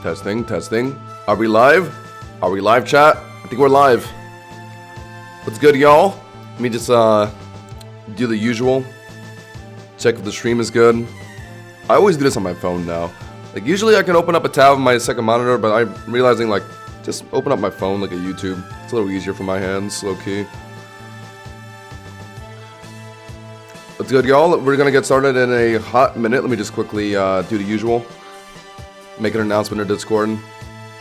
Testing, testing. Are we live? Are we live, chat? I think we're live. What's good, y'all? Let me just do the usual. Check if the stream is good. I always do this on my phone now. Like, usually I can open up a tab on my second monitor, but I'm realizing, like, just open up my phone like a YouTube. It's a little easier for my hands, low-key. What's good, y'all? We're gonna get started in a hot minute. Let me just quickly do the usual. Make an announcement in Discord.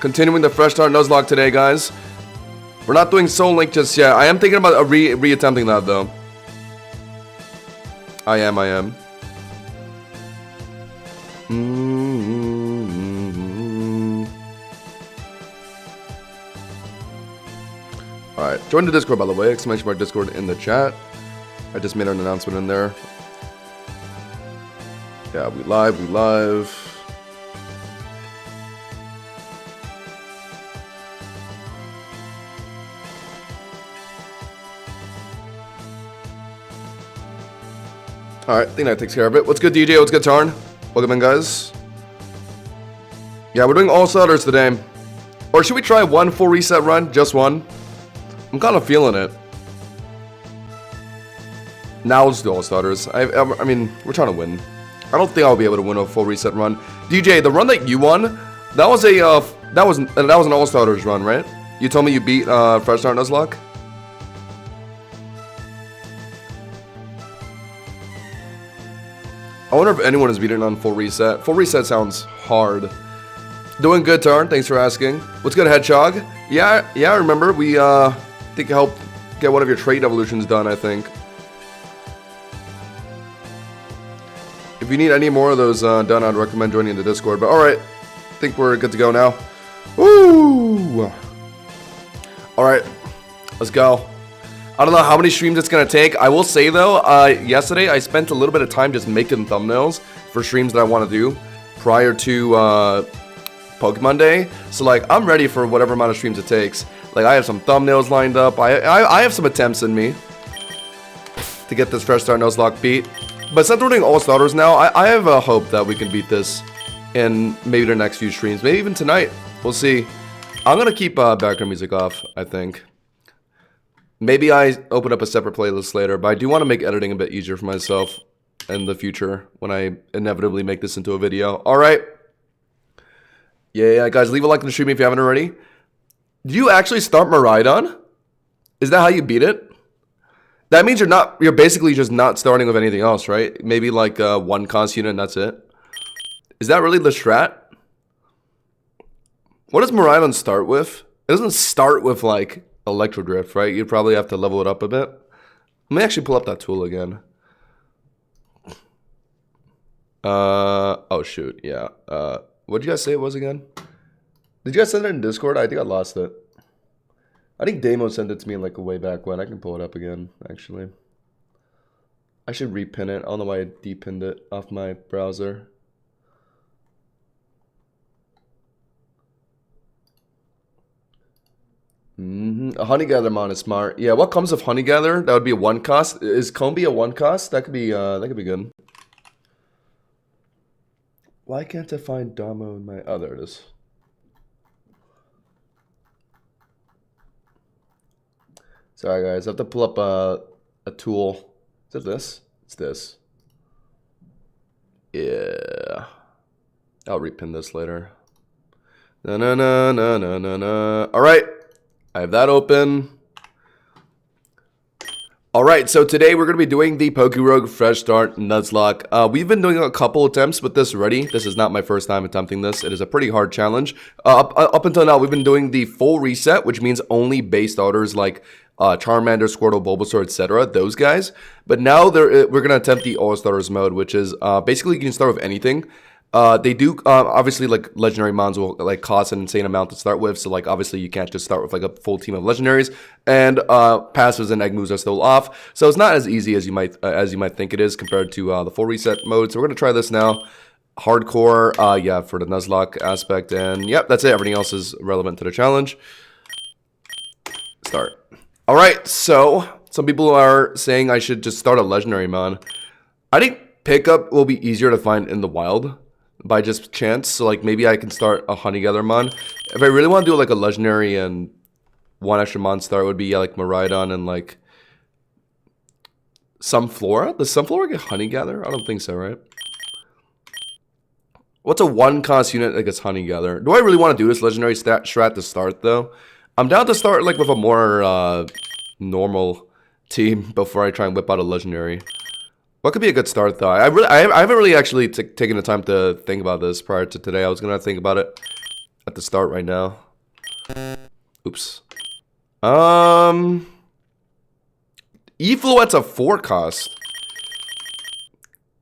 Continuing the Fresh Start Nuzlocke today, guys. We're not doing Soul Link just yet. I am thinking about re-attempting that, though. I am. Alright, join the Discord, by the way. Exclamation mark Discord in the chat. I just made an announcement in there. Yeah, we live. Alright, I think that takes care of it. What's good, DJ? What's good, Tarn? Welcome in, guys. Yeah, we're doing all starters today. Or should we try one full reset run? Just one? I'm kind of feeling it. Now let's do all starters. I mean, we're trying to win. I don't think I'll be able to win a full reset run. DJ, the run that you won, that was a that was an all starters run, right? You told me you beat Fresh Start Nuzlocke. I wonder if anyone has beaten on full reset. Full reset sounds hard. Doing good, Tarn. Thanks for asking. What's good, Hedgehog? Yeah, I remember. We think helped get one of your trait evolutions done, I think. If you need any more of those done, I'd recommend joining the Discord. But alright, I think we're good to go now. Woo! Alright, let's go. I don't know how many streams it's gonna take. I will say though, yesterday I spent a little bit of time just making thumbnails for streams that I want to do prior to Pokemon Day. So like, I'm ready for whatever amount of streams it takes. Like, I have some thumbnails lined up. I have some attempts in me to get this Fresh Start Nuzlocke beat. But since we're doing all starters now, I have a hope that we can beat this in maybe the next few streams. Maybe even tonight. We'll see. I'm gonna keep background music off, I think. Maybe I open up a separate playlist later, but I do want to make editing a bit easier for myself in the future when I inevitably make this into a video. Alright. Yeah, guys, leave a like on the stream if you haven't already. Did you actually start Miraidon? Is that how you beat it? That means you're basically just not starting with anything else, right? Maybe like one cost unit and that's it. Is that really the strat? What does Miraidon start with? It doesn't start with like Electro Drift, right? You'd probably have to level it up a bit. Let me actually pull up that tool again. Oh shoot, yeah. What did you guys say it was again? Did you guys send it in Discord? I think I lost it. I think Damo sent it to me like way back when. I can pull it up again, actually. I should repin it. I don't know why I depinned it off my browser. A Honeygather mon is smart. Yeah, what comes with Honeygather? That would be a one cost. Is Combi a one cost? That could be good. Why can't I find Damo in my... Oh, there it is. Sorry, guys. I have to pull up a tool. Is it this? It's this. Yeah. I'll repin this later. No. All right. I have that open. Alright, so today we're going to be doing the PokeRogue Fresh Start Nuzlocke. We've been doing a couple attempts with this already. This is not my first time attempting this. It is a pretty hard challenge. Up until now, we've been doing the full reset, which means only base starters like Charmander, Squirtle, Bulbasaur, etc. Those guys. But now we're going to attempt the All-Starters mode, which is basically you can start with anything. They do, obviously, like, legendary mons will, like, cost an insane amount to start with, so, like, obviously you can't just start with, like, a full team of legendaries, and, passives and egg moves are still off, so it's not as easy as you might think it is compared to, the full reset mode, so we're gonna try this now. Hardcore, yeah, for the Nuzlocke aspect, and, yep, that's it. Everything else is relevant to the challenge. Start. Alright, so, some people are saying I should just start a legendary mon. I think pickup will be easier to find in the wild. by just chance. So like maybe I can start a Honey Gather mon. If I really want to do like a legendary and one extra mon start, would be like Miraidon and like Sunflora. Does Sunflora get Honey Gather? I don't think so, right? What's a one cost unit that gets Honey Gather? Do I really want to do this legendary strat to start though? I'm down to start like with a more normal team before I try and whip out a legendary. What could be a good start though? I haven't really actually taken the time to think about this prior to today. I was gonna think about it at the start right now. Oops. E-Fluet's a 4 cost.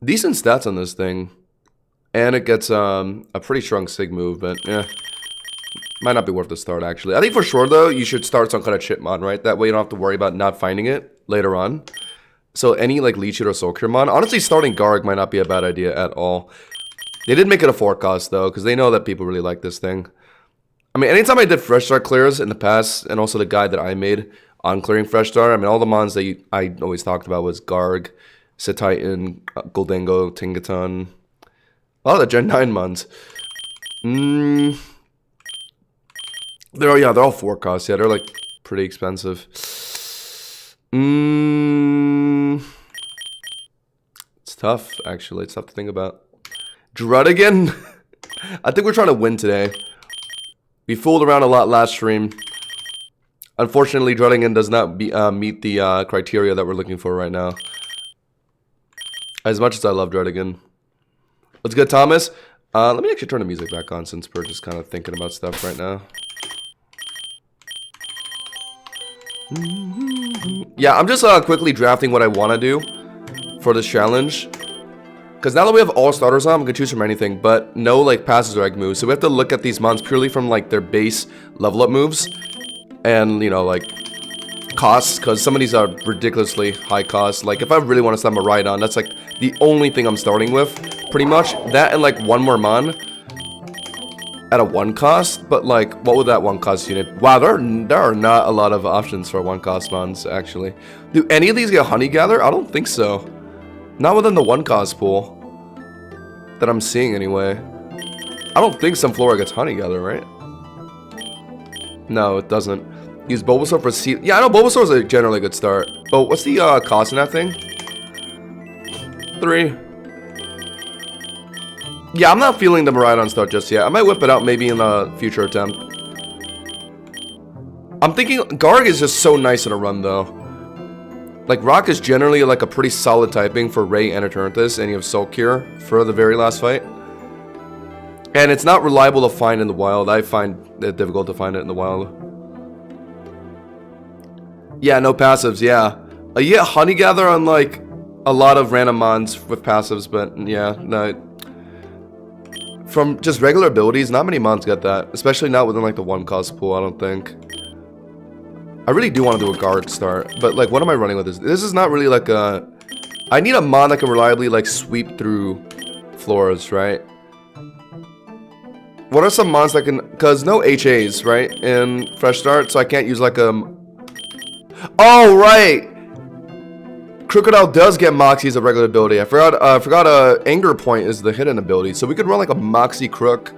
Decent stats on this thing. And it gets a pretty strong Sig move, but yeah. Might not be worth the start actually. I think for sure though, you should start some kind of chip mod, right? That way you don't have to worry about not finding it later on. So any like Leech Seed or Soul Cure mon. Honestly, starting Garg might not be a bad idea at all. They did make it a 4 cost though, because they know that people really like this thing. I mean, anytime I did Fresh Start clears in the past, and also the guide that I made on clearing Fresh Start, I mean, all the mons that I always talked about was Garg, Cetitan, Goldango, Tingaton. A lot of the Gen 9 mons. They're all 4 costs. Yeah, they're like pretty expensive. It's tough, actually. It's tough to think about. Druddigan? I think we're trying to win today. We fooled around a lot last stream. Unfortunately, Druddigan does not meet the criteria that we're looking for right now. As much as I love Druddigan. What's good, Thomas? Let me actually turn the music back on since we're just kind of thinking about stuff right now. Yeah, I'm just quickly drafting what I want to do for this challenge. Because now that we have all starters on, we can choose from anything, but no like passes or egg moves. So we have to look at these mons purely from like their base level up moves. And, you know, like costs, because some of these are ridiculously high cost. Like if I really want to start Miraidon, that's like the only thing I'm starting with, pretty much. That and like one more mon at a 1 cost, but like what would that 1 cost unit? Wow, there are not a lot of options for 1 cost mons actually. Do any of these get Honey Gather? I don't think so. Not within the 1 cost pool that I'm seeing anyway. I don't think Sunflora gets Honey Gather, right? No, it doesn't. Use Bulbasaur for seed. Yeah, I know Bulbasaur is a generally good start. But what's the cost in that thing? 3. Yeah, I'm not feeling the Miraidon start just yet. I might whip it out maybe in a future attempt. I'm thinking Garg is just so nice in a run though. Like Rock is generally like a pretty solid typing for Ray and Eternatus, and you have Soul Cure for the very last fight. And it's not reliable to find in the wild. I find it difficult to find it in the wild. Yeah, no passives, yeah. You get Honey Gather on like a lot of random mons with passives, but yeah, no. From just regular abilities, not many mons get that. Especially not within like the 1 cost pool, I don't think. I really do want to do a Garg start, but like what am I running with this? This is not really like a... I need a mon that can reliably like sweep through floors, right? What are some mons that can... Because no HAs, right? In Fresh Start, so I can't use like a... Oh, right! Crocodile does get Moxie as a regular ability. I forgot Anger Point is the hidden ability. So we could run like a Moxie Crook.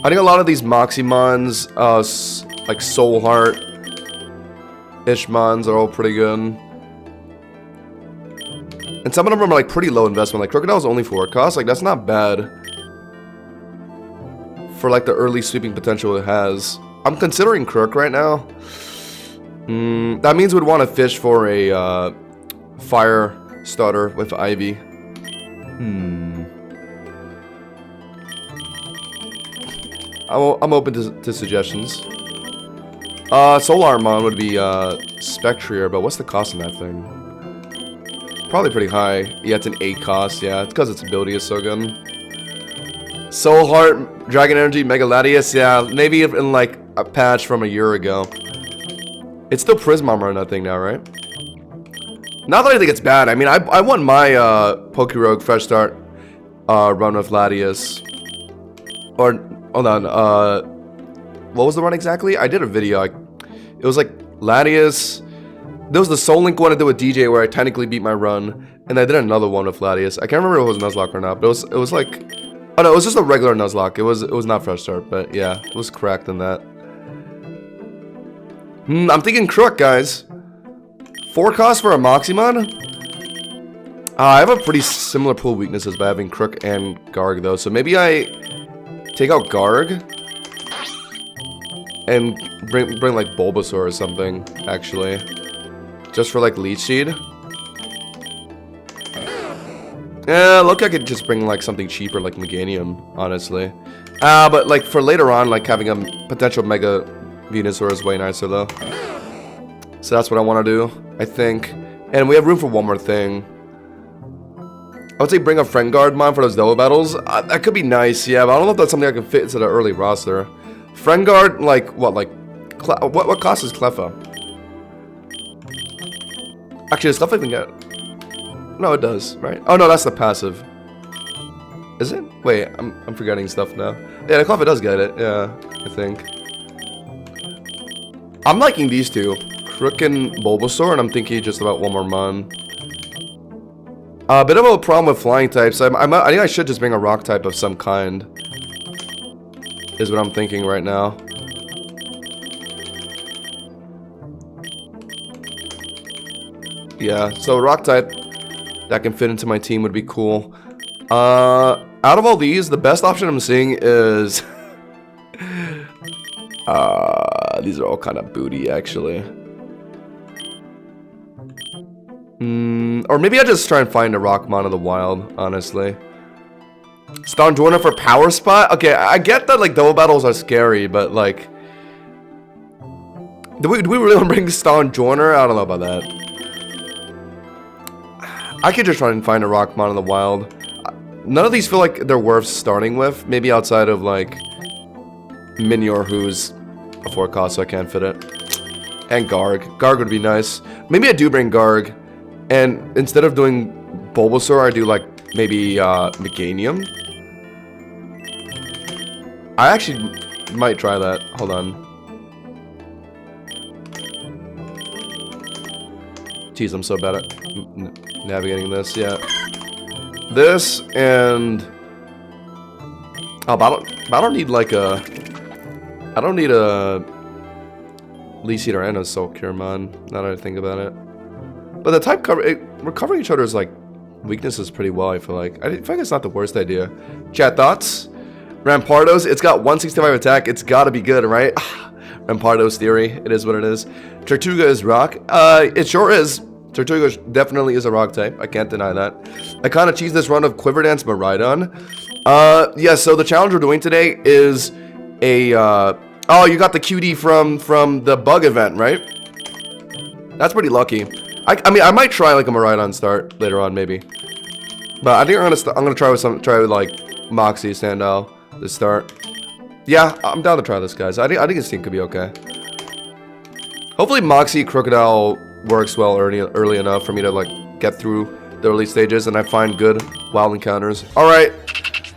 I think a lot of these Moxie mons, like Soul Heart-ish mons are all pretty good. And some of them are like pretty low investment. Like Crocodile is only 4 cost. Like that's not bad. For like the early sweeping potential it has. I'm considering Crook right now. That means we'd want to fish for a fire starter with Ivy. I'm open to suggestions. Solar Mon would be Spectrier, but what's the cost on that thing? Probably pretty high. Yeah, it's an 8 cost. Yeah, it's because its ability is so good. Soul Heart, Dragon Energy, Mega Latias. Yeah, maybe in like a patch from a year ago. It's still Prismarmor on that thing now, right? Not that I think it's bad. I mean, I won my PokeRogue Fresh Start run with Latias. Or, hold on, what was the run exactly? I did a video. It was like Latias. There was the Soul Link one I did with DJ where I technically beat my run. And I did another one with Latias. I can't remember if it was Nuzlocke or not, but it was like Oh no, it was just a regular Nuzlocke. It was not fresh start, but yeah, it was correct in that. I'm thinking Crook, guys. 4 costs for a Moximon? I have a pretty similar pool of weaknesses by having Crook and Garg, though. So maybe I take out Garg and bring like Bulbasaur or something, actually. Just for like Leech Seed. Yeah, look, I could just bring like something cheaper like Meganium, honestly. But like for later on, like having a potential Mega Venusaur is way nicer though. So that's what I want to do, I think. And we have room for one more thing. I would say bring a Friend Guard Mon for those double battles. That could be nice, yeah, but I don't know if that's something I can fit into the early roster. Friend Guard, like what? Like what cost is Cleffa? Actually, does Cleffa even get? No, it does, right? Oh no, that's the passive. Is it? Wait, I'm forgetting stuff now. Yeah, the Cleffa does get it. Yeah, I think. I'm liking these two, Crook and Bulbasaur, and I'm thinking just about one more Mon. A bit of a problem with flying types. I think I should just bring a rock type of some kind. Is what I'm thinking right now. Yeah, so a rock type that can fit into my team would be cool. Out of all these, the best option I'm seeing is... these are all kind of booty, actually. Or maybe I just try and find a Rockmon in the wild, honestly. Stonjourner for Power Spot? Okay, I get that, like, double battles are scary, but, like... Do we really want to bring Stonjourner? I don't know about that. I could just try and find a Rockmon in the wild. None of these feel like they're worth starting with. Maybe outside of, like... Minior, who's a 4 cost, so I can't fit it. And Garg. Garg would be nice. Maybe I do bring Garg. And instead of doing Bulbasaur, I do like maybe Meganium. I actually might try that. Hold on. Jeez, I'm so bad at navigating this. Yeah. This and... Oh, but I don't need like a... I don't need a... Leech Eater and a Soul Cure Mon, now that I think about it. But the type cover, we're covering each other's like weaknesses pretty well, I feel like. I feel like it's not the worst idea. Chat thoughts? Rampardos, it's got 165 attack. It's gotta be good, right? Rampardos theory, it is what it is. Tortuga is rock. It sure is. Tortuga definitely is a rock type. I can't deny that. I kind of cheesed this run of Quiver Dance Miraidon. Yeah, so the challenge we're doing today is a, oh, you got the QD from the bug event, right? That's pretty lucky. I mean, I might try like a Miraidon start later on, maybe. But I think I'm gonna try with like Moxie Sandile to start. Yeah, I'm down to try this, guys. I think this team could be okay. Hopefully, Moxie Crocodile works well early enough for me to like get through the early stages, and I find good wild encounters. All right.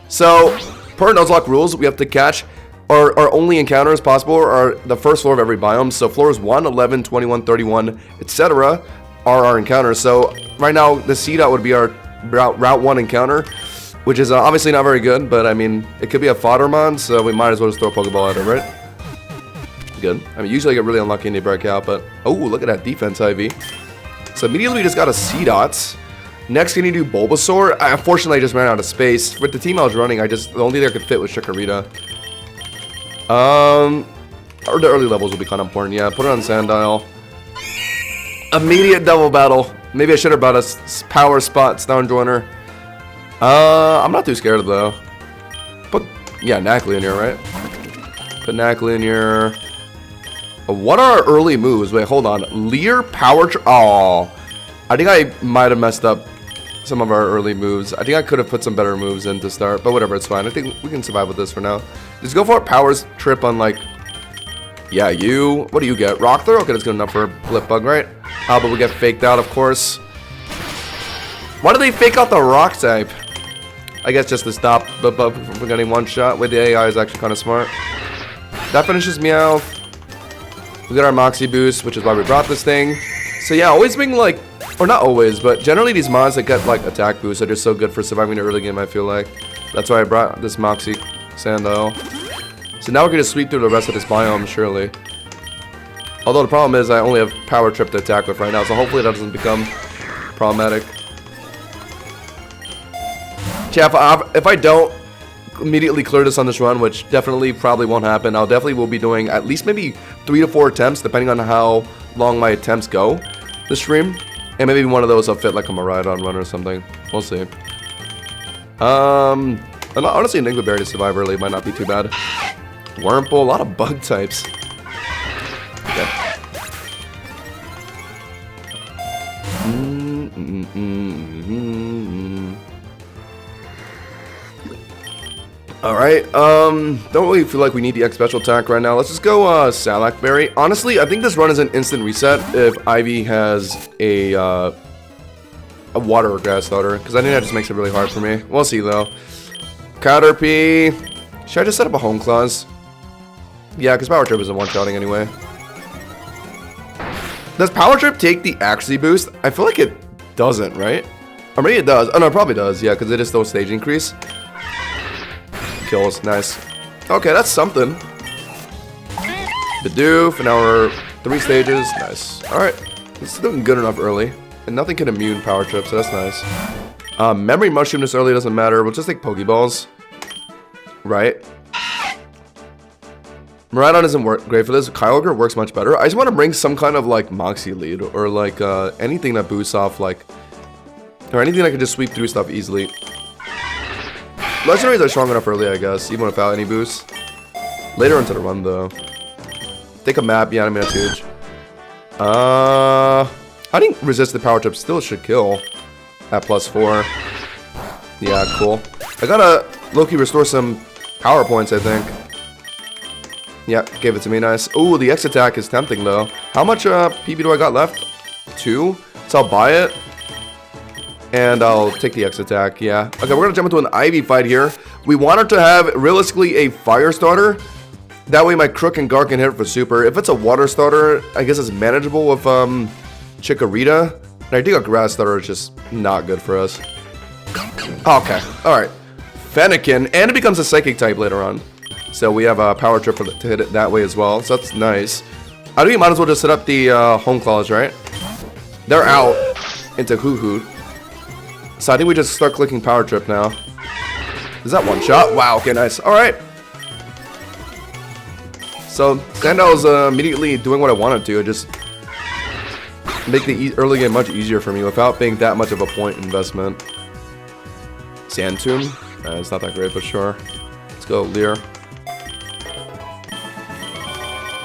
So, per Nuzlocke rules, we have to catch. Our only encounters possible are the first floor of every biome. So floors 1, 11, 21, 31, etc. are our encounters. So right now, the C-Dot would be our Route 1 encounter, which is obviously not very good, but I mean, it could be a Foddermon, so we might as well just throw a Pokeball at it, right? Good. I mean, usually I get really unlucky and they break out, but... Oh, look at that defense, IV. So immediately we just got a C-Dots. Next, can you do Bulbasaur? Unfortunately, I just ran out of space. With the team I was running, the only thing I could fit was Chikorita. Or the early levels will be kind of important. Yeah, put it on Sandile. Immediate double battle. Maybe I should have brought a Power Spot Stonjourner. I'm not too scared though. But yeah, Nacli in here, right? Put Nacli in here. What are our early moves? Wait, hold on. Leer, Power... Oh, I think I might have messed up some of our early moves. I think I could have put some better moves in to start, but whatever, it's fine. I think we can survive with this for now. Just go for it. Powers trip on like... Yeah, you... What do you get? Rock Throw? Okay, that's good enough for Blip Bug, right? But we get faked out, of course. Why do they fake out the Rock type? I guess just to stop Blip Bug from getting one shot with the AI is actually kind of smart. That finishes Meowth. We got our Moxie boost, which is why we brought this thing. So yeah, always being like... Or not always, but generally these mods that get like attack boosts are just so good for surviving the early game, I feel like. That's why I brought this Moxie Sandile. So now we're gonna sweep through the rest of this biome, surely. Although the problem is I only have Power Trip to attack with right now, so hopefully that doesn't become problematic. Yeah, if I don't immediately clear this on this run, which definitely probably won't happen, I'll definitely will be doing at least maybe 3 to 4 attempts, depending on how long my attempts go this stream. And maybe one of those will fit like a Miraidon run or something. We'll see. And honestly, an Ingleberry to survive early might not be too bad. Wurmple, a lot of bug types. Okay. Alright, don't really feel like we need the X special attack right now. Let's just go Salak Berry. Honestly, I think this run is an instant reset if Ivy has a water or grass starter, because I think that just makes it really hard for me. We'll see though. Caterpie. Should I just set up a Home Claws? Yeah, because Power Trip isn't one-shotting anyway. Does Power Trip take the Accuracy boost? I feel like it doesn't, right? Or maybe it does. Oh no, it probably does, yeah, because it is still a stage increase. Kills, nice. Okay, that's something. Bidoof, and now we're 3 stages. Nice. Alright, it's doing good enough early. And nothing can immune Power Trip, so that's nice. Memory Mushroom this early doesn't matter. We'll just take Pokeballs. Right? Miraidon doesn't work great for this. Kyogre works much better. I just want to bring some kind of like Moxie lead or like anything that boosts off like, or anything that can just sweep through stuff easily. Legendaries are strong enough early, I guess, even without any boosts. Later into the run though. Take a map, yeah, I mean that's huge. I think resisted Power Trip still should kill at +4. Yeah, cool. I gotta low-key restore some power points, I think. Yeah, gave it to me, nice. Ooh, the X attack is tempting though. How much PB do I got left? 2? So I'll buy it. And I'll take the X attack, yeah. Okay, we're gonna jump into an Ivy fight here. We wanted to have, realistically, a Fire starter. That way my Crook and Gar can hit for super. If it's a Water starter, I guess it's manageable with Chikorita. And I think a Grass starter is just not good for us. Okay, alright. Fennekin, and it becomes a Psychic type later on. So we have a Power Trip to hit it that way as well, so that's nice. I think you might as well just set up the Home Claws, right? They're out into Hoo-Hoo. So I think we just start clicking Power Trip now. Is that one shot? Wow, okay, nice. Alright. So Sandile's immediately doing what I wanted to, just make the early game much easier for me without being that much of a point investment. Sand Tomb? It's not that great, but sure. Let's go, Leer.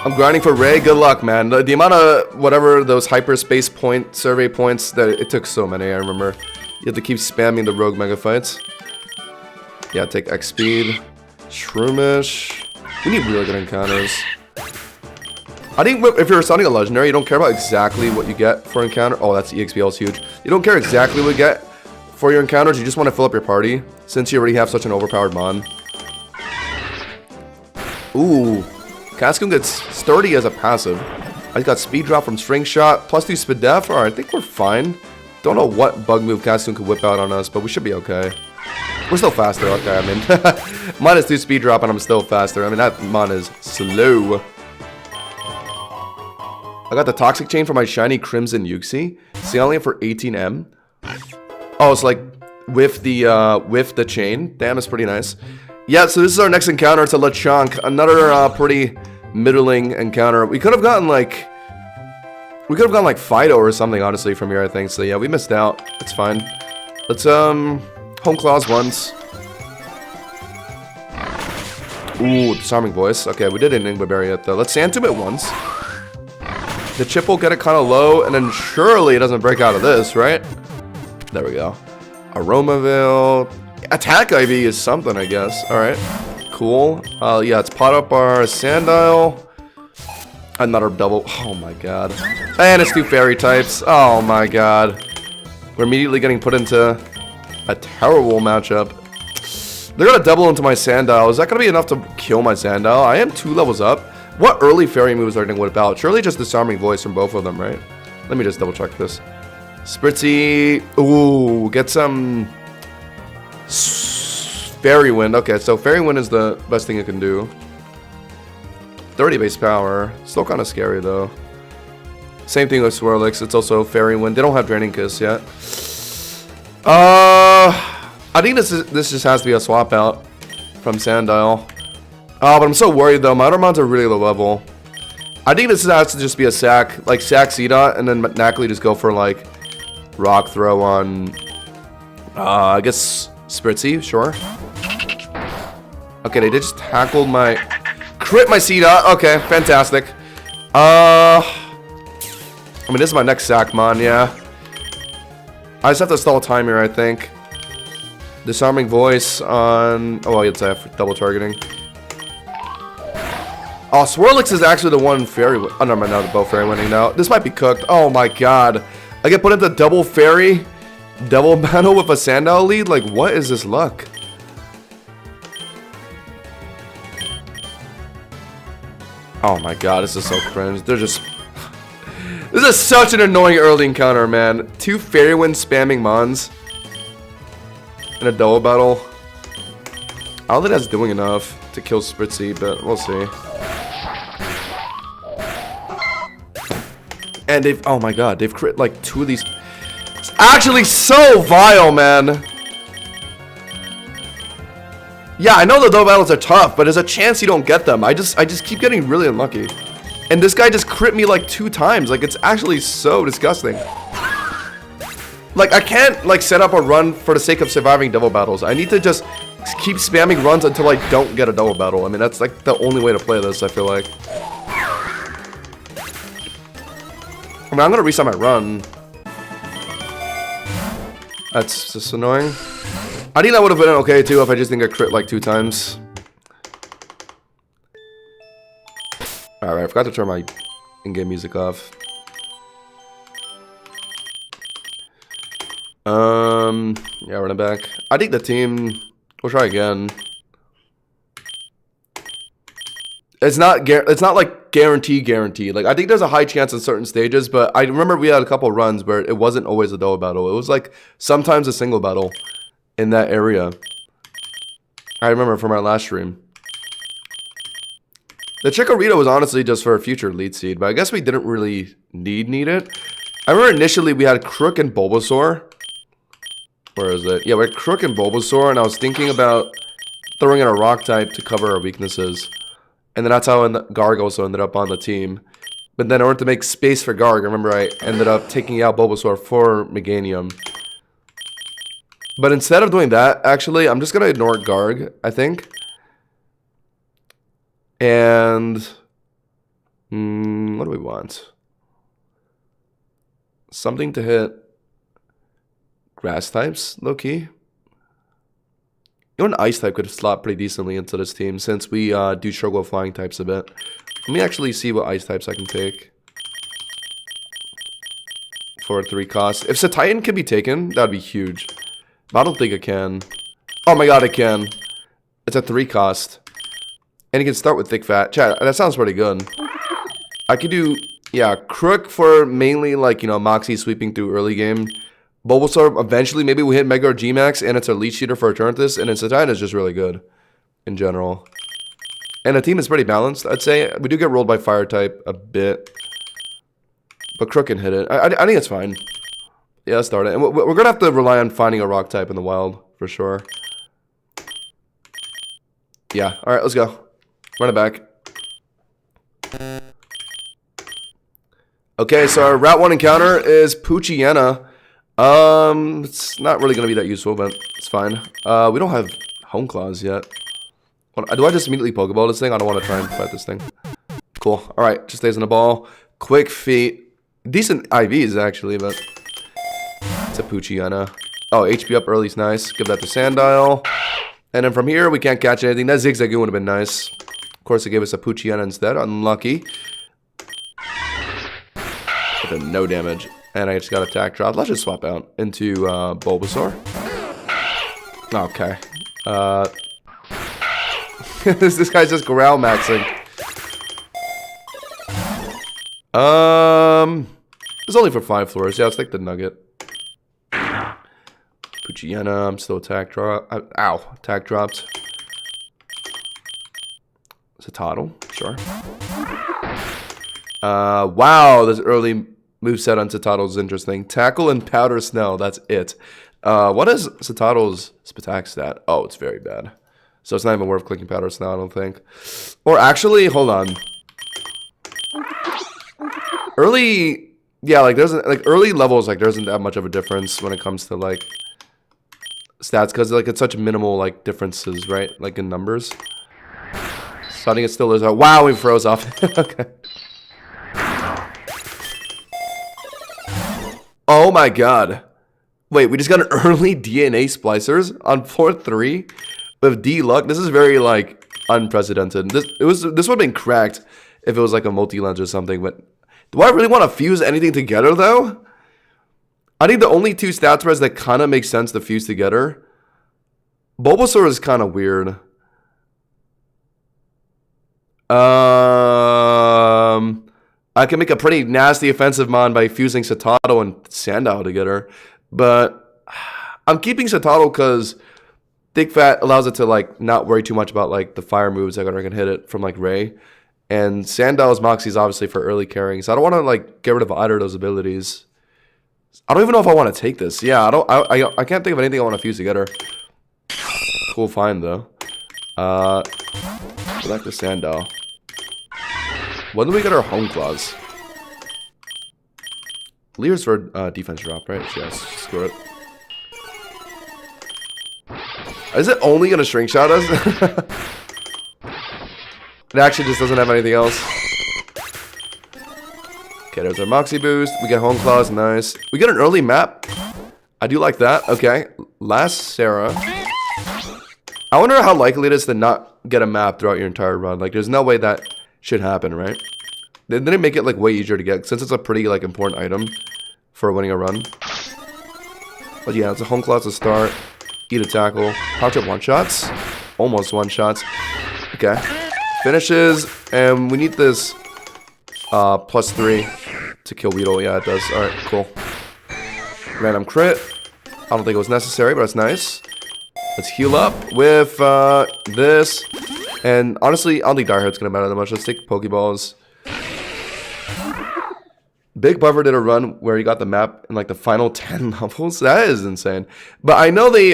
I'm grinding for Ray. Good luck, man. The amount of whatever those hyperspace point survey points that it took so many. I remember you have to keep spamming the rogue mega fights. Yeah, take X speed, Shroomish. We need really good encounters. I think if you're assigning a legendary, you don't care about exactly what you get for encounter. Oh, that's EXPL is huge. You don't care exactly what you get for your encounters. You just want to fill up your party since you already have such an overpowered mon. Ooh. Cascoon gets sturdy as a passive. I got speed drop from string shot, +2 Spadef. Alright, I think we're fine. Don't know what bug move Cascoon could whip out on us, but we should be okay. We're still faster, okay, I mean. -2 speed drop and I'm still faster. I mean, that mon is slow. I got the Toxic Chain for my shiny Crimson Yuxi. See, I only have for 18M. Oh, it's like with the chain. Damn, it's pretty nice. Yeah, so this is our next encounter. It's a Lechonk. Another pretty middling encounter. We could have gotten like Fido or something, honestly, from here, I think. So yeah, we missed out. It's fine. Let's Home Claws once. Ooh, Disarming Voice. Okay, we did an Ingleberry yet though. Let's Sand Tomb it once. The chip will get it kind of low, and then surely it doesn't break out of this, right? There we go. Aromaville. Attack Ivy is something, I guess. Alright. Cool. Yeah, let's pot up our Sandile. Another double. Oh my god. And it's 2 fairy types. Oh my god. We're immediately getting put into a terrible matchup. They're gonna double into my Sandile. Is that gonna be enough to kill my Sandile? I am 2 levels up. What early fairy moves are they gonna whip out? Surely just Disarming Voice from both of them, right? Let me just double check this. Spritzy. Ooh, get some Fairy Wind. Okay, so Fairy Wind is the best thing it can do. 30 base power. Still kind of scary, though. Same thing with Swirlix. It's also Fairy Wind. They don't have Draining Kiss yet. I think this just has to be a swap out from Sandile. Oh, but I'm so worried, though. My other mons are really low level. I think this has to just be a sack. Like, sack C-Dot, and then Nacli just go for, like, Rock Throw on... I guess Spritzy, sure. Okay, they did just tackle my... Crit my C-Dot. Okay, fantastic. I mean, this is my next sack mon, yeah. I just have to stall time here, I think. Disarming Voice on... Oh, it's double targeting. Oh, Swirlix is actually the one Fairy... Oh, no, now the both Fairy winning now. This might be cooked. Oh, my God. I get put into double Fairy... Double battle with a Sandile lead? Like, what is this luck? Oh my god, this is so cringe. They're just... This is such an annoying early encounter, man. 2 Fairy Wind spamming mons. In a double battle. I don't think that's doing enough to kill Spritzy, but we'll see. And they've... Oh my god, they've crit like 2 of these... Actually so vile, man. Yeah, I know the double battles are tough, but there's a chance you don't get them. I just keep getting really unlucky. And this guy just crit me like 2 times. Like, it's actually so disgusting. Like, I can't like set up a run for the sake of surviving double battles. I need to just keep spamming runs until I don't get a double battle. I mean, that's like the only way to play this, I feel like. I mean, I'm gonna reset my run. That's just annoying. I think that would have been okay too if I just didn't get crit like 2 times. Alright, I forgot to turn my in-game music off. Yeah, running back. I think the team... We'll try again. It's not like guaranteed. Like, I think there's a high chance in certain stages, but I remember we had a couple runs where it wasn't always a double battle. It was like sometimes a single battle in that area. I remember from our last stream. The Chikorita was honestly just for a future lead seed, but I guess we didn't really need it. I remember initially we had Crook and Bulbasaur. Where is it? Yeah, we had Crook and Bulbasaur, and I was thinking about throwing in a rock type to cover our weaknesses. And then that's how Garg also ended up on the team. But then in order to make space for Garg, I remember I ended up taking out Bulbasaur for Meganium. But instead of doing that, actually, I'm just going to ignore Garg, I think. And... what do we want? Something to hit grass types, low-key. Even an ice type could slot pretty decently into this team since we do struggle with flying types a bit. Let me actually see what ice types I can take. For 3 costs. If Satitan can be taken, that would be huge. But I don't think it can. Oh my god, it can. It's a 3 cost. And you can start with Thick Fat. Chat, that sounds pretty good. I could do, yeah, Crook for mainly like, you know, Moxie sweeping through early game. Bulbasaur, eventually, maybe we hit Mega or G-Max, and it's a leech cheater for Eternatus, and then Satitan is just really good, in general. And the team is pretty balanced, I'd say. We do get rolled by Fire type a bit. But Crook can hit it. I think it's fine. Yeah, let's start it. And we're going to have to rely on finding a rock type in the wild, for sure. Yeah, alright, let's go. Run it back. Okay, so our Route 1 encounter is Poochyena. It's not really going to be that useful, but it's fine. We don't have Home Claws yet. Do I just immediately Pokeball this thing? I don't want to try and fight this thing. Cool. Alright, just stays in the ball. Quick Feet. Decent IVs, actually, but... It's a Poochyena. Oh, HP up early is nice. Give that to Sandile. And then from here, we can't catch anything. That Zigzagoon would have been nice. Of course, it gave us a Poochyena instead. Unlucky. But then no damage. And I just got attack drop. Let's just swap out into Bulbasaur. Okay. This guy's just growl maxing. It's only for 5 floors. Yeah, let's take the Nugget. Puchiena, I'm still attack drop. Ow, attack dropped. Satotl, sure. Wow, this early moveset on Satotl is interesting. Tackle and Powder Snow, that's it. What is Satotl's attack stat? Oh, it's very bad. So it's not even worth clicking Powder Snow, I don't think. Or actually, hold on. Early, yeah, like there's like early levels, like there isn't that much of a difference when it comes to like stats, because like it's such minimal like differences, right? Like in numbers. So I think it still is. Wow, we froze off. Okay. Oh my god. Wait, we just got an early DNA splicers on floor 3 with D luck. This is very like unprecedented. This would have been cracked if it was like a multi-lens or something, but do I really want to fuse anything together though? I think the only two stat spreads that kind of make sense to fuse together. Bulbasaur is kind of weird. I can make a pretty nasty offensive mon by fusing Satotl and Sandile together, but I'm keeping Satotl because Thick Fat allows it to like not worry too much about like the fire moves that are gonna hit it from like Ray, and Sandile's Moxie is obviously for early carrying, so I don't want to like get rid of either of those abilities. I don't even know if I want to take this. Yeah, I can't think of anything I want to fuse together. Cool find though. Go back to Sandile. When do we get our home claws? Leer's for defense drop, right? Yes, screw it. Is it only gonna shrink shot us? It actually just doesn't have anything else. Okay, there's our Moxie boost. We get home claws, nice. We get an early map. I do like that. Okay, last Sarah. I wonder how likely it is to not get a map throughout your entire run. Like, there's no way that should happen, right? They didn't make it like way easier to get since it's a pretty like important item for winning a run. But yeah, it's a home class to start. Eat a tackle. Pouch up one shots. Almost one shots. Okay. Finishes, and we need this +3 to kill Weedle. Yeah, it does. Alright, cool. Random crit. I don't think it was necessary, but it's nice. Let's heal up with this. And honestly, I don't think Dire Hit's gonna matter that much. Let's take Pokeballs. Big Buffer did a run where he got the map in like the final 10 levels. That is insane. But I know they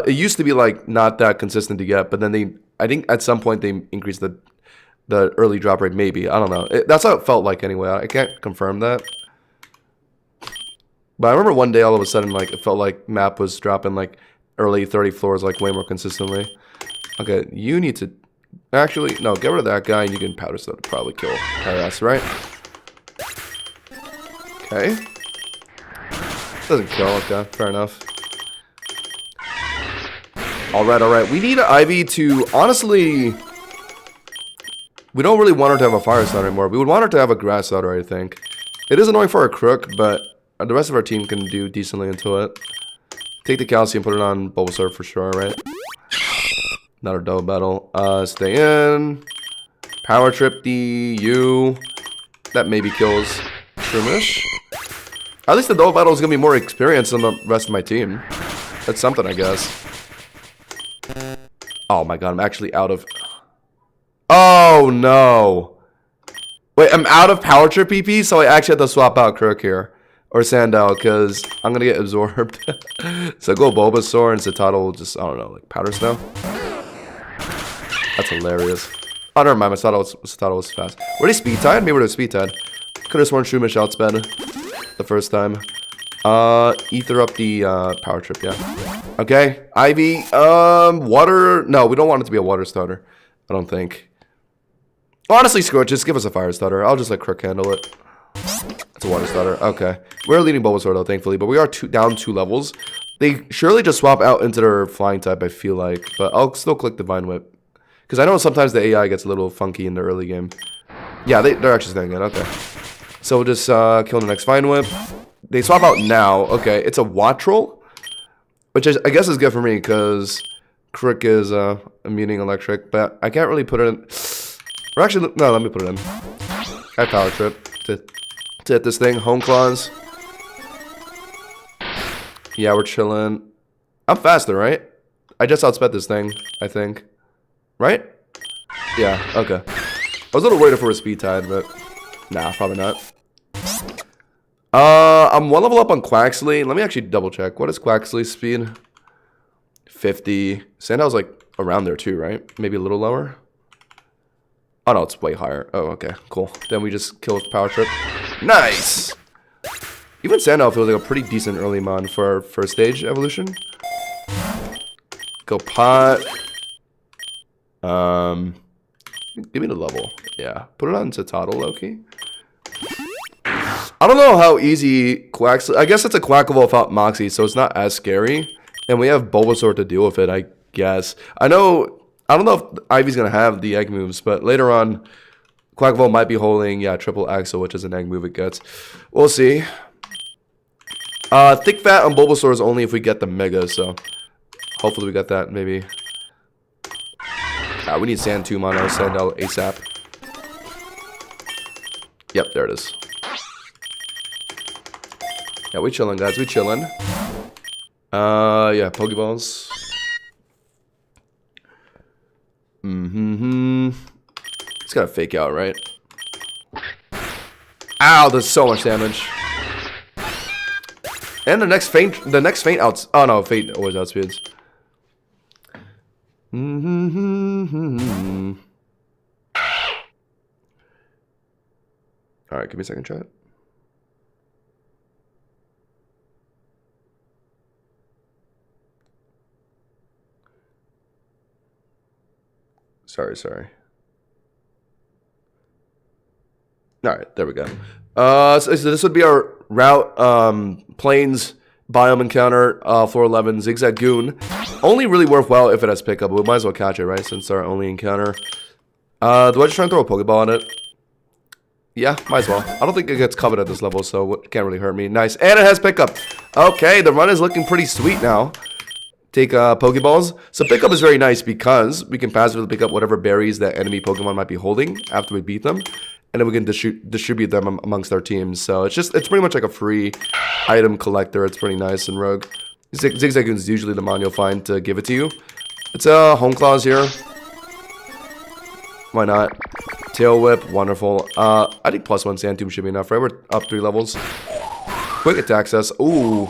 it used to be like not that consistent to get, but then I think at some point they increased the early drop rate. Maybe, I don't know. That's how it felt like anyway. I can't confirm that. But I remember one day all of a sudden like it felt like map was dropping like early 30 floors like way more consistently. Okay, you need to actually no, get rid of that guy and you can powder stuff to probably kill Kairas, right? Okay. Doesn't kill, okay, fair enough. Alright. We need an Ivy to, honestly, we don't really want her to have a fire starter anymore. We would want her to have a grass starter, I think. It is annoying for a Crook, but the rest of our team can do decently into it. Take the calcium, put it on Bulbasaur for sure, right? Not a double battle. Stay in. Power Trip the U. That maybe kills Shroomish. At least the double battle is going to be more experienced than the rest of my team. That's something, I guess. Oh my god, I'm actually out of... Oh no! Wait, I'm out of Power Trip PP, so I actually have to swap out Crook here. Or Sandile, because I'm going to get absorbed. So go Bulbasaur and Satotl will just, I don't know, like Powder Snow. That's hilarious. Oh, never mind, Satotl was fast. Were they speed tied? Maybe we're speed tied. Could have sworn Shroomish outsped the first time. Ether up the Power Trip, yeah. Okay, Ivy. Water. No, we don't want it to be a water starter. I don't think. Honestly, screw it. Just give us a fire starter. I'll just let Crook handle it. It's a water starter. Okay. We're leading Bulbasaur though, thankfully, but we are down 2 levels. They surely just swap out into their flying type, I feel like. But I'll still click Divine Whip. Because I know sometimes the AI gets a little funky in the early game. Yeah, they're actually staying in. Okay. So we'll just kill the next Vine Whip. They swap out now. Okay, it's a Wattrel. Which I guess is good for me because Crick is immuning electric. But I can't really put it in. Or actually, no, let me put it in. I Power Trip to hit this thing. Home Claws. Yeah, we're chilling. I'm faster, right? I just outsped this thing, I think. Right? Yeah, okay. I was a little worried if it was speed tied, but nah, probably not. I'm one level up on Quaxley. Let me actually double check. What is Quaxley's speed? 50. Sandow's like around there too, right? Maybe a little lower. Oh no, it's way higher. Oh, okay, cool. Then we just kill with Power Trip. Nice! Even Sandow feels like a pretty decent early mon for our first stage evolution. Go pot. Give me the level. Yeah. Put it on Totodle, Loki. I don't know how easy Quacks. I guess it's a Quackable without Moxie, so it's not as scary. And we have Bulbasaur to deal with it, I guess. I don't know if Ivy's gonna have the egg moves, but later on, Quackable might be holding, yeah, triple Axel, which is an egg move it gets. We'll see. Thick Fat on Bulbasaur is only if we get the Mega, so hopefully we got that, maybe. We need Sand 2 on our Sandel ASAP. Yep, there it is. Yeah, we chilling, guys. We chilling. Yeah, Pokeballs. It's gotta fake out, right? Ow, there's so much damage. And the next feint outs. Oh no, feint always outspeeds. Alright, give me a second, chat. Sorry. Alright, there we go. So this would be our route, plains biome encounter, floor 11, Zigzag Goon. Only really worthwhile if it has pickup, but we might as well catch it, right? Since it's our only encounter. Do I just try and throw a Pokeball on it? Yeah, might as well. I don't think it gets covered at this level, so it can't really hurt me. Nice. And it has pickup. Okay, the run is looking pretty sweet now. Take Pokeballs. So pickup is very nice because we can passively pick up whatever berries that enemy Pokemon might be holding after we beat them. And then we can distribute them amongst our teams. So it's pretty much like a free item collector. It's pretty nice in Rogue. Zigzagoon is usually the mon you'll find to give it to you. It's a Home Claws here. Why not? Tail Whip, wonderful. I think +1 Sand Tomb should be enough, right? We're up 3 levels. Quick attack says, ooh.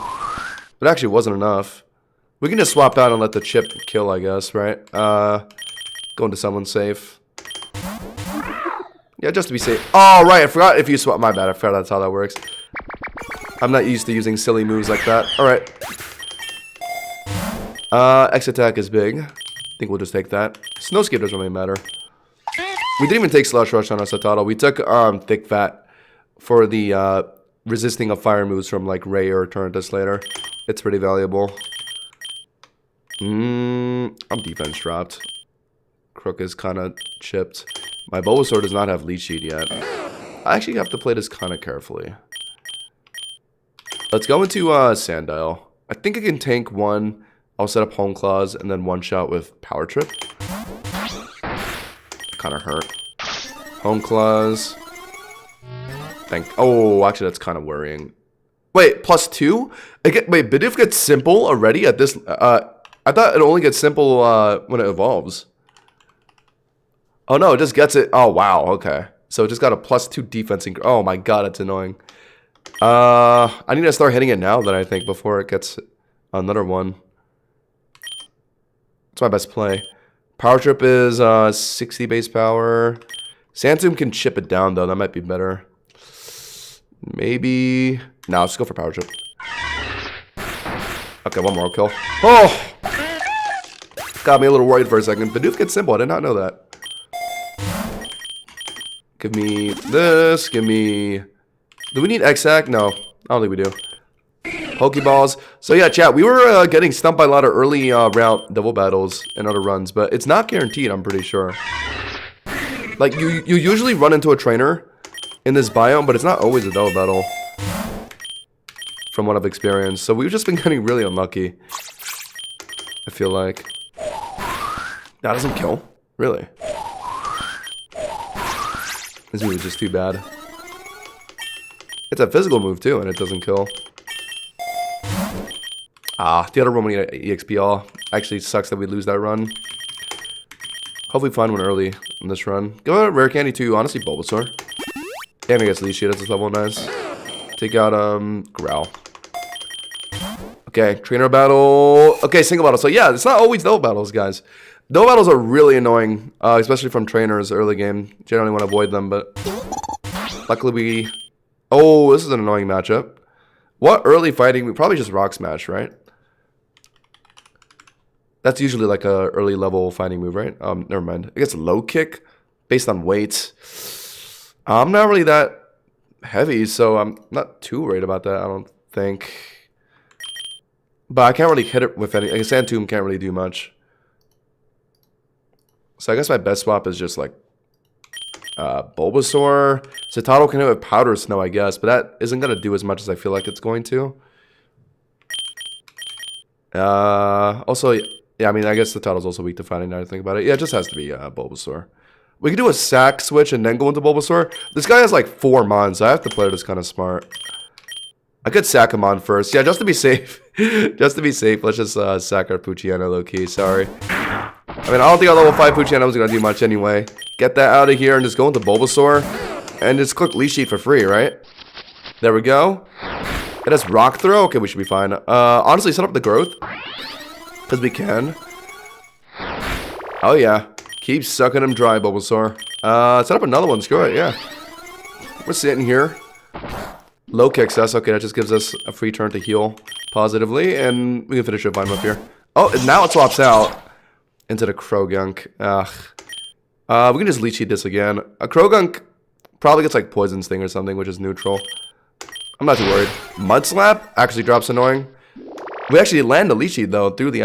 It actually wasn't enough. We can just swap out and let the chip kill, I guess, right? Go into someone safe. Yeah, just to be safe. Oh, right, I forgot if you swap. My bad, I forgot that's how that works. I'm not used to using silly moves like that. Alright. X attack is big. I think we'll just take that. Snow Skip doesn't really matter. We didn't even take Slush Rush on our Satotl. We took Thick Fat for the resisting of fire moves from like Ray or Torrentus later. It's pretty valuable. I'm defense dropped. Crook is kind of chipped. My Bulbasaur does not have Leech Seed yet. I actually have to play this kind of carefully. Let's go into Sandile. I think I can tank one. I'll set up Home Claws and then one shot with Power Trip. Kind of hurt. Home Claws. Oh, actually, that's kind of worrying. Wait, +2? Wait, Bidoof gets simple already at this. I thought it only gets simple when it evolves. Oh no, it just gets it. Oh wow, okay. So it just got a +2 defense. Oh my god, it's annoying. I need to start hitting it now then, I think, before it gets another one. It's my best play. Power Trip is 60 base power. Sandstorm can chip it down though, that might be better. Maybe. No, let's go for Power Trip. Okay, one more kill. Oh! Got me a little worried for a second. Bidoof gets simple, I did not know that. Give me this, give me... Do we need X-Sack? No, I don't think we do. Pokeballs. So yeah, chat, we were getting stumped by a lot of early route double battles and other runs, but it's not guaranteed, I'm pretty sure. Like, you usually run into a trainer in this biome, but it's not always a double battle. From what I've experienced. So we've just been getting really unlucky. I feel like. That doesn't kill? Really? This move is just too bad. It's a physical move too, and it doesn't kill. The other one we need EXP all. Actually, sucks that we lose that run. Hopefully find one early in this run. Go ahead, rare candy too. Honestly, Bulbasaur. And I guess Leash Shield. That's level nice. Take out Growl. Okay, trainer battle. Okay, single battle. So yeah, it's not always double battles, guys. Double battles are really annoying, especially from trainers early game. Generally want to avoid them, but luckily we... Oh, this is an annoying matchup. What early fighting? We probably just Rock Smash, right? That's usually like a early level fighting move, right? Never mind. I guess low kick based on weight. I'm not really that heavy, so I'm not too worried about that, I don't think. But I can't really hit it with any... Like, Sand Tomb can't really do much. So I guess my best swap is just like Bulbasaur. Citadel can hit with Powder Snow, I guess, but that isn't going to do as much as I feel like it's going to. Also, yeah, I mean, I guess Citadel's also weak to fighting now I think about it. Yeah, it just has to be Bulbasaur. We can do a sack switch and then go into Bulbasaur. This guy has like 4 Mons, so I have to play this kind of smart. I could sack him on first. Yeah, just to be safe. Just to be safe, let's just sack our Poochyena low-key, sorry. I mean, I don't think our level 5 Poochyena was going to do much anyway. Get that out of here and just go into Bulbasaur. And just click Leash Sheet for free, right? There we go. It has Rock Throw. Okay, we should be fine. Honestly, set up the growth. Because we can. Oh, yeah. Keep sucking him dry, Bulbasaur. Set up another one. Screw it, yeah. We're sitting here. Low kicks us. Okay, that just gives us a free turn to heal positively. And we can finish your Vine up here. Oh, and now it swaps out into the Croagunk. Ugh. We can just Leech Seed this again. A Croagunk probably gets like Poison Sting or something, which is neutral. I'm not too worried. Mud Slap actually drops annoying. We actually land the Leech Seed though through the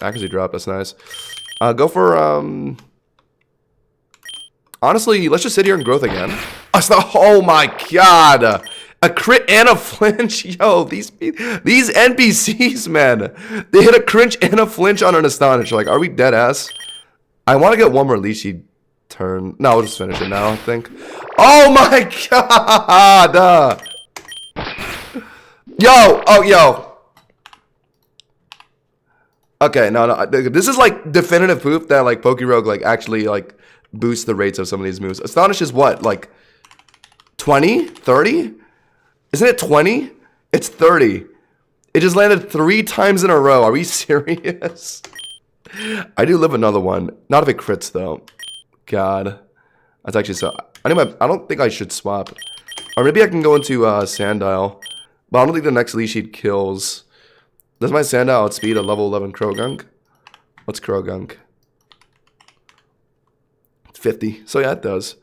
accuracy drop. That's nice. Go for honestly, let's just sit here and growth again. Oh my god. A crit and a flinch. Yo, these NPCs, man. They hit a cringe and a flinch on an Astonish. Like, are we dead ass? I want to get one more Leech Seed turn. No, we'll just finish it now, I think. Oh my god! Yo! Oh, yo! Okay, no. This is like definitive proof that like PokeRogue like actually like boosts the rates of some of these moves. Astonish is what? Like 20? 30? Isn't it 20? It's 30. It just landed 3 times in a row. Are we serious? I do live another one. Not if it crits though. God. That's actually so... I don't think I should swap. Or maybe I can go into Sandile. But I don't think the next Leash Seed kills. Does my Sandile outspeed a level 11 Croagunk? What's Croagunk? It's 50. So yeah, it does.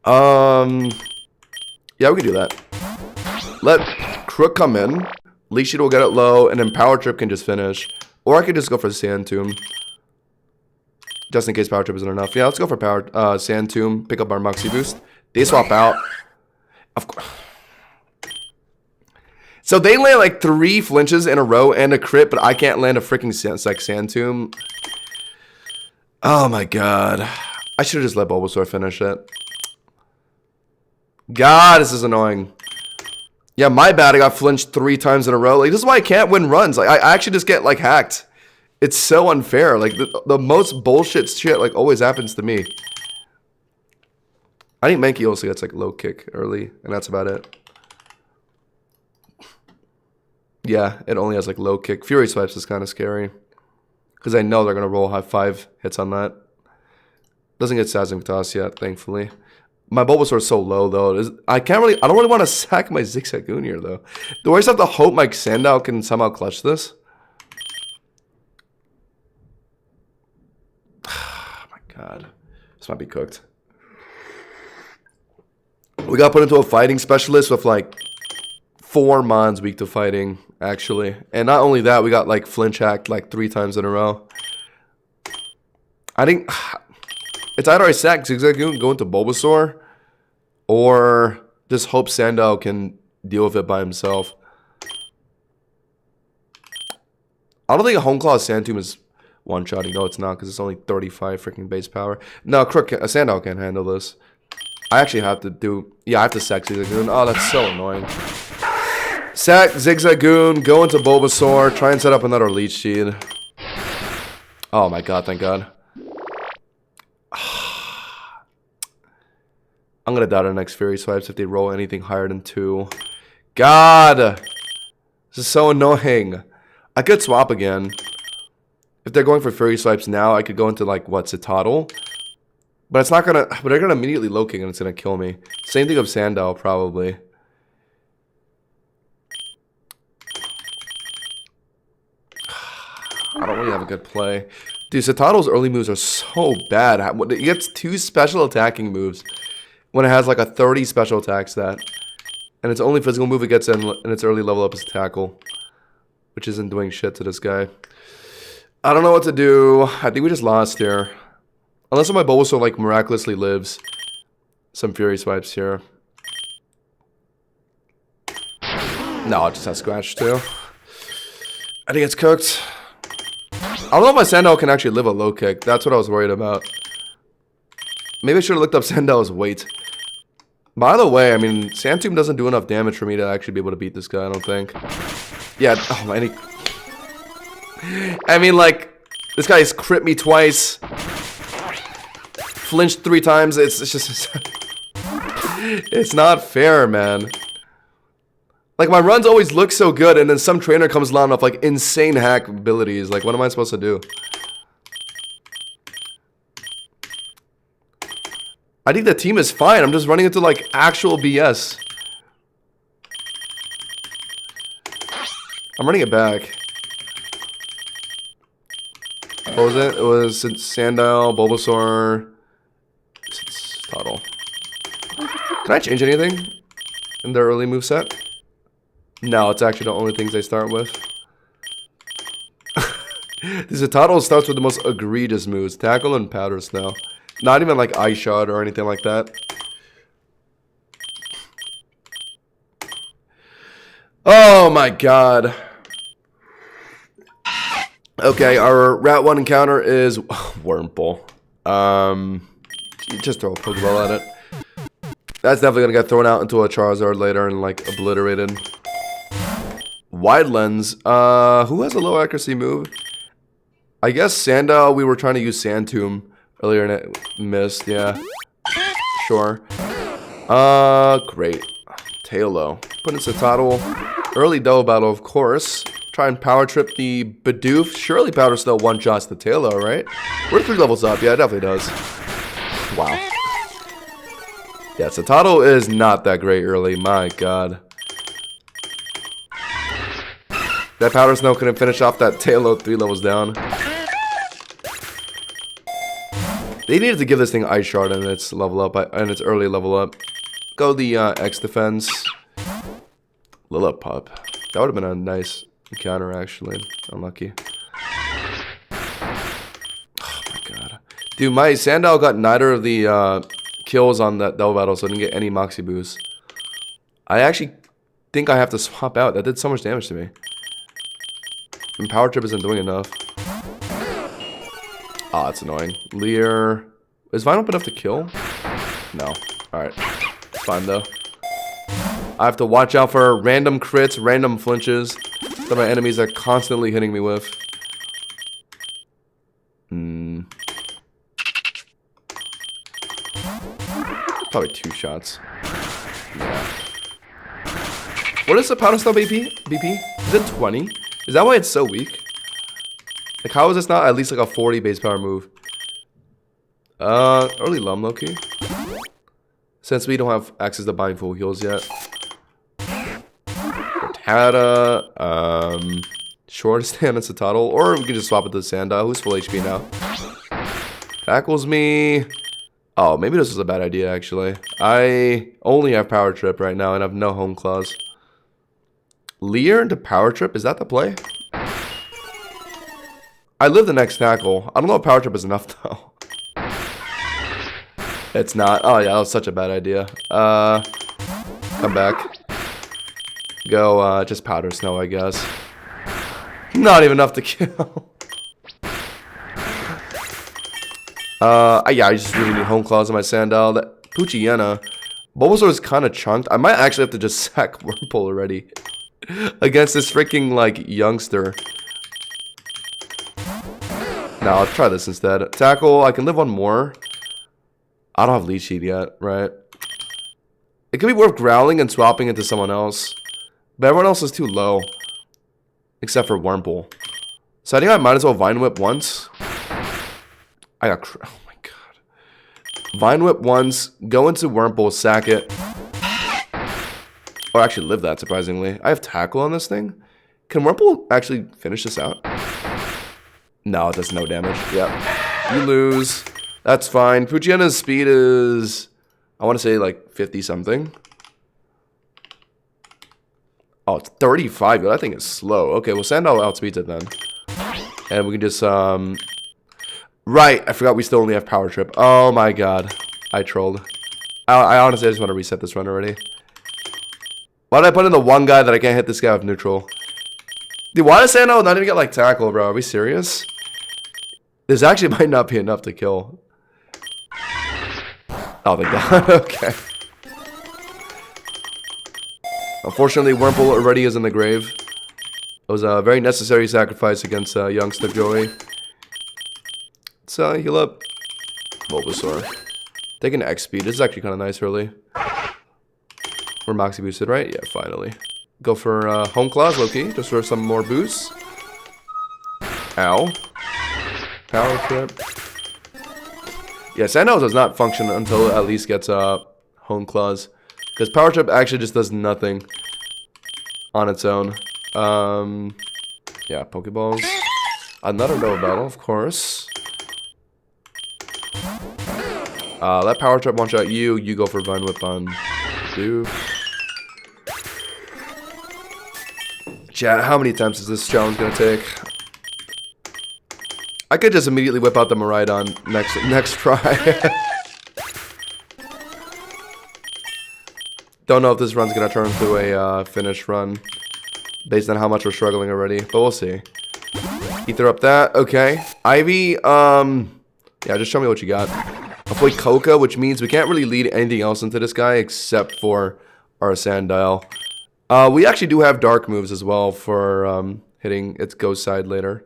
Yeah, we can do that. Let Crook come in. Leash Seed will get it low, and then Power Trip can just finish. Or I could just go for Sand Tomb. Just in case Power Trip isn't enough. Yeah, let's go for Sand Tomb. Pick up our Moxie Boost. They swap out. Of course. So they land like 3 flinches in a row and a crit, but I can't land a freaking Sand Tomb. Oh my god. I should have just let Bulbasaur finish it. God, this is annoying. Yeah, my bad. I got flinched 3 times in a row. Like, this is why I can't win runs. Like, I actually just get, like, hacked. It's so unfair. Like, the most bullshit shit, like, always happens to me. I think Mankey also gets, like, low kick early, and that's about it. Yeah, it only has, like, low kick. Fury Swipes is kind of scary. Because I know they're going to roll high 5 hits on that. Doesn't get Sazing Toss yet, thankfully. My Bulbasaur is so low, though. I don't really want to sack my Zigzagoon though. Do I just have to hope my Sandile can somehow clutch this? Oh my god. This might be cooked. We got put into a fighting specialist with like 4 Mons weak to fighting, actually. And not only that, we got like flinch hacked like 3 times in a row. I think... It's either I sack Zigzagoon, go into Bulbasaur, or just hope Sandile can deal with it by himself. I don't think a Home Claw Sand Tomb is one-shotting. No, it's not, because it's only 35 freaking base power. No, Sandile can't handle this. I actually have to do... Yeah, I have to sack Zigzagoon. Oh, that's so annoying. Sack, Zigzagoon, go into Bulbasaur, try and set up another Leech Seed. Oh my god, thank god. I'm gonna doubt our next Fury Swipes if they roll anything higher than 2. God! This is so annoying. I could swap again. If they're going for Fury Swipes now, I could go into like, what, Citadel? But it's not gonna, but they're gonna immediately locate and it's gonna kill me. Same thing of Sandile, probably. I don't really have a good play. Dude, Citadel's early moves are so bad. It gets 2 special attacking moves when it has like a 30 special attack stat. And its only physical move it gets in its early level up is Tackle. Which isn't doing shit to this guy. I don't know what to do. I think we just lost here. Unless my Bulbasaur like miraculously lives. Some Fury Swipes here. No, it just has Scratch too. I think it's cooked. I don't know if my Sandile can actually live a low kick. That's what I was worried about. Maybe I should have looked up Sandile's weight. By the way, I mean, Sand Tomb doesn't do enough damage for me to actually be able to beat this guy, I don't think. Yeah, oh man. I mean, like, this guy's crit me twice. Flinched 3 times. It's just... it's not fair, man. Like, my runs always look so good, and then some trainer comes along with, like, insane hack abilities. Like, what am I supposed to do? I think the team is fine. I'm just running into, like, actual BS. I'm running it back. What was it? It was Sandile, Bulbasaur, Toddle. Can I change anything in their early moveset? No, it's actually the only things they start with. This Toddle starts with the most egregious moves. Tackle and Powder Snow. Not even like Ice Shot or anything like that. Oh my god. Okay, our Route 1 encounter is Wurmple. You just throw a Pokeball at it. That's definitely gonna get thrown out into a Charizard later and like obliterated. Wide Lens. Who has a low accuracy move? I guess Sandile, we were trying to use Sand Tomb earlier and it missed, yeah. Sure. Great. Tailo. Put in Citadel. Early double battle, of course. Try and power trip the Bidoof. Surely Powder Snow one-shots the Tailo, right? We're 3 levels up. Yeah, it definitely does. Wow. Yeah, Citadel is not that great early. My god. That Powder Snow couldn't finish off that Tailo 3 levels down. They needed to give this thing Ice Shard and its level up, and its early level up. Go the X defense. Lillipup. That would have been a nice encounter, actually. Unlucky. Oh my god. Dude, my Sandile got neither of the kills on that double battle, so I didn't get any Moxie boost. I actually think I have to swap out. That did so much damage to me. And Power Trip isn't doing enough. Ah, that's annoying. Leer. Is Vine up enough to kill? No. Alright. It's fine, though. I have to watch out for random crits, random flinches that my enemies are constantly hitting me with. Probably 2 shots. Yeah. What is the Powder Snow BP? Is it 20? Is that why it's so weak? Like, how is this not at least like a 40 base power move? Early Lum low-key. Since we don't have access to buying full heals yet. Rattata, Short Stand and Citadel, or we can just swap it to Sandile, who's full HP now. Tackles me. Oh, maybe this was a bad idea, actually. I only have Power Trip right now and I have no Home Claws. Leer into Power Trip, is that the play? I live the next tackle. I don't know if Power Trip is enough, though. It's not. Oh, yeah, that was such a bad idea. Come back. Go, just Powder Snow, I guess. Not even enough to kill. Yeah, I just really need Home Claws on my Sandile. That Poochyena. Bulbasaur is kind of chunked. I might actually have to just sack Wurmple already. against this freaking, like, youngster. Now, I'll try this instead. Tackle, I can live on more. I don't have lead sheet yet, right? It could be worth growling and swapping into someone else. But everyone else is too low. Except for Wurmple. So I think I might as well Vine Whip once. I got... Oh my god. Vine Whip once. Go into Wurmple, sack it. Or actually live that, surprisingly. I have Tackle on this thing. Can Wurmple actually finish this out? No, it does no damage. Yep. You lose. That's fine. Poochyeno's speed is... I want to say like 50 something. Oh, it's 35. That thing is slow. Okay, well, Sandile outspeeds it then. And we can just, Right, I forgot we still only have Power Trip. Oh my god. I trolled. I honestly just want to reset this run already. Why did I put in the one guy that I can't hit this guy with neutral? Dude, why does Sandile not even get like tackle, bro? Are we serious? This actually might not be enough to kill. Oh, thank god. Okay. Unfortunately, Wurmple already is in the grave. It was a very necessary sacrifice against youngster Joey. Let's heal up Bulbasaur. Taking X speed. This is actually kind of nice early. We're Moxie boosted, right? Yeah, finally. Go for Home Claws, low-key, just for some more boosts. Ow. Power Trip. Yeah, Sandile does not function until it at least gets Home Claws. Because Power Trip actually just does nothing on its own. Yeah, Pokeballs. Another Nova Battle, of course. Let Power Trip one-shot you. You go for Vine Whip on you. Chat, how many times is this challenge gonna take? I could just immediately whip out the Miraidon next try. Don't know if this run's gonna turn into a finish run based on how much we're struggling already, but we'll see. Ether up that, okay. Ivy, yeah, just show me what you got. Avoid Coca, which means we can't really lead anything else into this guy except for our Sandile. We actually do have dark moves as well for hitting its ghost side later,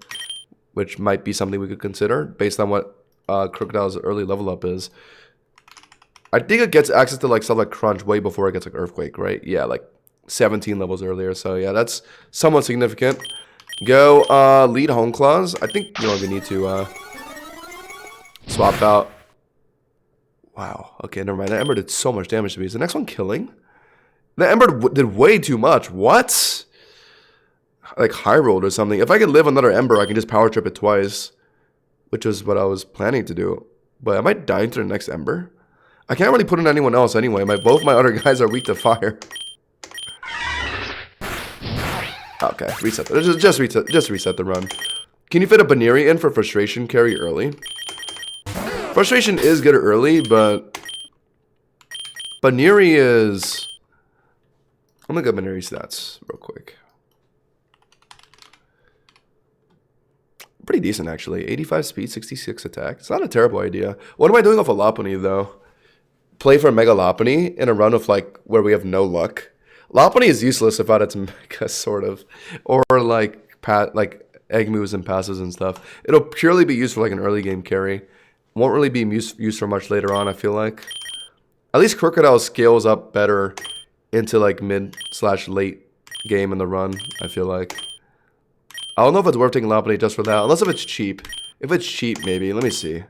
which might be something we could consider based on what Crocodile's early level up is. I think it gets access to like stuff like Crunch way before it gets like Earthquake, right? Yeah, like 17 levels earlier. So yeah, that's somewhat significant. Go lead Home Claws. I think you don't even need to swap out. Wow. Okay, never mind. That Ember did so much damage to me. Is the next one killing? The Ember did way too much. What? Like high rolled or something. If I could live another Ember, I can just Power Trip it twice, which is what I was planning to do. But am I dying to the next Ember? I can't really put in anyone else anyway. Both my other guys are weak to fire. Okay, reset. Just reset the run. Can you fit a Baneri in for Frustration carry early? Frustration is good early, but Baneri is... I'm gonna get Baneri stats real quick. Pretty decent actually. 85 speed, 66 attack. It's not a terrible idea. What am I doing off a Lopunny though? Play for Mega Lopunny in a run of like where we have no luck. Lopunny is useless without its Mega, sort of, or like egg moves and passes and stuff. It'll purely be used for like an early game carry. Won't really be used for much later on. I feel like at least Crocodile scales up better into like mid/late game in the run. I feel like I don't know if it's worth taking Lopunny just for that, unless if it's cheap. If it's cheap, maybe. Let me see.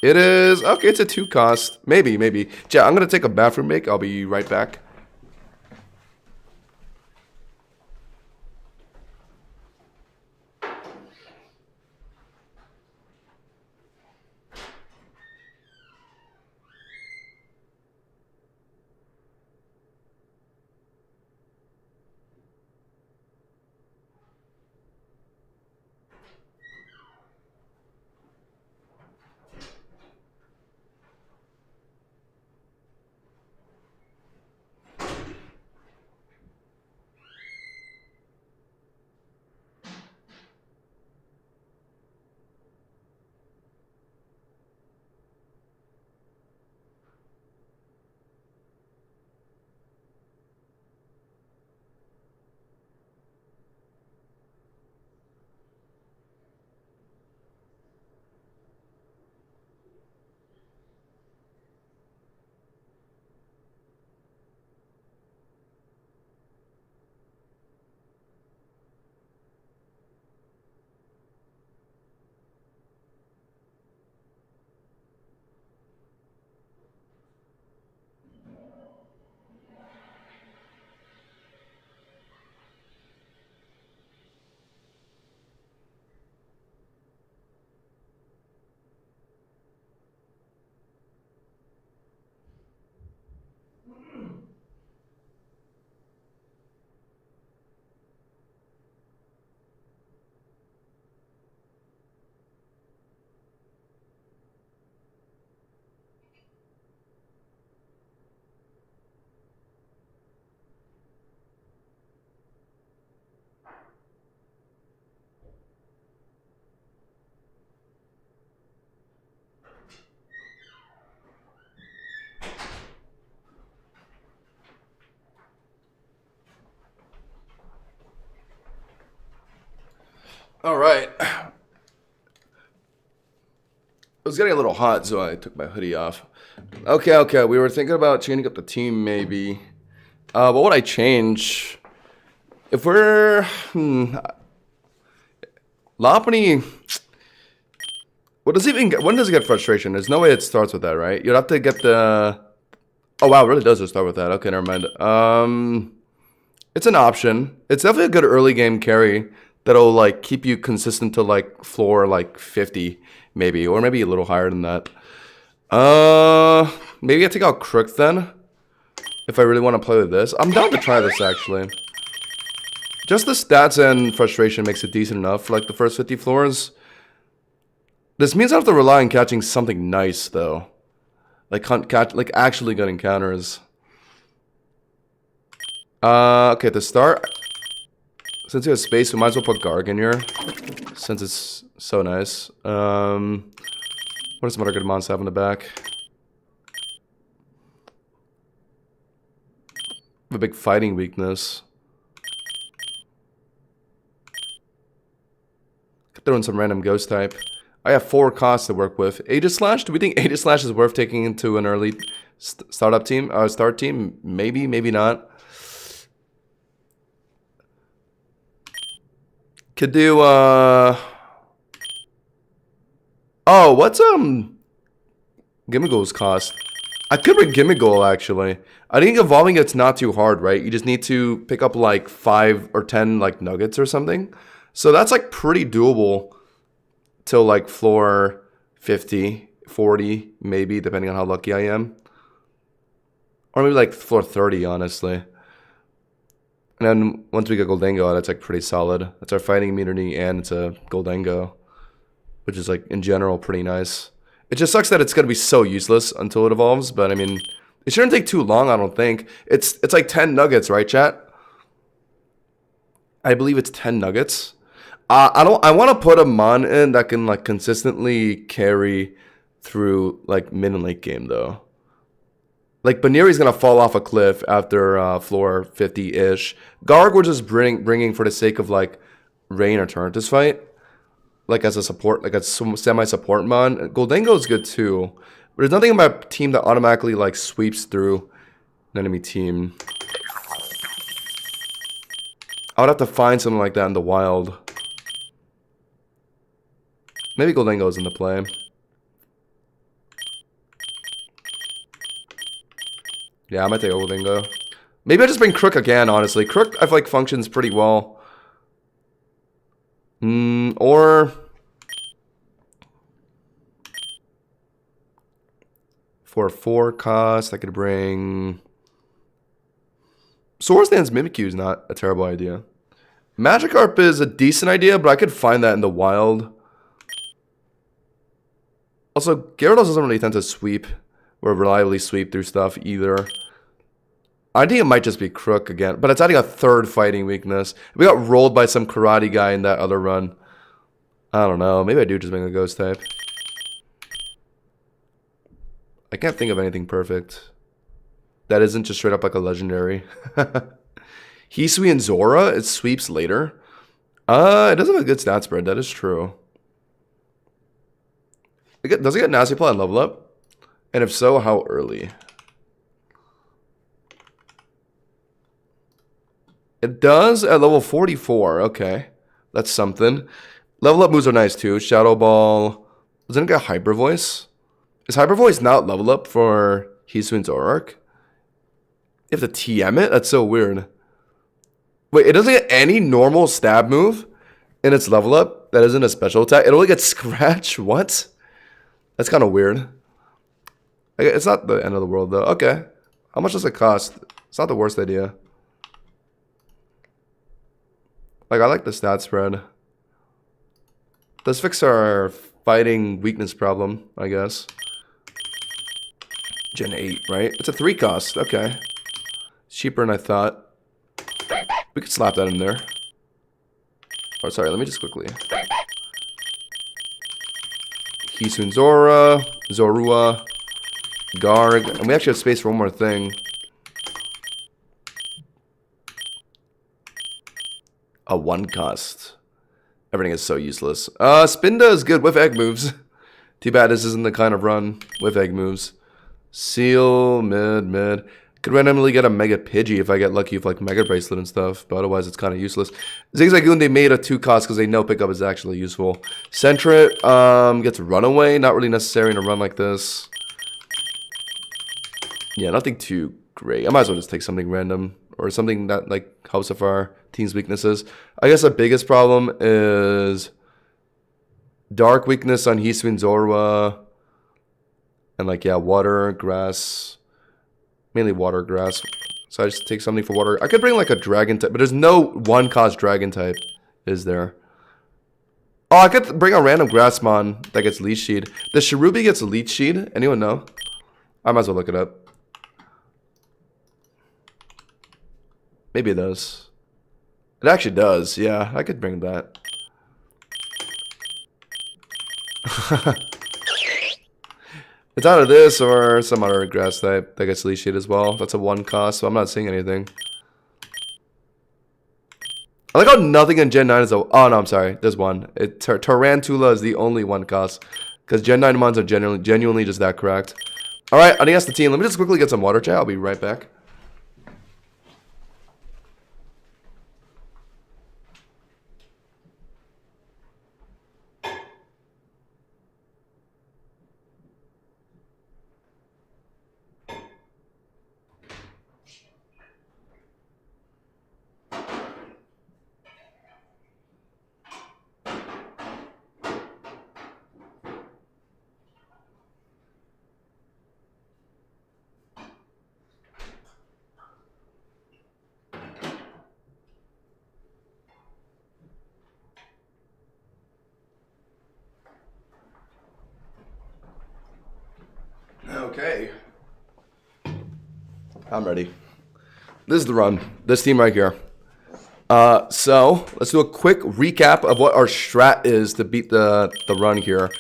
It is... Okay, it's a 2 cost. Maybe. Yeah, I'm going to take a bathroom break. I'll be right back. All right. It was getting a little hot, so I took my hoodie off. Okay. We were thinking about changing up the team, maybe. What would I change? If we're... Lopunny... What does it even get? When does it get frustration? There's no way it starts with that, right? You'd have to get the... Oh, wow, it really does just start with that. Okay, never mind. It's an option. It's definitely a good early game carry that'll, like, keep you consistent to, like, floor, like, 50, maybe. Or maybe a little higher than that. Maybe I take out Crook, then. If I really want to play with this. I'm down to try this, actually. Just the stats and frustration makes it decent enough for, like, the first 50 floors. This means I have to rely on catching something nice, though. Like actually good encounters. Okay, to start, since you have space, we might as well put Garg in here, since it's so nice. What does some other good mons have in the back? A big fighting weakness. Could throw in some random ghost type. I have 4 costs to work with. Aegislash? Do we think Aegislash is worth taking into an early start team? Maybe, maybe not. Could do, Oh, what's, Gimmighoul's cost? I could bring Gimmighoul, actually. I think evolving it's not too hard, right? You just need to pick up, like, 5 or 10, like, nuggets or something. So that's, like, pretty doable. Till like floor 50, 40, maybe, depending on how lucky I am. Or maybe like floor 30, honestly. And then once we get Goldengo, that's like pretty solid. That's our fighting immunity and it's a Goldengo. Which is like, in general, pretty nice. It just sucks that it's going to be so useless until it evolves. But I mean, it shouldn't take too long, I don't think. It's like 10 nuggets, right, chat? I believe it's 10 nuggets. I want to put a mon in that can like consistently carry through like mid and late game though. Like Baneri's gonna fall off a cliff after floor 50-ish. Garg we're just bringing for the sake of like Rain or Torrentus fight, like as a support, like a semi-support mon. Goldengo is good too, but there's nothing about a team that automatically like sweeps through an enemy team. I would have to find something like that in the wild. Maybe Goldengo's into play. Yeah, I might take Goldengo. Maybe I just bring Crook again, honestly. Crook, I feel like, functions pretty well. Or... for 4 cost, I could bring... Swordsdance Mimikyu is not a terrible idea. Magikarp is a decent idea, but I could find that in the wild. Also, Gyarados doesn't really tend to sweep or reliably sweep through stuff either. I think it might just be Crook again, but it's adding a 3rd fighting weakness. We got rolled by some karate guy in that other run. I don't know. Maybe I do just bring a ghost type. I can't think of anything perfect. That isn't just straight up like a legendary. Hisui and Zora, it sweeps later. It doesn't have a good stat spread, that is true. Does it get Nasty Plot and level up? And if so, how early? It does at level 44. Okay. That's something. Level up moves are nice too. Shadow Ball. Doesn't it get Hyper Voice? Is Hyper Voice not level up for Hisui and Zoroark? You have to TM it? That's so weird. Wait, it doesn't get any normal stab move in its level up? That isn't a special attack? It only gets Scratch? What? That's kind of weird. It's not the end of the world, though. Okay. How much does it cost? It's not the worst idea. Like, I like the stat spread. Let's fix our fighting weakness problem, I guess. Gen 8, right? It's a 3 cost. Okay. It's cheaper than I thought. We could slap that in there. Oh, sorry. Let me just quickly... Kisun Zora, Zorua, Garg, and we actually have space for one more thing. A 1 cost. Everything is so useless. Spinda is good with egg moves. Too bad this isn't the kind of run with egg moves. Seal, mid. Could randomly get a Mega Pidgey if I get lucky with like Mega Bracelet and stuff, but otherwise it's kind of useless. Zigzagoon they made a 2 cost because they know pickup is actually useful. Sentret gets Runaway, not really necessary in a run like this. Yeah, nothing too great. I might as well just take something random or something that like helps with our team's weaknesses. I guess the biggest problem is Dark weakness on Hisui Zorua. And like, yeah, water, grass. Mainly water, grass. So I just take something for water. I could bring like a dragon type, but there's no 1-cost dragon type, is there? Oh, I could bring a random Grassmon that gets Leech Seed. Does Cherubi gets Leech Seed? Anyone know? I might as well look it up. Maybe it does. It actually does. Yeah, I could bring that. It's either this or some other grass type that gets Leech Seed as well. That's a 1 cost, so I'm not seeing anything. I like how nothing in Gen 9 is a... Oh, no, I'm sorry. There's one. Tarantula is the only 1 cost. Because Gen 9 mons are genuinely just that correct. Alright, I think that's the team. Let me just quickly get some water chat. I'll be right back. Okay. I'm ready. This is the run. This team right here. So, let's do a quick recap of what our strat is to beat the run here.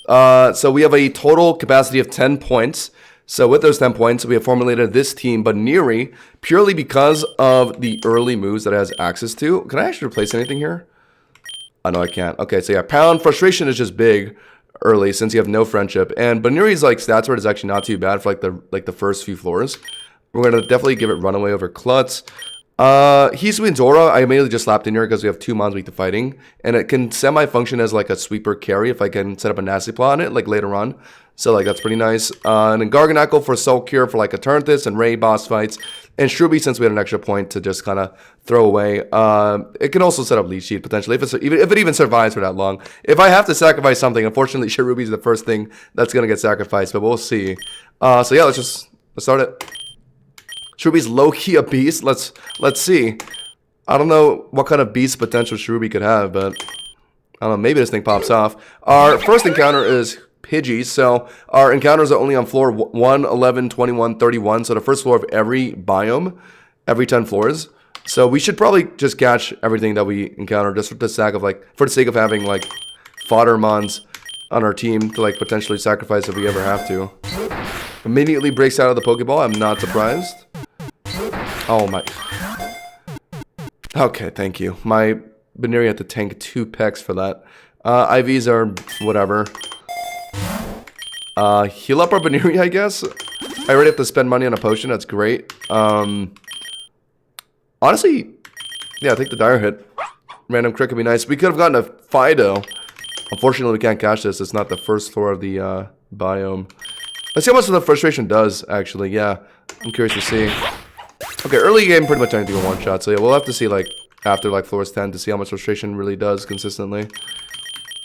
So we have a total capacity of 10 points. So with those 10 points, we have formulated this team, Baniri, purely because of the early moves that it has access to. Can I actually replace anything here? Oh, no, I can't. Okay, so yeah, Pound. Frustration is just big early since you have no friendship. And Baniri's like stats rate is actually not too bad for like the first few floors. We're going to definitely give it Runaway over Klutz. Hisui and Zora, I immediately just slapped in here because we have 2 mons weak to fighting. And it can semi-function as like a sweeper carry if I can set up a nasty plot on it, like later on. So like that's pretty nice. And then Garganacl for Soul Cure for like a Turnthus and Ray boss fights. And Shruby, since we had an extra point to just kind of throw away. It can also set up Leech Seed potentially, if it even survives for that long. If I have to sacrifice something, unfortunately Shruby's the first thing that's going to get sacrificed, but we'll see. So yeah, let's start it. Shruby's low-key a beast. Let's see. I don't know what kind of beast potential Shruby could have, but I don't know. Maybe this thing pops off. Our first encounter is Pidgey, so our encounters are only on floor 1, 11, 21, 31, so the first floor of every biome, every 10 floors. So we should probably just catch everything that we encounter just for the sake of having like fodder mons on our team to like potentially sacrifice if we ever have to. Immediately breaks out of the Pokeball. I'm not surprised. Oh my. Okay, thank you. My Baniri had to tank 2 pecks for that. IVs are whatever. Heal up our Baniri, I guess. I already have to spend money on a potion. That's great. Honestly, yeah, take the Dire Hit. Random crit could be nice. We could have gotten a Fido. Unfortunately, we can't catch this. It's not the first floor of the biome. Let's see how much the frustration does, actually. Yeah, I'm curious to see. Okay, early game, pretty much anything in 1 shot. So yeah, we'll have to see like after like floors 10 to see how much frustration really does consistently.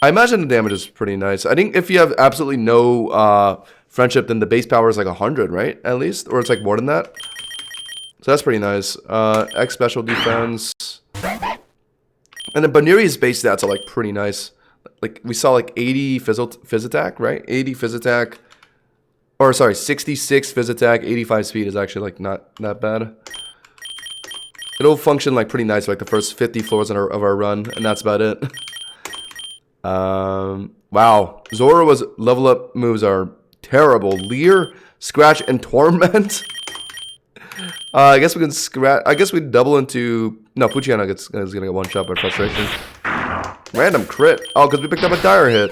I imagine the damage is pretty nice. I think if you have absolutely no friendship, then the base power is like 100, right? At least, or it's like more than that. So that's pretty nice. X special defense, and then Baniri's base stats are like pretty nice. Like we saw like 80 Fizz attack, right? 80 Fizz attack. Or sorry, 66 Fizz attack, 85 speed is actually like not that bad. It'll function like pretty nice for like the first 50 floors of our run, and that's about it. Wow, Zora's level up moves are terrible. Leer, Scratch, and Torment. I guess we can scratch. I guess we double into. No, Puchiana is gonna get 1 shot by frustration. Random crit. Oh, because we picked up a dire hit.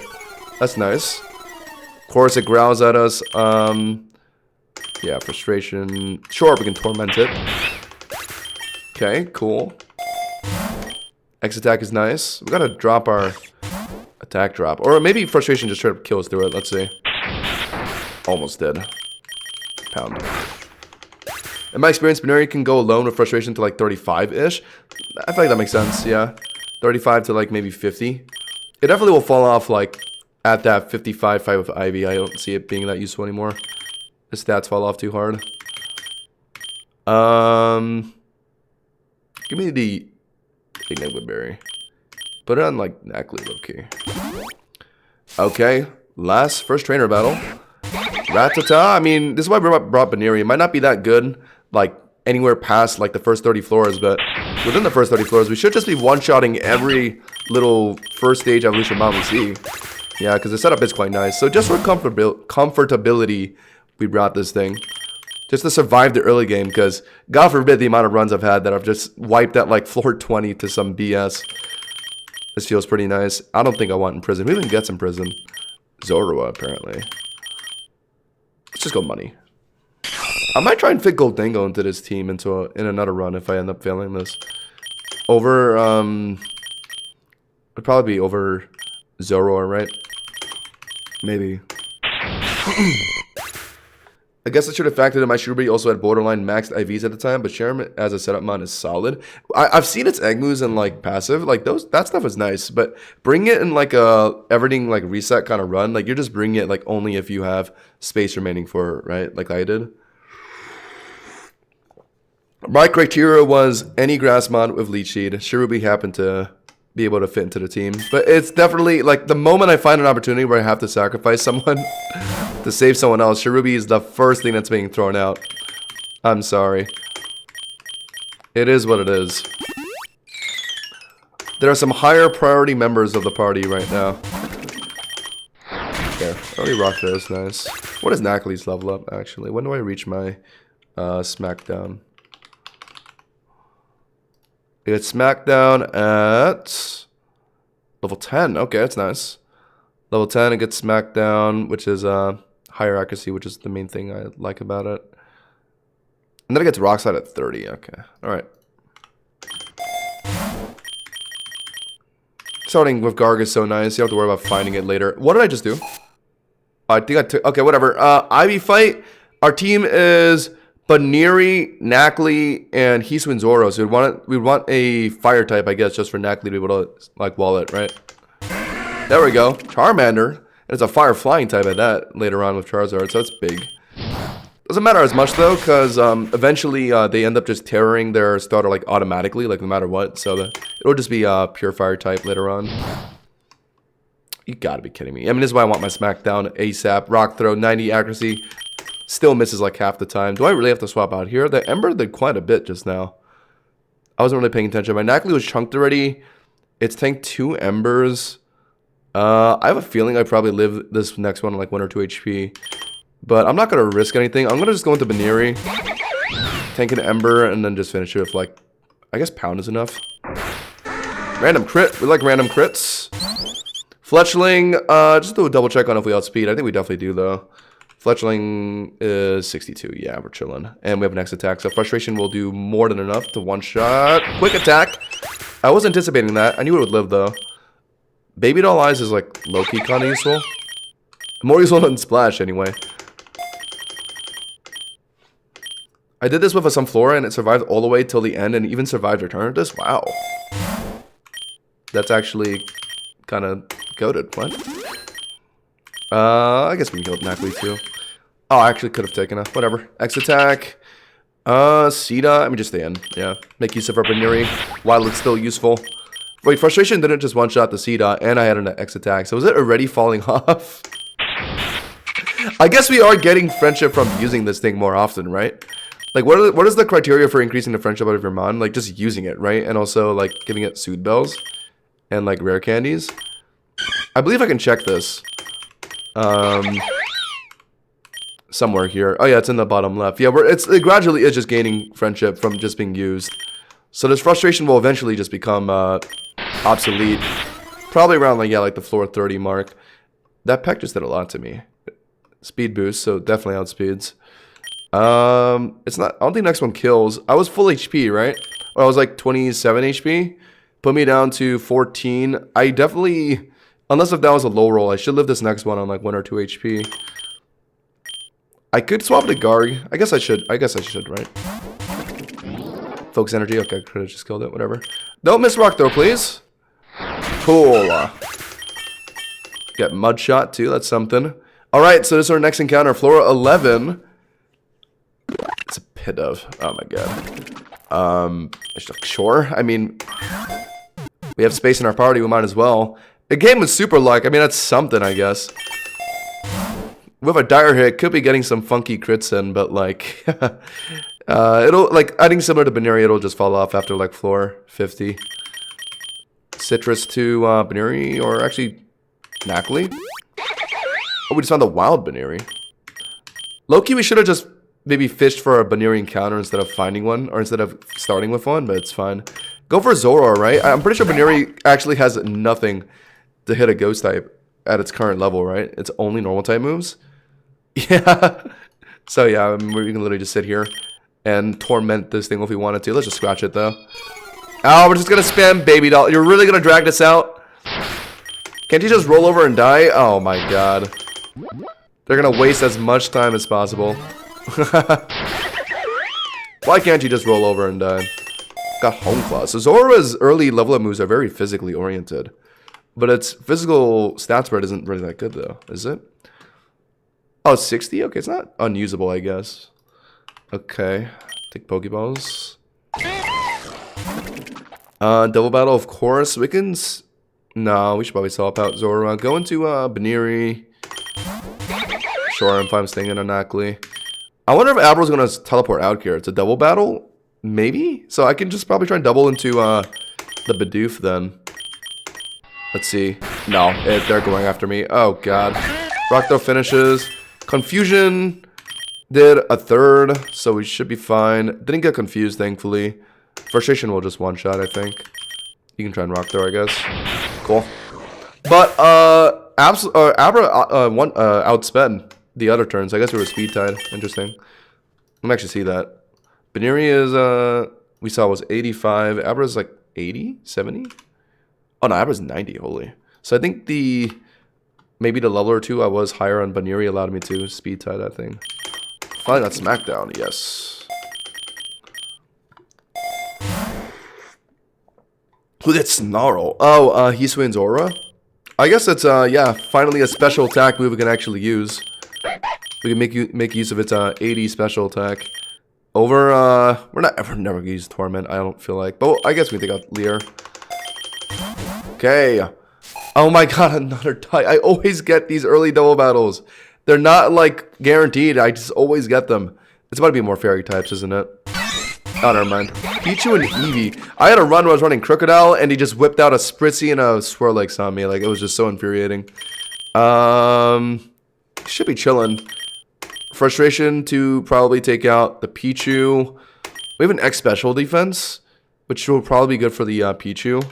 That's nice. Of course, it growls at us. Yeah, frustration. Sure, we can torment it. Okay, cool. X attack is nice. We gotta drop our attack drop. Or maybe frustration just straight up kills through it. Let's see. Almost dead. Pound. In my experience, Binary can go alone with frustration to like 35-ish. I feel like that makes sense, yeah. 35 to like maybe 50. It definitely will fall off like at that 55 fight with Ivy. I don't see it being that useful anymore. The stats fall off too hard. Give me the Ignite Berry. Put it on like Nackley low-key. Okay, first trainer battle. Ratata. I mean, this is why we brought Baneri. It might not be that good, like anywhere past like the first 30 floors, but within the first 30 floors, we should just be one-shotting every little first stage evolution mount we see. Yeah, because the setup is quite nice. So just for comfortability, we brought this thing. Just to survive the early game, because God forbid the amount of runs I've had that I've just wiped at like floor 20 to some BS. This feels pretty nice. I don't think I want in prison. We even get some prison. Zorua, apparently. Let's just go money. I might try and fit Goldango into this team in another run if I end up failing this. Over, would probably be over Zorua, right? Maybe. I guess I should have factored in my Shrubbery also had borderline maxed IVs at the time, but Sharon as a setup mon is solid. I've seen its egg moves and like passive, like that stuff is nice, but bring it in like a everything like reset kind of run. Like you're just bringing it like only if you have space remaining for it, right? Like I did. My criteria was any grass mod with Leech Seed. Cherubi happened to be able to fit into the team, but it's definitely like the moment I find an opportunity where I have to sacrifice someone to save someone else, Cherubi is the first thing that's being thrown out. I'm sorry. It is what it is. There are some higher priority members of the party right now. Okay, already rocked those, nice. What is Nackley's level up, actually? When do I reach my Smackdown? It's Smackdown at level 10. Okay, that's nice. Level 10, it gets Smackdown, which is higher accuracy, which is the main thing I like about it. And then it gets Rock Slide at 30. Okay, all right. Starting with Garg is so nice. You don't have to worry about finding it later. What did I just do? I think I took... Okay, whatever. Ivy fight. Our team is Baneri, Nackley, and Hisu and Zoro. So we'd want a fire type, I guess, just for Nackley to be able to, like, wall it, right? There we go. Charmander. And it's a fire flying type at that later on with Charizard, so that's big. Doesn't matter as much, though, because eventually they end up just terroring their starter, like, automatically, like, no matter what. So it'll just be a pure fire type later on. You gotta be kidding me. I mean, this is why I want my Smackdown ASAP. Rock Throw, 90 accuracy. Still misses, like, half the time. Do I really have to swap out here? The Ember did quite a bit just now. I wasn't really paying attention. My Nackley was chunked already. It's tanked 2 Embers. I have a feeling I probably live this next one on, like, 1 or 2 HP. But I'm not going to risk anything. I'm going to just go into Baneri, tank an Ember, and then just finish it with, like, I guess Pound is enough. Random crit. We like random crits. Fletchling, just do a double check on if we outspeed. I think we definitely do, though. Fletchling is 62. Yeah, we're chilling. And we have an X attack, so Frustration will do more than enough to one-shot. Quick attack. I was anticipating that. I knew it would live, though. Baby Doll Eyes is, like, low-key kind of useful. More useful than Splash, anyway. I did this with a Sunflora, and it survived all the way till the end, and even survived Return of this. Wow. That's actually kind of goated. What? I guess we can kill Nackley, too. Oh, I actually could have taken a... Whatever. X attack. Sita. Let me just stay in. Yeah. Make use of our Baneri while it's still useful. Wait, Frustration didn't just one-shot the Sita, and I had an X attack. So is it already falling off? I guess we are getting friendship from using this thing more often, right? Like, what is the criteria for increasing the friendship out of your mon? Like, just using it, right? And also, like, giving it Soothe Bells and, like, rare candies. I believe I can check this. Somewhere here. Oh, yeah, it's in the bottom left. Yeah, it gradually is just gaining friendship from just being used. So this Frustration will eventually just become obsolete. probably around like, yeah, like the floor 30 mark. That peck just did a lot to me. Speed boost, so definitely outspeeds. It's not, I don't think the next one kills. I was full HP, right? Or I was like 27 HP. Put me down to 14. I definitely, unless if that was a low roll, I should live this next one on like 1 or 2 HP. I could swap it to Garg. I guess I should, right? Focus energy, okay, could have just killed it, whatever. Don't miss rock though, please. Cool. Get mud shot too, that's something. Alright, so this is our next encounter, floor 11. It's a pit of, oh my god. Sure, I mean, we have space in our party, we might as well. The game was super luck, I mean, that's something, I guess. With a dire hit, could be getting some funky crits in, but like, it'll, like, I think similar to Baneri, it'll just fall off after like floor 50. Citrus to Baneri, or actually, Knackley. Oh, we just found the wild Baneri. Low-key, we should have just maybe fished for a Baneri encounter instead of finding one, or instead of starting with one, but it's fine. Go for Zoroark, right? I'm pretty sure Baneri actually has nothing to hit a ghost type at its current level, right? It's only normal type moves. Yeah. So yeah, I mean, we can literally just sit here and torment this thing if we wanted to. Let's just scratch it though. Oh, we're just gonna spam Baby Doll. You're really gonna drag this out? Can't you just roll over and die? Oh my god. They're gonna waste as much time as possible. Why can't you just roll over and die? Got Home Claw. So Zora's early level up moves are very physically oriented. But its physical stat spread isn't really that good though, is it? Oh, 60? Okay, it's not unusable, I guess. Okay. Take Pokeballs. Double battle, of course. We can... No, we should probably swap out Zora. Go into Baneri. Sure, if I'm staying in a Knackley. I wonder if Abro's going to teleport out here. It's a double battle? Maybe? So I can just probably try and double into the Bidoof then. Let's see. No, they're going after me. Oh, God. Rock Throw finishes. Confusion did a third, so we should be fine. Didn't get confused, thankfully. Frustration will just one-shot, I think. You can try and Rock Throw, I guess. Cool. But, Abra outsped the other turns. I guess we were speed tied. Interesting. Let me actually see that. Baneri is, we saw was 85. Abra's like 80? 70? Oh, no, Abra's 90, holy. So I think maybe the level or two I was higher on Baneri allowed me to speed tie that thing. Finally got Smackdown, yes. Look at Snarl. Oh, Hisui Zora. I guess it's, yeah, finally a special attack move we can actually use. We can make use of its 80 special attack. Over, we're never gonna use Torment, I don't feel like. But I guess we take out Leer. Okay. Oh my god, another type. I always get these early double battles. They're not, like, guaranteed. I just always get them. It's about to be more fairy types, isn't it? Oh, never mind. Pichu and Eevee. I had a run where I was running Crocodile, and he just whipped out a Spritzy and a Swirlix on me. Like, it was just so infuriating. Should be chilling. Frustration to probably take out the Pichu. We have an X special defense, which will probably be good for the Pichu.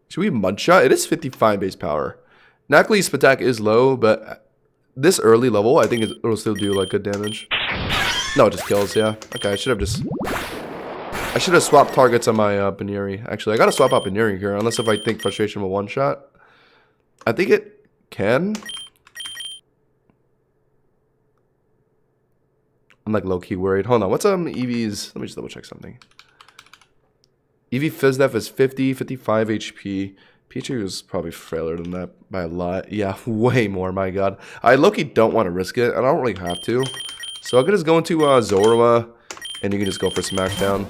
Should we Mudshot? It is 55 base power. Knackley's attack is low, but this early level, I think it'll still do like good damage. No, it just kills, yeah. Okay, I should have swapped targets on my Baneri. Actually, I gotta swap out Baneri here, unless if I think Frustration will one-shot. I think it can. I'm like low-key worried. Hold on, what's Eevee's... Let me just double-check something. Eevee Fizdef is 50, 55 HP. Pichu is probably frailer than that by a lot. Yeah, way more, my god. I low-key don't want to risk it, and I don't really have to. So I could just go into Zorua, and you can just go for Smackdown.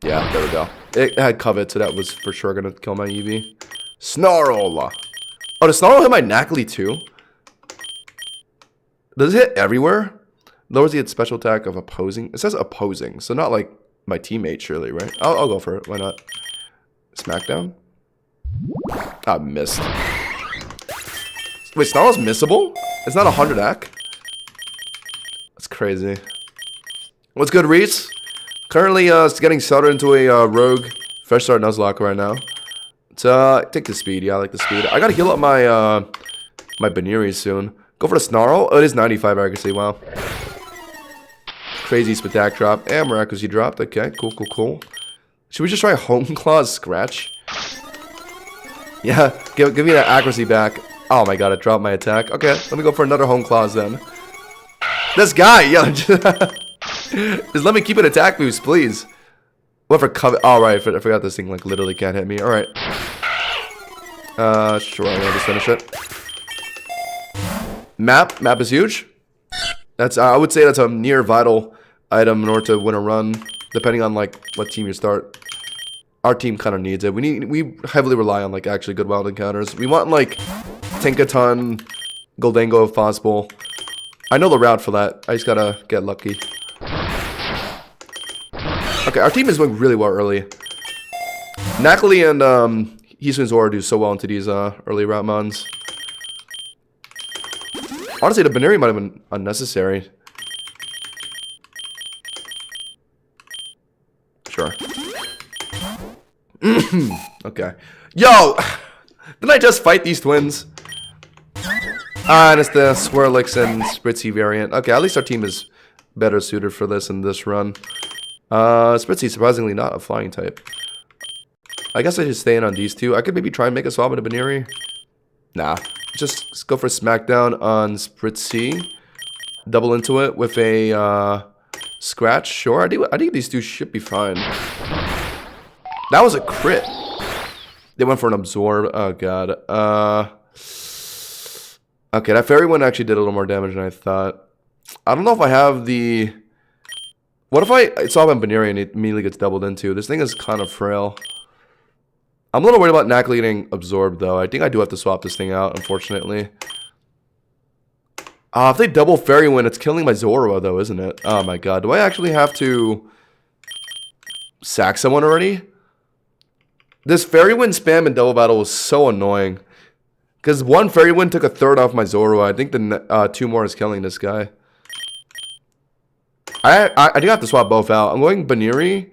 Yeah, there we go. It had Covet, so that was for sure going to kill my Eevee. Snarl! Oh, does Snarl hit my Knackley too? Does it hit everywhere? Lowers the special attack of opposing. It says opposing, so not like my teammate, surely, right? I'll go for it. Why not? Smackdown? Ah, missed. Wait, Snarl's missable? It's not 100 AC? That's crazy. What's good, Reese? Currently, getting started into a Rogue Fresh Start Nuzlocke right now. Take the speed. Yeah, I like the speed. I gotta heal up my my Baneri soon. Go for the Snarl. Oh, it is 95 accuracy. Wow. Crazy Spatak drop. And Miraculously dropped. Okay, cool. Should we just try Home Claws Scratch? Yeah, give me that accuracy back. Oh my god, it dropped my attack. Okay, let me go for another Home Claws then. This guy, yeah. Just let me keep an attack boost, please. What for cover? Oh, right, I forgot this thing, like, literally can't hit me. Alright. Sure, I'm gonna just finish it. Map is huge. That's, I would say that's a near vital item in order to win a run, depending on, like, what team you start. Our team kind of needs it. We heavily rely on, like, actually good wild encounters. We want, like, Tinkaton, Goldango if possible. I know the route for that. I just gotta get lucky. Okay, our team is doing really well early. Nacli and Hisun Zora do so well into these early route mons. Honestly, the Baneri might have been unnecessary. Sure. Okay. Yo! Didn't I just fight these twins? Ah, and it's the Swirlix and Spritzy variant. Okay, at least our team is better suited for this in this run. Spritzy surprisingly not a flying type. I guess I should stay in on these two. I could maybe try and make a swap into Baneri. Nah. Just go for Smackdown on Spritzy. Double into it with a Scratch. Sure, I think these two should be fine. That was a crit. They went for an Absorb. Oh god. Okay, that Fairy one actually did a little more damage than I thought. I don't know if I have the... What if I swap on Baneri and it immediately gets doubled into? This thing is kind of frail. I'm a little worried about Nacli getting absorbed, though. I think I do have to swap this thing out, unfortunately. If they double Fairy Wind, it's killing my Zorua, though, isn't it? Oh my god. Do I actually have to sack someone already? This Fairy Wind spam in double battle was so annoying. Because one Fairy Wind took a third off my Zorua. I think the two more is killing this guy. I do have to swap both out. I'm going Baneri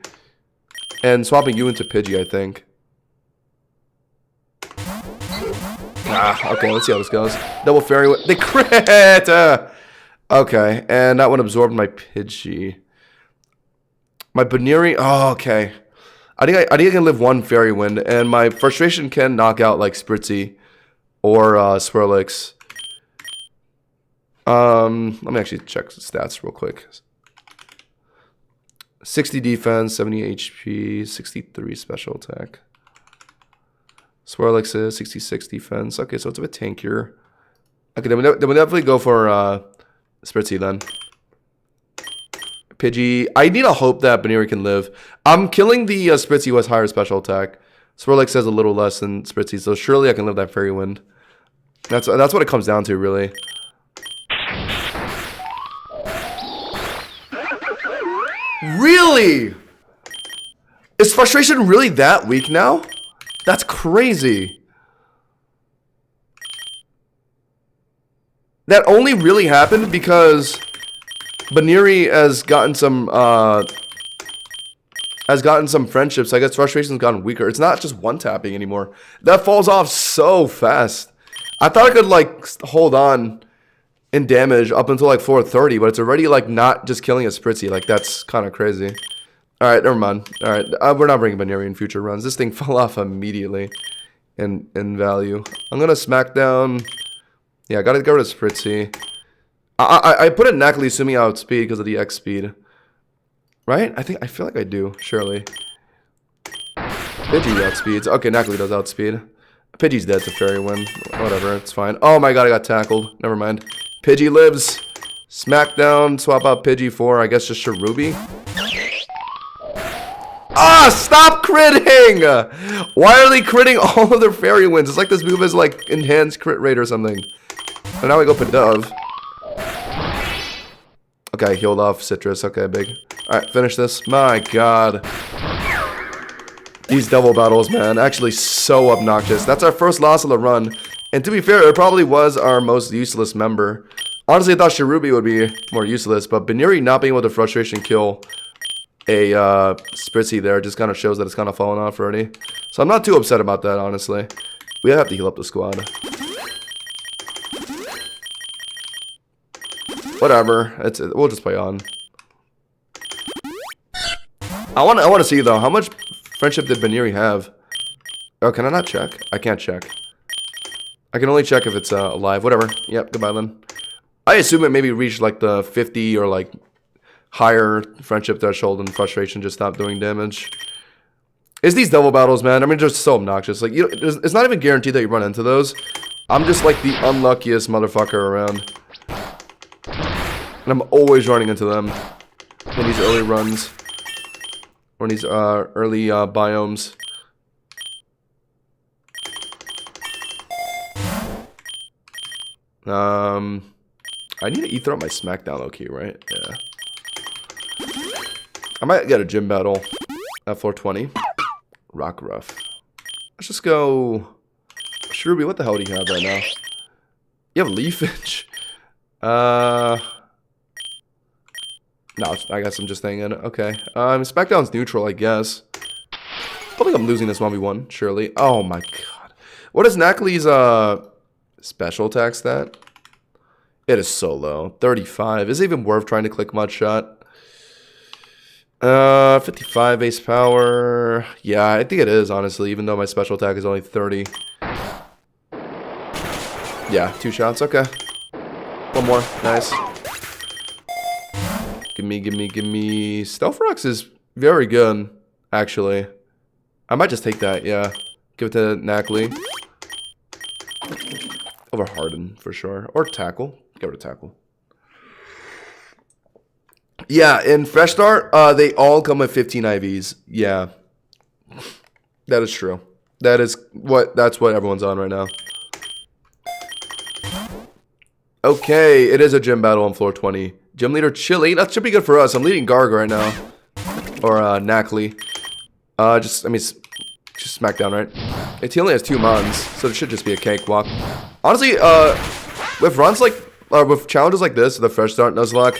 and swapping you into Pidgey, I think. Okay, let's see how this goes. Double Fairy Wind. They crit! Okay, and that one absorbed my Pidgey. My Baneri. Oh, okay. I think I can live one Fairy Wind, and my Frustration can knock out like Spritzy or Swirlix. Let me actually check the stats real quick. 60 defense, 70 HP, 63 special attack. Swirlix is 66 defense. Okay, so it's a bit tankier. Okay, then we'll definitely go for Spritzy then. Pidgey. I need to hope that Baneri can live. I'm killing the Spritzy who has higher special attack. Swirlix has a little less than Spritzy, so surely I can live that Fairy Wind. That's what it comes down to, really. Really? Is Frustration really that weak now? That's crazy. That only really happened because Baneri has gotten some friendships. I guess Frustration's gotten weaker. It's not just one-tapping anymore. That falls off so fast. I thought I could, like, hold on in damage up until, like, 430, but it's already, like, not just killing a Spritzy. Like, that's kind of crazy. Alright, never mind. Alright, we're not bringing Baneri in future runs. This thing fell off immediately in value. I'm gonna smack down... Yeah, I gotta get rid of Spritzy. I put in Nacli assuming I outspeed because of the X speed. Right? I feel like I do, surely. Pidgey outspeeds. Okay, Nacli does outspeed. Pidgey's dead to Fairy Wind. Whatever, it's fine. Oh my god, I got tackled. Never mind. Pidgey lives. Smackdown. Swap out Pidgey for, I guess, just Cherubi. Ah, stop critting! Why are they critting all of their Fairy Winds? It's like this move is like enhanced crit rate or something. And now we go Pidove. Okay, healed off Citrus. Okay, big. Alright, finish this. My god. These double battles, man, actually so obnoxious. That's our first loss of the run. And to be fair, it probably was our most useless member. Honestly, I thought Cherubi would be more useless, but Baneri not being able to Frustration kill a Spritzy there. It just kind of shows that it's kind of fallen off already. So I'm not too upset about that, honestly. We have to heal up the squad. Whatever. We'll just play on. I want to see though, how much friendship did Baniri have? Oh, can I not check? I can't check. I can only check if it's alive. Whatever. Yep. Goodbye then. I assume it maybe reached like the 50 or like higher friendship threshold and frustration just stopped doing damage. It's these double battles, man. I mean, just so obnoxious. Like, it's not even guaranteed that you run into those. I'm just like the unluckiest motherfucker around. And I'm always running into them in these early runs. Or in these early biomes. I need to ether up my SmackDown low key, right? Yeah. I might get a gym battle at 420. Rock Rough. Let's just go. Shruby, what the hell do you have right now? You have Leafage. No, I guess I'm just staying in it. Okay. SmackDown's neutral, I guess. I think I'm losing this 1v1, surely. Oh my god. What is Nackly's special attack stat? It is so low. 35. Is it even worth trying to click mud shot? 55 base power. Yeah, I think it is, honestly, even though my special attack is only 30. Yeah, 2 shots. Okay. One more. Nice. Give me. Stealth Rocks is very good, actually. I might just take that, yeah. Give it to Nackly. Over Harden, for sure. Or Tackle. Give it a Tackle. Yeah, in Fresh Start, they all come with 15 IVs. Yeah. That is true. That's what everyone's on right now. Okay, it is a gym battle on floor 20. Gym leader Chili. That should be good for us. I'm leading Garg right now. Or Nackly. Just SmackDown, right? It only has 2 mons, so it should just be a cakewalk. Honestly, with runs like, with challenges like this, the Fresh Start Nuzlocke,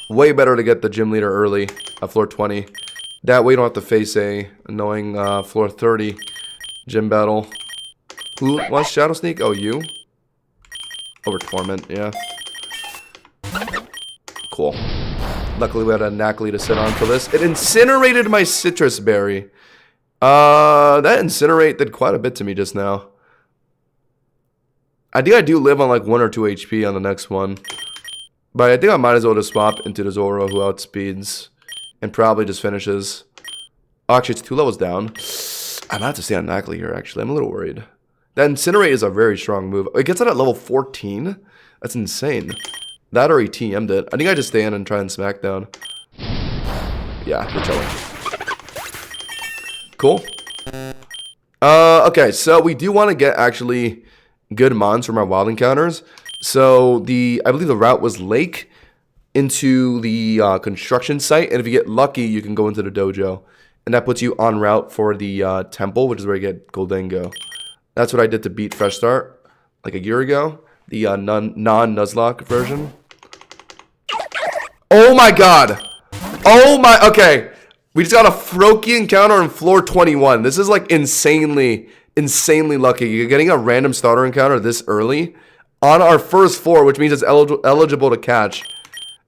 way better to get the gym leader early at floor 20. That way you don't have to face a annoying floor 30 gym battle. Who wants Shadow Sneak? Oh, you? Over Torment, yeah. Cool. Luckily we had a Nackly to sit on for this. It incinerated my Citrus Berry. That Incinerate did quite a bit to me just now. I think I do live on like 1 or 2 HP on the next one. But I think I might as well just swap into the Zoro who outspeeds. And probably just finishes. Oh, actually it's 2 levels down. I might have to stay on Nackly here actually. I'm a little worried. That Incinerate is a very strong move. It gets it at level 14? That's insane. That or he TM'd it. I think I just stay in and try and SmackDown. Yeah, we're chilling. Cool. Okay, so we do want to get actually good mons from our wild encounters. So I believe the route was Lake into the construction site, and if you get lucky, you can go into the dojo, and that puts you en route for the temple, which is where you get Goldango. That's what I did to beat Fresh Start like a year ago. The non-Nuzlocke version. Oh my god! Oh my... Okay. We just got a Froakie encounter on floor 21. This is like insanely lucky. You're getting a random starter encounter this early on our first floor, which means it's eligible to catch.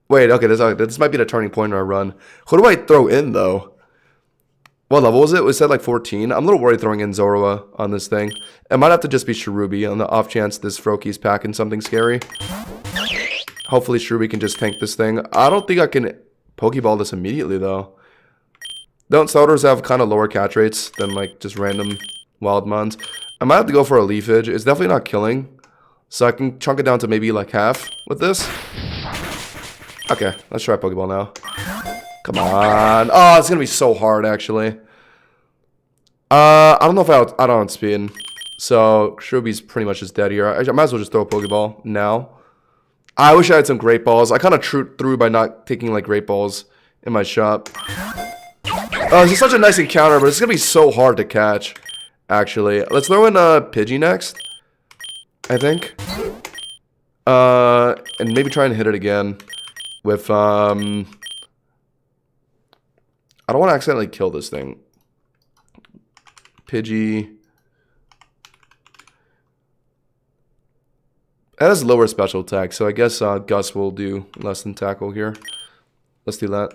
Wait, okay, this might be the turning point in our run. Who do I throw in, though? What level was it? We said like 14. I'm a little worried throwing in Zoroa on this thing. It might have to just be Cherubi on the off chance this Froakie's packing something scary. Hopefully Cherubi can just tank this thing. I don't think I can Pokeball this immediately, though. Don't starters have kind of lower catch rates than like just random wild mons? I might have to go for a Leafage. It's definitely not killing. So I can chunk it down to maybe like half with this. Okay, let's try Pokeball now. Come on. Oh, it's going to be so hard, actually. I don't know if I don't outspeed. So, Cherubi's pretty much just dead here. I might as well just throw a Pokeball now. I wish I had some Great Balls. I kind of threw by not taking, like, Great Balls in my shop. Oh, this is such a nice encounter, but it's going to be so hard to catch, actually. Let's throw in Pidgey next, I think. And maybe try and hit it again with, I I don't want to accidentally kill this thing. Pidgey. It has lower special attack, so I guess Gus will do less than tackle here. Let's do that.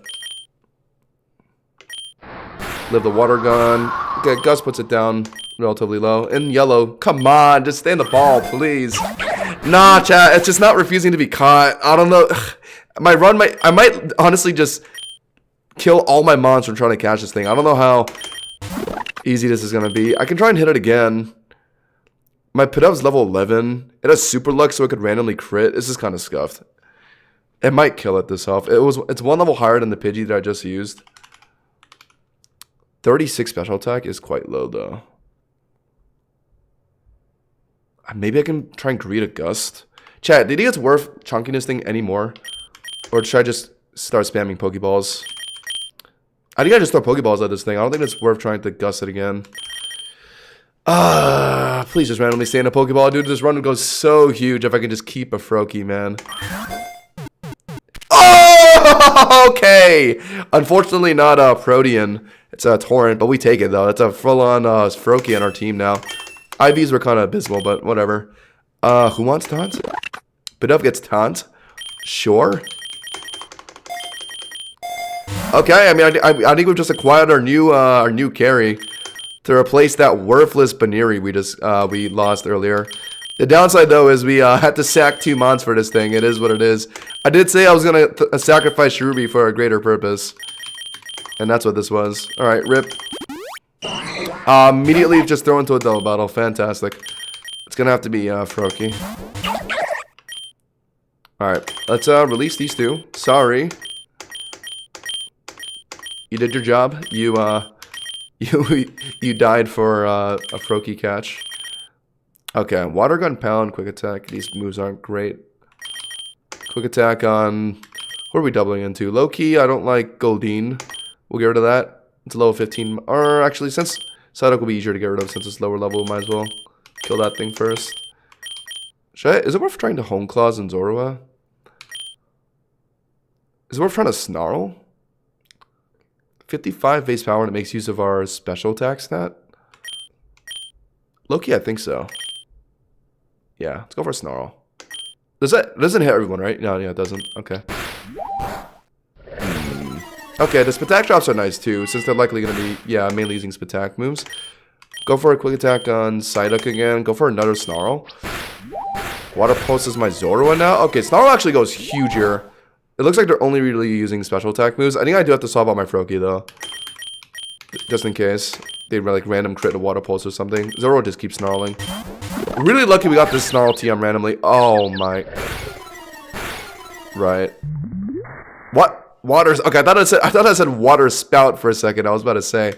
Live the water gun. Okay, Gus puts it down relatively low. In yellow. Come on, just stay in the ball, please. Nah, chat, it's just not refusing to be caught. I don't know. I might honestly just kill all my monsters and trying to catch this thing. I don't know how easy this is going to be. I can try and hit it again. My Pidov's level 11. It has super luck, so it could randomly crit. This is kind of scuffed. It might kill it this off. It's one level higher than the Pidgey that I just used. 36 special attack is quite low, though. Maybe I can try and create a Gust. Chat, do you think it's worth chunking this thing anymore? Or should I just start spamming Pokeballs? I think I just throw Pokeballs at this thing. I don't think it's worth trying to Gust it again. Please just randomly stay in a Pokeball. Dude, this run would go so huge if I can just keep a Froakie, man. Oh, okay. Unfortunately, not a Protean. It's a Torrent, but we take it, though. It's a full-on Froakie on our team now. IVs were kind of abysmal, but whatever. Who wants Taunt? Bidove gets Taunt. Sure. Okay, I mean, I think we've just acquired our new carry to replace that worthless Baneri we lost earlier. The downside, though, is we had to sack 2 mons for this thing. It is what it is. I did say I was going to sacrifice Cherubi for a greater purpose. And that's what this was. Alright, rip. Immediately just throw into a double battle. Fantastic. It's going to have to be Froakie. Alright, let's release these 2. Sorry. You did your job. You died for a Froakie catch. Okay, Water Gun, Pound, Quick Attack. These moves aren't great. Quick Attack on... What are we doubling into? Low Key, I don't like Goldeen. We'll get rid of that. It's a level 15. Or actually, since Psyduck will be easier to get rid of since it's lower level, might as well kill that thing first. Is it worth trying to Home Claws and Zorua? Is it worth trying to Snarl? 55 base power and it makes use of our special attack stat? Low-key, I think so. Yeah, let's go for a Snarl. It doesn't hit everyone, right? No, yeah, it doesn't. Okay. Okay, the Spatak drops are nice too, since they're likely going to be, yeah, mainly using Spatak moves. Go for a Quick Attack on Psyduck again. Go for another Snarl. Water Pulse is my Zorua now. Okay, Snarl actually goes huge here. It looks like they're only really using special attack moves. I think I do have to swap out my Froakie, though. Just in case. They like random crit a Water Pulse or something. Zorua just keeps snarling. Really lucky we got this Snarl TM randomly. Oh my. Right. What? Waters. Okay, I thought I said Water Spout for a second. I was about to say,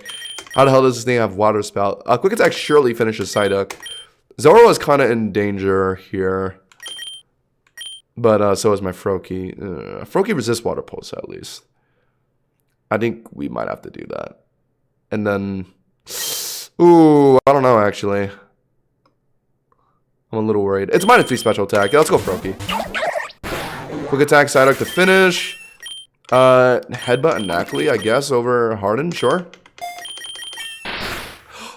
how the hell does this thing have Water Spout? Quick Attack surely finishes Psyduck. Zorua is kind of in danger here. But so is my Froakie. Froakie resists Water Pulse at least. I think we might have to do that. And then... Ooh, I don't know actually. I'm a little worried. It's -3 special attack. Yeah, let's go Froakie. Quick Attack Psyduck to finish. Headbutt and Knackley, I guess, over Harden, sure.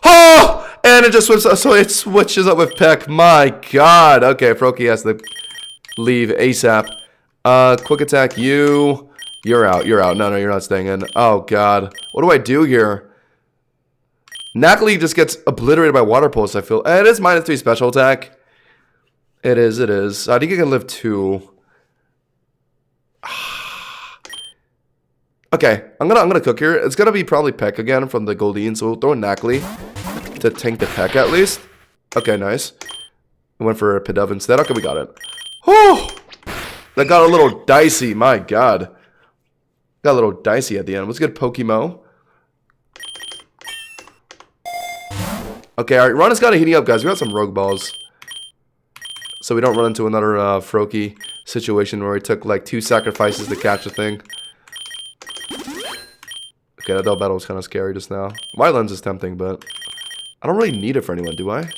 Oh! And it just switches, so it switches up with Peck. My god. Okay, Froakie has to leave ASAP. Quick Attack you. You're out. You're out. No, you're not staying in. Oh god. What do I do here? Knackley just gets obliterated by Water Pulse, I feel. And it is -3 special attack. It is. I think it can live 2. Okay, I'm gonna cook here. It's gonna be probably Peck again from the Goldeen, so we'll throw in Knackley to tank the Peck at least. Okay, nice. I went for a Pidove instead. Okay, we got it. Whew! That got a little dicey, my god. Got a little dicey at the end. Let's get Pokemo. Okay, alright, Ron has got to heating up, guys. We got some Rogue Balls. So we don't run into another Froakie situation where we took like 2 sacrifices to catch a thing. Okay, that double battle was kind of scary just now. My lens is tempting, but I don't really need it for anyone, do I?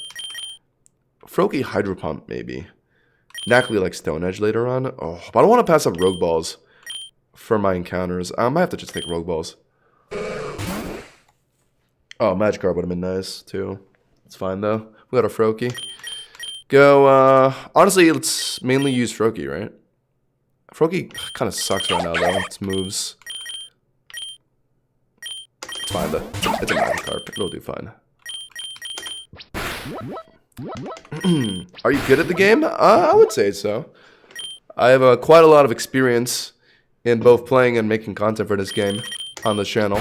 Froakie Hydro Pump, maybe. Knackley like Stone Edge later on. Oh, but I don't want to pass up Rogue Balls for my encounters. I might have to just take Rogue Balls. Oh, Magikarp would have been nice, too. It's fine, though. We got a Froakie. Go, honestly, let's mainly use Froakie, right? Froakie kind of sucks right now, though. Its moves. It's fine, though. It's a Magikarp. It'll do fine. Are you good at the game? I would say so. I have quite a lot of experience in both playing and making content for this game on this channel.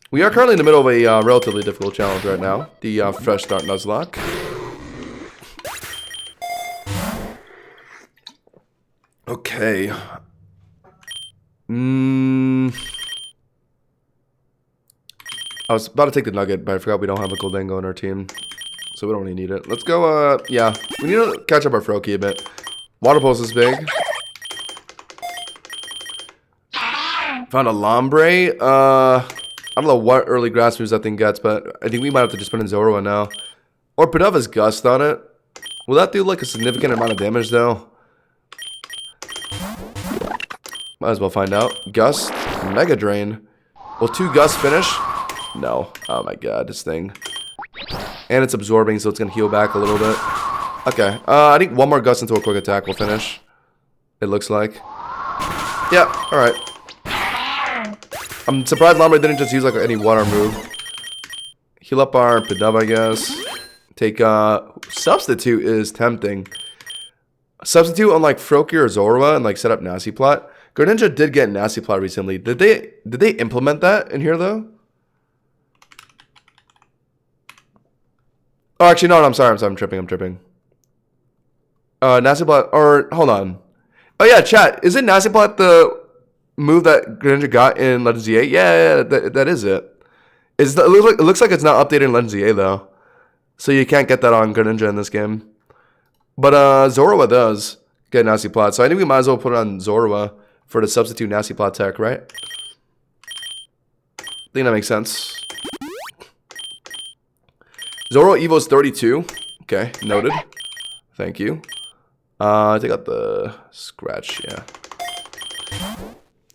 We are currently in the middle of a relatively difficult challenge right now. The Fresh Start Nuzlocke. Okay. I was about to take the Nugget, but I forgot we don't have a Goldengo on our team. So we don't really need it. Let's go, yeah. We need to catch up our Froakie a bit. Water Pulse is big. Found a Lombre. I don't know what early grass moves that thing gets, but I think we might have to just put in Zorua now. Or Pidove has Gust on it. Will that do like a significant amount of damage though? Might as well find out. Gust, Mega Drain. Will 2 Gusts finish? No. Oh my god, this thing. And it's absorbing, so it's gonna heal back a little bit. Okay. I think 1 more Gust into a quick attack will finish. It looks like. Yeah, alright. I'm surprised Lombre didn't just use like any water move. Heal up our Pidove, I guess. Take Substitute is tempting. Substitute on like Froakie or Zorua and like set up Nasty Plot. Greninja did get Nasty Plot recently. Did they implement that in here though? Oh, actually no, I'm sorry. I'm tripping. Nasty Plot, or hold on. Oh yeah, chat. Isn't Nasty Plot the move that Greninja got in Legends Z8? Yeah, that is it. It looks like it's not updated in Legends Z8 though. So you can't get that on Greninja in this game. But Zorua does get Nasty Plot. So I think we might as well put it on Zorua for the substitute Nasty Plot tech, right? I think that makes sense. Zorua Evo's 32. Okay, noted. Thank you. Take out the scratch, yeah.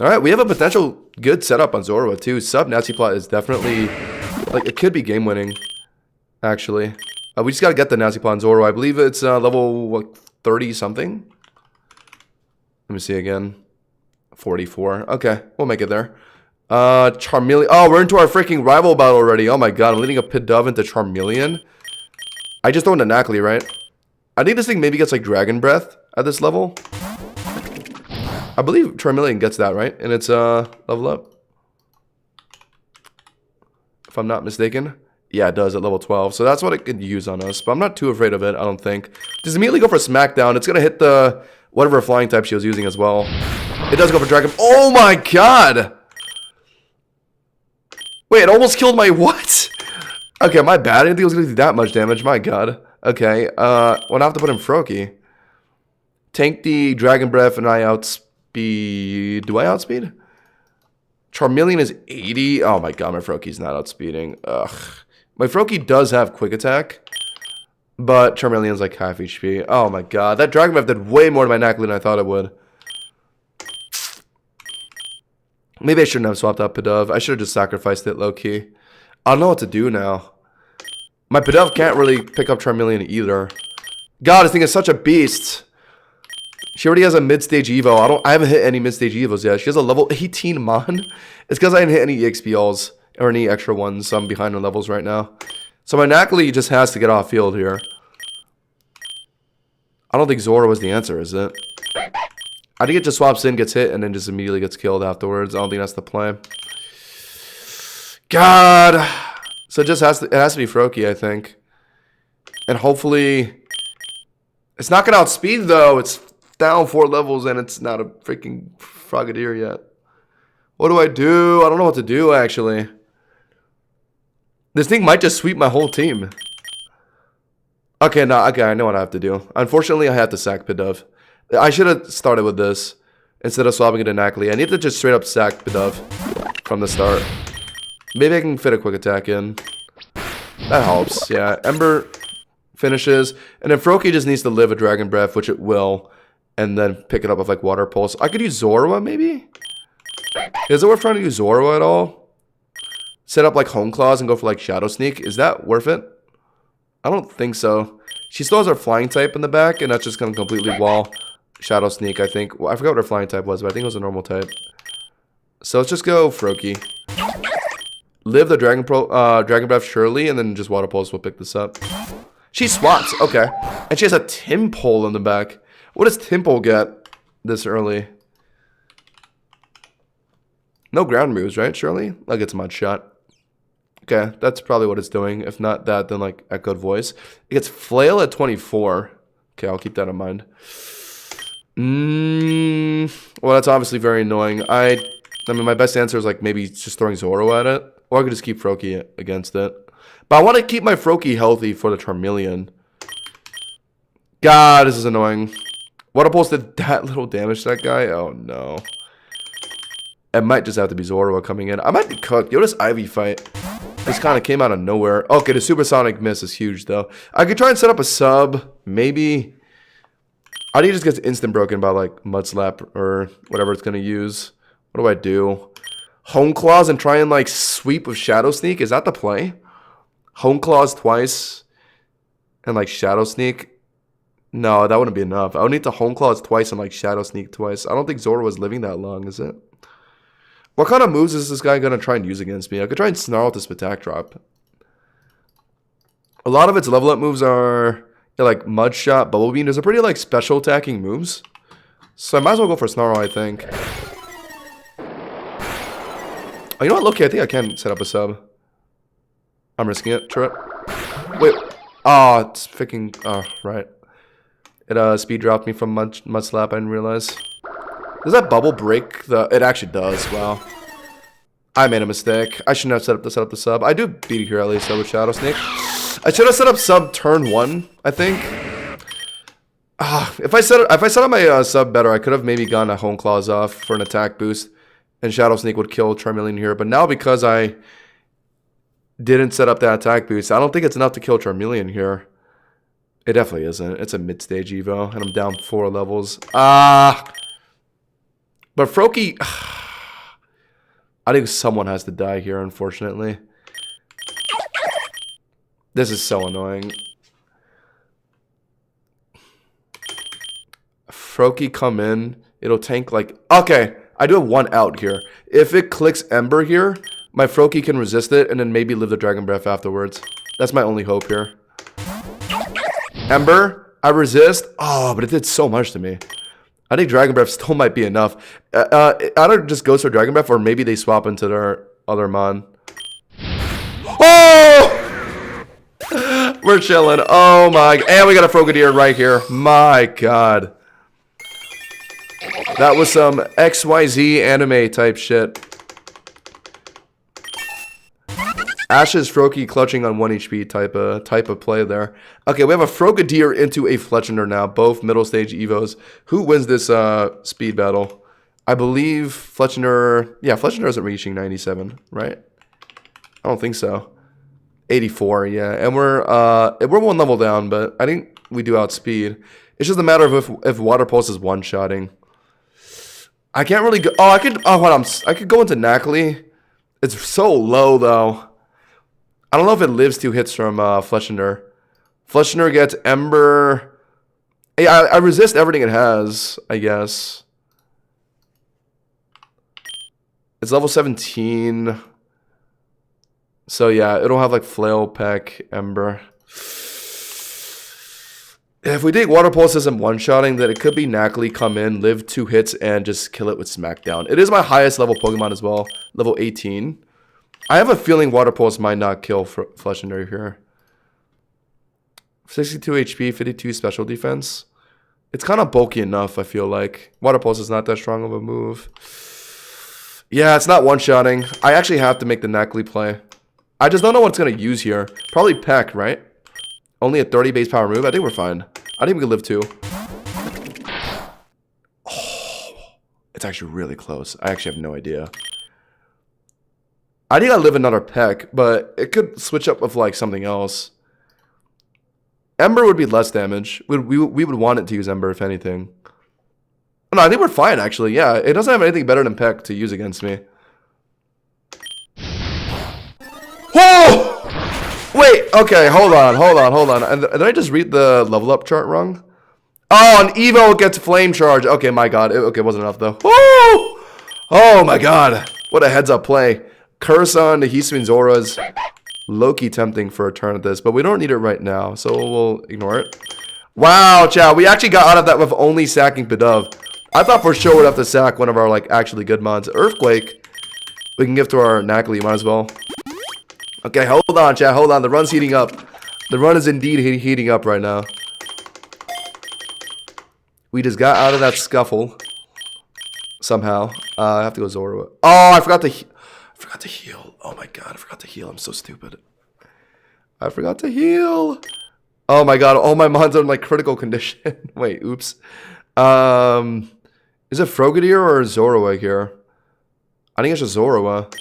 Alright, we have a potential good setup on Zorua too. Sub Nasty Plot is definitely, like, it could be game winning, actually. We just gotta get the Nasty Plot on Zorua. I believe it's level, what, 30 something? Let me see again. 44. Okay, we'll make it there. Charmeleon. Oh, we're into our freaking rival battle already. Oh my god, I'm leading a Pidove into Charmeleon. I just throw in a Nacli, right? I think this thing maybe gets like Dragon Breath at this level. I believe Charmeleon gets that, right? And it's level up. If I'm not mistaken. Yeah, it does at level 12. So that's what it could use on us. But I'm not too afraid of it, I don't think. Just immediately go for Smackdown. It's going to hit the whatever flying type she was using as well. It does go for Dragon. Oh my god! Wait, it almost killed my what? Okay, my bad. I didn't think it was going to do that much damage. My god. Okay, we'll have to put in Froakie. Tank the Dragon Breath and I outspeed. Do I outspeed? Charmeleon is 80. Oh my god, my Froakie's not outspeeding. Ugh. My Froakie does have Quick Attack, but Charmeleon's like half HP. Oh my god, that Dragon Breath did way more to my Nacli than I thought it would. Maybe I shouldn't have swapped out Pidove. I should have just sacrificed it low-key. I don't know what to do now. My Pidove can't really pick up Charmeleon either. God, this thing is such a beast. She already has a mid-stage Evo. I haven't hit any mid-stage Evos yet. She has a level 18 Mon. It's because I didn't hit any EXP alls or any extra ones, so I'm behind on levels right now. So my Nacli just has to get off field here. I don't think Zora was the answer, is it? I think it just swaps in, gets hit, and then just immediately gets killed afterwards. I don't think that's the play. God. So it has to be Froakie, I think. And hopefully... It's not going to outspeed, though. It's down 4 levels, and it's not a freaking Frogadier yet. What do I do? I don't know what to do, actually. This thing might just sweep my whole team. Okay, no, okay, I know what I have to do. Unfortunately, I have to sack Pidove. I should have started with this instead of swapping it to Nacli. I need to just straight up sack Pidove from the start. Maybe I can fit a quick attack in. That helps, yeah. Ember finishes. And then Froakie just needs to live a Dragon Breath, which it will. And then pick it up with like Water Pulse. I could use Zorua, maybe? Is it worth trying to use Zorua at all? set up like Home Claws and go for like Shadow Sneak. Is that worth it? I don't think so. She still has her flying type in the back, and that's just going to completely wall Shadow Sneak, I think. Well, I forgot what her flying type was, but I think it was a normal type. So let's just go Froakie. Live the Dragon Breath surely, and then just Water Pulse will pick this up. She swaps, okay. And she has a Timpole in the back. What does Timpole get this early? No ground moves, right, surely? Like it's Mud Shot. Okay, that's probably what it's doing. If not that, then like Echoed Voice. It gets Flail at 24. Okay, I'll keep that in mind. Well, that's obviously very annoying. I mean, my best answer is like maybe just throwing Zoro at it. Or I could just keep Froakie against it. But I want to keep my Froakie healthy for the Charmeleon. God, this is annoying. Water Pulse did that little damage to that guy? Oh, no. It might just have to be Zoro coming in. I might be cooked. Yo, this Ivy fight. This kind of came out of nowhere. Okay, the Supersonic miss is huge, though. I could try and set up a sub. Maybe. I think it just gets instant broken by, like, Mud Slap or whatever it's going to use. What do I do? Home Claws and try and, like, sweep with Shadow Sneak? Is that the play? Home Claws twice and, like, Shadow Sneak? No, that wouldn't be enough. I would need to Home Claws twice and, like, Shadow Sneak twice. I don't think Zoro was living that long, is it? What kind of moves is this guy going to try and use against me? I could try and Snarl with this Attack Drop. A lot of its level up moves are like Mud Shot, Bubble Beam. Those are pretty like special attacking moves. So I might as well go for Snarl, I think. Oh, you know what? Loki, I think I can set up a sub. I'm risking it. Try it. Wait. Oh, it's freaking... Oh, right. It speed dropped me from Mud Slap. I didn't realize. Does that bubble break the... It actually does. Wow. I made a mistake. I shouldn't have set up the sub. I do beat it here at least with Shadow Sneak. I should have set up sub turn 1, I think. If I set up my sub better, I could have maybe gone a Home Claws off for an attack boost. And Shadow Sneak would kill Charmeleon here. But now because I didn't set up that attack boost, I don't think it's enough to kill Charmeleon here. It definitely isn't. It's a mid-stage Evo. And I'm down 4 levels. But Froakie... I think someone has to die here, unfortunately. This is so annoying. Froakie come in. It'll tank like... Okay, I do have one out here. If it clicks Ember here, my Froakie can resist it and then maybe live the Dragon Breath afterwards. That's my only hope here. Ember, I resist. Oh, but it did so much to me. I think Dragon Breath still might be enough. Either just goes for Dragon Breath or maybe they swap into their other Mon. Oh! We're chilling. Oh my... And we got a Frogadier right here. My god. That was some XYZ anime type shit. Ash's Froakie clutching on 1 HP type of play there. Okay, we have a Frogadier into a Fletchender now, both middle stage Evos. Who wins this speed battle? I believe Fletchender... Yeah, Fletchender isn't reaching 97, right? I don't think so. 84, yeah. And we're 1 level down, but I think we do outspeed. It's just a matter of if Water Pulse is one-shotting. I can't really go... Oh, I could... Oh, hold on. I could go into Knackley. It's so low, though. I don't know if it lives 2 hits from Fletchender. Fletchender gets Ember. Hey, I resist everything it has, I guess. It's level 17. So yeah, it'll have like Flail, Peck, Ember. If we think Water Pulse isn't one-shotting, then it could be Knackley come in, live 2 hits, and just kill it with Smackdown. It is my highest level Pokemon as well, level 18. I have a feeling Water Pulse might not kill Fletchender here. 62 HP, 52 special defense. It's kind of bulky enough, I feel like. Water Pulse is not that strong of a move. Yeah, it's not one-shotting. I actually have to make the Knackley play. I just don't know what it's going to use here. Probably Peck, right? Only a 30 base power move. I think we're fine. I think we could live 2. Oh, it's actually really close. I actually have no idea. I think I live another Peck, but it could switch up with like something else. Ember would be less damage. We would want it to use Ember if anything. No, I think we're fine actually. Yeah, it doesn't have anything better than Peck to use against me. Oh! Wait, okay, hold on. And did I just read the level up chart wrong? Oh, an Evo gets flame charge. Okay, my god. Okay, it wasn't enough though. Woo! Oh my god. What a heads up play. Curse on the Hisuian Zora's low-key tempting for a turn at this, but we don't need it right now, so we'll ignore it. Wow, chat. We actually got out of that with only sacking Pidove. I thought for sure we'd have to sack one of our like actually good mods. Earthquake. We can give to our Nacli, might as well. Okay, hold on, chat. Hold on. The run's heating up. The run is indeed heating up right now. We just got out of that scuffle. Somehow. I have to go Zora. Oh, I forgot to heal. Oh my god, I forgot to heal. I'm so stupid. I forgot to heal. Oh my god, all my mons are in like critical condition. Wait, oops. Is it Frogadier or Zorua here? I think it's just Zorua.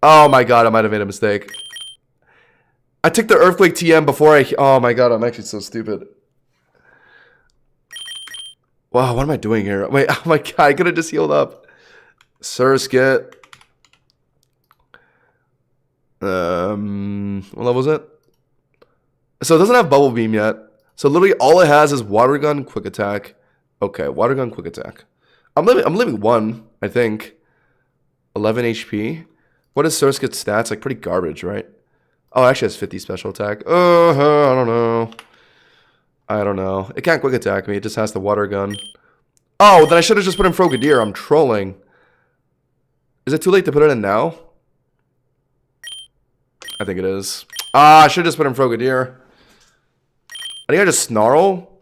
Oh my god, I might have made a mistake. I took the Earthquake TM before I... Oh my god, I'm actually so stupid. Wow, what am I doing here? Wait, oh my god, I could have just healed up. Surskit. What level is it? So it doesn't have Bubble Beam yet. So literally all it has is Water Gun, Quick Attack. Okay, Water Gun, Quick Attack. I'm living 1, I think. 11 HP. What is Surskit's stats? Like pretty garbage, right? Oh, it actually has 50 special attack. I don't know. I don't know. It can't Quick Attack me. It just has the Water Gun. Oh, then I should have just put in Frogadier. I'm trolling. Is it too late to put it in now? I think it is. I should have just put in Frogadier. I think I just Snarl.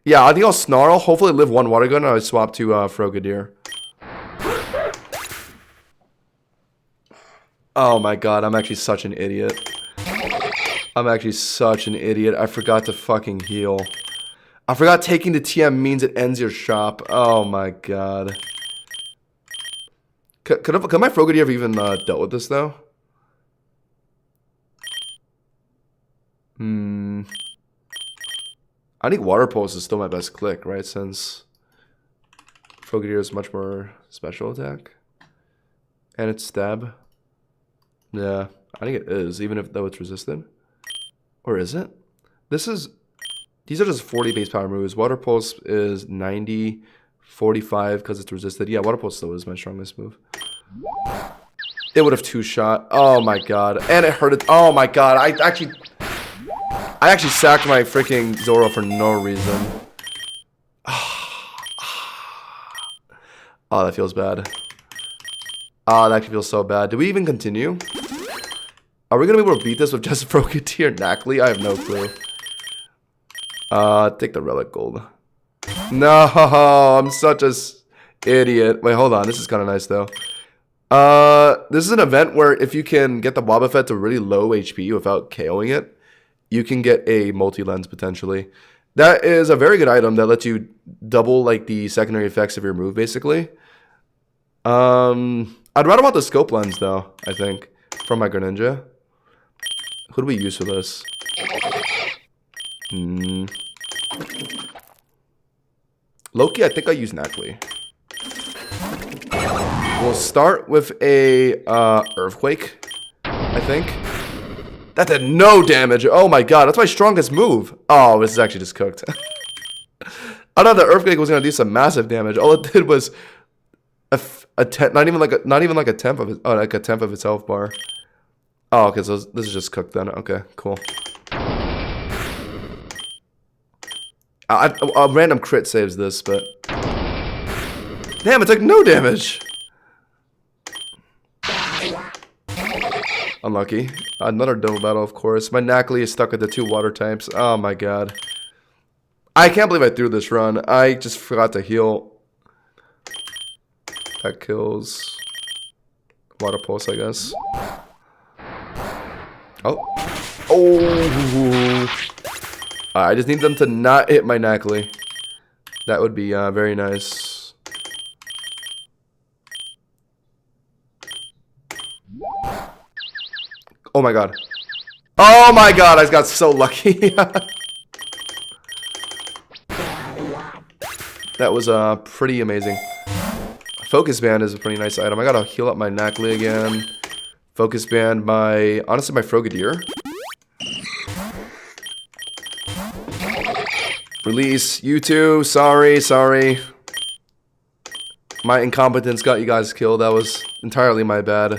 Yeah, I think I'll Snarl. Hopefully live 1 Water Gun and I swap to Frogadier. Oh my god, I'm actually such an idiot. I forgot to fucking heal. I forgot taking the TM means it ends your shop. Oh my god. Could my Frogadier have even dealt with this though? I think Water Pulse is still my best click, right? Since Frogadier is much more special attack. And it's stab. Yeah, I think it is, even if though it's resistant. Or is it? These are just 40 base power moves. Water Pulse is 90, 45 because it's resisted. Yeah, Water Pulse still is my strongest move. It would have 2-shot. Oh my god. And it hurt it. Oh my god. I actually sacked my freaking Zoro for no reason. Oh, that feels bad. Oh, that actually feels so bad. Do we even continue? Are we going to be able to beat this with just Frogadier Nacli? I have no clue. Take the Relic Gold. No, I'm such a idiot. Wait, hold on. This is kind of nice, though. This is an event where if you can get the Wobbuffet to really low HP without KOing it, you can get a multi-lens potentially. That is a very good item that lets you double like the secondary effects of your move, basically. I'd rather want the scope lens though, I think, from my Greninja. Who do we use for this? Loki, I think I use Nacli. We'll start with a Earthquake, I think. That did no damage. Oh my god, that's my strongest move. Oh, this is actually just cooked. I thought the Earthquake was gonna do some massive damage. All it did was not even like a tenth of it. Oh, like a tenth of its health bar. Oh, okay, so this is just cooked then. Okay, cool. A random crit saves this, but damn, it took no damage. Unlucky. Another double battle, of course. My Nacli is stuck at the 2 water types. Oh my god. I can't believe I threw this run. I just forgot to heal. That kills Water Pulse, I guess. Oh. Oh. I just need them to not hit my Nacli. That would be very nice. Oh my god. Oh my god, I got so lucky. That was pretty amazing. Focus Band is a pretty nice item. I gotta heal up my Nacli again. Focus Band my, honestly, my Frogadier. Release, you two, sorry. My incompetence got you guys killed, that was entirely my bad.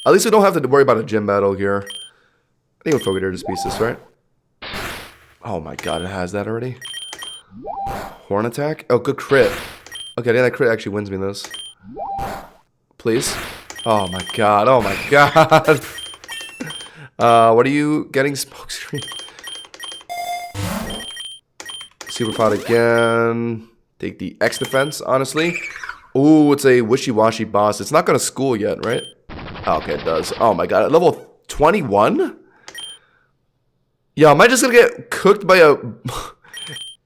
At least we don't have to worry about a gym battle here. I think we'll Frogadier just beats this, right? Oh my god, it has that already? Horn attack? Oh, good crit. Okay, yeah, that crit actually wins me this. Please. Oh my god, oh my god. What are you getting? Smokescreen. Super pot again. Take the X defense, honestly. Ooh, it's a wishy-washy boss. It's not gonna school yet, right? Oh, okay, it does. Oh my god, at level 21? Yeah, am I just gonna get cooked by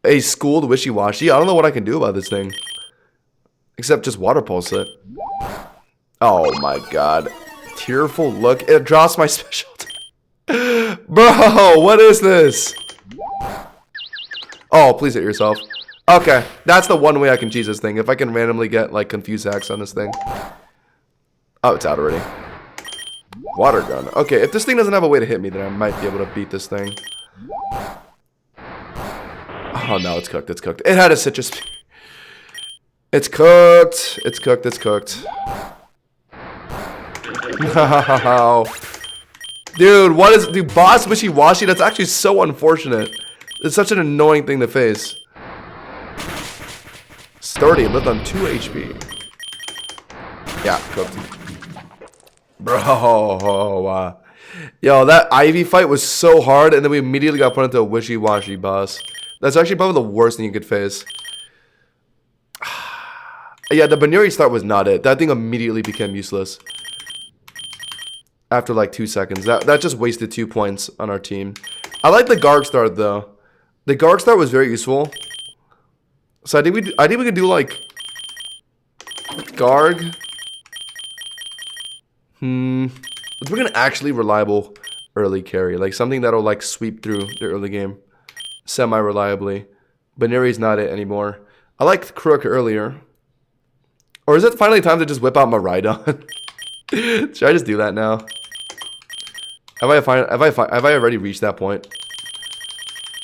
a schooled wishy-washy? I don't know what I can do about this thing. Except just water pulse it. Oh my god. Tearful look. It drops my special. Bro, what is this? Oh, please hit yourself. Okay, that's the one way I can cheese this thing. If I can randomly get, like, confused hacks on this thing. Oh, it's out already. Water gun. Okay, if this thing doesn't have a way to hit me, then I might be able to beat this thing. Oh, no, it's cooked. It's cooked. It had a citrus. It's cooked. It's cooked. It's cooked. No. Dude, what is... Dude, boss wishy-washy? That's actually so unfortunate. It's such an annoying thing to face. Sturdy, lived on 2 HP. Yeah, cooked. Bro, yo, that Ivy fight was so hard, and then we immediately got put into a wishy-washy boss. That's actually probably the worst thing you could face. Yeah, the Baneri start was not it. That thing immediately became useless. After like 2 seconds. That just wasted 2 points on our team. I like the Garg start though. The Garg start was very useful. So I think we could do like Garg. Let's bring an actually reliable early carry. Like something that'll like sweep through the early game. Semi-reliably. Baneri's not it anymore. I liked Crook earlier. Or is it finally time to just whip out Miraidon? Should I just do that now? Have I already reached that point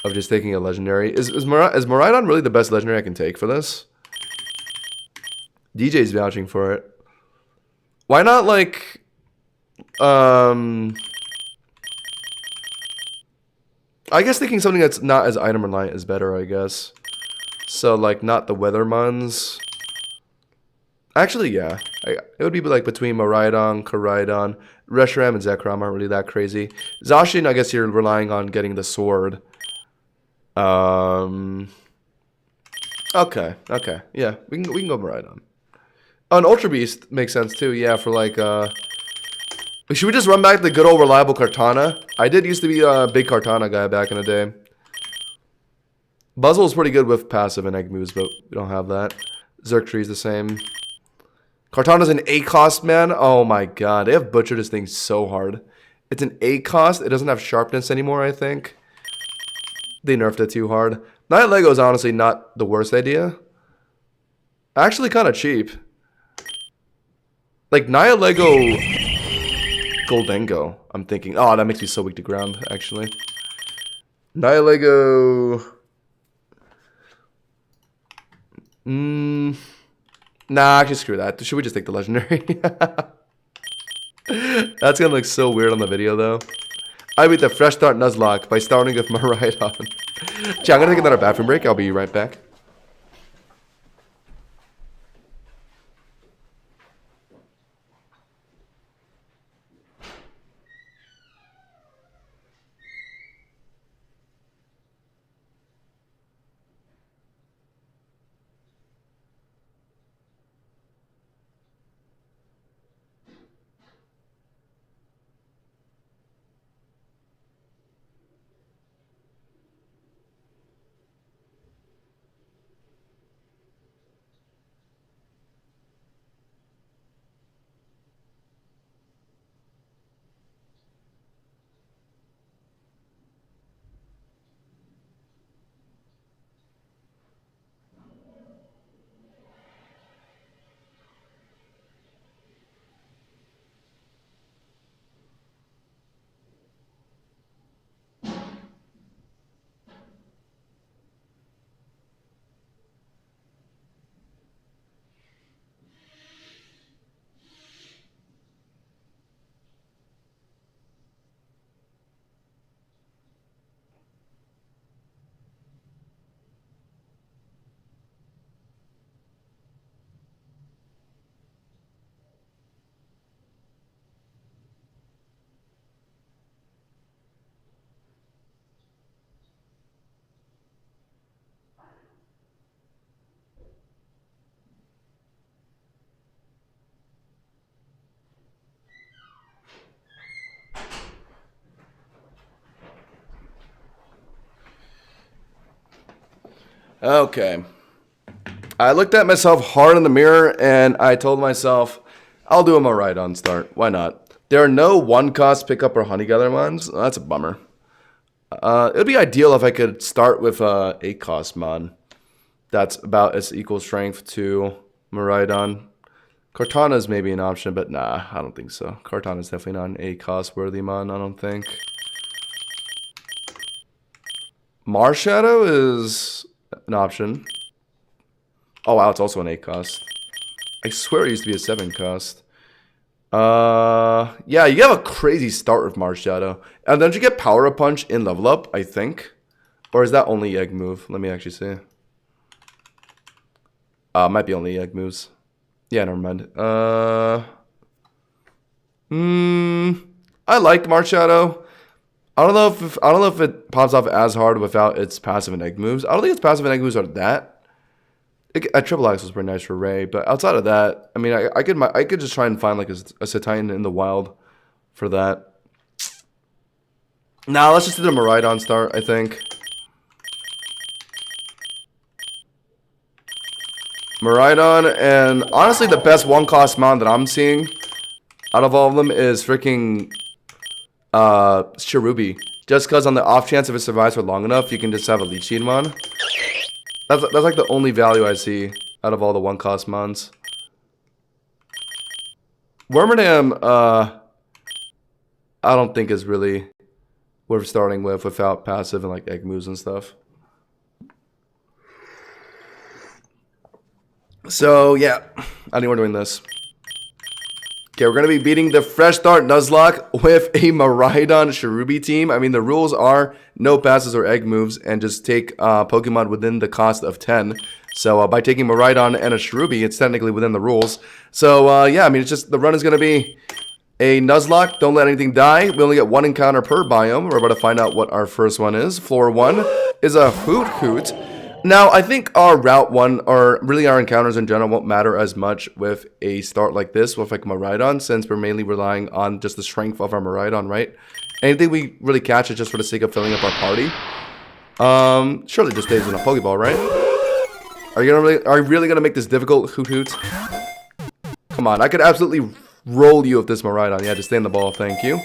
of just taking a legendary? Is Miraidon really the best legendary I can take for this? DJ's vouching for it. Why not like I guess thinking something that's not as item reliant is better, I guess. So like not the Weathermans. Actually, yeah. It would be like between Miraidon, Koraidon, Reshiram, and Zekrom aren't really that crazy. Zacian, I guess you're relying on getting the sword. Okay. Yeah, we can go Miraidon. Oh, an Ultra Beast makes sense too. Yeah, for like should we just run back the good old reliable Kartana? I did used to be a big Kartana guy back in the day. Buzzle's pretty good with passive and egg moves, but we don't have that. Xurktree's the same. Kartana's an 8 cost, man. Oh my god. They have butchered this thing so hard. It's an 8 cost. It doesn't have sharpness anymore, I think. They nerfed it too hard. Night Lego is honestly not the worst idea. Actually kind of cheap. Like Naya Lego Goldengo, I'm thinking. Oh, that makes me so weak to ground, actually. Naya Lego. Nah, actually screw that. Should we just take the legendary? That's gonna look so weird on the video though. I beat the fresh start Nuzlocke by starting with Miraidon. Gee, I'm gonna take another bathroom break. I'll be right back. Okay. I looked at myself hard in the mirror and I told myself, I'll do a Miraidon start. Why not? There are no one-cost pickup or honey gather ones. That's a bummer. It would be ideal if I could start with a 8-cost mon. That's about as equal strength to Miraidon. Cortana is maybe an option, but nah, I don't think so. Cortana is definitely not an 8-cost worthy mon, I don't think. Marshadow is an option. Oh wow, it's also an 8-cost. I swear it used to be a 7-cost. Yeah, you have a crazy start with Marshadow. And don't you get Power Up Punch in level up, I think? Or is that only egg move? Let me actually see. Might be only egg moves. Yeah, never mind. I like Marshadow. I don't know if it pops off as hard without its passive and egg moves. I don't think its passive and egg moves are that. Triple Axe was pretty nice for Ray, but outside of that, I mean, I could just try and find like a Cetitan in the wild for that. Now let's just do the Miraidon start, I think. Miraidon, and honestly, the best one-cost mount that I'm seeing out of all of them is freaking Cherubi. Just because on the off chance if it survives for long enough, you can just have a Leech Seed mon. That's like the only value I see out of all the one-cost mons. Wormadam, I don't think is really worth starting with without passive and like egg moves and stuff. So yeah, I think we're doing this. Okay, we're going to be beating the Fresh Start Nuzlocke with a Miraidon Cherubi team. I mean, the rules are no passes or egg moves and just take Pokemon within the cost of 10. So by taking Miraidon and a Cherubi, it's technically within the rules. So yeah, I mean, it's just the run is going to be a Nuzlocke. Don't let anything die. We only get one encounter per biome. We're about to find out what our first one is. Floor 1 is a Hoot. Now, I think our Route 1, or really our encounters in general, won't matter as much with a start like this with like Miraidon, since we're mainly relying on just the strength of our Miraidon, right? Anything we really catch is just for the sake of filling up our party. Surely just stays in a Pokeball, right? Are you really gonna make this difficult, Hoot? Come on, I could absolutely roll you with this Miraidon. Yeah, just stay in the ball, thank you.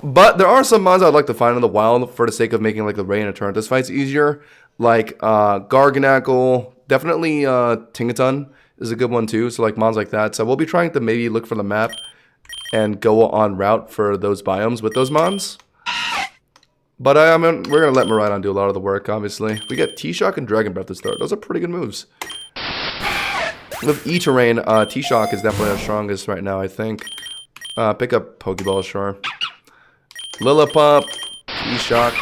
But there are some mons I'd like to find in the wild for the sake of making like the Ray and Eternatus fights easier. Like Garganackle, definitely Tinkaton is a good one too. So like mons like that. So we'll be trying to maybe look for the map and go on route for those biomes with those mons. But I mean, we're gonna let Miraidon do a lot of the work. Obviously, we get T-Shock and Dragon Breath to start. Those are pretty good moves. With E-Terrain, T-Shock is definitely our strongest right now. I think. Pick up Pokeball, sure. Lillipup, T-Shock.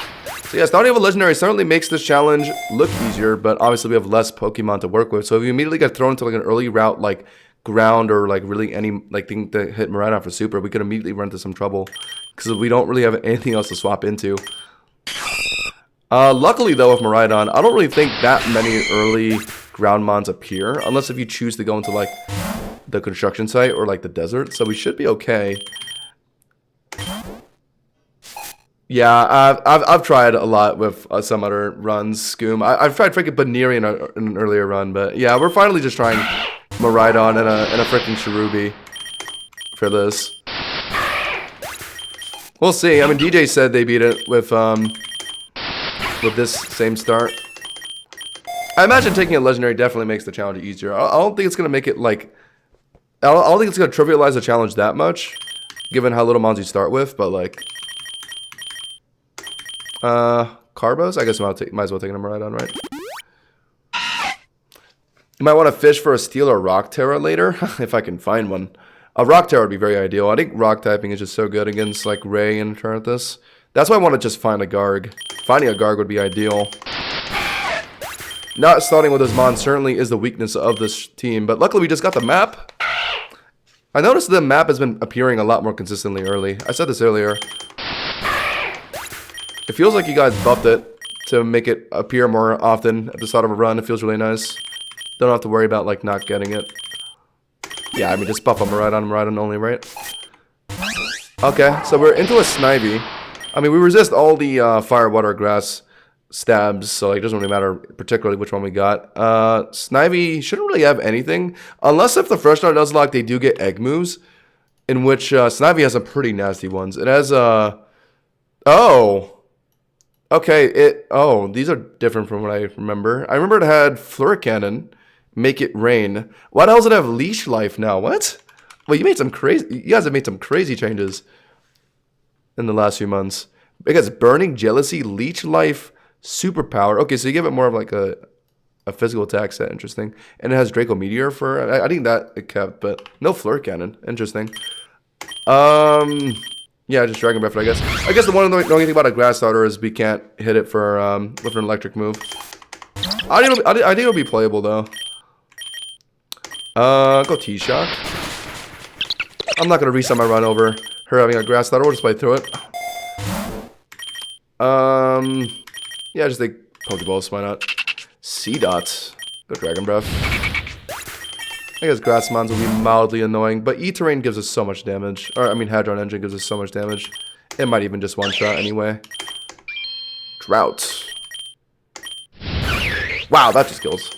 So yeah, starting with a legendary certainly makes this challenge look easier, but obviously we have less Pokemon to work with. So if you immediately get thrown into like an early route like ground or like really any like thing to hit Miraidon for super, we could immediately run into some trouble because we don't really have anything else to swap into. Luckily though with Miraidon, I don't really think that many early ground mons appear unless if you choose to go into like the construction site or like the desert. So we should be okay. Yeah, I've tried a lot with some other runs, Scoom. I've tried freaking Baneri in an earlier run, but yeah, we're finally just trying Miraidon and a freaking Cherubi for this. We'll see. I mean, DJ said they beat it with this same start. I imagine taking a legendary definitely makes the challenge easier. I don't think it's gonna make it like. I don't think it's gonna trivialize the challenge that much, given how little mons you start with. But like. Carbos? I guess might as well take a Miraidon, right? You might want to fish for a Steel or Rock Terra later, if I can find one. A Rock Terra would be very ideal. I think Rock typing is just so good against like Ray and Eternatus. That's why I want to just find a Garg. Finding a Garg would be ideal. Not starting with those mons certainly is the weakness of this team, but luckily we just got the map. I noticed the map has been appearing a lot more consistently early. I said this earlier. It feels like you guys buffed it to make it appear more often at the start of a run. It feels really nice. Don't have to worry about like not getting it. Yeah, I mean just buff on Miraidon only, right? Okay, so we're into a Snivy. I mean we resist all the fire, water, grass stabs, so like it doesn't really matter particularly which one we got. Snivy shouldn't really have anything, unless if the fresh start Nuzlocke they do get egg moves, in which Snivy has some pretty nasty ones. It has oh, okay, these are different from what I remember. I remember it had Flurry Cannon, Make It Rain. Why the hell does it have Leash Life now? What? Well, you guys have made some crazy changes in the last few months. Because Burning, Jealousy, Leech Life, Superpower. Okay, so you give it more of like a physical attack set. Interesting. And it has Draco Meteor for... I think that it kept, but no Flurry Cannon. Interesting. Yeah, just Dragon Breath, I guess. I guess the only thing about a Grass Starter is we can't hit it for with an electric move. I think it'll be playable, though. Go T-Shock. I'm not going to reset my run over her having a Grass Starter. We'll just play through it. Yeah, just take Pokeballs, why not? C-Dots. Go Dragon Breath. I guess Grass Mons will be mildly annoying, but E-Terrain gives us so much damage. Or, I mean, Hadron Engine gives us so much damage. It might even just one-shot anyway. Drought. Wow, that just kills.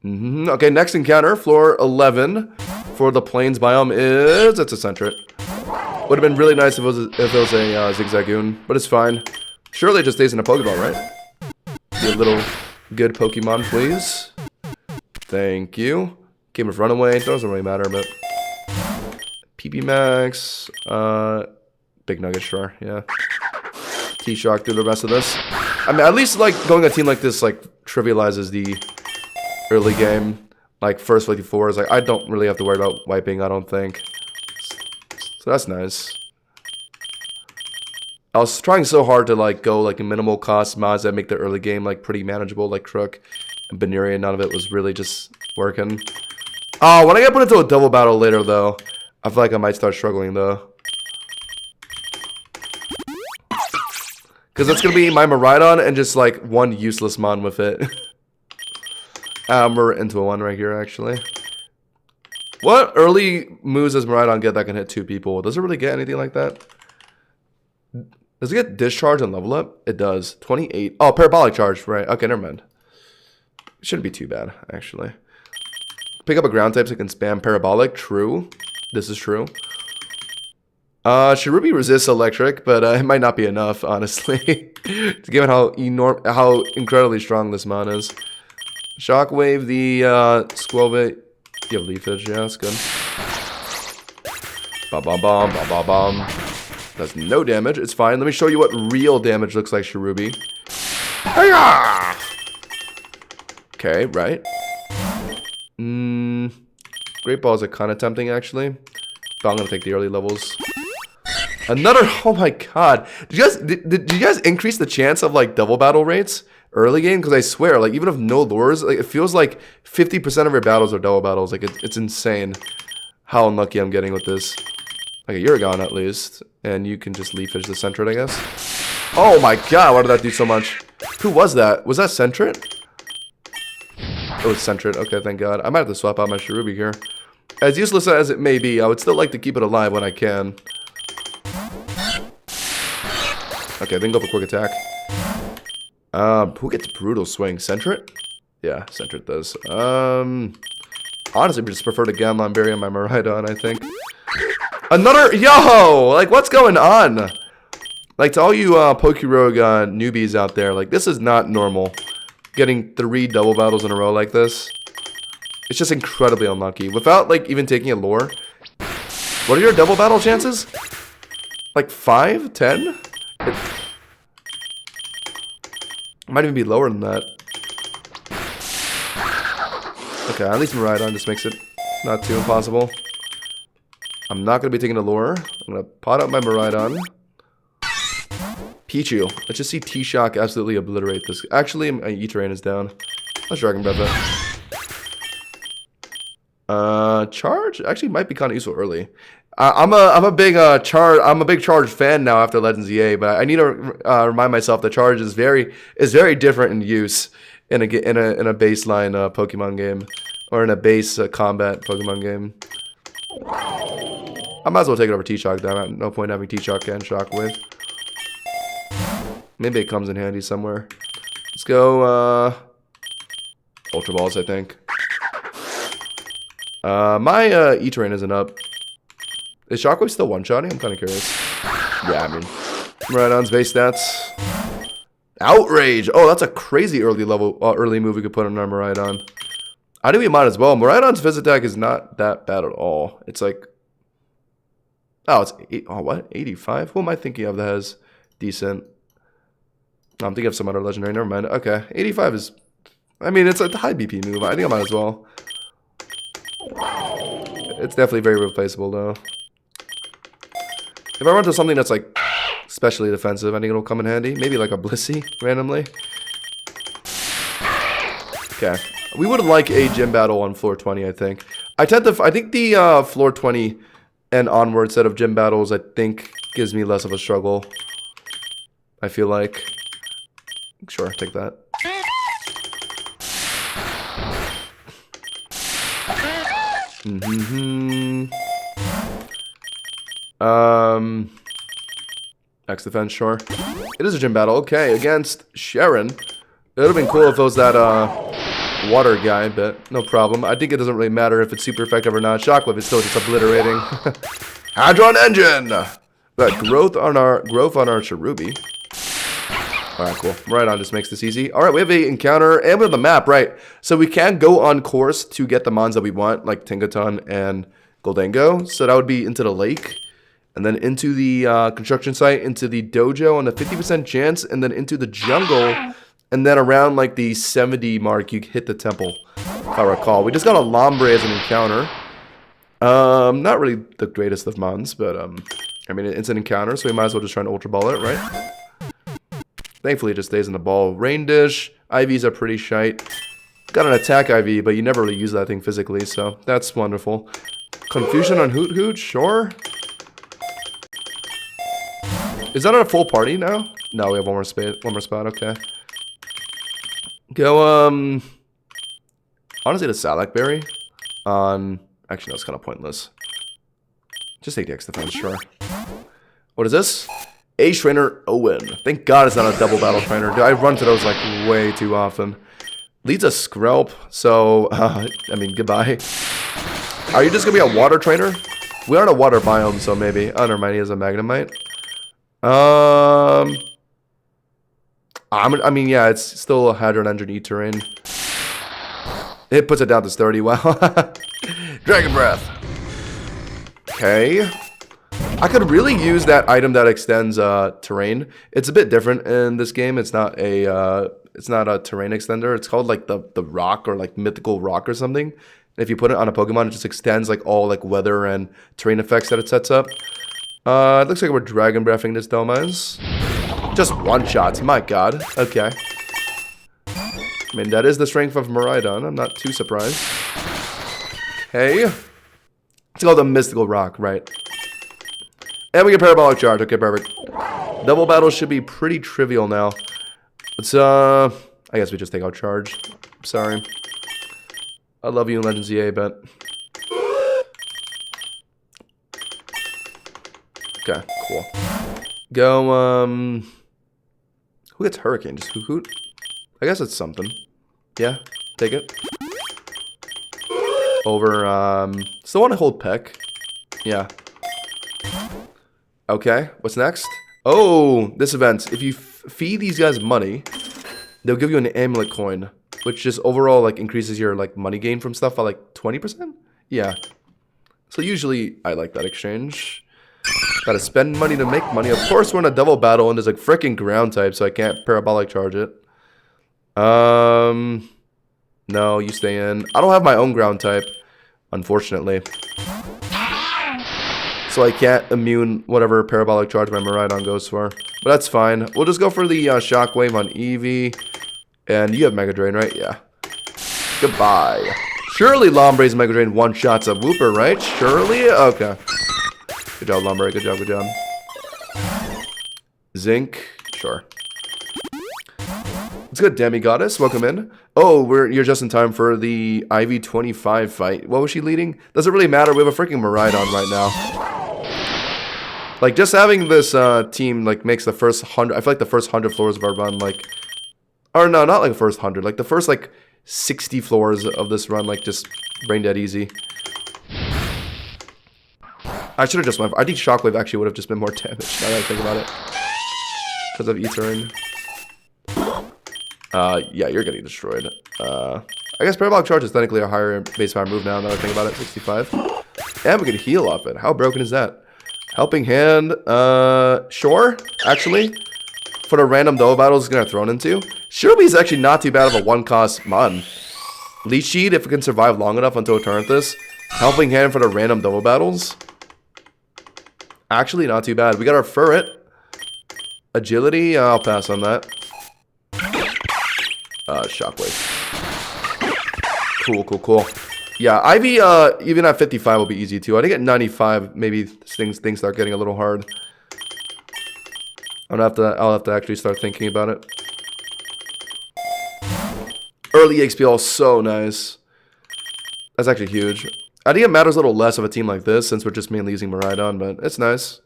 Okay, next encounter, floor 11 for the Plains biome is... It's a Sentret. Would have been really nice if it was a Zigzagoon, but it's fine. Surely it just stays in a Pokeball, right? Be a little good Pokemon, please. Thank you. Game of Runaway, doesn't really matter, but... PB Max, Big Nugget, sure, yeah. T-Shock through the rest of this. I mean, at least, like, going a team like this, like, trivializes the early game. Like, first 54 is like, I don't really have to worry about wiping, I don't think. So that's nice. I was trying so hard to like go like a minimal cost mods that make the early game like pretty manageable, like Crook and Beneria. None of it was really just working. Oh, when I get put into a double battle later though, I feel like I might start struggling though. Because it's gonna be my Miraidon and just like one useless mon with it. We're into a one right here actually. What early moves does Miraidon get that can hit two people? Does it really get anything like that? Does it get Discharge and Level Up? It does. 28. Oh, Parabolic Charge. Right. Okay, never mind. It shouldn't be too bad, actually. Pick up a ground type so it can spam Parabolic. True. This is true. Cherubi resists Electric, but it might not be enough, honestly. Given how incredibly strong this mon is. Shockwave, the Squelbit. You have Leafage, yeah, that's good. Ba-ba-bom, ba-ba-bom. Does no damage, it's fine. Let me show you what real damage looks like, Cherubi. Hi-ya! Okay, right. Great Balls are kind of tempting, actually. But I'm going to take the early levels. Another, oh my god. Did you guys increase the chance of, like, double battle rates early game? Because I swear, like, even if no lures, like, it feels like 50% of your battles are double battles. Like, it's insane how unlucky I'm getting with this. Like, a Uragon, at least. And you can just Leafage the Sentret, I guess. Oh my god, why did that do so much? Who was that? Was that Sentret? It was Sentret. Okay, thank god. I might have to swap out my Cherubi here. As useless as it may be, I would still like to keep it alive when I can. Okay, then go for Quick Attack. Who gets Brutal Swing? Sentret? Yeah, Sentret does. Honestly, we just prefer to Gamma Berry on my Miraidon, I think. Another, yo! Like, what's going on? Like, to all you PokeRogue newbies out there, like, this is not normal. Getting 3 double battles in a row like this. It's just incredibly unlucky. Without, like, even taking a lure. What are your double battle chances? Like, 5? 10? It might even be lower than that. Okay, at least Miraidon just makes it not too impossible. I'm not going to be taking a lure. I'm going to pot out my Miraidon. Pichu. Let's just see T-Shock absolutely obliterate this. Actually, my E-Terrain is down. Let's Dragon Breath it. Charge? Actually, might be kind of useful early. I'm a big Charge fan now after Legends EA, but I need to remind myself that Charge is very different in use in a baseline Pokemon game or in a base combat Pokemon game. I might as well take it over T-Shock then. No point having T-Shock and Shockwave. Maybe it comes in handy somewhere. Let's go, Ultra Balls, I think. My E-Terrain isn't up. Is Shockwave still one-shotting? I'm kind of curious. Yeah, I mean, Miraidon's base stats. Outrage! Oh, that's a crazy early move we could put on our Miraidon. I think we might as well. Miraidon's Fizz attack is not that bad at all. It's like... Oh, it's... what? 85? Who am I thinking of that has decent... No, I'm thinking of some other legendary. Never mind. Okay. 85 is... I mean, it's a high BP move. I think I might as well. It's definitely very replaceable, though. If I run to something that's, like, especially defensive, I think it'll come in handy. Maybe, like, a Blissey, randomly. Okay. We would like a gym battle on floor 20, I think. I think the floor 20 and onward set of gym battles, I think, gives me less of a struggle. I feel like. Sure, take that. X defense, sure. It is a gym battle. Okay, against Sharon. It would have been cool if it was that, water guy, but no problem. I think it doesn't really matter if it's super effective or not. Shockwave is still just obliterating. Hadron Engine! Got growth on our Cherubi. Alright, cool. Right on, just makes this easy. Alright, we have a encounter, and we have the map, right. So we can go on course to get the mons that we want, like Tingaton and Goldango. So that would be into the lake, and then into the construction site, into the dojo on a 50% chance, and then into the jungle, and then around like the 70 mark, you hit the temple, if I recall. We just got a Lombre as an encounter. Not really the greatest of mons, but I mean, it's an encounter, so we might as well just try and Ultra Ball it, right? Thankfully, it just stays in the ball. Rain Dish. IVs are pretty shite. Got an attack IV, but you never really use that thing physically, so that's wonderful. Confusion on Hoot Hoot? Sure. Is that on a full party now? No, we have one more spot. Okay. Go, honestly, the Salak Berry on... Actually, that's kind of pointless. Just take the X defense, sure. What is this? A Trainer Owen. Thank God it's not a double battle trainer. Dude, I run to those like way too often. Leads a Skrelp, so I mean goodbye. Are you just gonna be a water trainer? We are in a water biome, so maybe. Oh, never mind. He has a Magnemite. I mean, yeah, it's still a Hadron Engine E-Terrain. It puts it down to 30. Wow. Dragon Breath. Okay. I could really use that item that extends terrain. It's a bit different in this game. It's not a terrain extender. It's called like the rock or like mythical rock or something. If you put it on a Pokemon, it just extends like all like weather and terrain effects that it sets up. It looks like we're Dragon Breathing this Domaz. Just one shots. My God. Okay. I mean, that is the strength of Miraidon. I'm not too surprised. Okay. It's called the mystical rock, right? And we get Parabolic Charge. Okay, perfect. Double battle should be pretty trivial now. Let's, I guess we just take out Charge. Sorry. I love you in Legends EA, but... Okay, cool. Go, who gets Hurricane? Just Hoot Hoot? I guess it's something. Yeah, take it. Over, still want to hold Peck. Yeah. Okay, what's next? Oh, this event. If you feed these guys money, they'll give you an amulet coin, which just overall like increases your like money gain from stuff by like 20%. Yeah. So usually I like that exchange. Gotta spend money to make money. Of course, we're in a double battle and there's like freaking ground type, so I can't Parabolic Charge it. No, you stay in. I don't have my own ground type, unfortunately. So I can't immune whatever Parabolic Charge my Miraidon goes for. But that's fine. We'll just go for the Shockwave on Eevee. And you have Mega Drain, right? Yeah. Goodbye. Surely Lombre's Mega Drain one-shots a Wooper, right? Surely? Okay. Good job, Lombre. Good job, good job. Zinc. Sure. Let's go, Demi-Goddess. Welcome in. Oh, you're just in time for the IV-25 fight. What was she leading? Doesn't really matter. We have a freaking Miraidon right now. Like, just having this team, like, makes the first 100... I feel like the first 100 floors of our run, like... Or no, not like the first 100. Like, the first, like, 60 floors of this run, like, just brain dead easy. I should have just went... I think Shockwave actually would have just been more damage, now that I think about it. Because of E-turn. Yeah, you're getting destroyed. I guess Parabolic Charge is technically a higher base power move now that I think about it. 65. And we can heal off it. How broken is that? Helping Hand, sure, actually. For the random double battles it's going to thrown into. Shirobi is actually not too bad of a one-cost mon. Leech Seed, if it can survive long enough until a turn at this. Helping Hand for the random double battles. Actually, not too bad. We got our Furret. Agility, I'll pass on that. Shockwave. Cool. Yeah, Ivy, even at 55 will be easy too. I think at 95, maybe things start getting a little hard. I'll have to actually start thinking about it. Early XP so nice. That's actually huge. I think it matters a little less of a team like this since we're just mainly using Miraidon, but it's nice.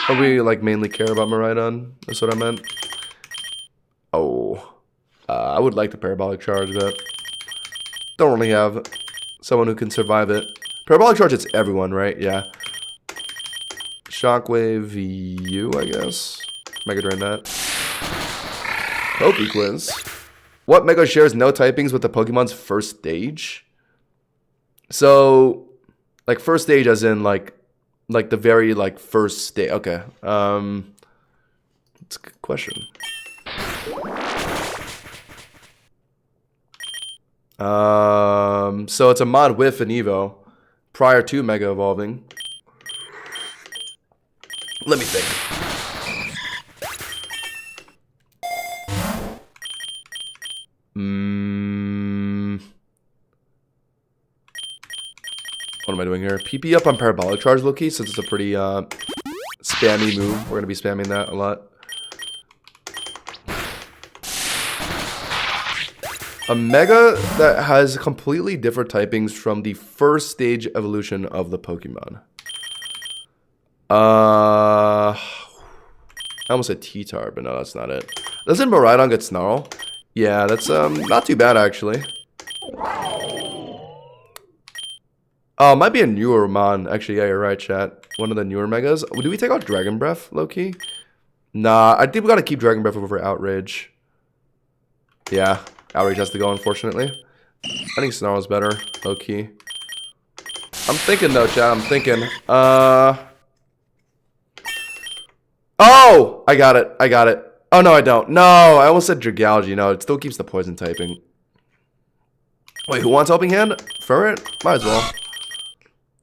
Or we like mainly care about Miraidon. That's what I meant. Oh. I would like the Parabolic Charge, but don't really have someone who can survive it. Parabolic Charge, it's everyone, right? Yeah. Shockwave, you, I guess. Mega Drain that. Poke Quiz. What Mega shares no typings with the Pokemon's first stage? So, like, first stage as in, like the very, like, first stage. Okay. That's a good question. So it's a mod with an Evo prior to Mega Evolving. Let me think. What am I doing here? PP up on Parabolic Charge, Loki, since it's a pretty spammy move. We're gonna be spamming that a lot. A Mega that has completely different typings from the first stage evolution of the Pokemon. I almost said T-Tar, but no, that's not it. Doesn't Miraidon get Snarl? Yeah, that's not too bad actually. Oh, it might be a newer mon. Actually, yeah, you're right, chat. One of the newer Megas. Do we take out Dragon Breath, low-key? Nah, I think we gotta keep Dragon Breath over Outrage. Yeah. Outrage has to go, unfortunately. I think Snarl is better, low-key. I'm thinking, though, chat. I'm thinking. Oh! I got it. Oh, no, I don't. No, I almost said Dragalge. No, it still keeps the poison typing. Wait, who wants Helping Hand? Furret? Might as well.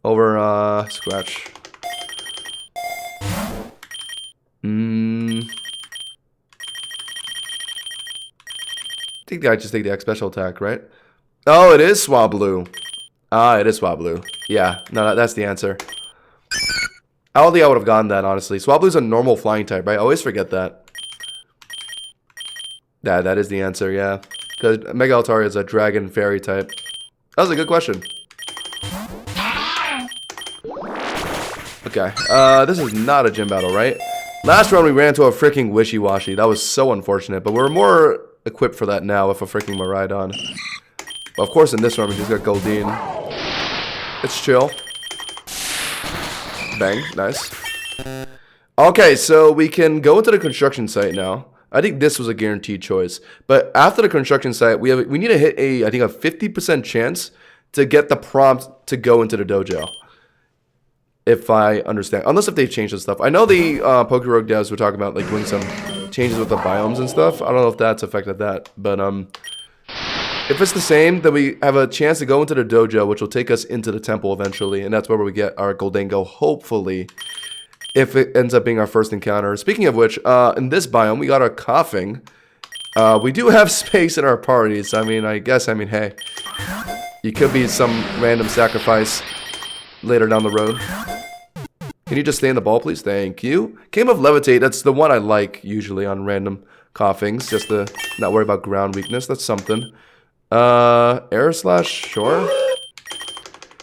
Over, Scratch. I think I just take the X special attack, right? Oh, it is Swablu. Ah, it is Swablu. Yeah, no, that's the answer. I don't think I would have gotten that, honestly. Swablu's a normal flying type, right? I always forget that. Yeah, that is the answer, yeah. Because Mega Altaria is a dragon fairy type. That was a good question. Okay, this is not a gym battle, right? Last round we ran into a freaking Wishy-Washy. That was so unfortunate, but we're more equipped for that now with a freaking Miraidon. Well, of course, in this round we just got Goldeen. It's chill. Bang, nice. Okay, so we can go into the construction site now. I think this was a guaranteed choice. But after the construction site, we need to hit I think a 50% chance to get the prompt to go into the dojo. If I understand. Unless if they've changed the stuff. I know the PokeRogue devs were talking about like doing some changes with the biomes and stuff. I don't know if that's affected that. But if it's the same, then we have a chance to go into the dojo, which will take us into the temple eventually. And that's where we get our Goldango, hopefully. If it ends up being our first encounter. Speaking of which, in this biome, we got our Coughing. We do have space in our parties. I mean, hey. You could be some random sacrifice later down the road. Can you just stay in the ball, please? Thank you. Game of Levitate, that's the one I like, usually, on random Coughings. Just to not worry about ground weakness. That's something. Air Slash, sure.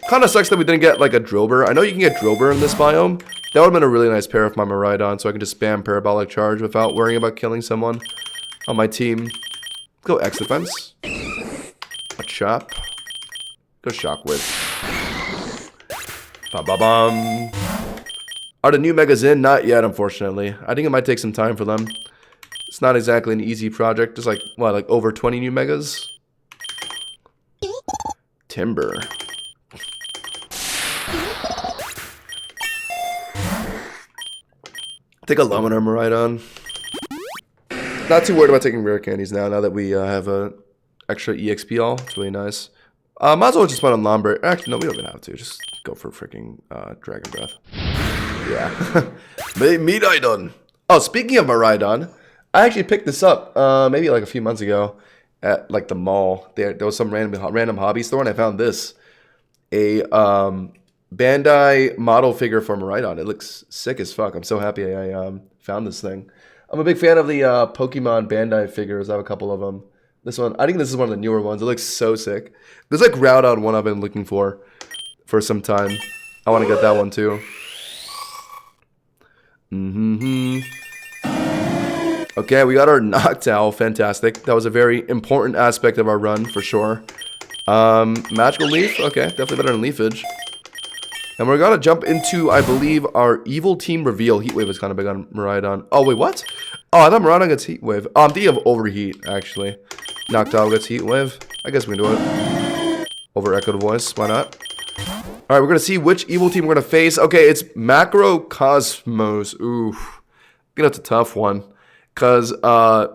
Kind of sucks that we didn't get, like, a Drober. I know you can get Drober in this biome, That would have been a really nice pair of my Miraidon, so I can just spam Parabolic Charge without worrying about killing someone on my team. Go X Defense. A Chop. Go Shockwave. Ba-ba-bum. Are the new Megas in? Not yet, unfortunately. I think it might take some time for them. It's not exactly an easy project. There's like, what, like over 20 new Megas? Timber. Take a Lumina Miraidon. Not too worried about taking rare candies now that we have a extra EXP all. It's really nice. Might as well just put on Lombre. Actually, no, we don't even have to. Just go for freaking Dragon Breath. Yeah. Miraidon. Oh, speaking of Miraidon, I actually picked this up maybe like a few months ago at like the mall. There was some random hobby store, and I found this. A Bandai model figure for Miraidon. It looks sick as fuck. I'm so happy I found this thing. I'm a big fan of the Pokemon Bandai figures. I have a couple of them. This one, I think this is one of the newer ones. It looks so sick. There's like Groudon one I've been looking for some time. I want to get that one too. Okay, we got our Noctowl. Fantastic. That was a very important aspect of our run for sure. Magical Leaf. Okay, definitely better than Leafage. And we're gonna jump into, I believe, our Evil Team reveal. Heatwave is kind of big on Miraidon. Oh, wait, what? Oh, I thought Miraidon gets Heatwave. Oh, I'm thinking of Overheat, actually. Noctowl gets Heatwave. I guess we can do it. Over Echoed Voice, why not? Alright, we're gonna see which Evil Team we're gonna face. Okay, it's Macrocosmos. Oof. That's a tough one. Because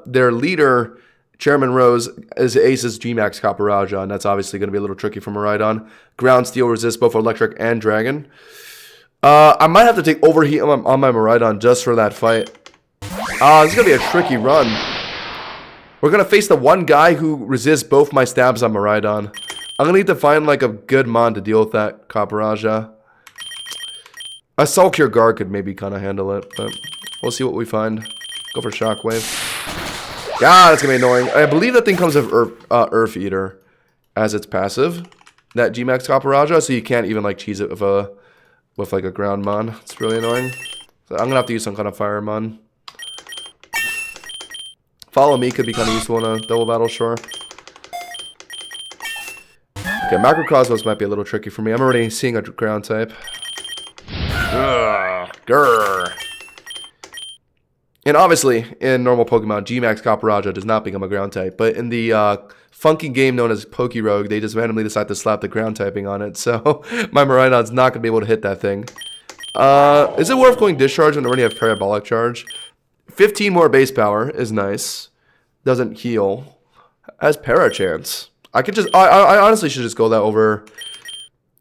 their leader, Chairman Rose, is Ace's G-Max Copperajah, and that's obviously going to be a little tricky for Miraidon. Ground Steel resists both Electric and Dragon. I might have to take Overheat on my Miraidon just for that fight. This is going to be a tricky run. We're going to face the one guy who resists both my stabs on Miraidon. I'm going to need to find like a good mon to deal with that Copperajah. A Soul Cure Guard could maybe kind of handle it, but we'll see what we find. Go for Shockwave. Yeah, that's gonna be annoying. I believe that thing comes with Earth Eater as its passive. That G-Max Copperajah, so you can't even like cheese it with like a ground mon. It's really annoying. So I'm gonna have to use some kind of fire mon. Follow Me could be kind of useful in a double battle, sure. Okay, Macrocosmos might be a little tricky for me. I'm already seeing a ground type. Grr. And obviously, in normal Pokemon, G-Max Copperajah does not become a ground type. But in the funky game known as PokeRogue, they just randomly decide to slap the ground typing on it. So my Miraidon's not going to be able to hit that thing. Is it worth going Discharge when I already have Parabolic Charge? 15 more base power is nice. Doesn't heal. Has Parachance. I could just... I honestly should just go that over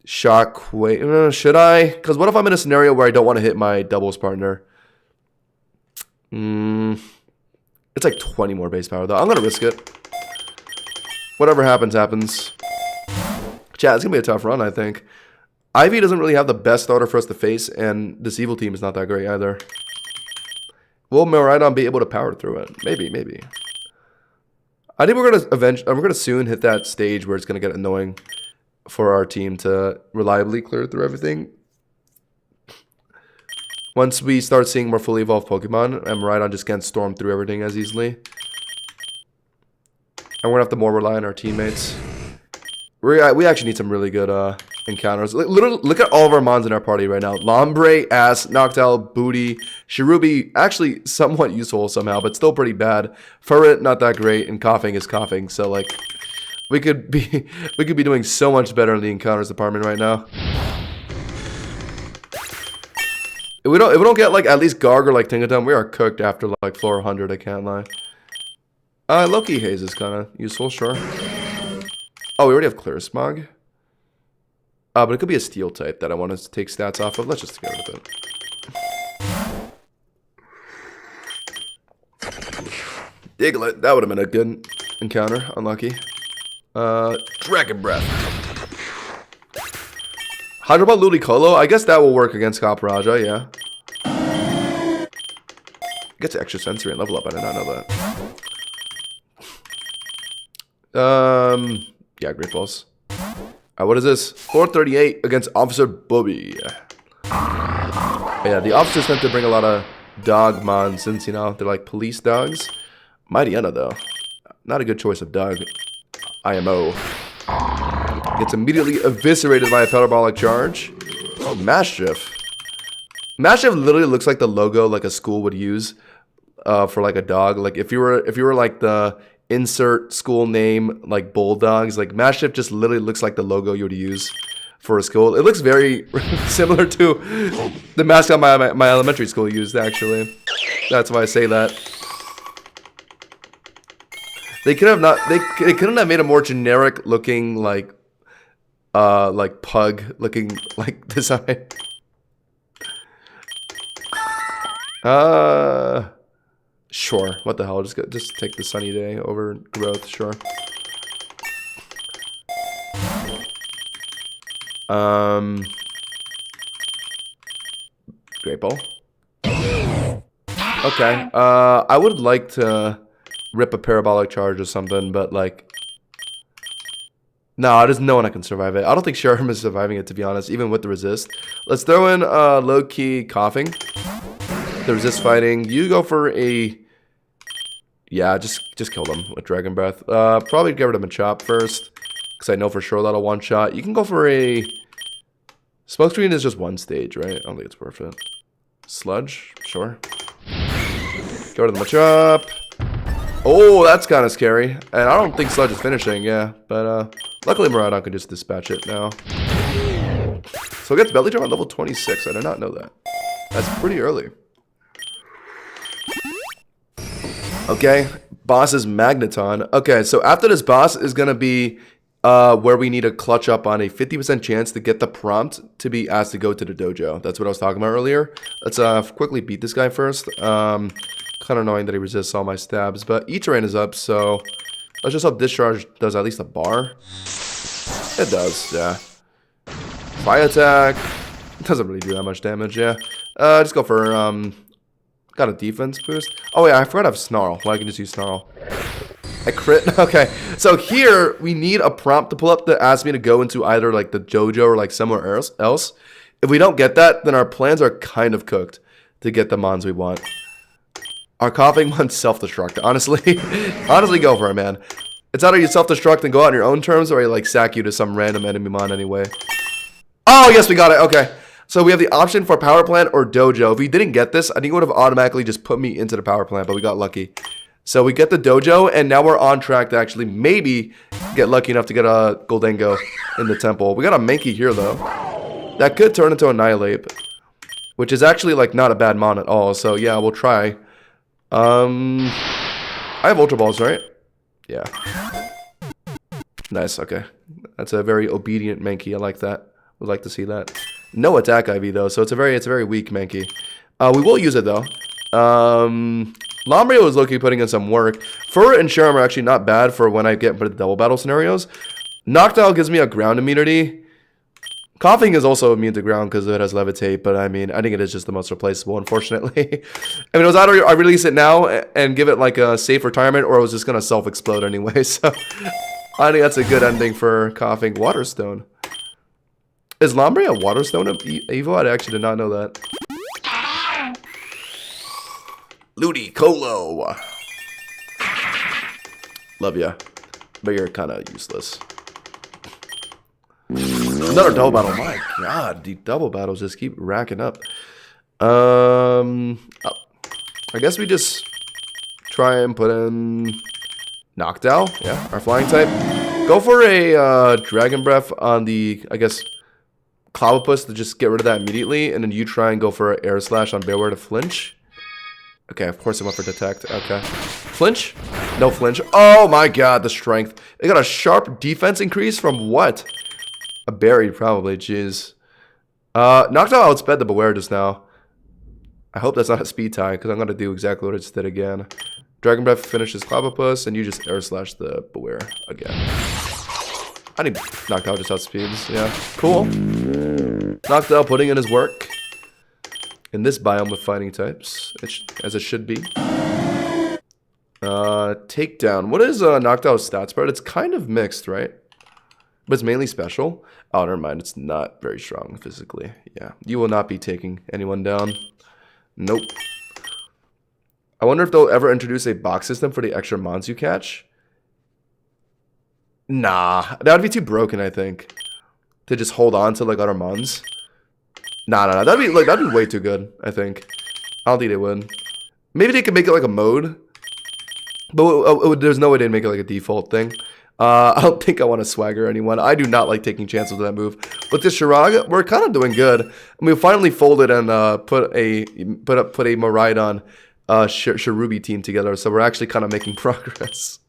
Shockwave. Should I? Because what if I'm in a scenario where I don't want to hit my doubles partner? It's like 20 more base power though. I'm gonna risk it. Whatever happens, happens. Chat, it's gonna be a tough run, I think. Ivy doesn't really have the best starter for us to face, and this Evil Team is not that great either. Will Miraidon be able to power through it? Maybe, maybe. I think we're gonna soon hit that stage where it's gonna get annoying for our team to reliably clear through everything. Once we start seeing more fully evolved Pokemon, and Miraidon just can't storm through everything as easily. And we're going to have to more rely on our teammates. We actually need some really good encounters. Look at all of our mons in our party right now. Lombre, Ass, Noctowl, Booty, Cherubi, actually somewhat useful somehow, but still pretty bad. Furret, not that great, and Coughing is Coughing. So, like, we could be doing so much better in the encounters department right now. If we don't get like at least Garg or like Tinkaton, we are cooked after like floor 100. I can't lie. Loki Haze is kind of useful, sure. Oh, we already have Clear Smog. But it could be a Steel type that I want to take stats off of. Let's just get rid of it. Diglett, that would have been a good encounter. Unlucky. Dragon Breath. Hydro Ball Ludicolo, I guess that will work against Copperajah, yeah. Gets extra sensory and level up, I did not know that. Yeah, Great Balls. What is this? 438 against Officer Bobby. Yeah, the officers tend to bring a lot of dog mons since, you know, they're like police dogs. Mightyena, though. Not a good choice of dog. IMO. Gets immediately eviscerated by a parabolic charge. Oh, Mastiff. Mastiff literally looks like the logo like a school would use for like a dog. Like if you were like the insert school name like Bulldogs, like Mastiff just literally looks like the logo you would use for a school. It looks very similar to the mascot my elementary school used, actually. That's why I say that. They could have not. They couldn't have made a more generic looking like pug looking like design. Sure. What the hell? Just take the sunny day over growth. Sure. Great ball. Okay. I would like to rip a parabolic charge or something, but like, no, there's no one that can survive it. I don't think Sherm is surviving it, to be honest, even with the resist. Let's throw in low-key coughing. The resist fighting. You go for a, yeah, just kill them with Dragon Breath. Probably get rid of Machop first, because I know for sure that'll one shot. You can go for a Smokescreen is just one stage, right? I don't think it's worth it. Sludge, sure. Go to the Machop. Oh, that's kind of scary. And I don't think Sludge is finishing, yeah. But luckily Miraidon can just dispatch it now. So it gets Belly Drum at level 26. I did not know that. That's pretty early. Okay, boss is Magneton. Okay, so after this boss is going to be where we need to clutch up on a 50% chance to get the prompt to be asked to go to the dojo. That's what I was talking about earlier. Let's quickly beat this guy first. Kind of annoying that he resists all my stabs, but E-Terrain is up, so let's just hope Discharge does at least a bar. It does, yeah. Fire Attack. It doesn't really do that much damage, yeah. Just go for, got a defense boost. Oh yeah, I forgot I have Snarl. Well, I can just use Snarl. I crit? Okay. So here, we need a prompt to pull up that asks me to go into either like the dojo or like somewhere else. If we don't get that, then our plans are kind of cooked to get the mons we want. Our coughing one's self-destruct. Honestly, honestly, go for it, man. It's either you self-destruct and go out on your own terms, or I like sack you to some random enemy mon anyway. Oh, yes, we got it. Okay. So we have the option for power plant or dojo. If we didn't get this, I think it would have automatically just put me into the power plant, but we got lucky. So we get the dojo, and now we're on track to actually maybe get lucky enough to get a Goldengo in the temple. We got a Mankey here, though. That could turn into Annihilate, which is actually like not a bad mon at all. So yeah, we'll try. I have Ultra Balls, right? Yeah. Nice, okay. That's a very obedient Mankey. I like that. Would like to see that. No attack IV though, so it's a very weak Mankey. We will use it though. Lombrio is low-key putting in some work. Fur and Sherm are actually not bad for when I get into double battle scenarios. Noctowl gives me a ground immunity. Coughing is also immune to ground because it has Levitate, but I mean, I think it is just the most replaceable, unfortunately. I mean, it was either I release it now and give it like a safe retirement, or it was just going to self-explode anyway, so I think that's a good ending for Coughing. Waterstone. Is Lombre a Waterstone Evo? I actually did not know that. Ludicolo. Love ya. But you're kind of useless. Another double battle. My god, the double battles just keep racking up. Oh, I guess we just try and put in Noctowl. Yeah, our flying type. Go for a Dragon Breath on the, I guess, Clobbopus to just get rid of that immediately. And then you try and go for an Air Slash on Bearware to flinch. Okay, of course I went for Detect. Okay. Flinch? No flinch. Oh my god, the strength. They got a sharp defense increase from what? A berry, probably. Jeez. Noctowl outsped the Beware just now. I hope that's not a speed tie, because I'm going to do exactly what it just did again. Dragon Breath finishes Clobbopus, and you just Air Slash the Beware again. I think Noctowl just outspeeds. Yeah. Cool. Noctowl putting in his work. In this biome with fighting types, as it should be. Takedown. What is Noctowl's stat spread? It's kind of mixed, right? But it's mainly special. Oh, never mind. It's not very strong physically. Yeah. You will not be taking anyone down. Nope. I wonder if they'll ever introduce a box system for the extra mons you catch. Nah. That would be too broken, I think. To just hold on to, like, other mons. Nah. That'd be way too good, I think. I don't think they would. Maybe they could make it like a mode. But there's no way they'd make it like a default thing. I don't think I want to swagger anyone. I do not like taking chances with that move. But this PokeRogue, we're kind of doing good. And we finally folded and put a Miraidon Cherubi team together. So we're actually kind of making progress.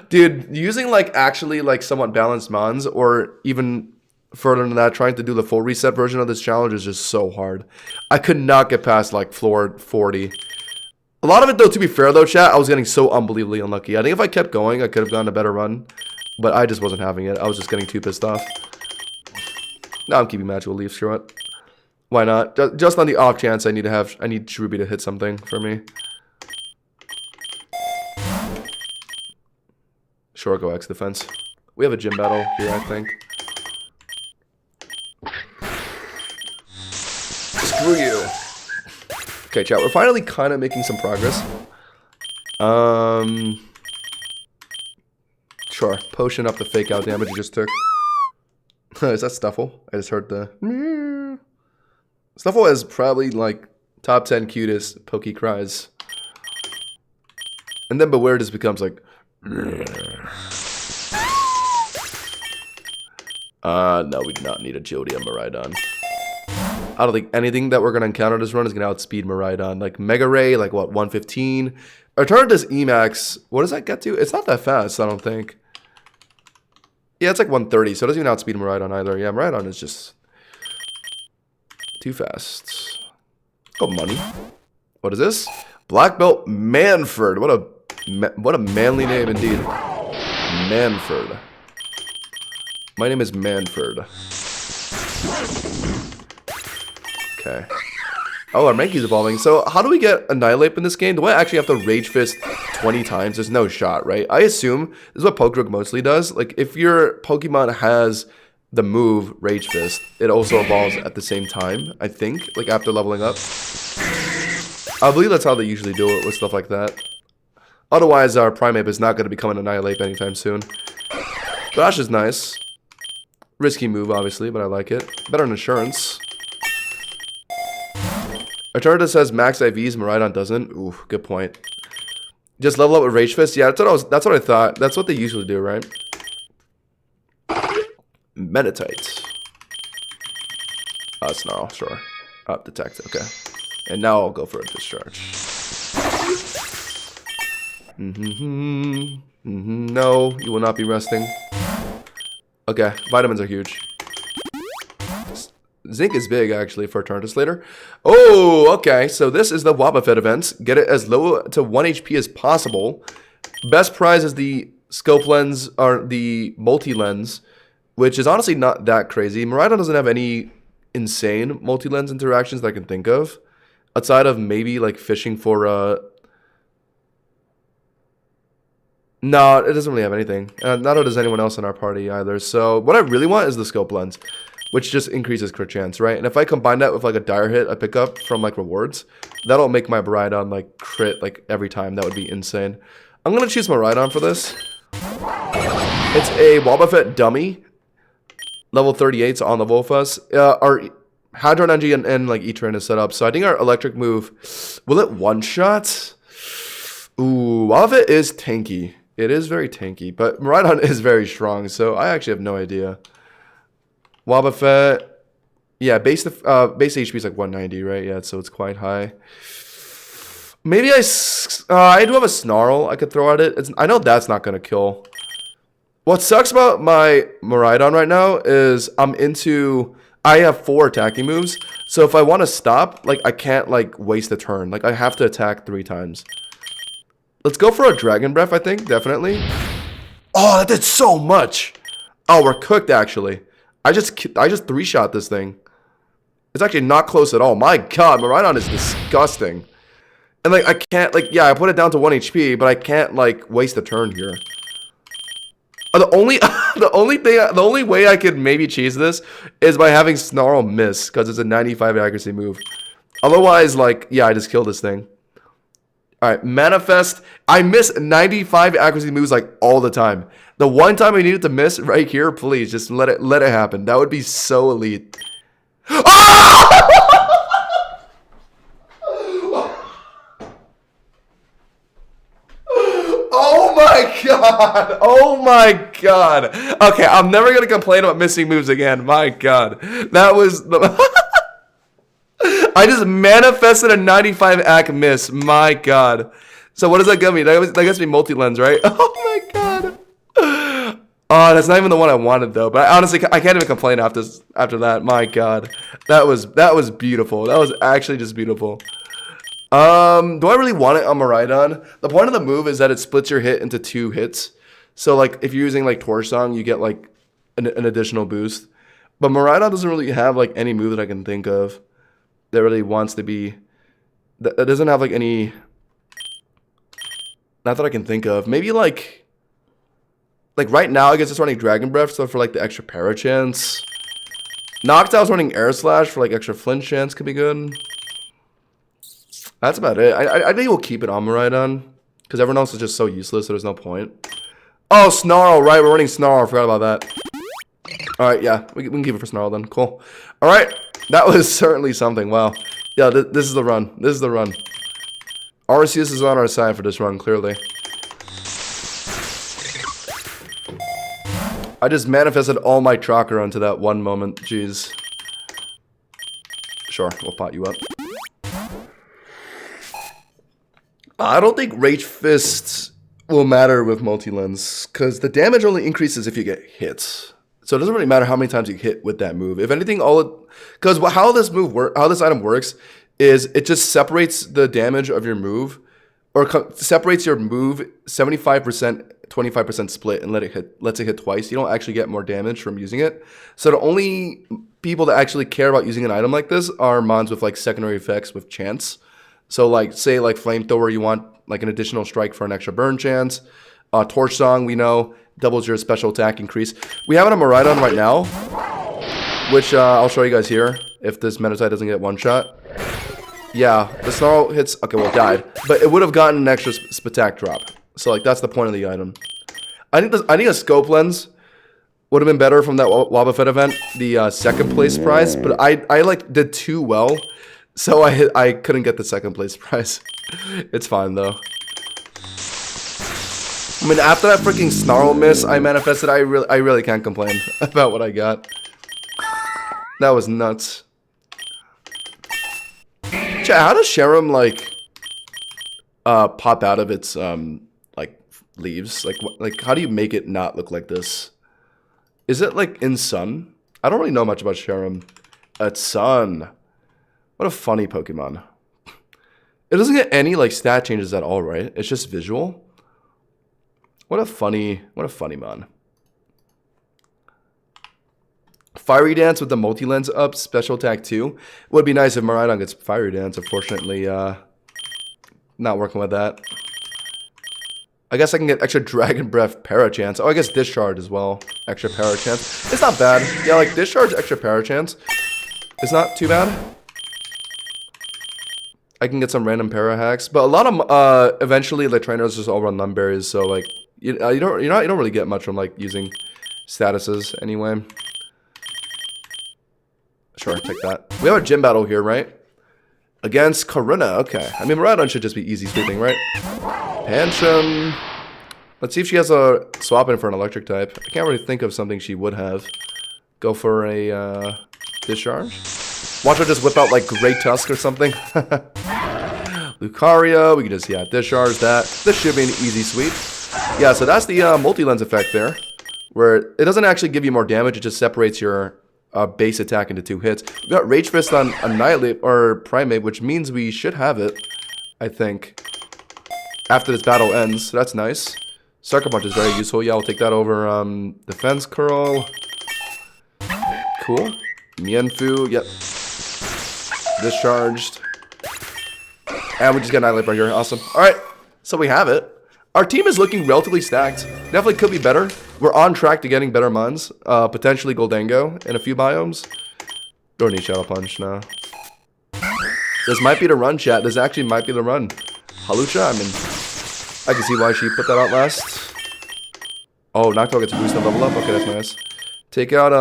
Dude, using like actually like somewhat balanced mons, or even further than that, trying to do the full reset version of this challenge is just so hard. I could not get past like floor 40. A lot of it, though, to be fair, though, chat, I was getting so unbelievably unlucky. I think if I kept going, I could have gotten a better run. But I just wasn't having it. I was just getting too pissed off. Now I'm keeping Magical Leaf, screw it. Why not? Just on the off chance I need Cherubi to hit something for me. Sure, go X defense. We have a gym battle here, I think. Screw you. Okay, chat, we're finally kind of making some progress. Sure, potion up the fake out damage you just took. Is that Stuffle? I just heard the... Stuffle is probably, like, top 10 cutest Poke cries. And then Beware just becomes, like... No, we do not need a Jody and Miraidon. I don't think anything that we're going to encounter this run is going to outspeed Miraidon. Like, Mega Ray, like, what, 115? Eternatus Emax, what does that get to? It's not that fast, I don't think. Yeah, it's like 130, so it doesn't even outspeed Miraidon either. Yeah, Miraidon is just too fast. Oh, money. What is this? Black Belt Manford. What a manly name indeed. Manford. My name is Manford. Okay. Oh, our Mankey's evolving. So, how do we get Annihilate in this game? Do I actually have to Rage Fist 20 times? There's no shot, right? I assume this is what PokeRogue mostly does. Like, if your Pokemon has the move Rage Fist, it also evolves at the same time, I think. Like, after leveling up. I believe that's how they usually do it with stuff like that. Otherwise, our Primeape is not going to become an Annihilate anytime soon. Dash is nice. Risky move, obviously, but I like it. Better than Insurance. Eternatus has max IVs, Miraidon doesn't. Ooh, good point. Just level up with Rage Fist? Yeah, that's what I thought. That's what they usually do, right? Meditite. Snarl, sure. Detect, okay. And now I'll go for a Discharge. No, you will not be resting. Okay, vitamins are huge. Zinc is big, actually, for Eternatus later. Oh, okay. So this is the Wobbuffet event. Get it as low to 1 HP as possible. Best prize is the Scope Lens, or the Multi-Lens, which is honestly not that crazy. Miraidon doesn't have any insane Multi-Lens interactions that I can think of. Outside of maybe, like, fishing for, No, it doesn't really have anything. Neither does anyone else in our party either. So what I really want is the Scope Lens, which just increases crit chance, right? And if I combine that with like a dire hit I pick up from like rewards, that'll make my Miraidon like crit like every time. That would be insane. I'm gonna choose Miraidon for this. It's a Wobbuffet dummy, level 38 on the Wolfus. Our Hadron Energy and like E-Train is set up, so I think our electric move, will it one shot? Ooh, Wobbuffet is tanky. It is very tanky, but Miraidon is very strong, so I actually have no idea. Wobbuffet, yeah, base HP is like 190, right? Yeah, so it's quite high. Maybe I do have a Snarl I could throw at it. I know that's not going to kill. What sucks about my Miraidon right now is I have 4 attacking moves, so if I want to stop, like, I can't, like, waste a turn. Like, I have to attack 3 times. Let's go for a Dragon Breath, I think, definitely. Oh, that did so much. Oh, we're cooked, actually. I just 3-shot this thing. It's actually not close at all. My god, Miraidon is disgusting. And, like, I can't, like, yeah, I put it down to 1 HP, but I can't, like, waste a turn here. The only the only way I could maybe cheese this is by having Snarl miss, because it's a 95 accuracy move. Otherwise, like, yeah, I just kill this thing. Alright, Manifest. I miss 95 accuracy moves like all the time. The one time I needed to miss right here, please just let it happen. That would be so elite. Oh my god! Oh my god! Okay, I'm never gonna complain about missing moves again. My god, that was the. I just manifested a 95 AC miss. My god. So what does that get me? That gets me multi-lens, right? Oh my god. Oh, that's not even the one I wanted though. But honestly, I can't even complain after that. My god, that was beautiful. That was actually just beautiful. Do I really want it on Miraidon? The point of the move is that it splits your hit into 2 hits. So like if you're using like Torch Song, you get like an additional boost. But Miraidon doesn't really have like any move that I can think of that really wants to be. That doesn't have like any. Not that I can think of. Maybe like right now, I guess it's running Dragon Breath, so for like the extra para chance. Noctow's running Air Slash for like extra flinch chance, could be good. That's about it. I think we'll keep it on Miraidon, because everyone else is just so useless, so there's no point. Oh, Snarl, right? We're running Snarl. I forgot about that. Alright, yeah. We can keep it for Snarl then. Cool. Alright. That was certainly something. Wow. Yeah, this is the run. This is the run. Arceus is on our side for this run, clearly. I just manifested all my chakra onto that one moment. Jeez. Sure, we'll pot you up. I don't think Rage Fists will matter with multi-lens, because the damage only increases if you get hits. So it doesn't really matter how many times you hit with that move. If anything, because how this item works is it just separates the damage of your move, or separates your move 75%, 25% split, and lets it hit twice. You don't actually get more damage from using it. So the only people that actually care about using an item like this are mons with like secondary effects with chance. So like, say like Flamethrower, you want like an additional strike for an extra burn chance. Torch Song, we know, doubles your special attack increase. We have it on Miraidon right now, which I'll show you guys here if this Meditite doesn't get one shot. Yeah, the Snarl hits, okay, well it died, but it would have gotten an extra Spatak drop. So like, that's the point of the item. I think a Scope Lens would have been better from that Wobbuffet event, the second place prize, but I like did too well. So I couldn't get the second place prize. It's fine though. I mean, after that freaking Snarl miss I manifested, I really can't complain about what I got. That was nuts. Chat, how does Sharam like pop out of its like leaves? Like how do you make it not look like this? Is it like in Sun? I don't really know much about Sharam. It's Sun. What a funny Pokemon. It doesn't get any like stat changes at all, right? It's just visual. What a funny mon. Fiery Dance with the multi-lens up, special attack 2. Would be nice if Miraidon gets Fiery Dance. Unfortunately, not working with that. I guess I can get extra Dragon Breath para chance. Oh, I guess Discharge as well. Extra para chance. It's not bad. Yeah, like Discharge, extra para chance. It's not too bad. I can get some random para hacks, but a lot of eventually the trainers just all run Numberries, so like you don't really get much from like using statuses anyway. Sure, take that. We have a gym battle here, right? Against Karina. Okay, I mean Miraidon should just be easy sweeping, right? Pancham. Let's see if she has a swap in for an electric type. I can't really think of something she would have. Go for a Discharge. Watch her just whip out like Great Tusk or something. Lucario, we can just, yeah, Discharge that. This should be an easy sweep. Yeah, so that's the multi-lens effect there, where it doesn't actually give you more damage, it just separates your base attack into 2 hits. We got Rage Fist on Annihilate, or Primate, which means we should have it, I think, after this battle ends, so that's nice. Sucker Punch is very useful, yeah, I'll take that over Defense Curl. Cool. Mienfoo, yep. Discharged. And we just get Annihilate right here. Awesome. Alright. So we have it. Our team is looking relatively stacked. Definitely could be better. We're on track to getting better mons. Potentially Goldango in a few biomes. Don't need Shadow Punch now. This might be the run, chat. This actually might be the run. Halucha, I mean, I can see why she put that out last. Oh, Noctowl gets a boost and level up. Okay, that's nice. Take out,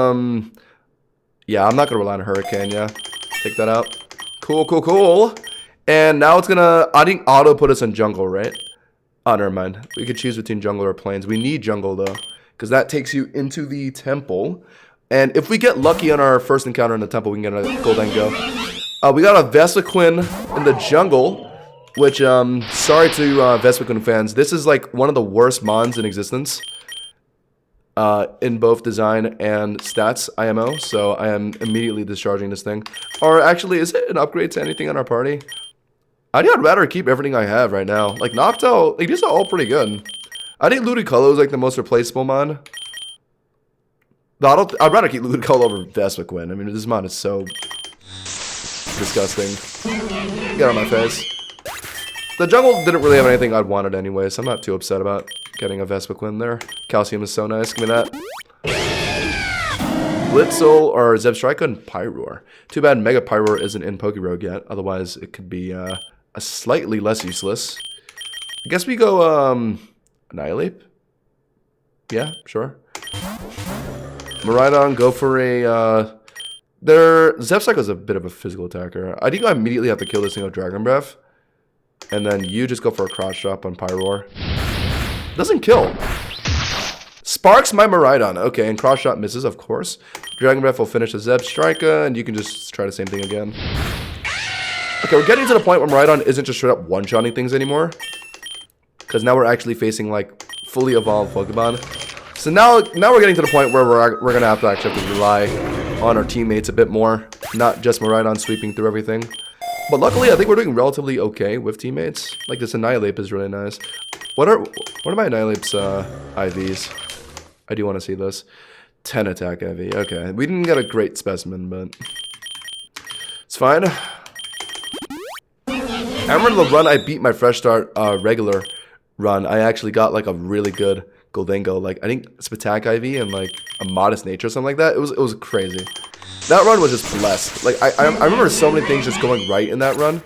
yeah, I'm not going to rely on a Hurricane, yeah. Take that out. Cool, cool, cool. And now it's going to, I think, auto put us in jungle, right? Oh, never mind. We could choose between jungle or plains. We need jungle, though, because that takes you into the temple. And if we get lucky on our first encounter in the temple, we can get a Goldango. We got a Vespiquen in the jungle, which, sorry to Vespiquen fans. This is, like, one of the worst mons in existence. In both design and stats, IMO, so I am immediately discharging this thing. Or actually, is it an upgrade to anything on our party? I think I'd rather keep everything I have right now. Like Noctowl, like these are all pretty good. I think Ludicolo is like the most replaceable mon. But I'd rather keep Ludicolo over Vespiquen. I mean, this mon is so disgusting. Get on my face. The jungle didn't really have anything I'd wanted anyway, so I'm not too upset about getting a Vespiquen there. Calcium is so nice. Give me that. Blitzel or Zebstrika and Pyroar. Too bad Mega Pyroar isn't in PokeRogue yet. Otherwise, it could be a slightly less useless. I guess we go Annihilate. Yeah, sure. Miraidon, go for a... Zebstrika's a bit of a physical attacker. I think I immediately have to kill this thing with Dragon Breath. And then you just go for a cross drop on Pyroar. Doesn't kill. Sparks my Miraidon. Okay, and cross shot misses, of course. Dragon Breath will finish the Zebstrika, and you can just try the same thing again. Okay, we're getting to the point where Miraidon isn't just straight up one-shotting things anymore. Because now we're actually facing, like, fully evolved Pokemon. So now we're getting to the point where we're going to have to rely on our teammates a bit more. Not just Miraidon sweeping through everything. But luckily, I think we're doing relatively okay with teammates. Like, this Annihilate is really nice. What are my Annihilate's IVs? I do want to see this. 10 attack IV. Okay, we didn't get a great specimen, but it's fine. I remember the run I beat my Fresh Start regular run. I actually got like a really good Goldango. Like I think it's attack IV and like a Modest Nature or something like that. It was crazy. That run was just blessed. Like I remember so many things just going right in that run.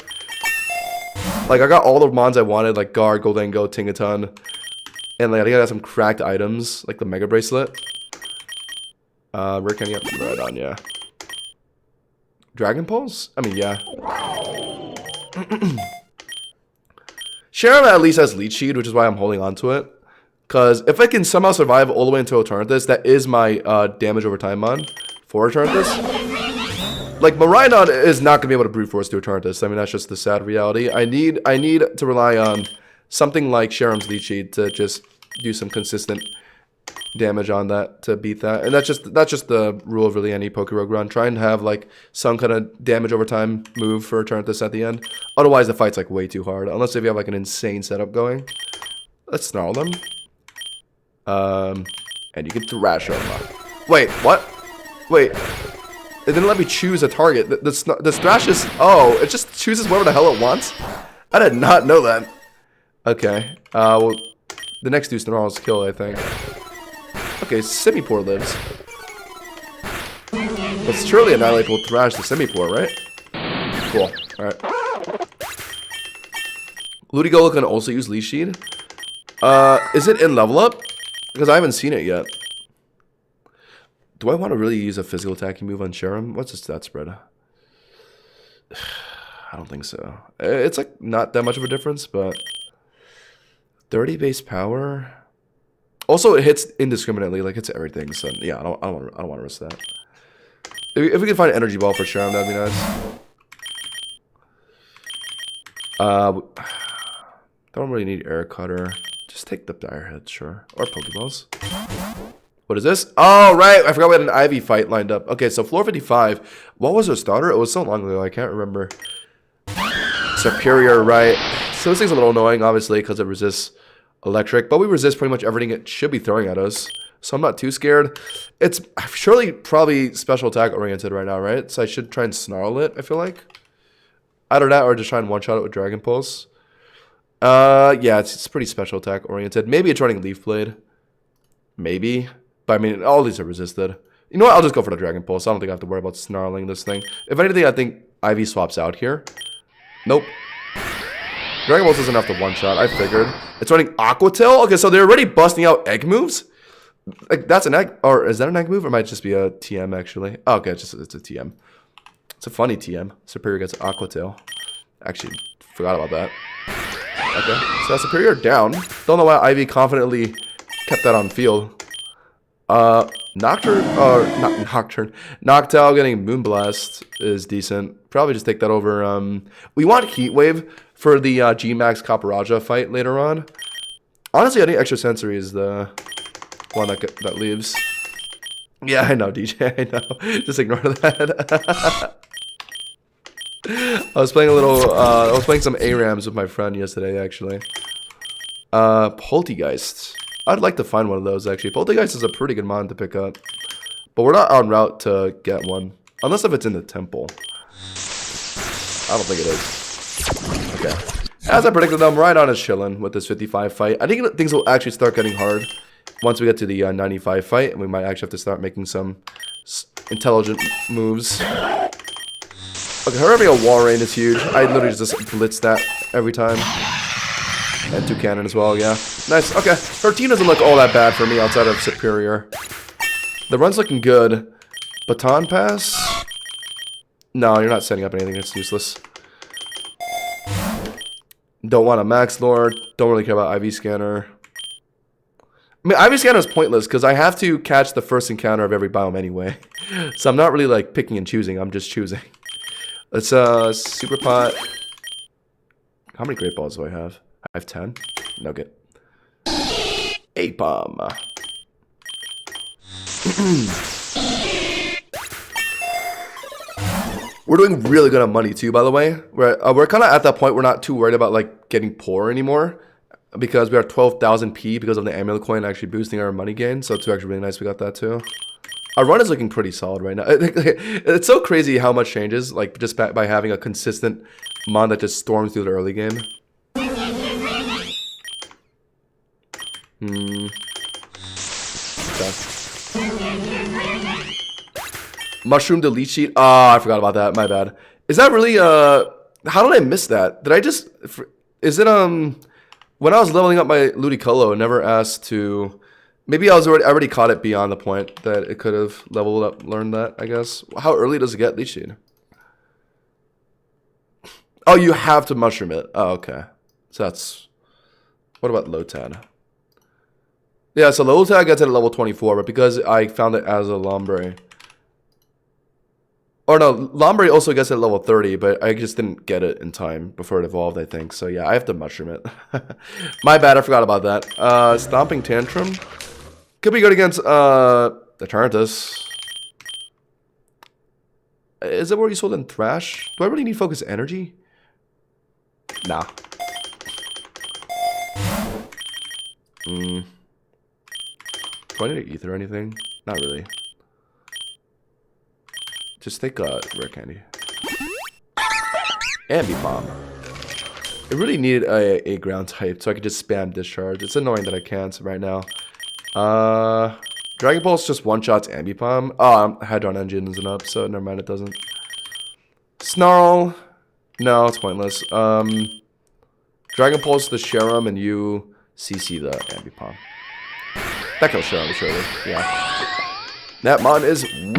Like I got all the mons I wanted, like Guard, Goldango, Tingaton. And like I think I got some cracked items, like the Mega Bracelet. Where can you have the right on, yeah. Dragon Pulse? I mean, yeah. Sharon at least has Leech Seed, which is why I'm holding on to it. Because if I can somehow survive all the way into Eternatus, that is my damage over time mon for Eternatus. Like, Miraidon is not going to be able to brute force to Eternatus. I mean, that's just the sad reality. I need to rely on something like Sharon's Leech Seed to just do some consistent damage on that to beat that. And that's just the rule of really any PokeRogue run. Try and have like some kind of damage over time move for Eternatus at the end. Otherwise the fight's like way too hard. Unless if you have like an insane setup going. Let's snarl them. And you can thrash them. Wait, what? Wait. It didn't let me choose a target. The thrash is... Oh, it just chooses whatever the hell it wants? I did not know that. Okay. Well, the next two snarls kill, I think. Okay, Simipour lives. But surely Annihilate will thrash the Simipour, right? Cool. Alright. Ludicolo can also use Leech Seed. Is it in level up? Because I haven't seen it yet. Do I want to really use a physical attacking move on Sharon? What's his stat spread? I don't think so. It's like not that much of a difference, but 30 base power. Also, it hits indiscriminately, like hits everything. So yeah, I don't want to risk that. If we can find an energy ball for Sharon, that'd be nice. Don't really need air cutter. Just take the dire head, sure, or Pokeballs. What is this? Oh, right. I forgot we had an Ivy fight lined up. Okay, so floor 55. What was her starter? It was so long ago. I can't remember. Superior, right. So this thing's a little annoying, obviously, because it resists electric. But we resist pretty much everything it should be throwing at us. So I'm not too scared. It's surely probably special attack oriented right now, right? So I should try and snarl it, I feel like. Either that or just try and one-shot it with Dragon Pulse. Yeah, it's pretty special attack oriented. Maybe it's running Leaf Blade. Maybe. But I mean, all these are resisted. You know what? I'll just go for the Dragon Pulse. I don't think I have to worry about snarling this thing. If anything, I think Ivy swaps out here. Nope. Dragon Pulse doesn't have to one-shot. I figured. It's running Aqua Tail? Okay, so they're already busting out egg moves? Like, that's an egg... Or is that an egg move? Or it might just be a TM, actually. Oh, okay, it's a TM. It's a funny TM. Superior gets Aqua Tail. Actually, forgot about that. Okay, so Superior down. Don't know why Ivy confidently kept that on field. Nocturne, or not Nocturne. Noctowl getting Moonblast is decent. Probably just take that over. We want Heat Wave for the G-Max Kaparaja fight later on. Honestly, I think Extra Sensory is the one that leaves. Yeah, I know, DJ. I know. Just ignore that. I was playing I was playing some ARAMs with my friend yesterday, actually. Poltegeist. I'd like to find one of those, actually. Poltegeist is a pretty good mod to pick up. But we're not en route to get one. Unless if it's in the temple. I don't think it is. Okay. As I predicted, I'm right on is chilling with this 55 fight. I think things will actually start getting hard once we get to the 95 fight. And we might actually have to start making some intelligent moves. Okay, her having a wall rain is huge. I literally just blitz that every time. And 2 cannon as well, yeah. Nice, okay. Her team doesn't look all that bad for me outside of Superior. The run's looking good. Baton Pass? No, you're not setting up anything. It's useless. Don't want a Max Lord. Don't really care about IV Scanner. I mean, IV Scanner is pointless because I have to catch the first encounter of every biome anyway. So I'm not really like picking and choosing. I'm just choosing. Let's Super Pot. How many Great Balls do I have? I have 10. Nugget. 8 bomb. We're doing really good on money too, by the way. We're kind of at that point. We're not too worried about like getting poor anymore because we are 12,000 P because of the amulet coin actually boosting our money gain. So it's actually really nice we got that too. Our run is looking pretty solid right now. It's so crazy how much changes like just by having a consistent mon that just storms through the early game. Okay. Mushroom delete sheet. Oh, I forgot about that. My bad. Is that really how did I miss that? Did I just is it when I was leveling up my Ludicolo, I never asked to maybe I already caught it beyond the point that it could have leveled up, learned that, I guess. How early does it get leech seed? Oh, you have to mushroom it. Oh, okay. So that's what about Lotad? Yeah, so Lotad gets it at level 24, but because I found it as a Lombre. Or no, Lombre also gets it at level 30, but I just didn't get it in time before it evolved, I think. So yeah, I have to mushroom it. My bad, I forgot about that. Stomping Tantrum. Could be good against Eternatus. Is it where you sold in Thrash? Do I really need Focus Energy? Nah. Do I need to ether or anything? Not really. Just take Rare Candy. Ambi Bomb. It really needed a ground type so I could just spam Discharge. It's annoying that I can't right now. Dragon Pulse just one-shots Ambi Bomb. Oh, Hadron Engine isn't up, so never mind, it doesn't. Snarl. No, it's pointless. Dragon Pulse the Sharam and you CC the Ambi Bomb. That kills Sharam, surely. Yeah. That mon is weak.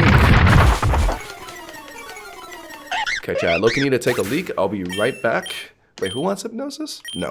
Okay, chat. Loki need to take a leak. I'll be right back. Wait, who wants hypnosis? No.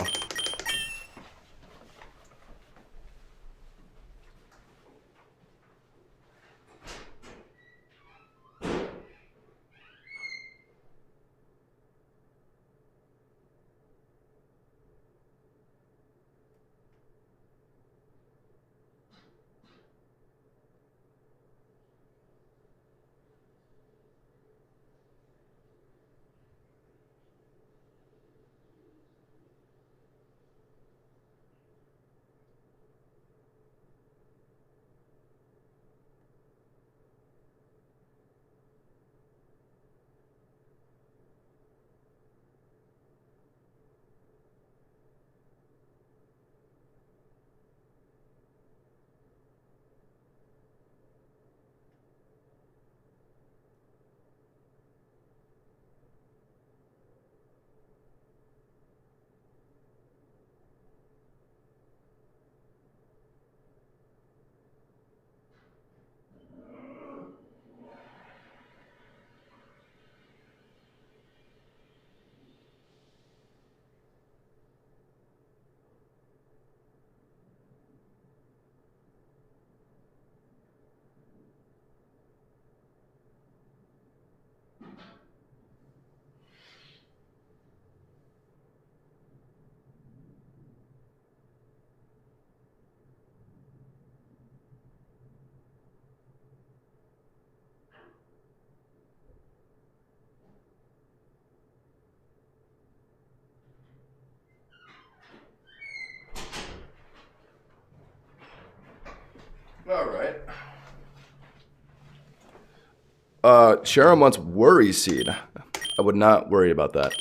Sharon wants Worry Seed. I would not worry about that.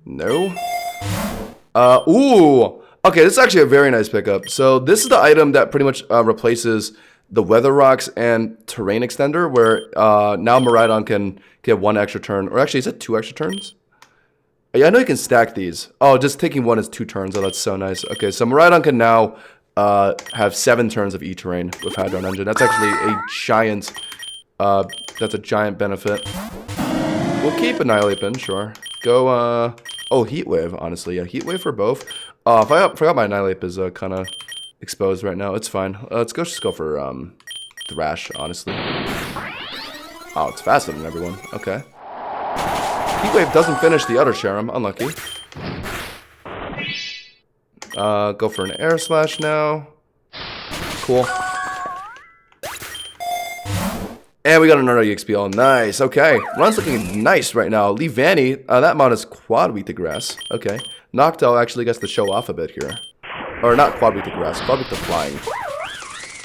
No. Ooh. Okay, this is actually a very nice pickup. So this is the item that pretty much replaces the Weather Rocks and Terrain Extender, where now Miraidon can get 1 extra turn. Or actually, is it 2 extra turns? Yeah, I know you can stack these. Oh, just taking 1 is 2 turns. Oh, that's so nice. Okay, so Miraidon can now have 7 turns of E-Terrain with Hydron Engine. That's actually a giant... that's a giant benefit. We'll keep Annihilate Pin, sure. Go, oh, Heat Wave, honestly. Yeah, Heat Wave for both. I forgot my Annihilate is kind of exposed right now. It's fine. Let's go just go for Thrash, honestly. Oh, it's faster than everyone. Okay. Heat Wave doesn't finish the other Sharam. Unlucky. Go for an Air Slash now. Cool. And we got another EXP all. Nice. Okay. Run's looking nice right now. Leave Vanny. That mod is Quad Weak to Grass. Okay. Noctowl actually gets to show off a bit here. Or not Quad Weak to Grass. Quad Weak to Flying.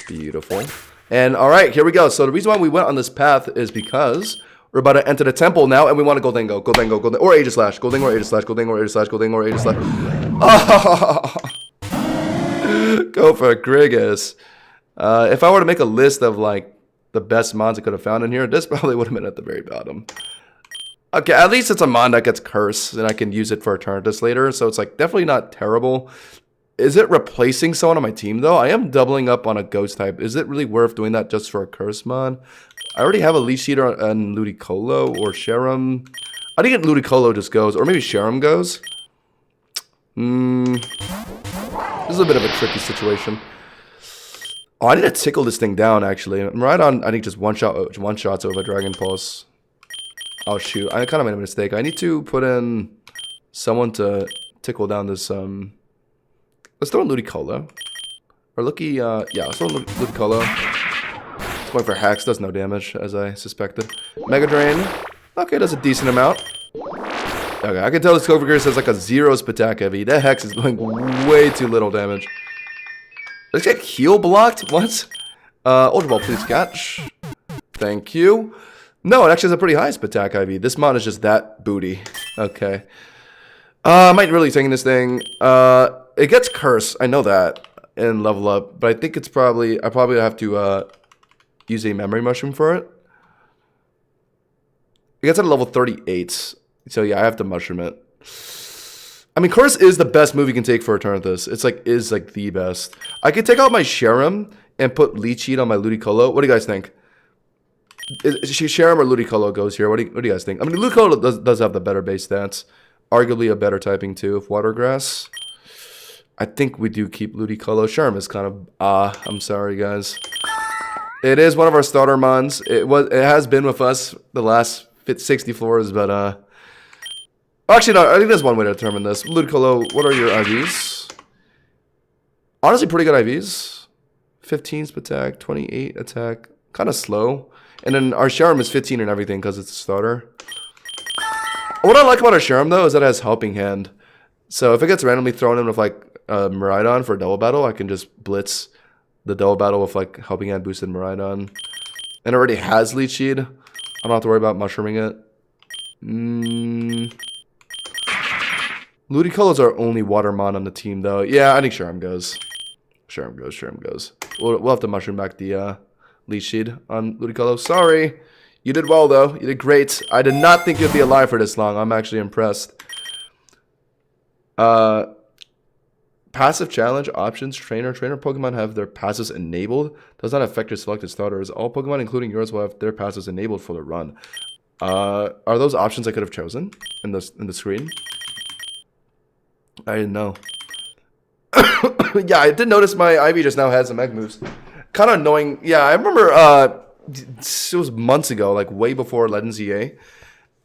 Beautiful. And alright, here we go. So the reason why we went on this path is because we're about to enter the temple now, and we want to Goldengo. Goldengo, Goldengo. Or Aegis Slash. Goldengo or Aegis Slash. Goldengo or Aegis Slash. Goldengo or Aegis Slash. Oh! Go for Grigus. If I were to make a list of, like, the best mons I could have found in here, this probably would have been at the very bottom. Okay, at least it's a mon that gets cursed, and I can use it for Eternatus later, so it's like definitely not terrible. Is it replacing someone on my team, though? I am doubling up on a ghost type. Is it really worth doing that just for a curse mon? I already have a Leech Eater and Ludicolo or Sharam. I think Ludicolo just goes, or maybe Sharam goes. This is a bit of a tricky situation. Oh, I need to tickle this thing down, actually. I'm right on, I think, just one shots over Dragon Pulse. Oh, shoot. I kind of made a mistake. I need to put in someone to tickle down this, let's throw in Ludicolo. Or Lucky, yeah, let's throw in Ludicolo. It's going for Hex. Does no damage, as I suspected. Mega Drain. Okay, does a decent amount. Okay, I can tell this Clover Gear has like a 0 Spatak Heavy. That Hex is doing way too little damage. Let's get heal blocked? What? Ultra Ball, please catch. Thank you. No, it actually has a pretty high Spatak IV. This mod is just that booty. Okay. I might really taking this thing. It gets cursed. I know that. And level up. But I think it's probably... I probably have to use a memory mushroom for it. It gets at a level 38. So yeah, I have to mushroom it. I mean, Curse is the best move you can take for Eternatus. It's like, is like the best. I could take out my Sharam and put Leech on my Ludicolo. What do you guys think? Sharam or Ludicolo goes here. What do you guys think? I mean, Ludicolo does have the better base stats. Arguably a better typing too, if Water Grass. I think we do keep Ludicolo. Sharam is kind of, I'm sorry guys. It is one of our starter mons. It has been with us the last 60 floors, but actually, no, I think there's one way to determine this. Ludicolo, what are your IVs? Honestly, pretty good IVs. 15 attack, 28 attack. Kind of slow. And then our Sharam is 15 and everything because it's a starter. What I like about our Sharam, though, is that it has Helping Hand. So if it gets randomly thrown in with, like, Miraidon for a double battle, I can just blitz the double battle with, like, Helping Hand boosted Miraidon. And it already has Leech Seed. I don't have to worry about mushrooming it. Ludicolo's our only water mon on the team, though. Yeah, I think Sharam goes. Sharam goes. We'll have to mushroom back the Leech Seed on Ludicolo. Sorry. You did well, though. You did great. I did not think you'd be alive for this long. I'm actually impressed. Passive challenge options. Trainer Pokemon have their passives enabled. Does not affect your selected starters. All Pokemon, including yours, will have their passives enabled for the run. Are those options I could have chosen in the screen? I didn't know. Yeah, I did notice my Ivy just now has some egg moves. Kind of annoying. Yeah, I remember it was months ago, like way before Legends EA.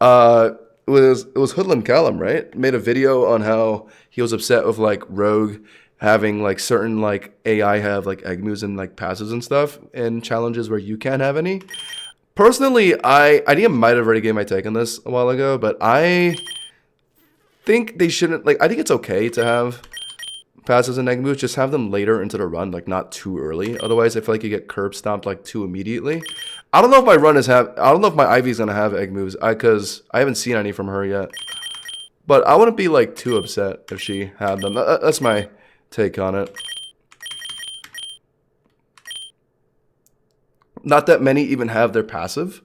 It was Hoodlum Callum, right? Made a video on how he was upset with like Rogue having like certain like AI have like egg moves and like passes and stuff in challenges where you can't have any. Personally, I think I might have already gave my take on this a while ago, but I think they shouldn't, like, I think it's okay to have passes and egg moves, just have them later into the run, like not too early. Otherwise, I feel like you get curb stomped like too immediately. I don't know if my run is I don't know if my Ivy's gonna have egg moves. Cause I haven't seen any from her yet. But I wouldn't be like too upset if she had them. That's my take on it. Not that many even have their passive.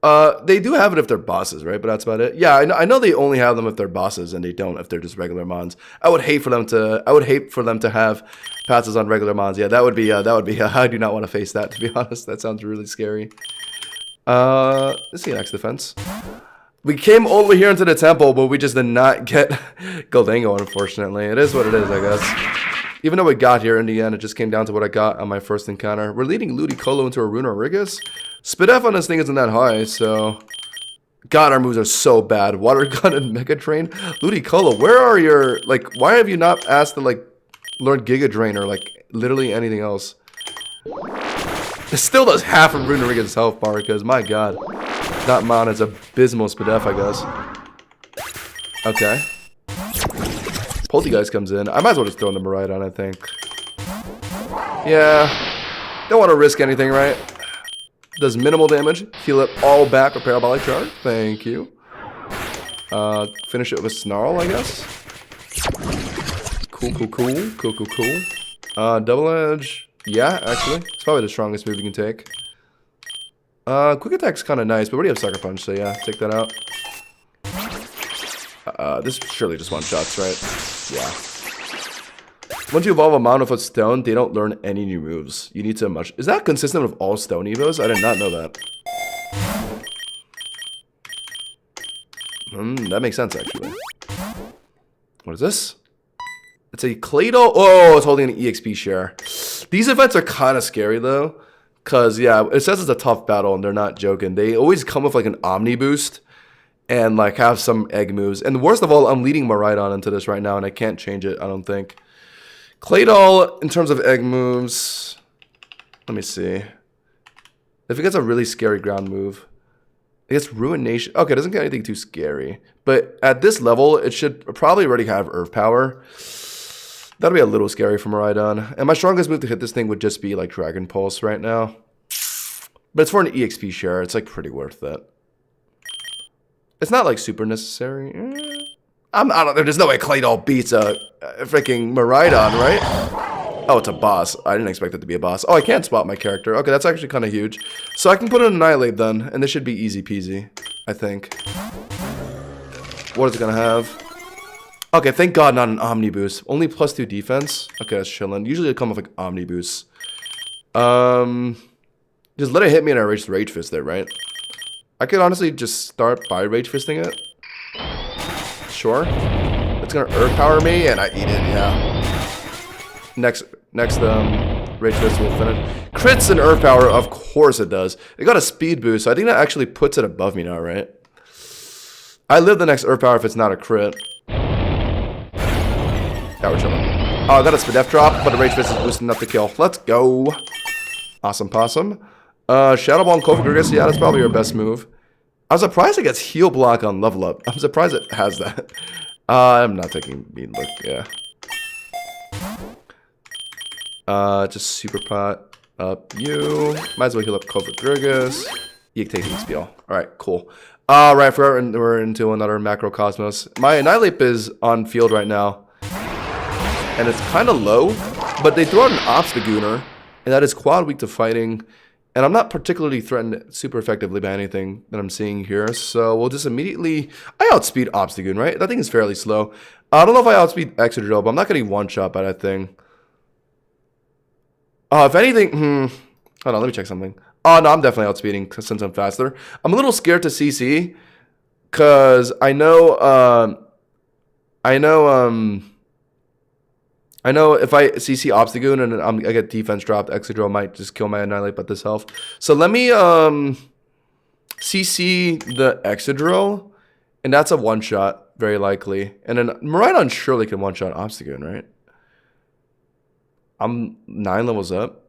They do have it if they're bosses, right? But that's about it. Yeah, I know they only have them if they're bosses, and they don't if they're just regular mons. I would hate for them to have passes on regular mons. Yeah, that would be. I do not want to face that, to be honest. That sounds really scary. Let's see next defense. We came all the way here into the temple, but we just did not get Goldango, unfortunately. It is what it is, I guess. Even though we got here in the end, it just came down to what I got on my first encounter. We're leading Ludicolo into a Runa Rigus. Spidef on this thing isn't that high, so... God, our moves are so bad. Water Gun and Mega Drain. Ludicolo, where are your... Like, why have you not asked to, like, learn Giga Drain or, like, literally anything else? It still does half of Runa Rigus' health bar, because, my god. That mount is abysmal Spidef, I guess. Okay. Poltergeist comes in. I might as well just throw number right on, I think. Yeah. Don't want to risk anything, right? Does minimal damage. Heal it all back with Parabolic Charge. Thank you. Finish it with Snarl, I guess. Cool. Double Edge. Yeah, actually. It's probably the strongest move you can take. Quick Attack's kind of nice, but we already have Sucker Punch, so yeah, take that out. This surely just one-shots, right? Yeah. Once you evolve a Mon with a stone, they don't learn any new moves. You need to much. Is that consistent with all stone evos? I did not know that. That makes sense, actually. What is this? It's a Claydol. Oh, it's holding an EXP share. These events are kind of scary, though. Because, yeah, it says it's a tough battle, and they're not joking. They always come with, like, an Omni boost. And, like, have some egg moves. And worst of all, I'm leading Miraidon into this right now, and I can't change it, I don't think. Claydol, in terms of egg moves... Let me see. If it gets a really scary ground move... It gets Ruination... Okay, it doesn't get anything too scary. But at this level, it should probably already have Earth Power. That'll be a little scary for Miraidon. And my strongest move to hit this thing would just be, like, Dragon Pulse right now. But it's for an EXP share. It's, like, pretty worth it. It's not, like, super necessary. I don't know. There's no way Claydol beats a freaking Miraidon, right? Oh, it's a boss. I didn't expect it to be a boss. Oh, I can't spot my character. Okay, that's actually kind of huge. So I can put in Annihilate then, and this should be easy peasy, I think. What is it going to have? Okay, thank God not an Omni boost. Only +2 defense. Okay, that's chilling. Usually they come with, like, Omni boosts. Just let it hit me and I Rage Fist there, right? I could honestly just start by Rage Fisting it. Sure. It's gonna Earth Power me and I eat it, yeah. Next Rage Fist will finish. Crits and Earth Power, of course it does. It got a speed boost, so I think that actually puts it above me now, right? I live the next Earth Power if it's not a crit. Yeah, we're chilling. Oh, I got a Spidef drop, but the Rage Fist is boosting enough to kill. Let's go. Awesome possum. Shadow Ball and PokeRogue, yeah, that's probably your best move. I was surprised it gets heal block on level up. I'm surprised it has that. I'm not taking mean look, yeah. Just super pot up you. Might as well heal up PokeRogue. You can take the spiel. Alright, cool. Right, we're into another Macrocosmos. My Annihilate is on field right now. And it's kind of low, but they throw out an Obstagooner, and that is quad weak to fighting. And I'm not particularly threatened super effectively by anything that I'm seeing here. So we'll just immediately... I outspeed Obstagoon, right? That thing is fairly slow. I don't know if I outspeed Excadrill, but I'm not getting one-shot by that thing. If anything... Hold on, let me check something. Oh, no, I'm definitely outspeeding since I'm faster. I'm a little scared to CC. Because I know if I CC Obstagoon and I get defense dropped, Excadrill might just kill my Annihilate by this health. So let me CC the Excadrill, and that's a one-shot, very likely. And then Miraidon surely can one-shot Obstagoon, right? I'm 9 levels up.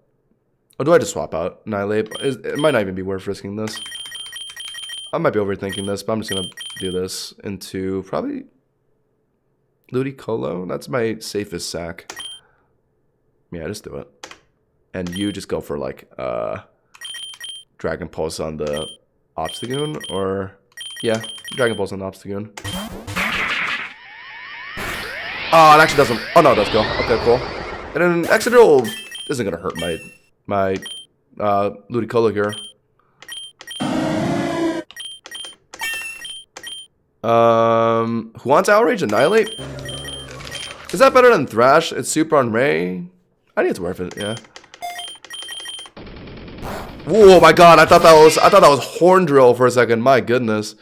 Or do I just swap out Annihilate? It might not even be worth risking this. I might be overthinking this, but I'm just going to do this into probably... Ludicolo? That's my safest sack. Yeah, just do it. And you just go for like, Dragon Pulse on the Obstagoon, or yeah, Dragon Pulse on the Obstagoon. Oh, it actually doesn't. Oh no, it does go. Okay, cool. And then Excadrill isn't gonna hurt my Ludicolo here. Who wants Outrage? Annihilate? Is that better than Thrash? It's super on Ray. I think it's worth it. Yeah. Whoa, my God! I thought that was Horn Drill for a second. My goodness.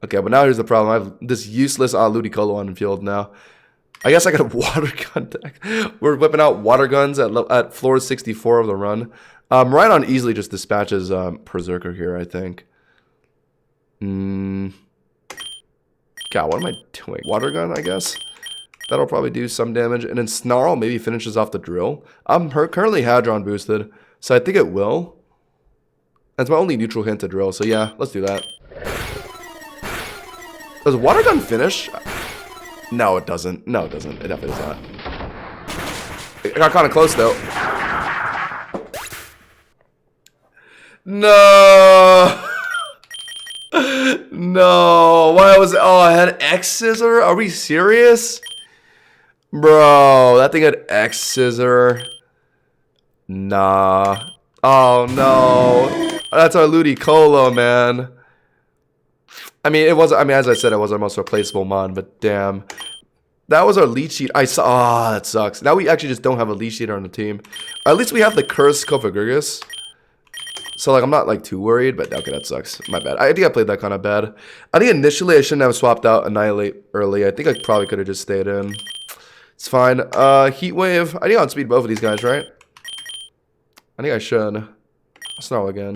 Okay, but now here's the problem. I have this useless Ludicolo on the field now. I guess I got a Water Gun deck. We're whipping out Water Guns at floor 64 of the run. Rhydon easily just dispatches Berserker here, I think. God, what am I doing? Water Gun, I guess? That'll probably do some damage. And then Snarl maybe finishes off the Drill. I'm currently Hadron boosted, so I think it will. That's my only neutral hint to Drill, so yeah, let's do that. Does Water Gun finish? No, it doesn't. No, it doesn't. It definitely does not. It got kind of close, though. No! No! Why was it? Oh, I had X-Scissor? Are we serious? Bro, that thing had X-Scissor. Nah. Oh, no. That's our Ludicolo, man. I mean, it was. I mean, as I said, it was our most replaceable mon, but damn, that was our lead sheet. I saw. Ah, that sucks. Now we actually just don't have a lead sheeter on the team. Or at least we have the cursed Kofagurgus. So like, I'm not like too worried, but okay, that sucks. My bad. I think I played that kind of bad. I think initially I shouldn't have swapped out Annihilate early. I think I probably could have just stayed in. It's fine. Heat Wave. I think I'll outspeed both of these guys, right? I think I should. Snarl again.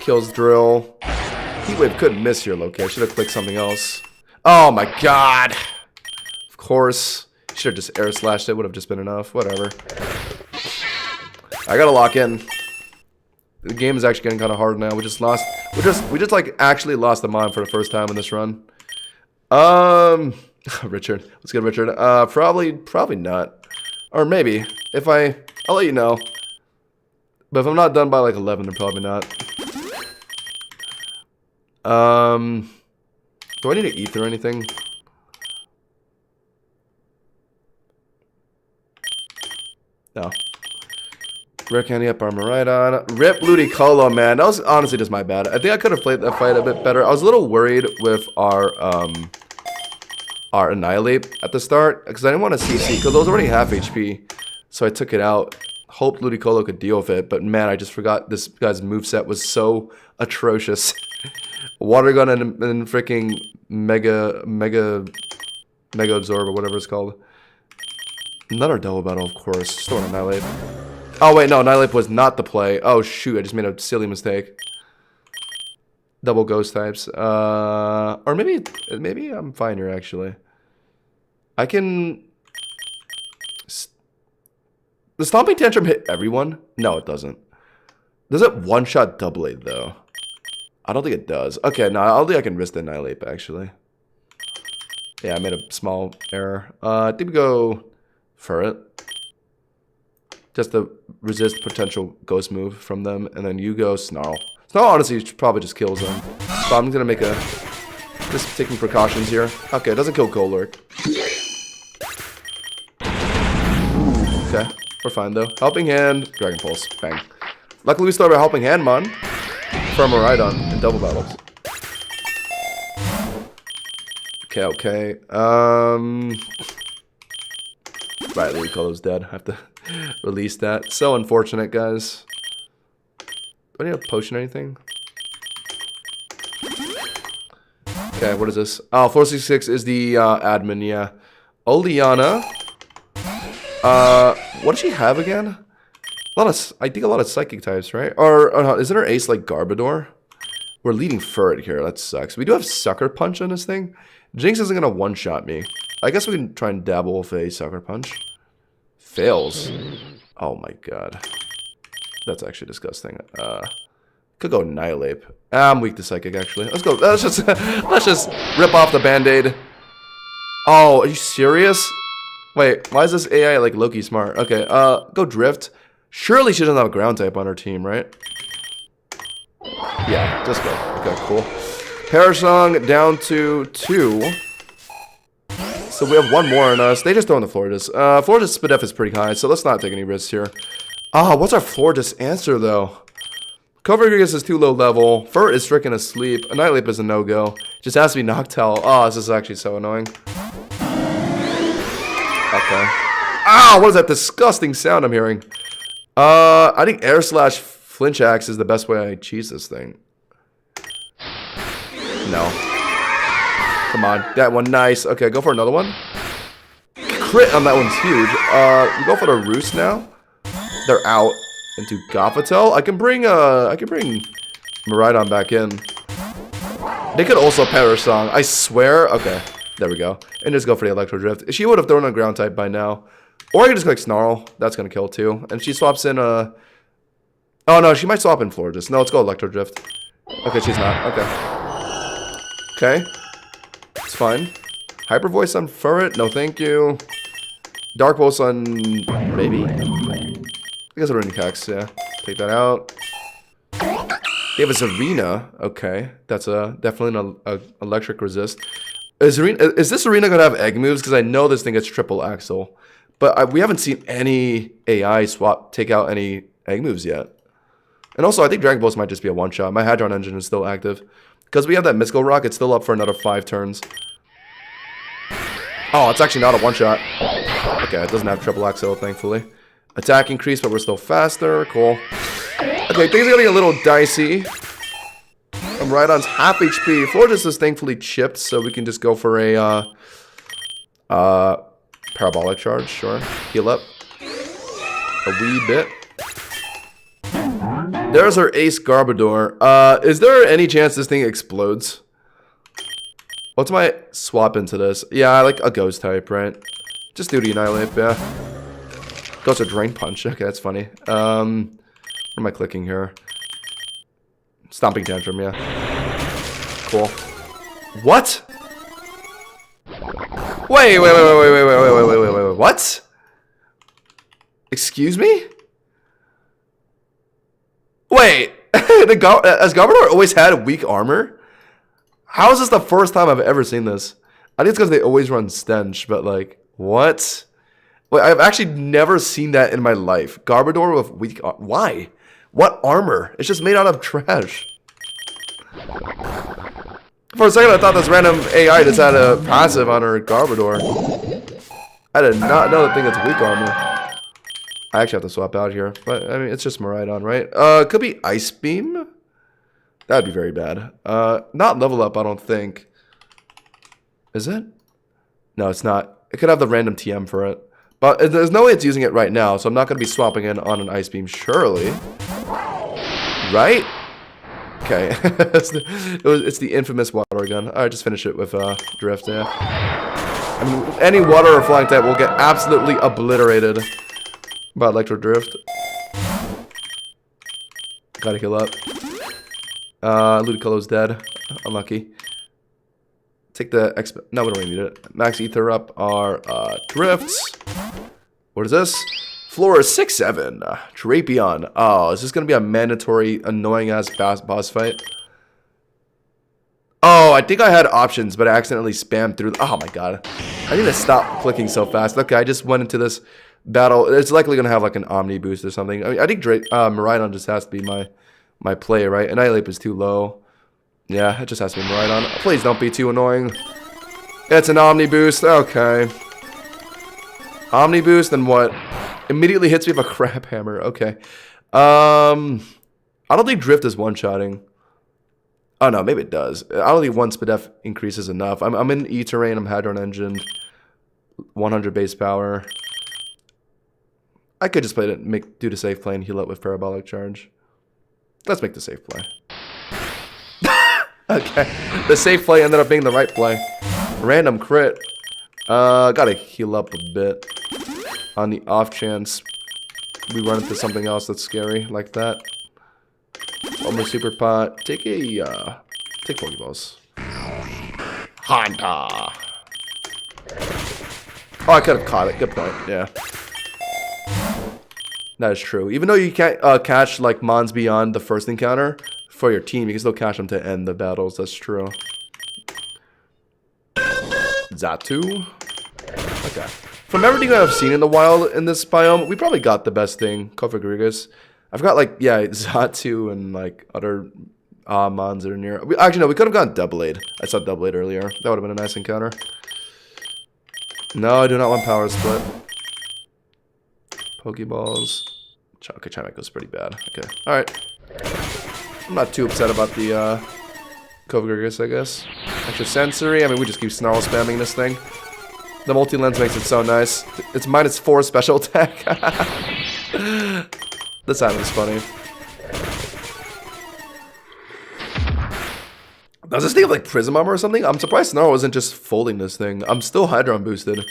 Kills Drill. Heat Wave couldn't miss here, Loki. I should have clicked something else. Oh my God. Of course. Should have just air slashed it. Would have just been enough. Whatever. I gotta lock in. The game is actually getting kind of hard now. We just lost. We just like actually lost the mon for the first time in this run. Richard. Let's get Richard. Probably not. Or maybe. I'll let you know. But if I'm not done by like 11, then probably not. Do I need to ether or anything? No. Rare candy up Armor Rhydon. Rip Ludicolo, man. That was honestly just my bad. I think I could have played that fight a bit better. I was a little worried with our Annihilate at the start, because I didn't want to CC, because I was already half HP. So I took it out. Hoped Ludicolo could deal with it, but man, I just forgot this guy's moveset was so atrocious. Water Gun and freaking Mega Absorb or whatever it's called. Another double battle, of course. Still an Annihilate. Oh wait, no, Annihilate was not the play. Oh shoot, I just made a silly mistake. Double ghost types. Or maybe I'm fine here actually. I can. Does Stomping Tantrum hit everyone? No, it doesn't. Does it one-shot double A though? I don't think it does. Okay, no, I don't think I can risk the Annihilate actually. Yeah, I made a small error. I think we go for it. Just to resist potential ghost move from them, and then you go Snarl. Snarl honestly probably just kills them. So I'm gonna make just taking precautions here. Okay, it doesn't kill Golurk. Okay, we're fine though. Helping Hand, Dragon Pulse, bang. Luckily we started Helping Hand, man. From a Rhydon in double battles. Okay. Right, Ludicolo's dead. I have to release that. So unfortunate, guys. Do I need a potion or anything? Okay, what is this? Oh, 466 is the admin, yeah. Oleana. What does she have again? I think a lot of psychic types, right? Or isn't her ace like Garbodor? We're leading Furret here. That sucks. We do have Sucker Punch on this thing. Jinx isn't gonna one-shot me. I guess we can try and dabble with a Sucker Punch. Fails. Oh my god. That's actually disgusting. Could go Annihilate. I'm weak to Psychic actually. Let's go. Let's just rip off the Band-Aid. Oh, are you serious? Wait, why is this AI like Loki smart? Okay, go Drift. Surely she doesn't have a ground type on her team, right? Yeah, just go. Okay, cool. Parasong down to 2. So we have one more in us. They just throw in the Floridas. Floridas SPDF is pretty high, so let's not take any risks here. What's our Floridas answer, though? PokeRogue is too low level. Fur is stricken asleep. Annihilate is a no-go. Just has to be Noctowl. Oh, this is actually so annoying. Okay. What is that disgusting sound I'm hearing? I think Air Slash Flinch Axe is the best way I cheese this thing. No. Come on. That one, nice. Okay, go for another one. Crit on that one's huge. We go for the Roost now. They're out into Gothitelle. I can bring Miraidon back in. They could also Parasong. I swear. Okay, there we go. And just go for the Electro Drift. She would have thrown a ground type by now. Or I can just click Snarl. That's gonna kill too. And she swaps in oh no, she might swap in Floridas. No, let's go Electro Drift. Okay, she's not. Okay. Okay. It's fine. Hyper Voice on Furret. No, thank you. Dark Pulse on maybe. I guess I'll run Cax, yeah. Take that out. They have a Zarina. Okay. That's definitely an electric resist. Is this Zarina gonna have egg moves? Because I know this thing gets triple axle. But we haven't seen any AI take out any egg moves yet. And also, I think Dragon Pulse might just be a one-shot. My Hadron Engine is still active. Because we have that Mystical Rock, it's still up for another 5 turns. Oh, it's actually not a one-shot. Okay, it doesn't have triple axle, thankfully. Attack increase, but we're still faster. Cool. Okay, things are getting a little dicey. Rhydon's half HP. Floridas is thankfully chipped, so we can just go for a Parabolic Charge. Sure. Heal up a wee bit. There's our Ace Garbodor. Is there any chance this thing explodes? What's my swap into this? Yeah, I like a Ghost type, right? Just do the Annihilate, yeah. Goes to Drain Punch. Okay, that's funny. What am I clicking here? Stomping Tantrum, yeah. Cool. What? Wait, what? Excuse me? Wait, has Garbodor always had weak armor? How is this the first time I've ever seen this? I think it's because they always run Stench, but like, what? Wait, I've actually never seen that in my life. Garbodor with weak armor. Why? What armor? It's just made out of trash. For a second, I thought this random AI just had a passive on her Garbodor. I did not know the thing that's weak armor. I actually have to swap out here. But, I mean, it's just Miraidon, right? Could be Ice Beam. That'd be very bad. Not level up, I don't think. Is it? No, it's not. It could have the random TM for it. But there's no way it's using it right now, so I'm not going to be swapping in on an Ice Beam, surely. Right? Okay. it's the infamous water gun. Alright, just finish it with Drift, yeah. I mean, any water or flying type will get absolutely obliterated by Electro Drift. Gotta heal up. Ludicolo's dead. Unlucky. Take the no, we don't really need it. Max Ether up our drifts. What is this? Floor 6-7. Drapion. Oh, is this gonna be a mandatory annoying ass boss fight? Oh, I think I had options, but I accidentally spammed through. Oh my god. I need to stop clicking so fast. Okay, I just went into this battle. It's likely gonna have like an Omni boost or something. I mean, I think Miraidon just has to be my play, right? Annihilate is too low. Yeah, it just has to be Miraidon. Please don't be too annoying. It's an Omni boost. Okay. Omni boost and what? Immediately hits me with a crap hammer. Okay. I don't think Drift is one-shotting. Oh no, maybe it does. I don't think one SPDF increase is enough. I'm in E-Terrain. I'm Hadron Engine. 100 base power. I could just play it, do the safe play and heal up with Parabolic Charge. Let's make the safe play. Okay. The safe play ended up being the right play. Random crit. Gotta heal up a bit. On the off chance we run into something else that's scary like that. One more super pot. Take Pokeballs. Honda. Oh, I could have caught it. Good point. Yeah. That is true. Even though you can't catch like mons beyond the first encounter for your team, you can still catch them to end the battles. That's true. Xatu. Okay. From everything that I've seen in the wild in this biome, we probably got the best thing. PokeRogue. I've got like, yeah, Xatu and like other mons that are near. Actually, no, we could have gotten Doublade. I saw Doublade earlier. That would have been a nice encounter. No, I do not want Power Split. Pokeballs. Okay, Chimeco's pretty bad. Okay, alright. I'm not too upset about the PokeRogue, I guess. Extra sensory. I mean, we just keep snarl spamming this thing. The multi-lens makes it so nice. It's -4 special attack. This item is funny. Does this thing have like Prism Armor or something? I'm surprised Snarl wasn't just folding this thing. I'm still Hydron boosted.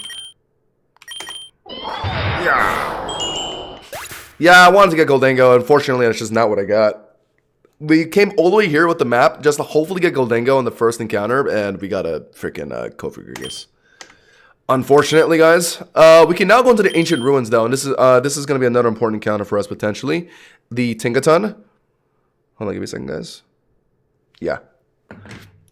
Yeah, I wanted to get Goldengo. Unfortunately, that's just not what I got. We came all the way here with the map just to hopefully get Goldengo in the first encounter, and we got a freaking PokeRogue. Unfortunately, guys, we can now go into the Ancient Ruins though, and this is going to be another important encounter for us potentially. The Tinkaton. Hold on, give me a second, guys. Yeah.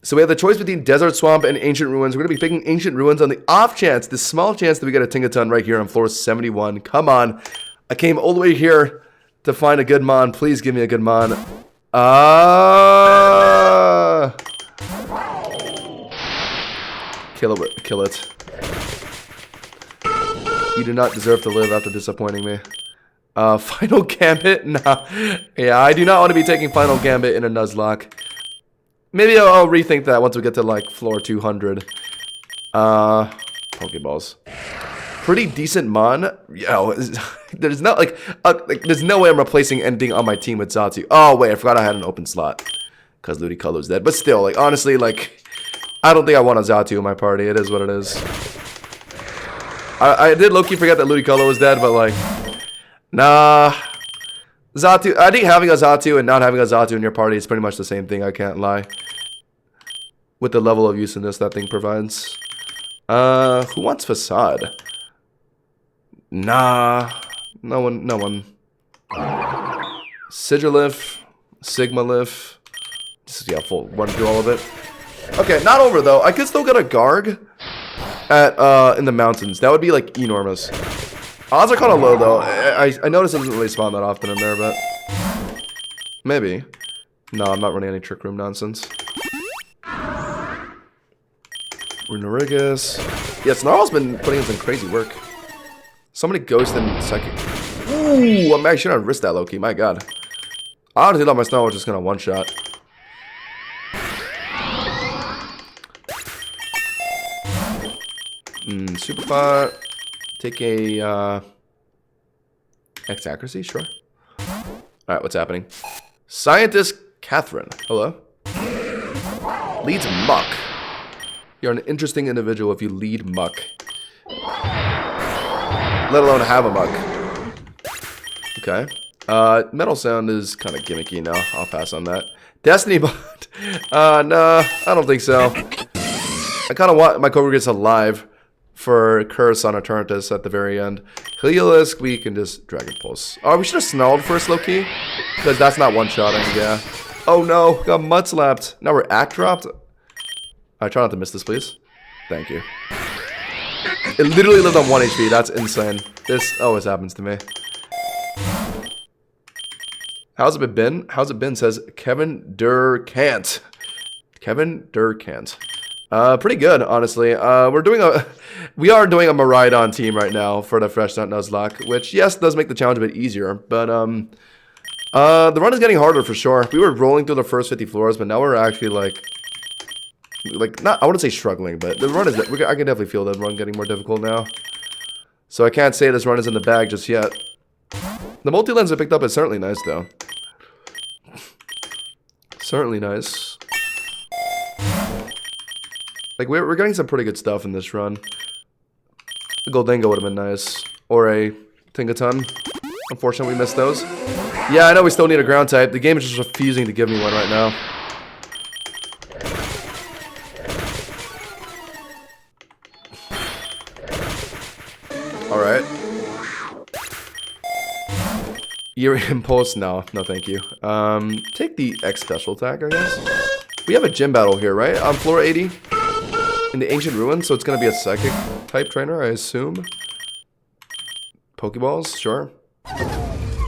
So we have the choice between Desert Swamp and Ancient Ruins. We're going to be picking Ancient Ruins on the off chance, the small chance that we get a Tinkaton right here on floor 71. Come on. I came all the way here to find a good mon. Please give me a good mon. Kill it. Kill it. You do not deserve to live after disappointing me. Final Gambit? Nah. Yeah, I do not want to be taking Final Gambit in a Nuzlocke. Maybe I'll rethink that once we get to like floor 200. Pokeballs. Pretty decent mon. Yo, there's no there's no way I'm replacing anything on my team with Xatu. Oh wait, I forgot I had an open slot because Ludicolo's dead. But still, like honestly, like I don't think I want a Xatu in my party. It is what it is. I did low-key forget that Ludicolo was dead, but like, nah. Xatu, I think having a Xatu and not having a Xatu in your party is pretty much the same thing, I can't lie. With the level of usefulness that thing provides. Who wants Facade? Nah. No one. Sigilif, Sigmalif. Just, yeah, full run through all of it. Okay, not over though. I could still get a Garg at in the mountains. That would be like enormous. Odds are kind of low though. I noticed it doesn't really spawn that often in there, but maybe. No, I'm not running any Trick Room nonsense. Runorigus. Yeah, Snarl's been putting in some crazy work. Somebody Ghost in second. Ooh, I'm actually gonna risk that low-key. My god. I honestly thought my Snarl was just gonna one-shot. Super Pot. Take a X accuracy, sure. Alright, what's happening? Scientist Catherine. Hello. Leads Muck. You're an interesting individual if you lead Muck. Let alone have a Muck. Okay. Metal Sound is kind of gimmicky now. I'll pass on that. Destiny Bot. Nah, I don't think so. I kind of want my PokeRogue alive for Curse on Eternatus at the very end. Heliolisk, we can just Dragon Pulse. Oh, we should have Snarled first, low-key. Because that's not one-shotting, yeah. Oh no, got mud slapped. Now we're Act dropped. Alright, try not to miss this, please. Thank you. It literally lived on 1 HP, that's insane. This always happens to me. How's it been? How's it been, says Kevin Durkant. Kevin Durkant. Pretty good, honestly. We are doing a Miraidon team right now for the Fresh Start Nuzlocke, which yes does make the challenge a bit easier, but the run is getting harder for sure. We were rolling through the first 50 floors, but now we're actually like not, I wouldn't say struggling, but the run is, I can definitely feel the run getting more difficult now. So I can't say this run is in the bag just yet. The multi-lens I picked up is certainly nice though. Certainly nice. Like, we're getting some pretty good stuff in this run. The Goldengo would have been nice. Or a Tinkaton. Unfortunately, we missed those. Yeah, I know we still need a ground type. The game is just refusing to give me one right now. Your impulse? No, no thank you. Take the X special attack, I guess. We have a gym battle here, right? On floor 80 in the ancient ruins, so it's gonna be a psychic type trainer, I assume. Pokeballs, sure.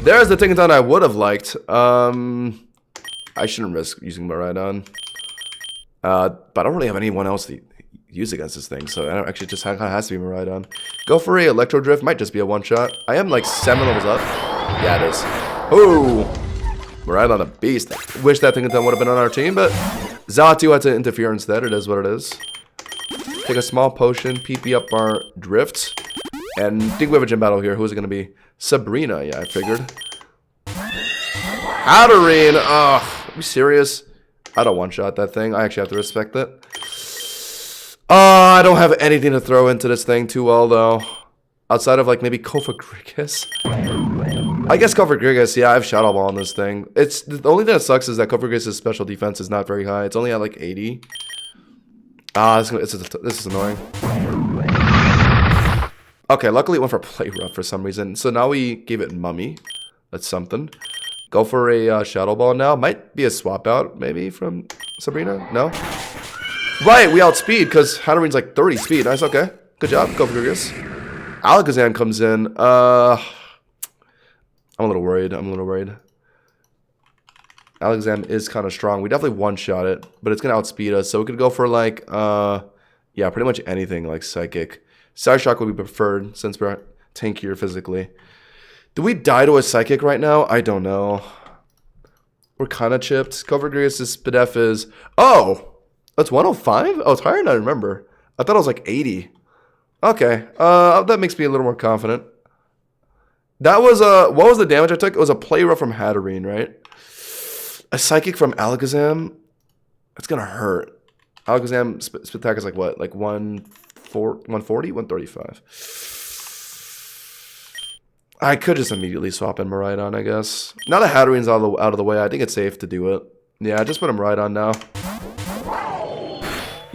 There's the Tinkaton I would have liked. I shouldn't risk using Miraidon. But I don't really have anyone else to use against this thing, so I don't actually just kind of has to be Miraidon. Go for a Electro Drift, might just be a one shot. I am like 7 levels up. Yeah, it is. Ooh, Miraidon a beast. Wish that Tinkaton would have been on our team, but Zatu had to interfere instead. It is what it is. Take a small potion, PP up our drift, and think we have a gym battle here. Who is it going to be? Sabrina, yeah, I figured. Hatterene, ugh, are you serious? I don't one-shot that thing. I actually have to respect it. I don't have anything to throw into this thing too well, though. Outside of, like, maybe PokeRogue. I guess PokeRogue, yeah, I have Shadow Ball on this thing. It's the only thing that sucks is that PokeRogue's special defense is not very high. It's only at, like, 80. This is annoying. Okay, luckily it went for Play Rough for some reason. So now we gave it Mummy. That's something. Go for a Shadow Ball now. Might be a swap out, maybe, from Sabrina? No? Right, we outspeed, because Hatterene's like 30 speed. Nice, okay. Good job, go for Grigus. Alakazam comes in. I'm a little worried. Alakazam is kind of strong. We definitely one-shot it, but it's going to outspeed us. So we could go for, like, yeah, pretty much anything, like Psychic. Psyshock would be preferred, since we're tankier physically. Do we die to a Psychic right now? I don't know. We're kind of chipped. PokeRogue's SPDF is... Oh! That's 105? Oh, it's higher than I remember. I thought it was like 80. Okay. That makes me a little more confident. That was what was the damage I took? It was a Play Rough from Hatterene, right? A Psychic from Alakazam? That's gonna hurt. Alakazam attack is like what? Like 140? 135. I could just immediately swap in Miraidon, I guess. Now that Hatterene's out of the way, I think it's safe to do it. Yeah, just put him Miraidon now.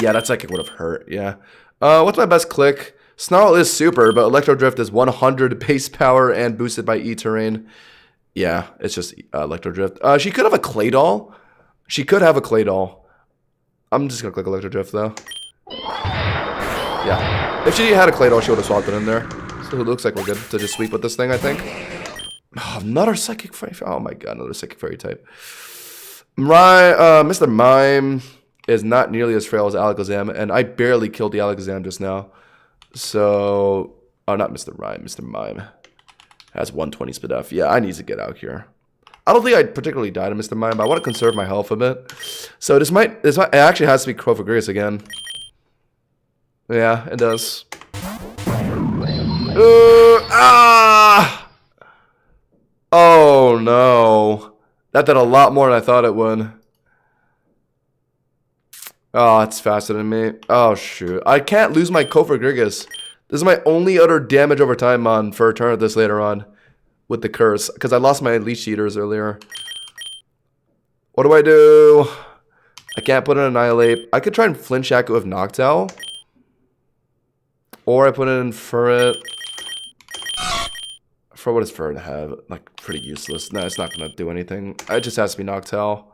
Yeah, that Psychic would have hurt, yeah. What's my best click? Snarl is super, but Electro Drift is 100 base power and boosted by E-Terrain. Yeah, it's just Electro Drift. She could have a Claydol. She could have a Claydol. I'm just going to click Electro Drift, though. Yeah. If she had a Claydol, she would have swapped it in there. So it looks like we're good to just sweep with this thing, I think. Oh, another Psychic Fairy. Oh my god, another Psychic Fairy type. Mr. Mime is not nearly as frail as Alakazam, and I barely killed the Alakazam just now. So, oh, not Mr. Mime. Mr. Mime has 120 SPDF. Yeah, I need to get out here. I don't think I particularly died to Mr. Mime, but I want to conserve my health a bit. So this might it actually has to be PokeRogue again. Yeah, it does. Oh no. That did a lot more than I thought it would. Oh, it's faster than me. Oh, shoot. I can't lose my PokeRogue. This is my only other damage over time on for a turn of this later on with the curse. Because I lost my Leech Eaters earlier. What do I do? I can't put in Annihilate. I could try and flinch Shackle with Noctowl. Or I put in Furret. For what does Furret have? Like, pretty useless. No, it's not going to do anything. It just has to be Noctowl.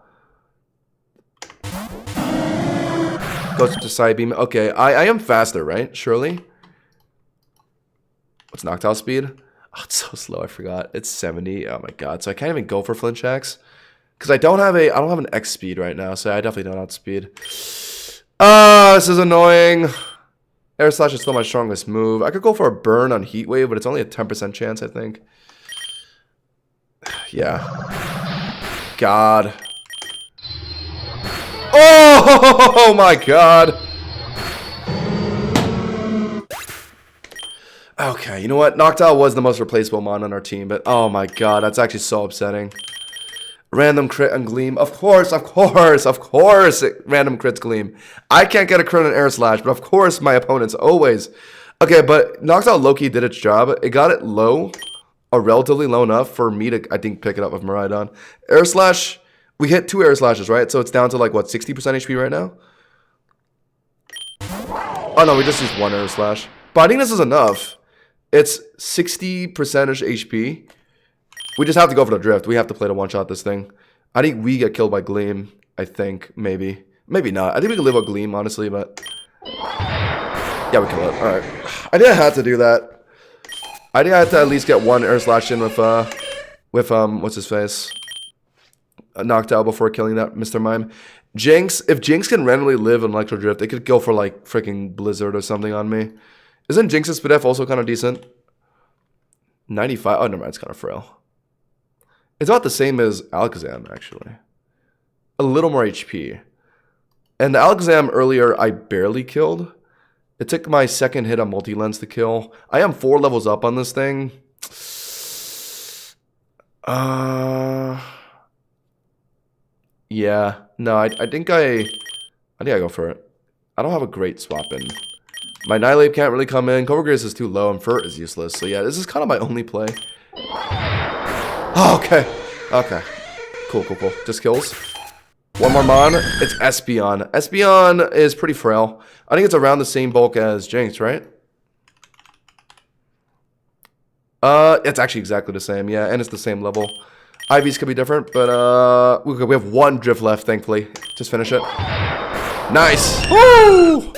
Goes to Psybeam. Okay, I am faster, right? Surely. What's Noctowl speed? Oh, it's so slow. I forgot. It's 70. Oh my god. So I can't even go for flinch hacks because I don't have an X speed right now. So I definitely don't outspeed. This is annoying. Air Slash is still my strongest move. I could go for a burn on Heat Wave, but it's only a 10% chance, I think. Yeah. God. Oh my god. Okay, you know what? Noctowl was the most replaceable mon on our team, but oh my god, that's actually so upsetting. Random crit on Gleam. Of course, random crits Gleam. I can't get a crit on Air Slash, but of course my opponents always. Okay, but Noctowl low-key did its job. It got it low, or relatively low enough for me to, I think, pick it up with Miraidon. Air Slash, we hit 2 Air Slashes, right? So it's down to like, what, 60% HP right now? Oh no, we just used 1 Air Slash. But I think this is enough. It's 60% HP. We just have to go for the drift. We have to play to one-shot this thing. I think we get killed by Gleam. I think, maybe. Maybe not. I think we can live with Gleam, honestly, but... Yeah, we kill it. Alright. I think I had to do that. I think I had to at least get one air slash in with what's his face? Knocked out before killing that Mr. Mime. Jinx, if Jinx can randomly live on Electro Drift, it could go for, like, freaking Blizzard or something on me. Isn't Jinx's SPDF also kind of decent? 95? Oh, never mind. It's kind of frail. It's about the same as Alakazam, actually. A little more HP. And the Alakazam earlier, I barely killed. It took my second hit on multi-lens to kill. I am 4 levels up on this thing. Yeah. No, I think I go for it. I don't have a great swap in. My Nihilape can't really come in. Covergrace is too low, and Furt is useless. So yeah, this is kind of my only play. Oh, okay. Okay. Cool. Just kills. One more Mon. It's Espeon. Espeon is pretty frail. I think it's around the same bulk as Jinx, right? It's actually exactly the same. Yeah, and it's the same level. IVs could be different, but we have 1 drift left, thankfully. Just finish it. Nice. Woo!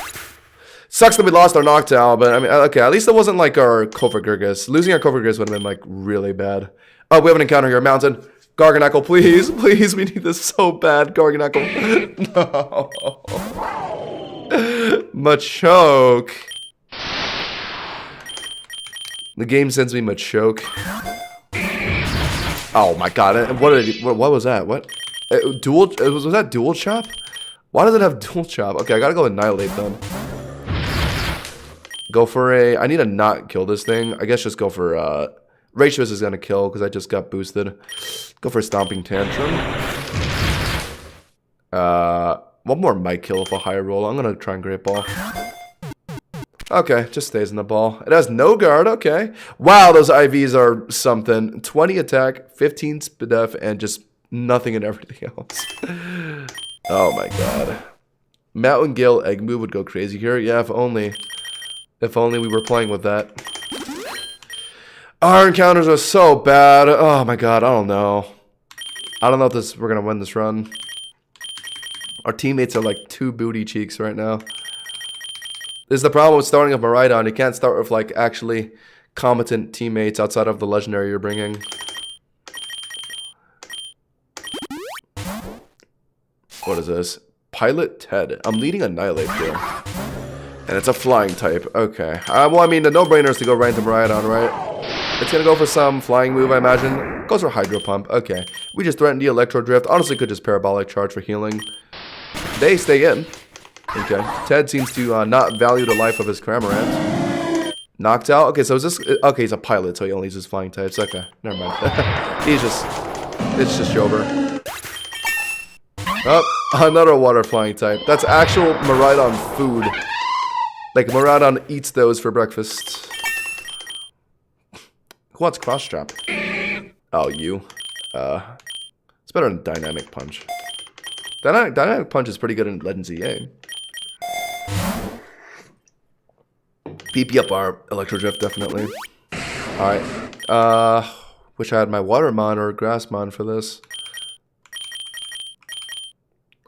Sucks that we lost our Noctowl, but I mean, okay, at least it wasn't like our Kofagergus. Losing our Kofagergus would have been like really bad. Oh, we have an encounter here. Mountain. Garganacl, please. Please, we need this so bad. Garganacl. No. Machoke. The game sends me Machoke. Oh my god. What was that? What? Was that dual chop? Why does it have dual chop? Okay, I gotta go with Annihilate then. Go for a... I need to not kill this thing. I guess just go for... Ratios is gonna kill because I just got boosted. Go for a Stomping Tantrum. One more might kill with a higher roll. I'm gonna try and Great Ball. Okay, just stays in the ball. It has no guard, okay. Wow, those IVs are something. 20 attack, 15 SPDF, and just nothing and everything else. Oh my god. Mountain Gale Egg Move would go crazy here. Yeah, if only. If only we were playing with that. Our encounters are so bad. Oh my god, I don't know. I don't know if we're gonna win this run. Our teammates are like 2 booty cheeks right now. This is the problem with starting a Miraidon. You can't start with like actually competent teammates outside of the legendary you're bringing. What is this? Pilot Ted. I'm leading Annihilate here. And it's a flying type. Okay. Well, I mean, the no-brainer is to go right into Miraidon, right? It's going to go for some flying move, I imagine. Goes for Hydro Pump. Okay. We just threatened the Electro Drift. Honestly, could just Parabolic Charge for healing. They stay in. Okay. Ted seems to not value the life of his Cramorant. Knocked out. Okay, so is this... Okay, he's a pilot, so he only uses flying types. Okay. Never mind. It's just over. Oh, another water flying type. That's actual Miraidon food. Like, Miraidon eats those for breakfast. Who wants Cross Trap? Oh, you. It's better than Dynamic Punch. Dynamic Punch is pretty good in Legends EA. PP up our Electro Drift, definitely. Alright. Wish I had my Watermon or Grassmon for this.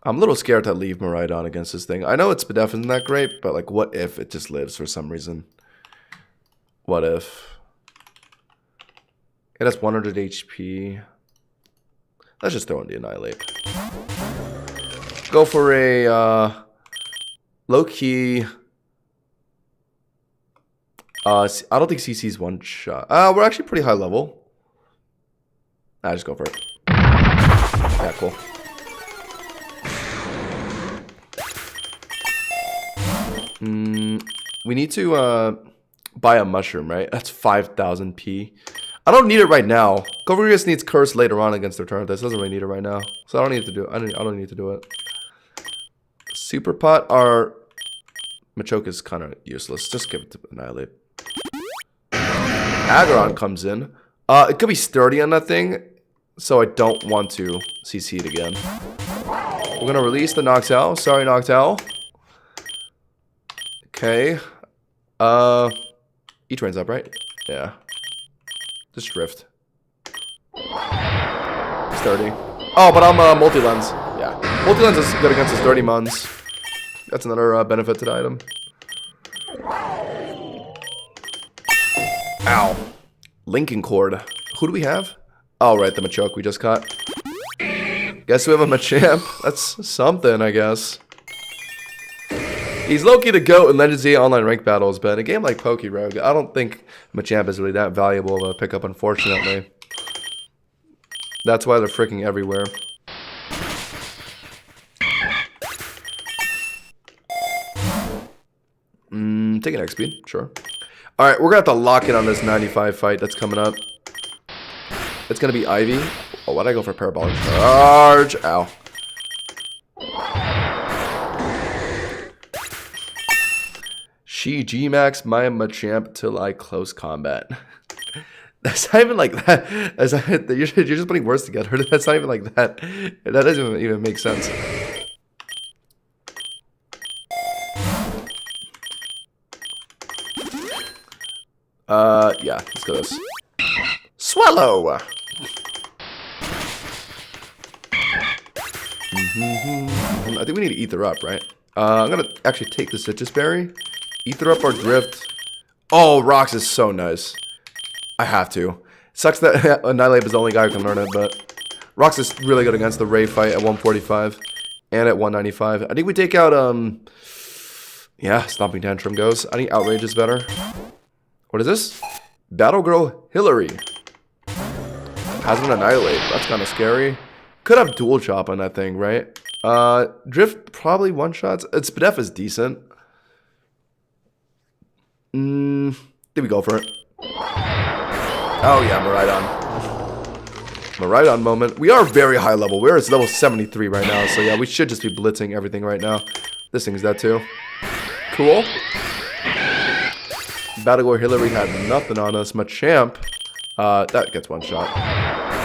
I'm a little scared to leave Miraidon against this thing. I know its SPDF isn't that great, but like, what if it just lives for some reason? What if? It has 100 HP. Let's just throw in the Annihilate. Go for a low-key... I don't think CC's one shot. We're actually pretty high level. I just go for it. Yeah, cool. We need to buy a mushroom, right? That's 5,000 P. I don't need it right now. Coverius needs Curse later on against Return. This doesn't really need it right now, so I don't need to do it. I don't need to do it. Super Pot, our Machoke is kind of useless. Just give it to Annihilate. Aggron comes in. It could be sturdy on that thing, so I don't want to CC it again. We're gonna release the Noctowl. Sorry, Noctowl. Okay. E-Train's up, right? Yeah. Just Drift. Sturdy. Oh, but I'm multi-lens. Yeah. Multi-lens is good against the sturdy mons. That's another benefit to the item. Ow. Linking cord. Who do we have? Oh, right, the Machoke we just caught. Guess we have a Machamp. That's something, I guess. He's low-key the GOAT in Legends Z online rank battles, but in a game like PokeRogue, I don't think Machamp is really that valuable of a pickup, unfortunately. That's why they're freaking everywhere. Take an XP, sure. Alright, we're gonna have to lock in on this 95 fight that's coming up. It's gonna be Ivy. Oh, why'd I go for Parabolic Charge? Ow. She G-Max my Machamp till I close combat. That's not even like that. That's not, you're just putting words together. That's not even like that. That doesn't even make sense. Yeah, let's go this. Swallow! I think we need to Ether Up, right? I'm gonna actually take the Citrus Berry. Ether Up or Drift. Oh, Rocks is so nice. I have to. Sucks that Annihilate is the only guy who can learn it, but Rocks is really good against the Ray fight at 145 and at 195. I think we take out, yeah, Stomping Tantrum goes. I think Outrage is better. What is this? Battle Girl Hillary. Has an Annihilate. That's kind of scary. Could have Dual Chop on that thing, right? Drift probably one-shots. Its Spadef is decent. Did we go for it? Oh yeah, Miraidon moment. We are very high level. We're at level 73 right now, so yeah, we should just be blitzing everything right now. This thing's dead too. Cool. Battle Girl Hillary had nothing on us. Machamp, that gets one shot.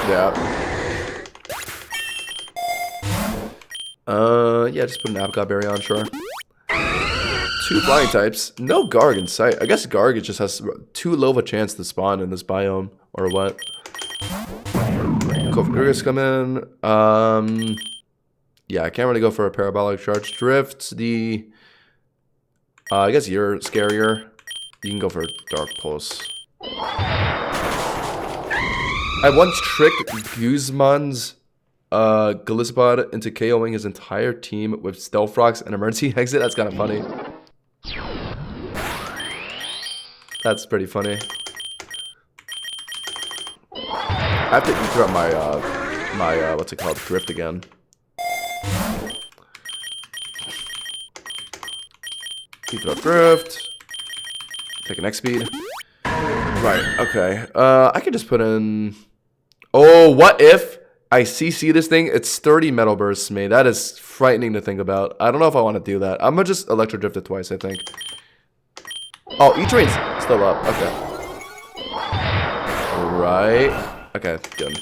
Yeah. Yeah, just put an Apricot Berry on, sure. 2 flying types. No Garg in sight. I guess Garg just has too low of a chance to spawn in this biome, or what? Kofagrugus come in. Yeah, I can't really go for a Parabolic Charge. Drift, the... I guess you're scarier. You can go for Dark Pulse. I once tricked Guzman's Gliscod into KOing his entire team with Stealth Rocks and Emergency Exit. That's kind of funny. That's pretty funny. I have to Ether up my what's it called? Drift again. Ether up Drift. Take an X speed. Right, okay. I could just put in... Oh, what if I CC this thing? It's 30 Metal Bursts me. That is frightening to think about. I don't know if I want to do that. I'm going to just Electro Drift it twice, I think. Oh, E-Train's still up. Okay. Right. Okay, good.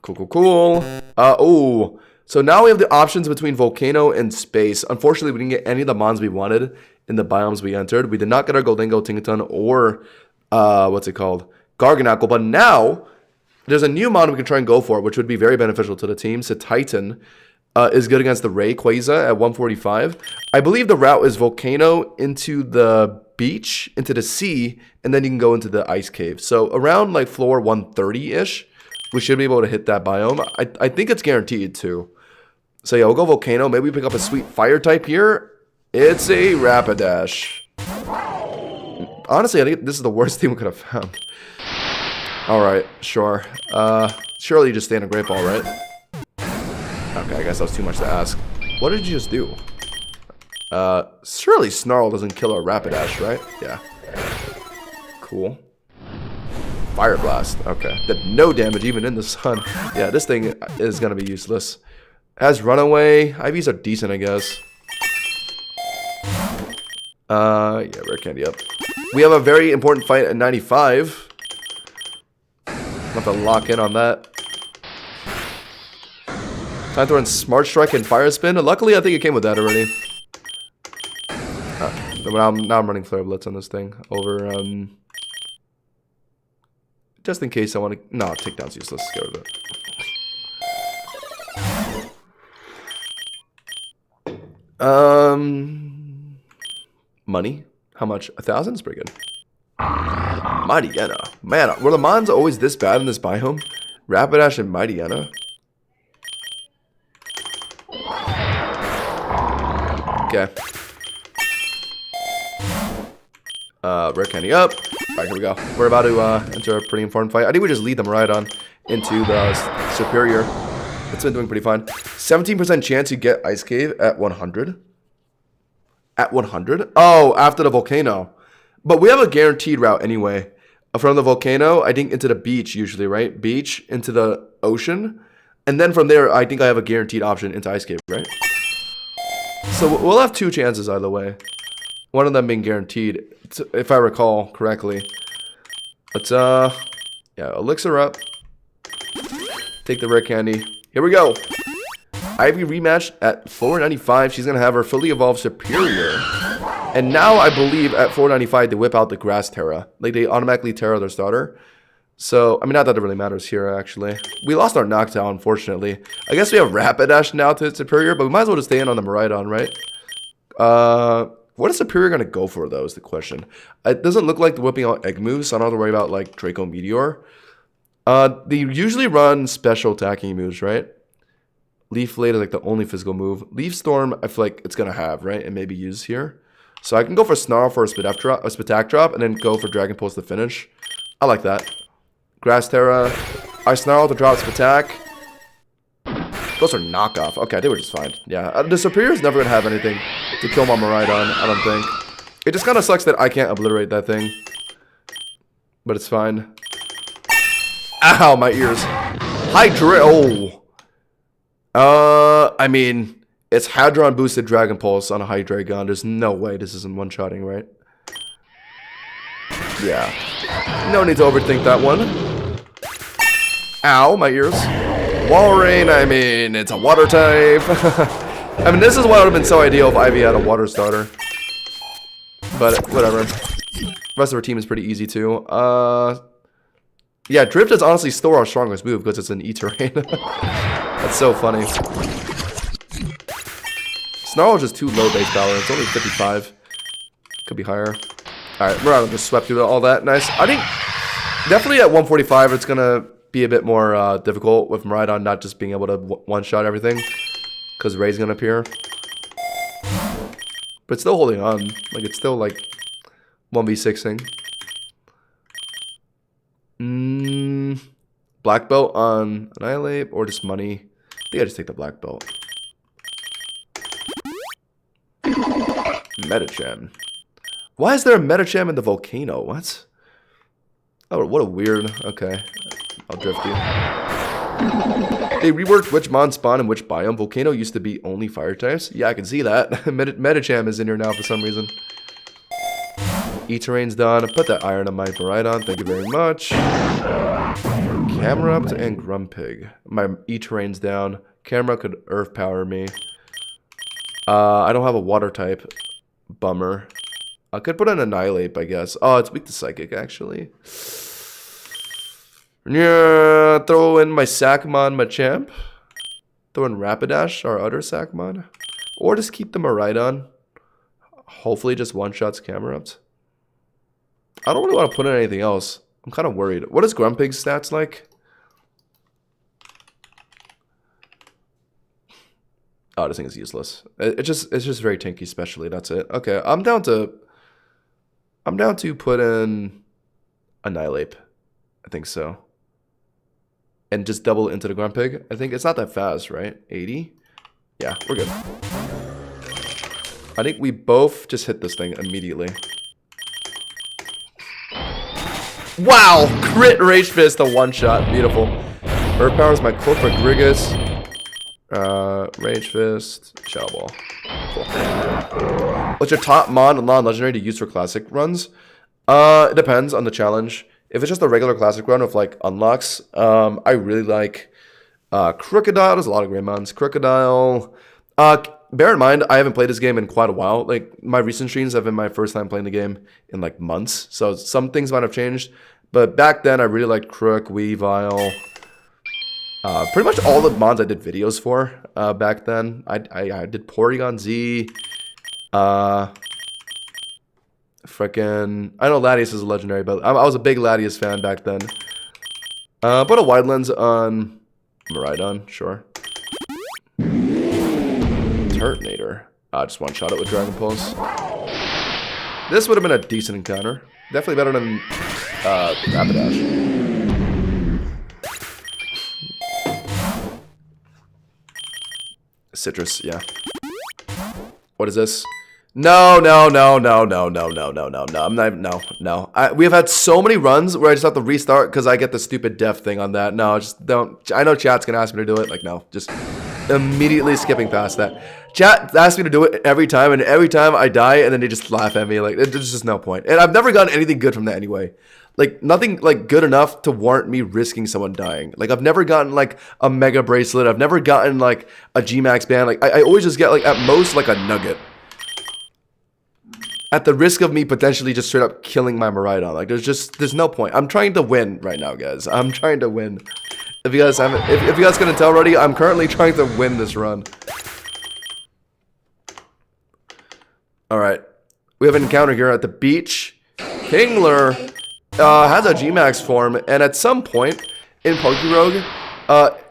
Okay. Cool. Oh... So now we have the options between Volcano and Space. Unfortunately, we didn't get any of the mons we wanted in the biomes we entered. We did not get our Goldingo, Tinkaton, or, what's it called? Garganacl. But now, there's a new mon we can try and go for, which would be very beneficial to the team. So Titan is good against the Ray Quasar at 145. I believe the route is Volcano into the beach, into the sea, and then you can go into the ice cave. So around like floor 130-ish, we should be able to hit that biome. I think it's guaranteed too. So yeah, we'll go Volcano. Maybe we pick up a sweet fire type here. It's a Rapidash. Honestly, I think this is the worst thing we could have found. Alright, sure. Surely you just stay in a Great Ball, right? Okay, I guess that was too much to ask. What did you just do? Surely Snarl doesn't kill a Rapidash, right? Yeah. Cool. Fire Blast. Okay. Did no damage even in the sun. Yeah, this thing is going to be useless. Has Runaway. IVs are decent, I guess. Yeah, Rare Candy up. We have a very important fight at 95. I'll have to lock in on that. Time to run Smart Strike and Fire Spin. Luckily, I think it came with that already. Now I'm running Flare Blitz on this thing. Over, Just in case I want to... No, takedown's useless. Let's get rid of it. Money? How much? 1,000 is pretty good. Mightyena. Man, were the mons always this bad in this biome? Rapidash and Mightyena? Okay. Rare candy up. Alright, here we go. We're about to enter a pretty important fight. I think we just lead them right on into the superior. It's been doing pretty fine. 17% chance you get Ice Cave at 100. At 100? Oh, after the volcano. But we have a guaranteed route anyway. From the volcano, I think into the beach usually, right? Beach, into the ocean. And then from there, I think I have a guaranteed option into Ice Cave, right? So we'll have 2 chances either way. One of them being guaranteed, if I recall correctly. But, yeah, elixir up. Take the rare candy. Here we go. Ivy rematch at 495. She's going to have her fully evolved superior. And now I believe at 495 they whip out the grass Terra. Like they automatically Terra their starter. So, I mean, not that it really matters here, actually. We lost our knockdown, unfortunately. I guess we have Rapidash now to superior, but we might as well just stay in on the Miraidon, right? What is superior going to go for, though, is the question. It doesn't look like they're whipping out egg moves, so I don't have to worry about, like, Draco Meteor. They usually run special attacking moves, right? Leaf Blade is, like, the only physical move. Leaf Storm, I feel like it's going to have, right? And maybe use here. So I can go for Snarl for a Spatak drop, and then go for Dragon Pulse to finish. I like that. Grass Terra. I Snarl to drop Spatak. Those are knockoff. Okay, I think we're just fine. Yeah, the superior is never going to have anything to kill my Miraidon, I don't think. It just kind of sucks that I can't obliterate that thing. But it's fine. Ow, my ears. Hydra. Oh. I mean, it's Hadron boosted Dragon Pulse on a Hydreigon. There's no way this isn't one-shotting, right? Yeah. No need to overthink that one. Ow, my ears. Walrein, I mean, it's a water type. I mean, this is why it would have been so ideal if Ivy had a water starter. But, whatever. The rest of our team is pretty easy, too. Yeah, Drift is honestly still our strongest move because it's an E-Terrain. That's so funny. Snarl is just too low base power. It's only 55. Could be higher. Alright, we're out of just swept through all that. Nice. I think definitely at 145 it's going to be a bit more difficult with Miraidon not just being able to one-shot everything. Because Ray's going to appear. But it's still holding on. Like, it's still, like, 1v6ing. Black belt on Annihilate or just money? I think I just take the black belt. Metacham. Why is there a Metacham in the volcano? What? Oh, what a weird... Okay. I'll drift you. They reworked which mon spawn in which biome. Volcano used to be only fire types. Yeah, I can see that. Metacham is in here now for some reason. E-Terrain's done. Put that iron on my Miraidon. Thank you very much. Camerupt and Grumpig. My E-Terrain's down. Camera could earth power me. I don't have a water type. Bummer. I could put an Annihilate, I guess. Oh, it's weak to Psychic, actually. Yeah, throw in my Sackmon, Machamp. Throw in Rapidash, our other Sackmon. Or just keep the Miraidon. Hopefully just one-shots Camerupt. I don't really want to put in anything else. I'm kind of worried. What is Grumpig's stats like? Oh, this thing is useless. It's just very tanky, especially. That's it. Okay, I'm down to put in Annihilate. I think so. And just double into the Grumpig. I think it's not that fast, right? 80? Yeah, we're good. I think we both just hit this thing immediately. Wow! Crit Rage Fist, a one-shot. Beautiful. Earth Power is my quote for Grigus. Rage Fist. Shadow Ball. Cool. What's your top mon and non-legendary to use for classic runs? It depends on the challenge. If it's just a regular classic run with like unlocks, I really like Crocodile. There's a lot of great mons. Crocodile. Bear in mind, I haven't played this game in quite a while. Like, my recent streams have been my first time playing the game in, like, months. So some things might have changed. But back then, I really liked Crook, Weavile. Pretty much all the mons I did videos for back then. I did Porygon Z. Frickin'... I know Latias is a legendary, but I was a big Latias fan back then. Put a wide lens on Miraidon, sure. Turtonator. Just one-shot it with Dragon Pulse. This would have been a decent encounter. Definitely better than Rapidash. Citrus, yeah. What is this? No. I'm not even, no. We have had so many runs where I just have to restart because I get the stupid death thing on that. No, just don't. I know chat's gonna ask me to do it. Like, no, just immediately skipping past that. Chat asks me to do it every time, and every time I die, and then they just laugh at me. Like, there's just no point. And I've never gotten anything good from that anyway. Like, nothing, like, good enough to warrant me risking someone dying. Like, I've never gotten, like, a Mega Bracelet. I've never gotten, like, a G-Max band. Like, I always just get, like, at most, like, a Nugget. At the risk of me potentially just straight up killing my Miraidon. Like, there's no point. I'm trying to win right now, guys. I'm trying to win. If you guys haven't, if you guys couldn't tell already, I'm currently trying to win this run. Alright. We have an encounter here at the beach. Kingler has a G-Max form, and at some point in PokeRogue,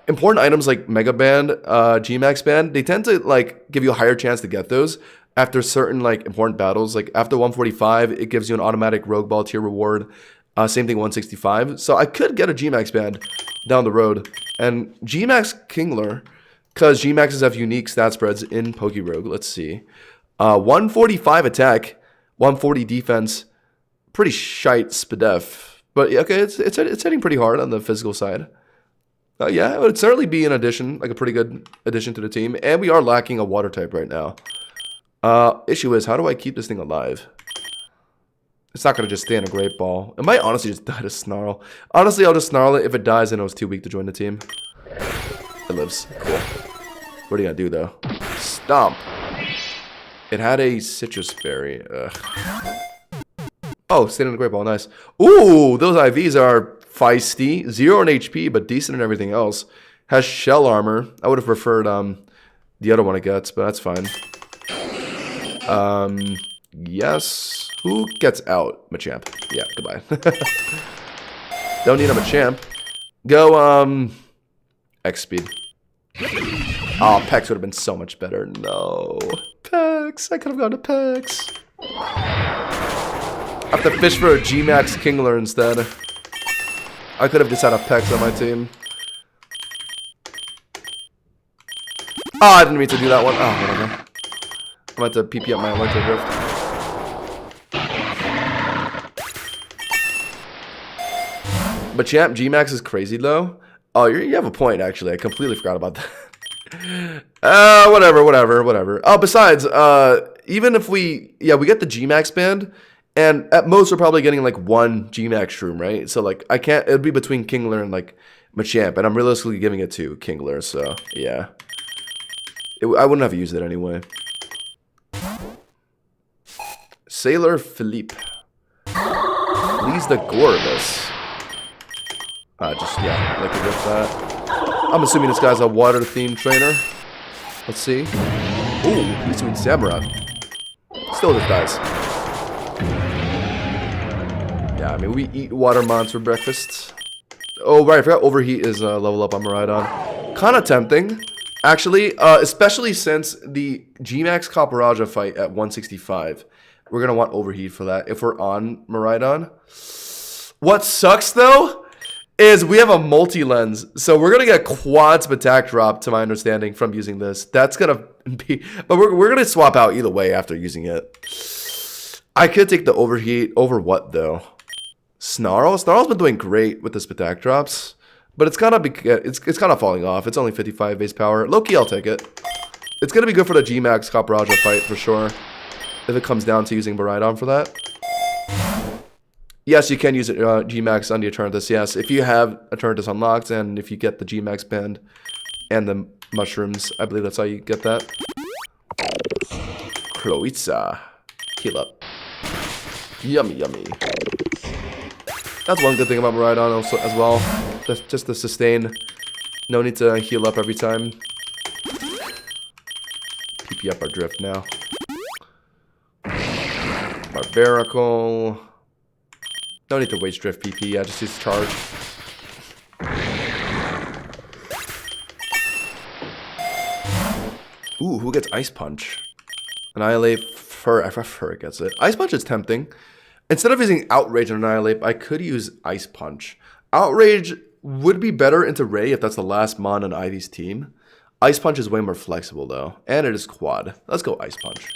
important items like Mega Band, G-Max Band, they tend to like give you a higher chance to get those after certain like important battles. Like after 145, it gives you an automatic Rogue Ball tier reward. Same thing 165. So I could get a G-Max Band down the road. And G-Max Kingler, because G-Maxes have unique stat spreads in PokeRogue. Let's see. 145 attack, 140 defense. Pretty shite SPDEF. But okay, it's hitting pretty hard on the physical side. Yeah, it would certainly be an addition, like a pretty good addition to the team. And we are lacking a water type right now. Issue is, how do I keep this thing alive? It's not going to just stay in a Great Ball. It might honestly just die to Snarl. Honestly, I'll just Snarl it. If it dies, then it was too weak to join the team. It lives. Cool. What are you going to do, though? Stomp. It had a Citrus Berry. Ugh. Oh, stayed in a Great Ball. Nice. Ooh, those IVs are feisty. 0 in HP, but decent in everything else. Has Shell Armor. I would have preferred the other one it gets, but that's fine. Yes. Who gets out? Machamp. Yeah, goodbye. Don't need a Machamp. Go, X-Speed. Oh, Pex would have been so much better. No. Pex. I could have gone to Pex. I have to fish for a G-Max Kingler instead. I could have just had a Pex on my team. Oh, I didn't mean to do that one. Oh, whatever. I'm about to PP up my Electro Drift. But champ, G-Max is crazy though. Oh, you have a point actually. I completely forgot about that. Whatever. Oh, besides, even if we get the G-Max band, and at most we're probably getting like one G-Max shroom, right? So like it'd be between Kingler and like Machamp, and I'm realistically giving it to Kingler, so yeah. I wouldn't have used it anyway. Sailor Philippe. Leads the Gorbis. Like to get that. I'm assuming this guy's a water-themed trainer. Let's see. Ooh, he's doing Samurott. Still just dies. Yeah, I mean, we eat water mons for breakfast. Oh, right, I forgot Overheat is level up on Miraidon. Kind of tempting, actually, especially since the G-Max Copperajah fight at 165. We're going to want Overheat for that if we're on Miraidon. What sucks, though, is we have a multi-lens. So we're going to get quad attack drop, to my understanding, from using this. That's going to be... But we're going to swap out either way after using it. I could take the Overheat over what, though? Snarl? Snarl's been doing great with the attack drops. But it's kind of falling off. It's only 55 base power. Low-key, I'll take it. It's going to be good for the G-Max Copperajah fight, for sure. If it comes down to using Miraidon for that. Yes, you can use it, G-Max on the Eternatus, yes. If you have Eternatus unlocked, and if you get the G-Max band and the mushrooms, I believe that's how you get that. Kloitza. Heal up. Yummy, yummy. That's one good thing about Miraidon also as well. Just the sustain. No need to heal up every time. PP up our drift now. Barbarical. No need to waste drift PP. Yeah, just use charge. Ooh, who gets Ice Punch? Annihilate. Fur gets it. Ice Punch is tempting. Instead of using Outrage and Annihilate, I could use Ice Punch. Outrage would be better into Ray if that's the last Mon on Ivy's team. Ice Punch is way more flexible though. And it is quad. Let's go Ice Punch.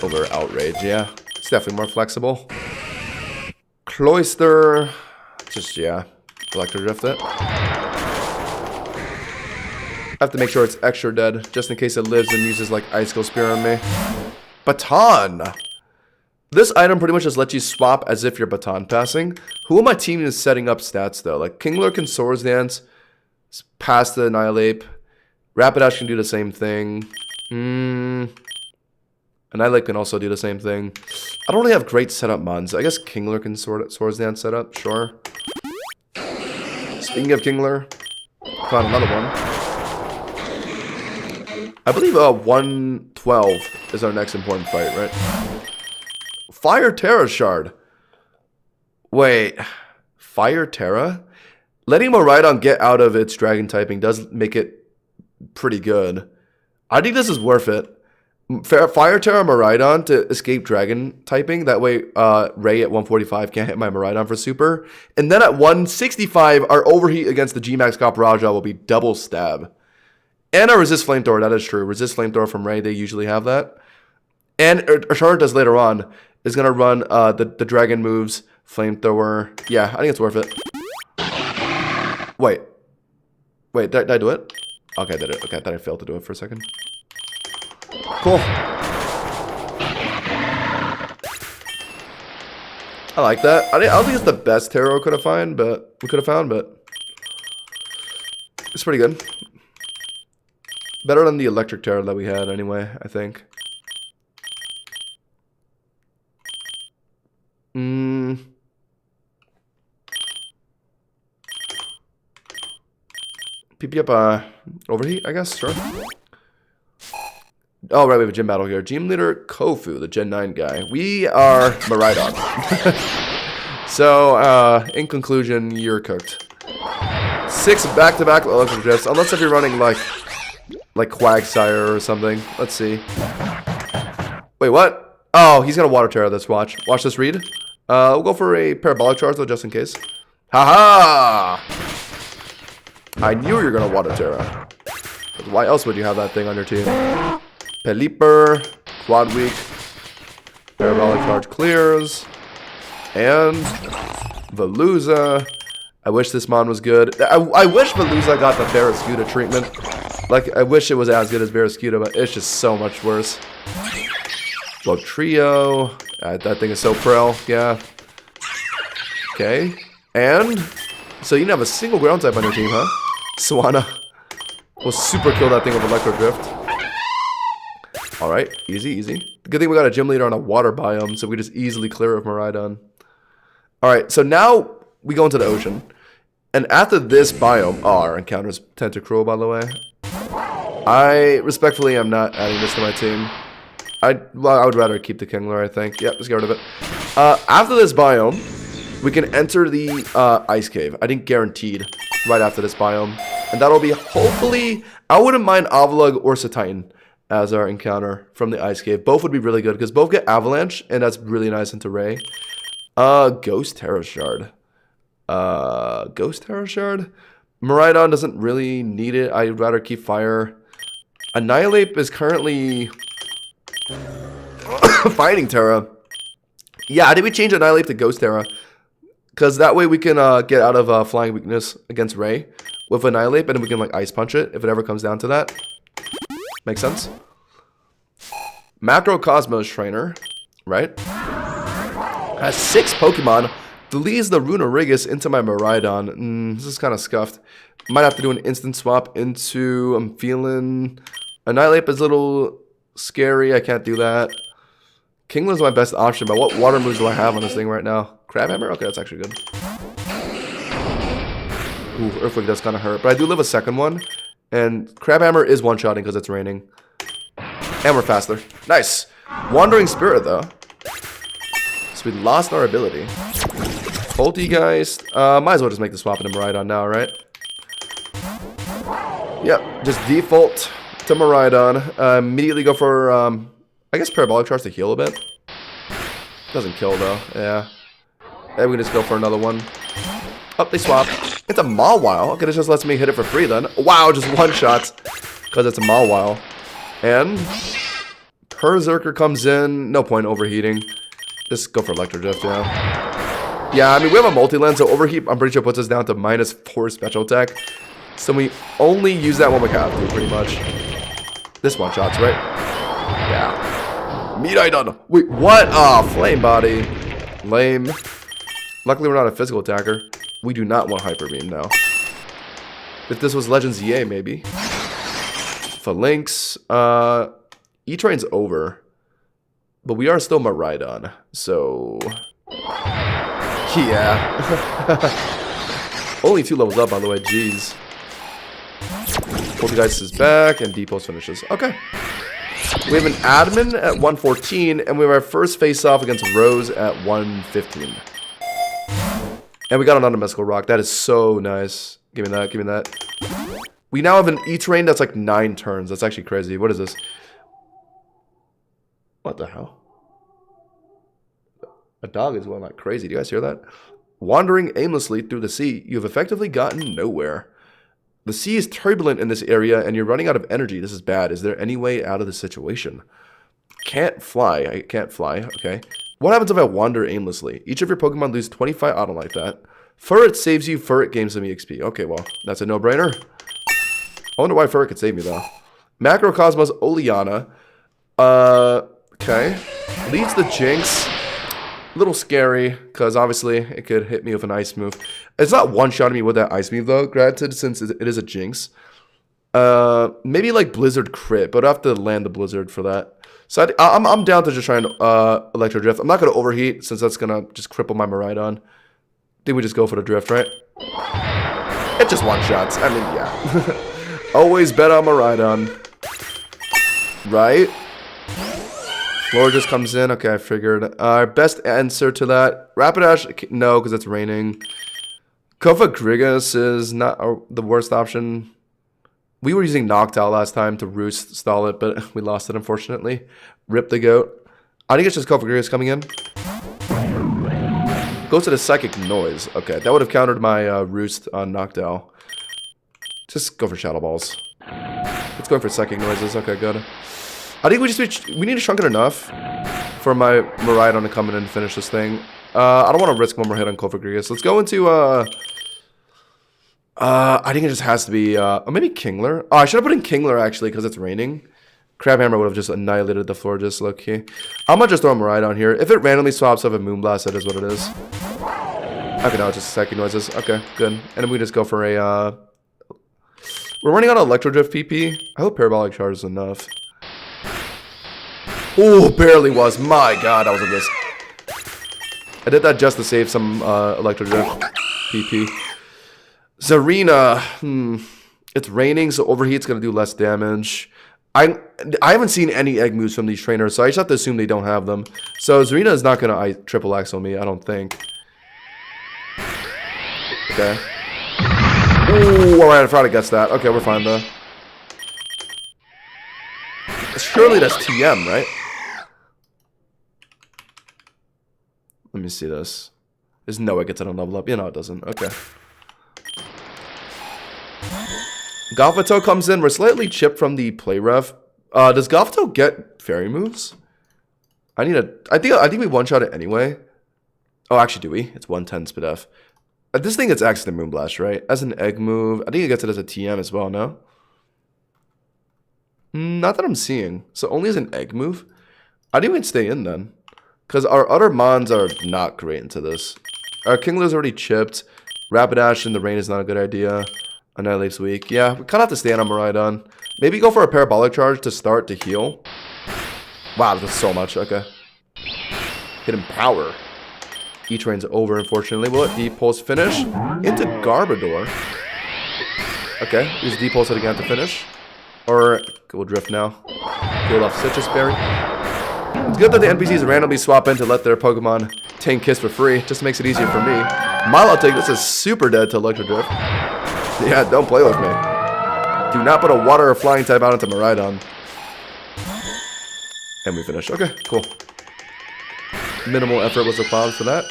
Over Outrage, yeah. It's definitely more flexible. Cloister. Just, yeah. Electro Drift it. I have to make sure it's extra dead, just in case it lives and uses like Ice Skull Spear on me. Baton! This item pretty much just lets you swap as if you're baton passing. Who on my team is setting up stats though? Like Kingler can Swords Dance, pass the Annihilate. Rapidash can do the same thing. Annihilate can also do the same thing. I don't really have great setup mons. I guess Kingler can Swords Dance setup, sure. Speaking of Kingler, found another one. I believe 112 is our next important fight, right? Fire Terra Shard. Wait. Fire Terra? Letting Miraidon get out of its dragon typing does make it pretty good. I think this is worth it. Fire Terra Miraidon to escape dragon typing. That way Ray at 145 can't hit my Miraidon for super. And then at 165, our overheat against the G-Max Copperajah will be double stab. And a resist flamethrower, that is true. Resist flamethrower from Ray, they usually have that. And Ushard does later on is gonna run the dragon moves, flamethrower. Yeah, I think it's worth it. Wait, did I do it? Okay, I did it. Okay, I thought I failed to do it for a second. Cool. I like that. I don't think it's the best tarot we could have found, but it's pretty good. Better than the electric tarot that we had anyway, I think. PP up overheat, I guess, sure. Oh, right, we have a gym battle here. Gym leader Kofu, the Gen 9 guy. We are Miraidon. So, in conclusion, you're cooked. 6 back-to-back electric drifts, unless if you're running like Quagsire or something. Let's see. Wait, what? Oh, he's gonna Water Terror this. Watch this read. We'll go for a Parabolic Charge though, just in case. Haha! I knew you were gonna Water Terror. Why else would you have that thing on your team? Pelipper, Quad Weak, Parabolic Charge clears, and Veluza. I wish this Mon was good. I wish Veluza got the Barrascuda treatment. Like, I wish it was as good as Barrascuda, but it's just so much worse. Well, Trio. That thing is so frail. Yeah. Okay. And so you didn't have a single ground type on your team, huh? Swanna will super kill that thing with Electro Drift. Alright, easy. Good thing we got a gym leader on a water biome, so we just easily clear of Miraidon. Alright, so now we go into the ocean. And after this biome, our encounters Tentacruel, by the way. I respectfully am not adding this to my team. I would rather keep the Kingler, I think. Yep, let's get rid of it. After this biome, we can enter the ice cave. I think guaranteed right after this biome. And that'll be hopefully, I wouldn't mind Avalugg or Satitan as our encounter from the ice cave. Both would be really good because both get Avalanche, and that's really nice into Ray. Ghost Terra Shard. Miraidon doesn't really need it. I'd rather keep Fire. Annihilate is currently fighting Terra. Yeah, I think we change Annihilate to Ghost Terra. Because that way we can get out of flying weakness against Ray with Annihilate, and then we can like Ice Punch it if it ever comes down to that. Makes sense? Macrocosmos Trainer, right? Has 6 Pokemon. Deletes the Runerigus into my Miraidon. This is kind of scuffed. Might have to do an instant swap into, I'm feeling, Annihilate is a little scary. I can't do that. Kingler's my best option, but what water moves do I have on this thing right now? Crab Hammer? Okay, that's actually good. Ooh, Earthquake does kind of hurt, but I do live a second one. And Crab Hammer is one-shotting because it's raining. And we're faster. Nice. Wandering Spirit, though. So we lost our ability. Poltergeist. Might as well just make the swap into Miraidon now, right? Yep, just default to Miraidon. Immediately go for, I guess Parabolic Charge to heal a bit. Doesn't kill, though. Yeah. And we can just go for another one. Oh, they swap. It's a Mawile. Okay, this just lets me hit it for free then. Wow, just one shots. Because it's a Mawile. And Berserker comes in. No point overheating. Just go for Electro Drift, yeah. Yeah, I mean, we have a multi-land, so overheat, I'm pretty sure, puts us down to -4 special attack. So we only use that when we have to, pretty much. This one shots, right? Yeah. Miraidon. Wait, what? Oh, Flame Body. Lame. Luckily, we're not a physical attacker. We do not want Hyper Beam now. If this was Legends EA, maybe. Phalanx. E-Train's over. But we are still Miraidon. So... yeah. Only 2 levels up, by the way. Jeez. Poltergeist is back, and Depos finishes. Okay. We have an Admin at 114, and we have our first face-off against Rose at 115. And we got another Mystical Rock. That is so nice. Give me that, give me that. We now have an E-Train that's like 9 turns. That's actually crazy. What is this? What the hell? A dog is going like crazy. Do you guys hear that? Wandering aimlessly through the sea, you have effectively gotten nowhere. The sea is turbulent in this area, and you're running out of energy. This is bad. Is there any way out of the situation? Can't fly. I can't fly. Okay. What happens if I wander aimlessly? Each of your Pokemon lose 25. I don't like that. Furret saves you. Furret gains some EXP. Okay, well, that's a no-brainer. I wonder why Furret could save me, though. Macrocosmos Oleana. Okay. Leads the Jinx. A little scary, because obviously it could hit me with an ice move. It's not one-shotting me with that ice move, though, granted, since it is a Jinx. Maybe like Blizzard crit, but I have to land the Blizzard for that. So I'm down to just try and Electro Drift. I'm not going to overheat, since that's going to just cripple my Miraidon. I think we just go for the Drift, right? It just one-shots. I mean, yeah. Always bet on Miraidon. Right? Floor just comes in. Okay, I figured. Our best answer to that. Rapidash, no, because it's raining. PokeRogue is not the worst option. We were using Noctowl last time to roost stall it, but we lost it, unfortunately. Rip the goat. I think it's just PokeRogue coming in. Go to the Psychic Noise. Okay, that would have countered my roost on Noctowl. Just go for Shadow Balls. It's going for Psychic Noises. Okay, good. I think we need to shrunk it enough for my Miraidon to come in and finish this thing. I don't want to risk one more hit on PokeRogue. So let's go into I think it just has to be maybe Kingler. Oh, I should have put in Kingler actually because it's raining. Crab Hammer would have just annihilated the floor just low-key. I'm gonna just throw a Miraidon here. If it randomly swaps up a Moonblast, that is what it is. Okay, now it's just Psychic Noises. Okay, good. And then we just go for a we're running on Electro Drift PP. I hope Parabolic Charge is enough. Oh, barely was. My god, that was a risk. I did that just to save some Electro Drift PP. Zarina. It's raining, so Overheat's going to do less damage. I haven't seen any egg moves from these trainers, so I just have to assume they don't have them. So Zarina is not going to triple axle me, I don't think. Okay. Ooh, alright, I probably guessed that. Okay, we're fine though. Surely that's TM, right? Let me see this. There's no way it gets it on level up. You know it doesn't. Okay. Galvito comes in. We're slightly chipped from the play ref. Does Galvito get fairy moves? I think we one-shot it anyway. Oh, actually, do we? It's 110 Spadef. This thing gets Accident Moonblast, right? As an egg move. I think it gets it as a TM as well, no? Not that I'm seeing. So only as an egg move? I think we can stay in then. Because our other Mons are not great into this. Our Kingler's already chipped. Rapidash in the rain is not a good idea. Annihilate's weak. Yeah, we kind of have to stay on Miraidon. Maybe go for a Parabolic Charge to start to heal. Wow, that's so much. Okay. Hidden Power. E-Train's over, unfortunately. Will it D-Pulse finish? Into Garbodor. Okay, use D-Pulse it again to finish. Or, we'll Drift now. Heal off Citrus Berry. It's good that the NPCs randomly swap in to let their Pokemon Tank Kiss for free. Just makes it easier for me. Milotic, this is super dead to Electro Drift. Yeah, don't play with me. Do not put a Water or Flying type out into Miraidon. And we finish. Okay, cool. Minimal effort was applied for that.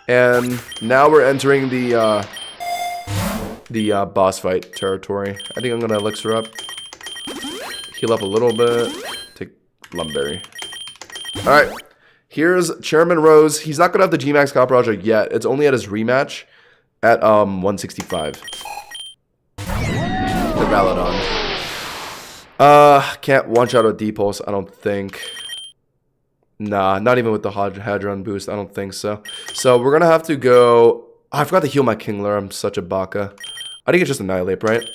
And now we're entering the boss fight territory. I think I'm gonna elixir up. Heal up a little bit. Take Lumberry. Alright. Here's Chairman Rose. He's not gonna have the G-Max Copperajah yet. It's only at his rematch at 165. The Valadon. Can't one-shot a D-Pulse, I don't think. Nah, not even with the Hadron boost. I don't think so. So we're gonna have to go. Oh, I forgot to heal my Kingler. I'm such a baka. I think it's just Annihilate, right?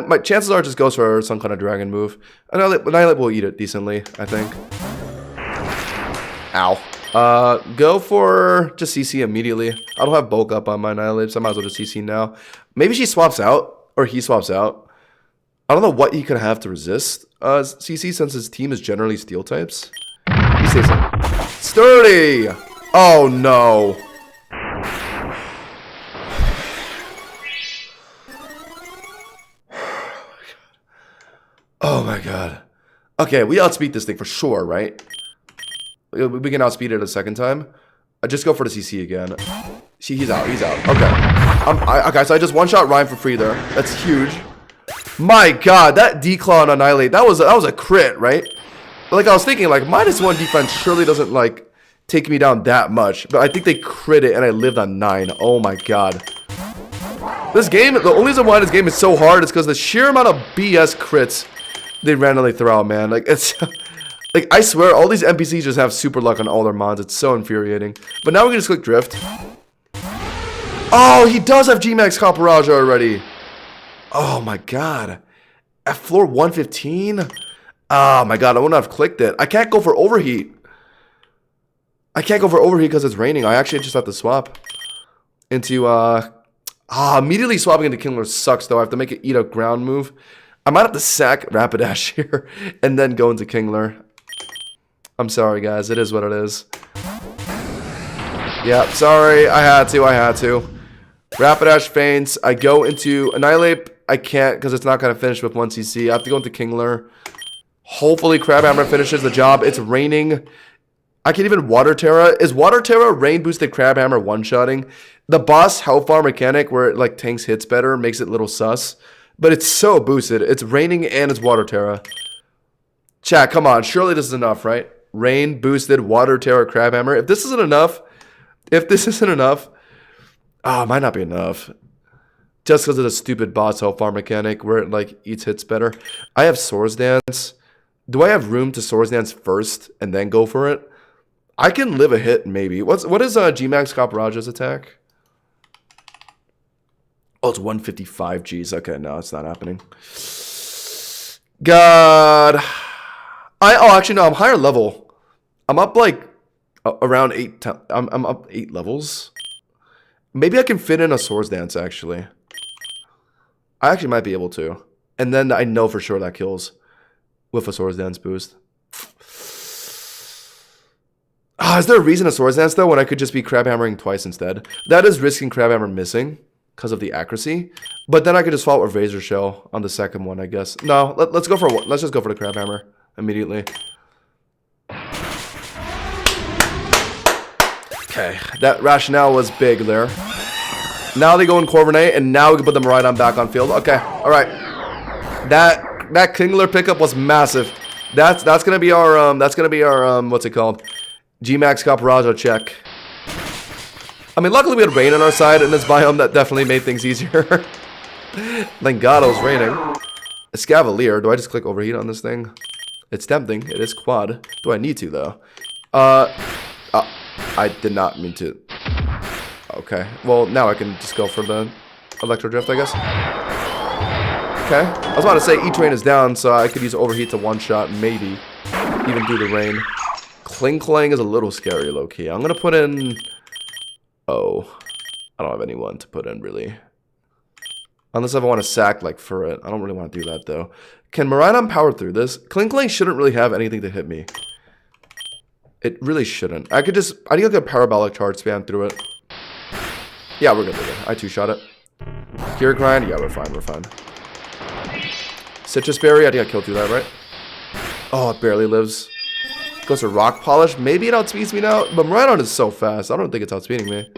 My chances are it just goes for some kind of dragon move. Annihilate will eat it decently, I think. Ow. Go for just CC immediately. I don't have bulk up on my Annihilate, so I might as well just CC now. Maybe she swaps out, or he swaps out. I don't know what he could have to resist CC since his team is generally steel types. He stays in. Sturdy! Oh no. Oh my god. Okay, we outspeed this thing for sure, right? We can outspeed it a second time. I just go for the CC again. He's out. Okay. Okay, so I just one-shot Rhyme for free there. That's huge. My god, that D-Claw on Annihilate, that was a crit, right? Like, I was thinking, like, -1 defense surely doesn't, like, take me down that much. But I think they crit it, and I lived on 9. Oh, my God. This game, the only reason why this game is so hard is because the sheer amount of BS crits they randomly throw out, man. Like, it's... Like, I swear, all these NPCs just have super luck on all their mons. It's so infuriating. But now we can just click Drift. Oh, he does have G-Max Copperajah already. Oh, my God. At floor 115? Oh my god, I wouldn't have clicked it. I can't go for Overheat. I can't go for Overheat because it's raining. I actually just have to swap into, immediately swapping into Kingler sucks, though. I have to make it eat a ground move. I might have to sack Rapidash here and then go into Kingler. I'm sorry, guys. It is what it is. Yeah, sorry. I had to. Rapidash faints. I go into Annihilate. I can't because it's not going to finish with 1 CC. I have to go into Kingler. Hopefully Crabhammer finishes the job. It's raining. I can even Water Terra. Is Water Terra rain boosted Crabhammer one-shotting? The boss Hellfire mechanic where it like tanks hits better makes it a little sus. But it's so boosted. It's raining and it's Water Terra. Chat, come on. Surely this is enough, right? Rain boosted Water Terra Crabhammer. If this isn't enough, oh, it might not be enough. Just because of the stupid boss Hellfire mechanic where it like eats hits better. I have Swords Dance. Do I have room to Swords Dance first and then go for it? I can live a hit, maybe. What is G-Max Copperajah's attack? Oh, it's 155 Gs. Okay, no, it's not happening. God. Actually, no, I'm higher level. I'm up, like, around 8... I'm up 8 levels. Maybe I can fit in a Swords Dance, actually. I actually might be able to. And then I know for sure that kills with a Swords Dance boost. Is there a reason a Swords Dance, though, when I could just be Crabhammering twice instead? That is risking Crabhammer missing because of the accuracy. But then I could just follow with Razor Shell on the second one, I guess. No, let's go for one. Let's just go for the Crabhammer immediately. Okay, that rationale was big there. Now they go in Corviknight, and now we can put the Miraidon back on field. Okay, all right. That Kingler pickup was massive. That's gonna be our what's it called? G-Max Copperajah check. I mean, luckily we had rain on our side in this biome. That definitely made things easier. Thank God it was raining. Escavalier. Do I just click Overheat on this thing? It's tempting. It is quad. Do I need to though? I did not mean to. Okay. Well, now I can just go for the Electro Drift, I guess. Okay. I was about to say E-Train is down, so I could use Overheat to one-shot, maybe. Even through the rain. Cling Clang is a little scary, low-key. I'm going to put in... Oh. I don't have anyone to put in, really. Unless if I want to sack, like, for it. I don't really want to do that, though. Can Miraidon power through this? Cling Clang shouldn't really have anything to hit me. It really shouldn't. I think I could parabolic charge spam through it. Yeah, we're good. I two-shot it. Gear grind. Yeah, we're fine. Citrus berry. I think I killed through that, right? Oh, it barely lives. Goes to rock polish. Maybe it outspeeds me now, but Miraidon is so fast. I don't think it's outspeeding me.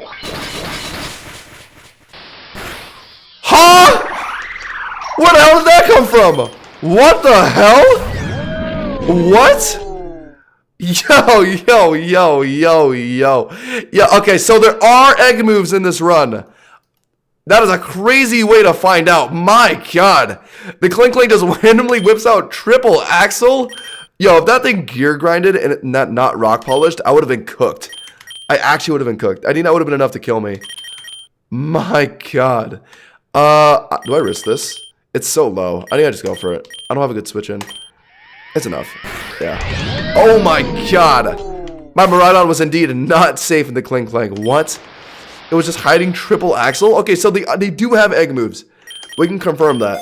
Huh? Where the hell did that come from? What the hell? What? Yo. Yeah, okay, so there are egg moves in this run. That is a crazy way to find out. My god. The Cling Clang just randomly whips out triple axle. Yo, if that thing gear grinded and not rock polished, I would have been cooked. I actually would have been cooked. I think that would have been enough to kill me. My god. Do I risk this? It's so low. I think I just go for it. I don't have a good switch in. It's enough. Yeah. Oh my god. My Miraidon was indeed not safe in the Cling Clang. What? It was just hiding triple axle? Okay, so they do have egg moves. We can confirm that.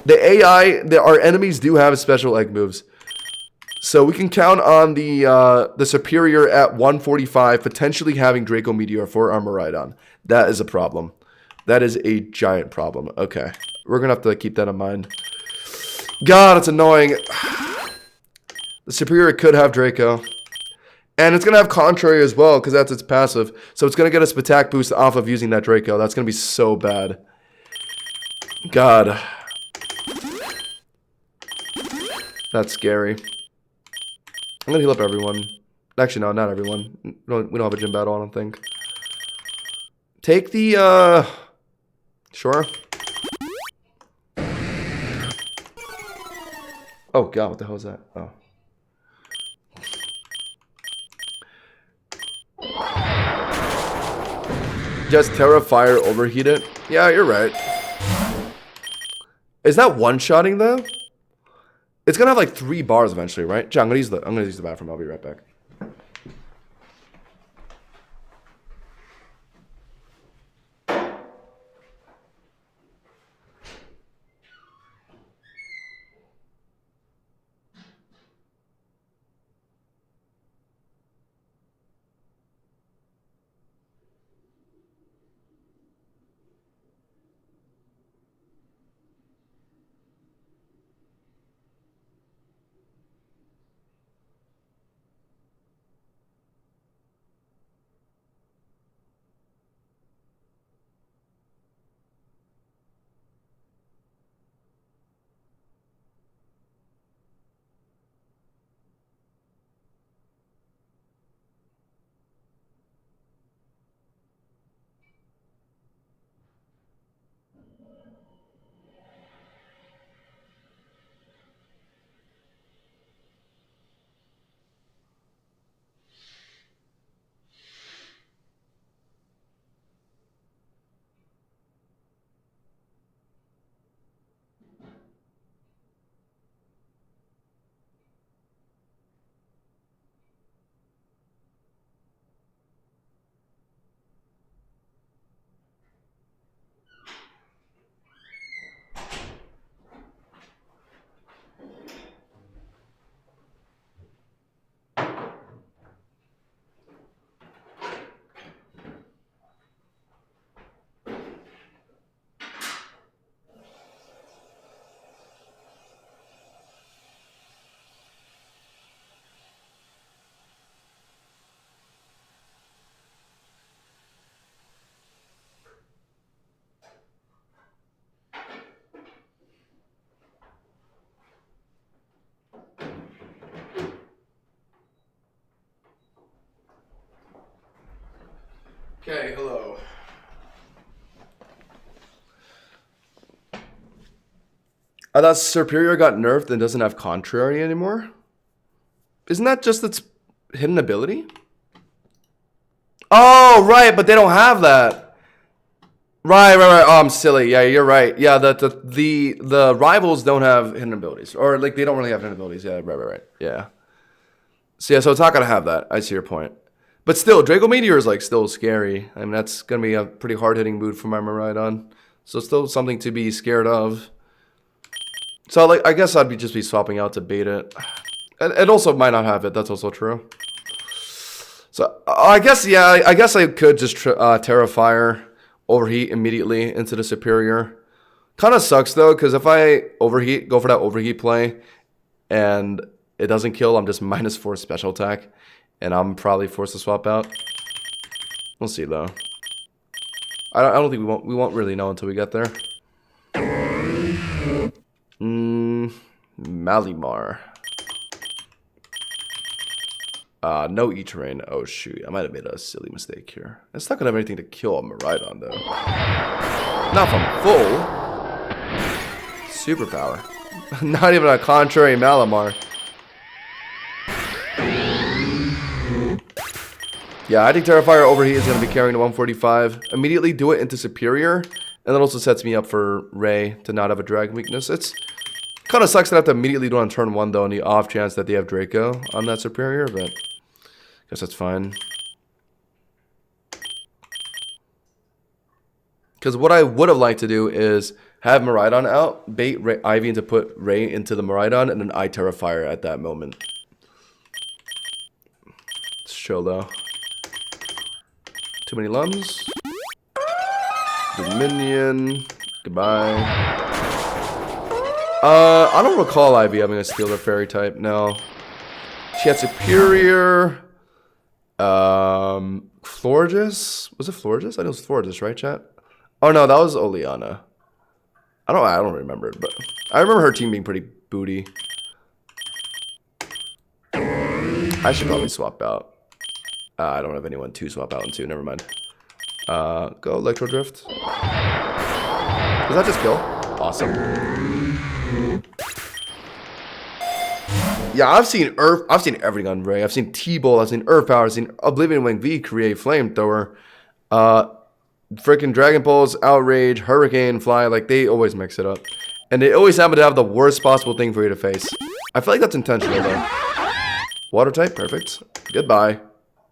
The AI, our enemies do have special egg moves. So we can count on the superior at 145 potentially having Draco Meteor for our Miraidon. That is a problem. That is a giant problem. Okay. We're going to have to keep that in mind. God, it's annoying. The superior could have Draco. And it's going to have Contrary as well, because that's its passive. So it's going to get us attack boost off of using that Draco. That's going to be so bad. God. That's scary. I'm going to heal up everyone. Actually, no, not everyone. We don't have a gym battle, I don't think. Take the, Sure. Oh, God, what the hell is that? Oh. Just Terra Fire overheat it? Yeah, you're right. Is that one-shotting, though? It's gonna have like 3 bars eventually, right? I'm gonna use the bathroom. I'll be right back. Okay, hello. I thought Superior got nerfed and doesn't have Contrary anymore. Isn't that just its hidden ability? Oh, right, but they don't have that. Right. Oh, I'm silly. Yeah, you're right. Yeah, the rivals don't have hidden abilities. Or, like, they don't really have hidden abilities. Yeah, right. Yeah. So yeah, so it's not gonna have that. I see your point. But still, Draco Meteor is like still scary. I mean, that's gonna be a pretty hard-hitting move for my Miraidon. So it's still something to be scared of. So like, I guess I'd just be swapping out to bait it. It also might not have it. That's also true. So I guess, yeah, I guess I could just Terra Fire, overheat immediately into the superior. Kind of sucks though, because if I overheat, go for that overheat play, and it doesn't kill, I'm just -4 special attack, and I'm probably forced to swap out. We'll see though. I don't think we won't really know until we get there. Malimar. No E-Terrain. Oh shoot, I might have made a silly mistake here. It's not gonna have anything to kill a Miraidon though. Not from full. Superpower. Not even a contrary Malimar. Yeah, I think Terrifier Overheat is going to be carrying the 145. Immediately do it into Superior. And that also sets me up for Ray to not have a Dragon weakness. It's kind of sucks that I have to immediately do it on turn 1 though, in the off chance that they have Draco on that Superior, but I guess that's fine. Because what I would have liked to do is have Miraidon out, bait Ivy into put Ray into the Miraidon, and then I Terrifier at that moment. It's chill though. Too many lums. Dominion. Goodbye. I don't recall Ivy having a Steel or Fairy type. No. She had Superior. Florges? Was it Florges? I know it was Florges, right, chat? Oh no, that was Oleana. I don't remember it, but I remember her team being pretty booty. I should probably swap out. I don't have anyone to swap out into. Never mind. Go Electro Drift. Does that just kill? Awesome. Yeah, I've seen everything on Ray. I've seen T-Bolt, I've seen Earth Power, I've seen Oblivion Wing V create Flamethrower. Freaking Dragon Pulse, Outrage, Hurricane, Fly, like they always mix it up. And they always happen to have the worst possible thing for you to face. I feel like that's intentional though. Water type, perfect. Goodbye.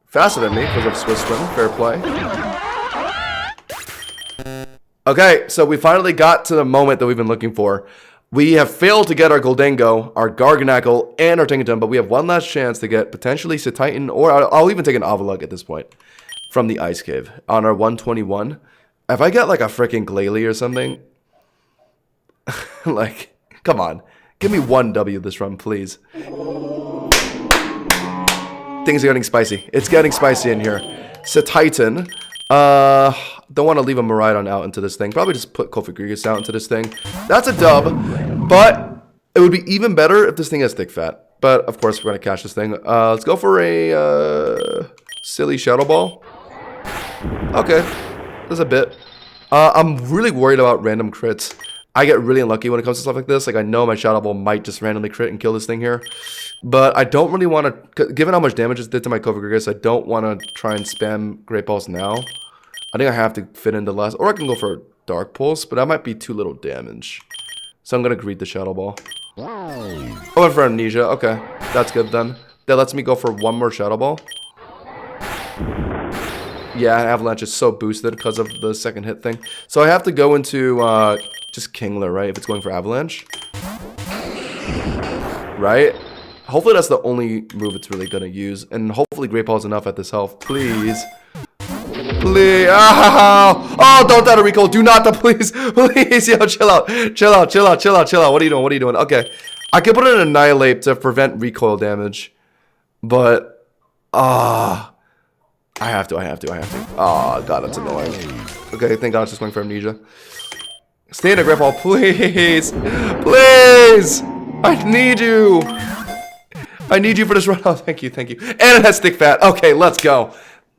Faster than me because of Swiss Swim, fair play. Okay, so we finally got to the moment that we've been looking for. We have failed to get our Goldengo, our Garganackle, and our Tinkaton, but we have one last chance to get potentially Titan, or I'll even take an Avalugg at this point from the Ice Cave on our 121. If I get like a freaking Glalie or something, like, come on. Give me one W this run, please. Things are getting spicy. It's getting spicy in here. Titan. Don't want to leave a Miraidon out into this thing. Probably just put PokeRogue out into this thing. That's a dub, but it would be even better if this thing has Thick Fat. But of course, we're going to catch this thing. Let's go for a silly Shadow Ball. Okay, there's a bit. I'm really worried about random crits. I get really unlucky when it comes to stuff like this. Like, I know my Shadow Ball might just randomly crit and kill this thing here. But I don't really want to, given how much damage it did to my PokeRogue, I don't want to try and spam Great Balls now. I think I have to fit into less, or I can go for a Dark Pulse, but that might be too little damage. So I'm going to greet the Shadow Ball. I went for Amnesia. Okay, that's good then. That lets me go for one more Shadow Ball. Yeah, Avalanche is so boosted because of the second hit thing. So I have to go into just Kingler, right? If it's going for Avalanche. Right? Hopefully that's the only move it's really going to use. And hopefully Great Ball is enough at this health. Please. Please. Oh, oh, don't die to recall. Do not, please. Please, yo, chill out. Chill out, chill out, chill out, chill out. What are you doing? What are you doing? Okay. I could put in an Annihilate to prevent recoil damage. But, I have to. Oh, God, that's annoying. Okay, thank God it's just going for Amnesia. Stay in a Great Ball, please. Please. I need you. I need you for this run. Oh, thank you, thank you. And it has Thick Fat. Okay, let's go.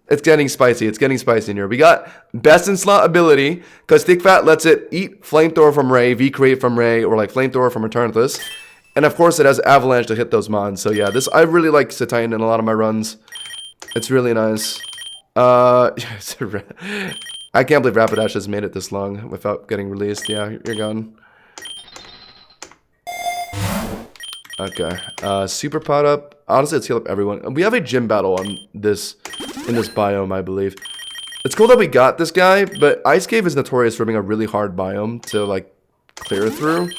It's getting spicy. It's getting spicy in here. We got best in slot ability, because Thick Fat lets it eat Flamethrower from Ray, V-Create from Ray, or like Flamethrower from Eternatus. And of course, it has Avalanche to hit those mons. So yeah, this I really like Titan in a lot of my runs. It's really nice. I can't believe Rapidash has made it this long without getting released. Yeah, you're gone. Okay. Super pot up. Honestly, let's heal up everyone. We have a gym battle on this in this biome, I believe. It's cool that we got this guy, but Ice Cave is notorious for being a really hard biome to like clear through.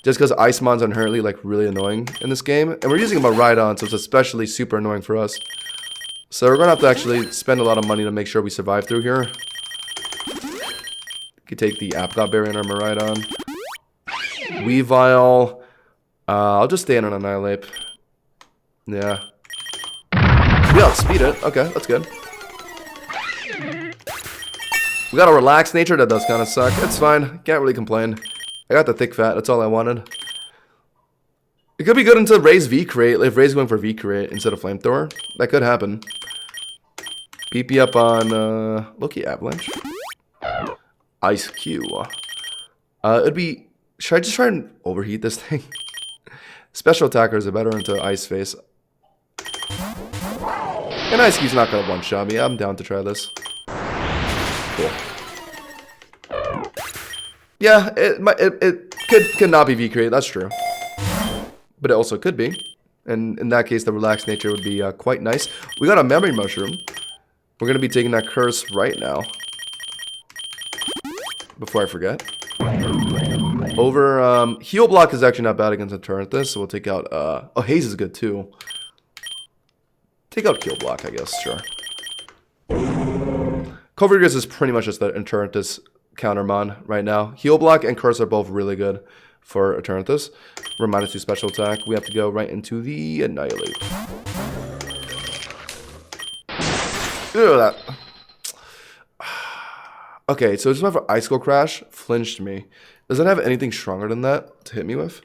Just because Ice Mon's inherently like really annoying in this game. And we're using him a Rhydon, so it's especially super annoying for us. So we're gonna have to actually spend a lot of money to make sure we survive through here. We could take the Apricot Berry on our Miraidon. Weavile. I'll just stay in an Annihilate. Yeah. We outspeed it. Okay, that's good. We got a relaxed nature. That does kind of suck. It's fine. Can't really complain. I got the thick fat. That's all I wanted. It could be good until Ray's V-Create. If Ray's going for V-Create instead of Flamethrower. That could happen. PP up on Loki Avalanche. Ice Q. It'd be... Should I just try and overheat this thing? Special attackers are better into Ice Face. And Ice Q's not gonna one-shot me. I'm down to try this. Cool. Yeah, it could not be V-Create, that's true. But it also could be. And in that case, the relaxed nature would be quite nice. We got a Memory Mushroom. We're going to be taking that curse right now. Before I forget. Over, Heal Block is actually not bad against a Eternatus, so we'll take out, oh, Haze is good too. Take out Heal Block, I guess, sure. Covergris is pretty much just the Eternatus countermon right now. Heal Block and Curse are both really good for Eternatus. We're -2 special attack. We have to go right into the Annihilate. Look at that. Okay, so just went for Icicle Crash. Flinched me. Does it have anything stronger than that to hit me with?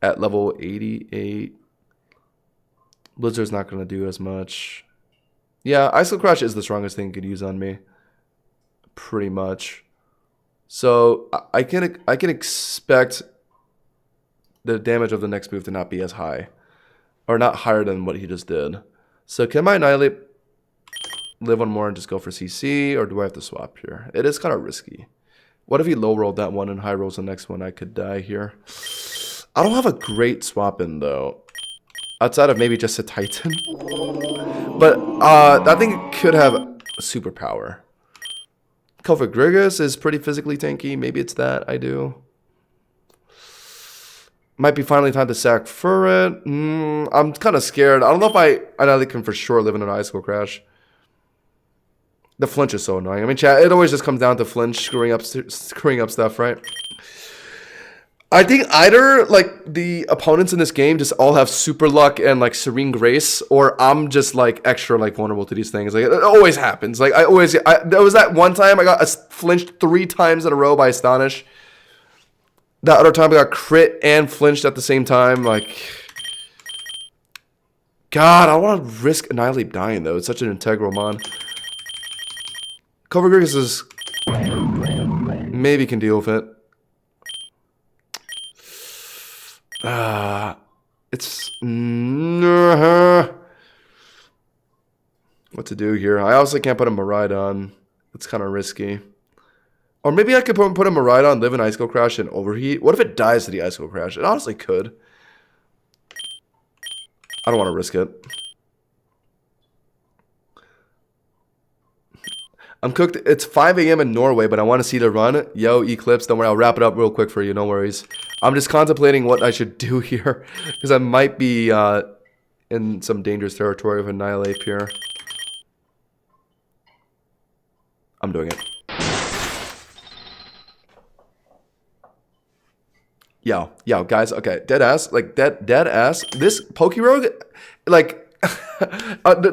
At level 88. Blizzard's not going to do as much. Yeah, Icicle Crash is the strongest thing you could use on me. Pretty much. So I can expect the damage of the next move to not be as high. Or not higher than what he just did. So can my Annihilate live one more and just go for CC? Or do I have to swap here? It is kind of risky. What if he low rolled that one and high rolls the next one? I could die here. I don't have a great swap in though. Outside of maybe just a Titan. But that thing could have superpower. PokeRogue is pretty physically tanky. Maybe it's that I do. Might be finally time to sack for it. I'm kind of scared. I don't know if I can for sure live in an Icicle Crash. The flinch is so annoying. I mean, chat, it always just comes down to flinch screwing up stuff, right? I think either like the opponents in this game just all have super luck and like serene grace, or I'm just like extra like vulnerable to these things. Like it always happens. Like there was that one time I got flinched 3 times in a row by Astonish. That other time I got crit and flinched at the same time. Like, God, I don't want to risk Annihilate dying though. It's such an integral mon. PokeRogue is maybe can deal with it. It's what to do here. I also can't put a Miraidon. It's kind of risky. Or maybe I could put a Miraidon, live in Icicle Crash, and overheat. What if it dies to the Icicle Crash? It honestly could. I don't want to risk it. I'm cooked. It's 5 a.m. in Norway, but I want to see the run. Yo, Eclipse, don't worry. I'll wrap it up real quick for you. No worries. I'm just contemplating what I should do here. Because I might be in some dangerous territory of Annihilate here. I'm doing it. Yo, guys. Okay, dead ass. This PokeRogue, like...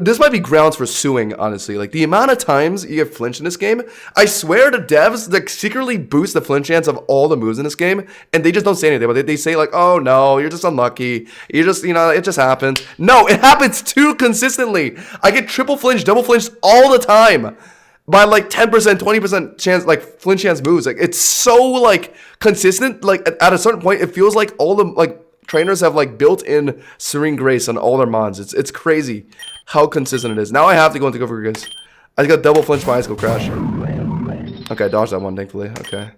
this might be grounds for suing, honestly. Like, the amount of times you get flinch in this game, I swear to devs that secretly boost the flinch chance of all the moves in this game, and they just don't say anything. But they say, like, oh, no, you're just unlucky. You just, it just happens. No, it happens too consistently. I get triple flinch, double flinch all the time. By, like, 10%, 20% chance, like, flinch chance moves. Like, it's so, like, consistent. Like, at a certain point, it feels like all the, like, trainers have like built-in serene grace on all their mons. It's crazy how consistent it is. Now I have to go into PokeRogue. I got double flinch my Icicle Crash. Okay, I dodged that one, thankfully. Okay.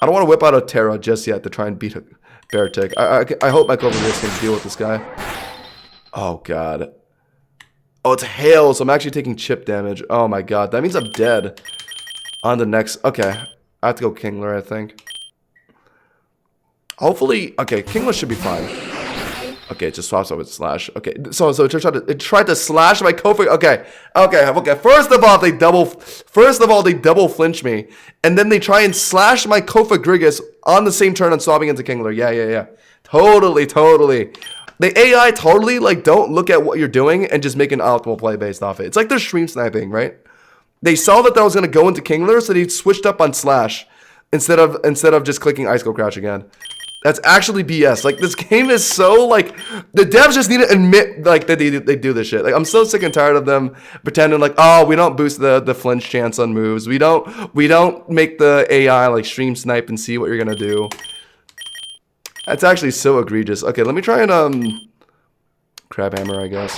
I don't want to whip out a Terra just yet to try and beat Bear tick. I hope my Kofa can deal with this guy. Oh, God. Oh, it's hail, so I'm actually taking chip damage. Oh, my God. That means I'm dead. On the next... Okay. I have to go Kingler, I think. Hopefully... Okay, Kingler should be fine. Okay, it just swaps out with Slash. Okay, so it tried to slash my Kofa. Okay. First of all, they double flinch me, and then they try and slash my Kofa Grigus on the same turn and swapping into Kingler. Yeah. Totally. The AI totally like don't look at what you're doing and just make an optimal play based off it. It's like they're stream sniping, right? They saw that was gonna go into Kingler, so they switched up on Slash instead of just clicking Ice Cold Crash again. That's actually BS. Like, this game is so, like, the devs just need to admit, like, that they do this shit. Like, I'm so sick and tired of them pretending, like, oh, we don't boost the flinch chance on moves. We don't make the AI, like, stream snipe and see what you're gonna do. That's actually so egregious. Okay, let me try and, Crab Hammer, I guess.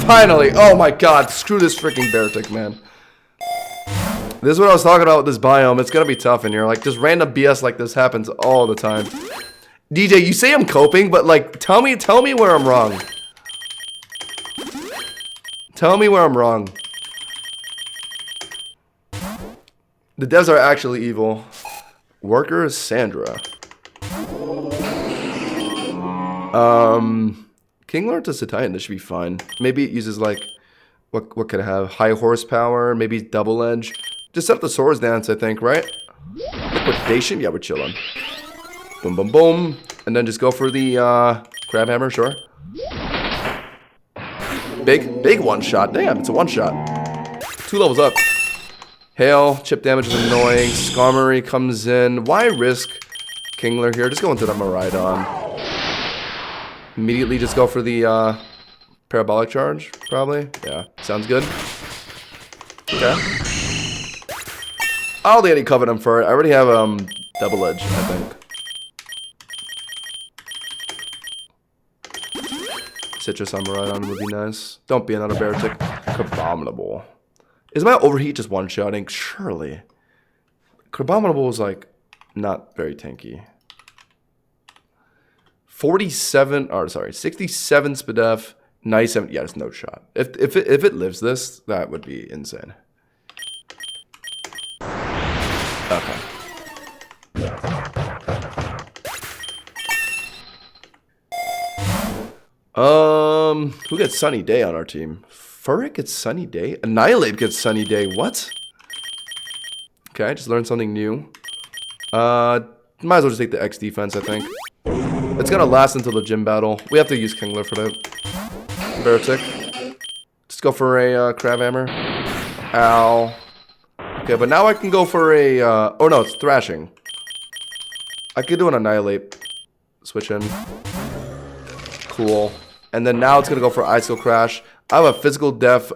Finally! Oh my God! Screw this freaking bear tick, man. This is what I was talking about with this biome. It's gonna be tough in here. Like, just random BS like this happens all the time. DJ, you say I'm coping, but like, tell me where I'm wrong. Tell me where I'm wrong. The devs are actually evil. Worker is Sandra. Kingler to Titan, this should be fine. Maybe it uses like, what could it have? High horsepower, maybe double edge. Just set up the swords dance, I think, right? Liquidation, yeah, we're chilling. Boom, boom, boom. And then just go for the Crab Hammer, sure. Big one shot. Damn, it's a one shot. 2 levels up. Hail, chip damage is annoying. Skarmory comes in. Why risk Kingler here? Just go into the Miraidon. Immediately just go for the parabolic charge, probably. Yeah, sounds good. Okay. I don't think I need Covenant for it. I already have double edge, I think. Citrus on Miraidon would be nice. Don't be another bear tick. Crabominable. Is my overheat just one-shotting? Surely. Crabominable is like not very tanky. 67 Spadef, 97. Yeah, it's no shot. If it lives this, that would be insane. Okay. Who gets Sunny Day on our team? Furrick gets Sunny Day? Annihilate gets Sunny Day. What? Okay, I just learned something new. Might as well just take the X defense, I think. It's gonna last until the gym battle. We have to use Kingler for that. Bear tick. Just go for a Crab Hammer. Ow. Okay, but now I can go for a... oh no, it's Thrashing. I could do an Annihilate. Switch in. Cool. And then now it's gonna go for Ice Cold Crash. I have a Physical Def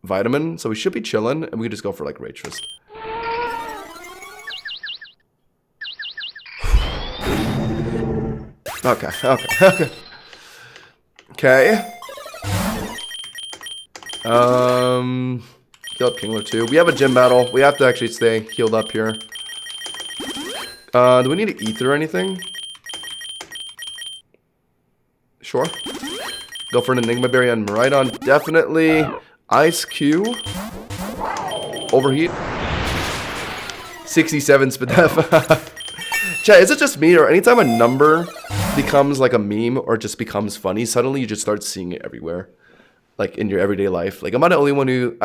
Vitamin, so we should be chilling. And we can just go for like Rage Fist. Okay. Heal up Kingler too. We have a gym battle. We have to actually stay healed up here. Do we need to Ether or anything? Sure. Go for an Enigma Berry on Miraidon. Definitely. Ice Q. Overheat. 67 Spadef. Chat, is it just me, or anytime a number becomes like a meme or just becomes funny, suddenly you just start seeing it everywhere, like in your everyday life? Like, am I the only one who?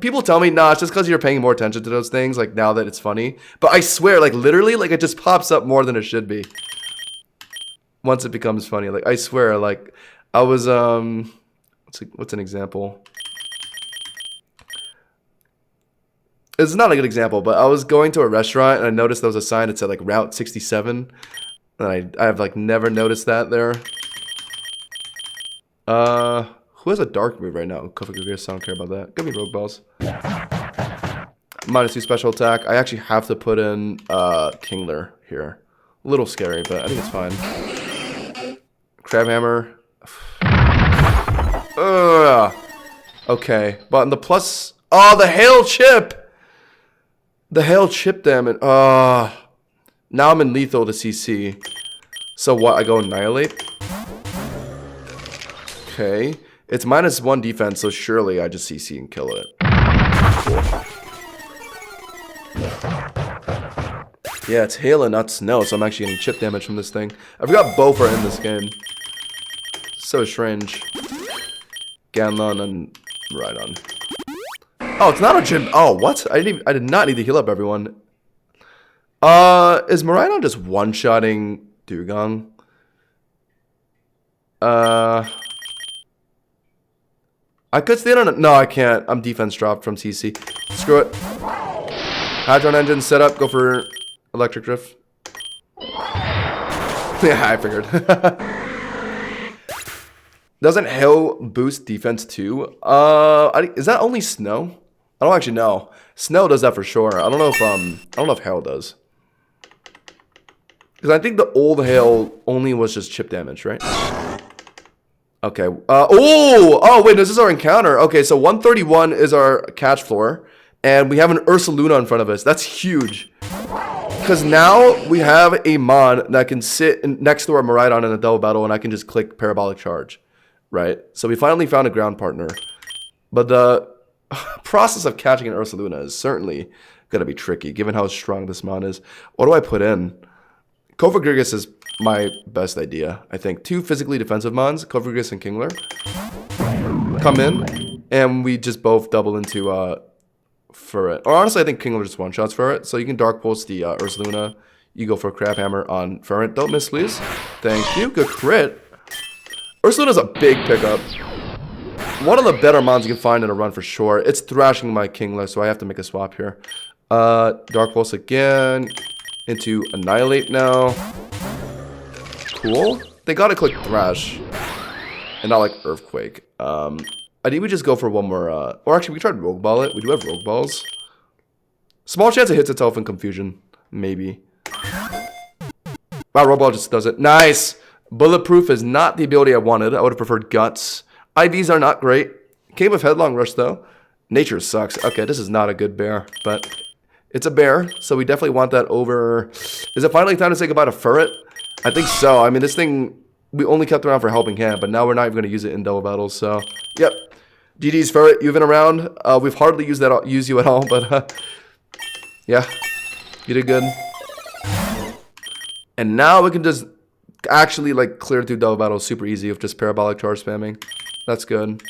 People tell me, nah, it's just because you're paying more attention to those things. Like now that it's funny, but I swear, like literally, like it just pops up more than it should be. Once it becomes funny, like I swear, like I was what's an example? It's not a good example, but I was going to a restaurant and I noticed there was a sign that said like Route 67. And I've like never noticed that there. Who has a dark move right now? Kofaguris, I don't care about that. Give me Rogue Balls. -2 special attack. I actually have to put in Kingler here. A little scary, but I think it's fine. Crab Hammer. Okay, but on the plus... Oh, the Hail Chip! The Hail Chip damage. Now I'm in lethal to CC. So what? I go Annihilate? Okay. It's -1 defense, so surely I just CC and kill it. Cool. Yeah, it's hail and not snow, so I'm actually getting chip damage from this thing. I forgot both are in this game. So strange. Ganlon and Rhydon. Oh, it's not a gym. Oh, what? I did not need to heal up everyone. Is Miraidon just one-shotting Dugong? I could stay on it. No, I can't. I'm defense dropped from CC. Screw it. Hadron engine set up. Go for electric drift. Yeah, I figured. Doesn't hail boost defense too? Is that only snow? I don't actually know. Snow does that for sure. I don't know if hail does. Because I think the old hail only was just chip damage, right? Okay. Oh, wait, this is our encounter. Okay, so 131 is our catch floor. And we have an Ursaluna in front of us. That's huge. Because now we have a mon that can sit next to our Miraidon in a double battle, and I can just click Parabolic Charge. Right? So we finally found a ground partner. But the process of catching an Ursaluna is certainly going to be tricky, given how strong this mon is. What do I put in? Kofagrigus is my best idea, I think. 2 physically defensive mons, Kofagrigus and Kingler, come in, and we just both double into Furret. Or honestly, I think Kingler just one-shots Furret, so you can Dark Pulse the Ursaluna. You go for Crab Hammer on Furret. Don't miss, please. Thank you. Good crit. Ursaluna's a big pickup. One of the better mons you can find in a run for sure. It's thrashing my Kingler, so I have to make a swap here. Dark Pulse again. Into Annihilate now. Cool. They gotta click Thrash. And not like Earthquake. I think we just go for one more, or actually we tried Rogue Ball it. We do have Rogue Balls. Small chance it hits itself in Confusion. Maybe. Wow, Rogue Ball just does it. Nice! Bulletproof is not the ability I wanted. I would have preferred Guts. IVs are not great. Came with Headlong Rush though. Nature sucks. Okay, this is not a good bear, but it's a bear, so we definitely want that over. Is it finally time to say goodbye to Furret? I think so. I mean, this thing, we only kept around for Helping Hand, but now we're not even going to use it in double battles, so. Yep. GG's Furret, you've been around. We've hardly used you at all, but yeah. You did good. And now we can just actually like clear through double battles super easy with just Parabolic Charge spamming. That's good.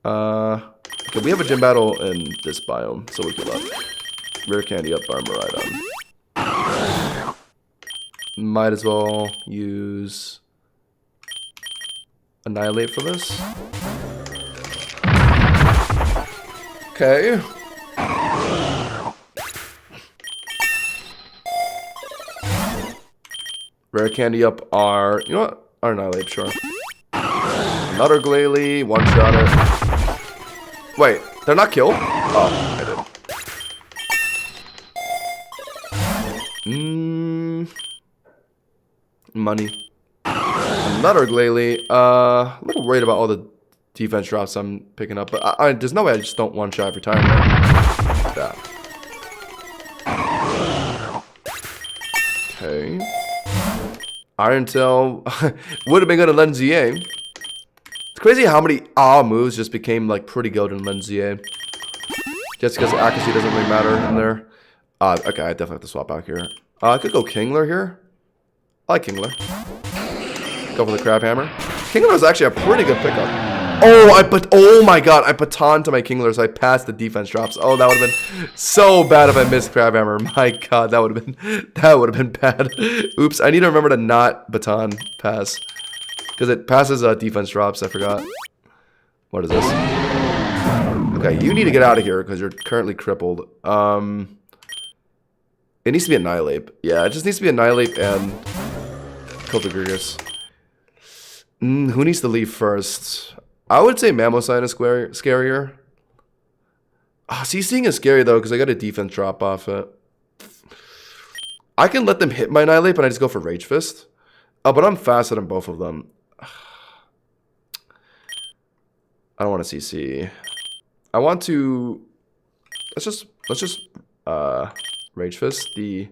Okay, we have a gym battle in this biome, so we can Rare Candy up our Miraidon. Might as well use Annihilate for this. Okay. Rare Candy up our, you know what? Our Annihilate, sure. Another Glalie, one-shotter. Wait, they're not kill? Oh, I did. Money. Another Glalie. A little worried about all the defense drops I'm picking up, but there's no way I just don't one-shot every time. Right? Yeah. Okay. Iron Tail would have been good in Lenzier. It's crazy how many moves just became like pretty good in Lenzier. Just because accuracy doesn't really matter in there. Okay, I definitely have to swap out here. I could go Kingler here. I like Kingler. Go for the Crab Hammer. Kingler is actually a pretty good pickup. Oh my god, I batoned to my Kingler, so I passed the defense drops. Oh, that would have been so bad if I missed Crab Hammer. My god, that would have been bad. Oops, I need to remember to not baton pass. Because it passes defense drops, I forgot. What is this? Okay, you need to get out of here because you're currently crippled. It needs to be Annihilate. Yeah, it just needs to be Annihilate and Kofagrigus. Who needs to leave first? I would say Mammosign is scarier. CCing is scary though because I got a defense drop off it. I can let them hit my Annihilate, but I just go for Rage Fist. Oh, but I'm faster than both of them. I don't want to CC. I want to... Let's just Rage Fist the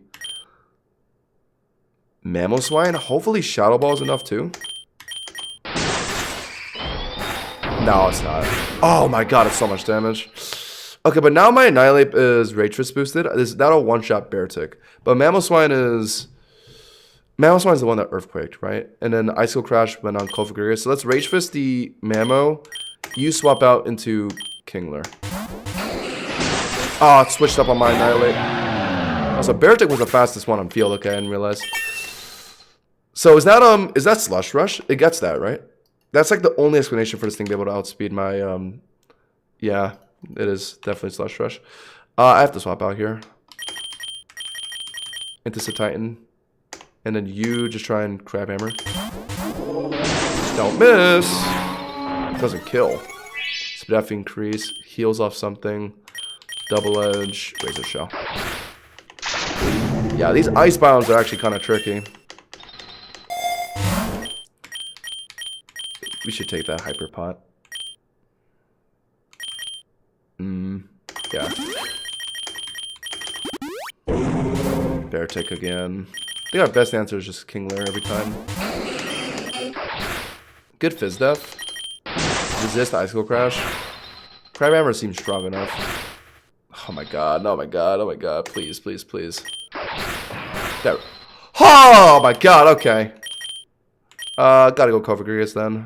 Mamoswine. Hopefully Shadow Ball is enough too. No, it's not. Oh my god, it's so much damage. Okay, but now my Annihilate is Rage Fist boosted. That'll one-shot Bear Tick. But Mamoswine is... Mamoswine is the one that Earthquaked, right? And then Icicle Crash went on PokeRogue. So let's Rage Fist the Mamo. You swap out into Kingler. Oh, it switched up on my Annihilate. Also, Bear Tick was the fastest one on field. Okay, I didn't realize. So is that Slush Rush? It gets that, right? That's like the only explanation for this thing being able to outspeed my, yeah, it is definitely Slush Rush. I have to swap out here. Into Titan. And then you just try and Crab Hammer. Don't miss! Doesn't kill. Speed F increase. Heals off something. Double Edge. Razor Shell. Yeah, these Ice Bombs are actually kind of tricky. We should take that Hyper Pot. Yeah. Bear Tick again. I think our best answer is just Kingler every time. Good Fizz Death. Resist Icicle Crash. Crab Hammer seems strong enough. Oh my god, oh my god, oh my god. Please, please, please. There. Oh my god, okay. Gotta go PokeRogue then.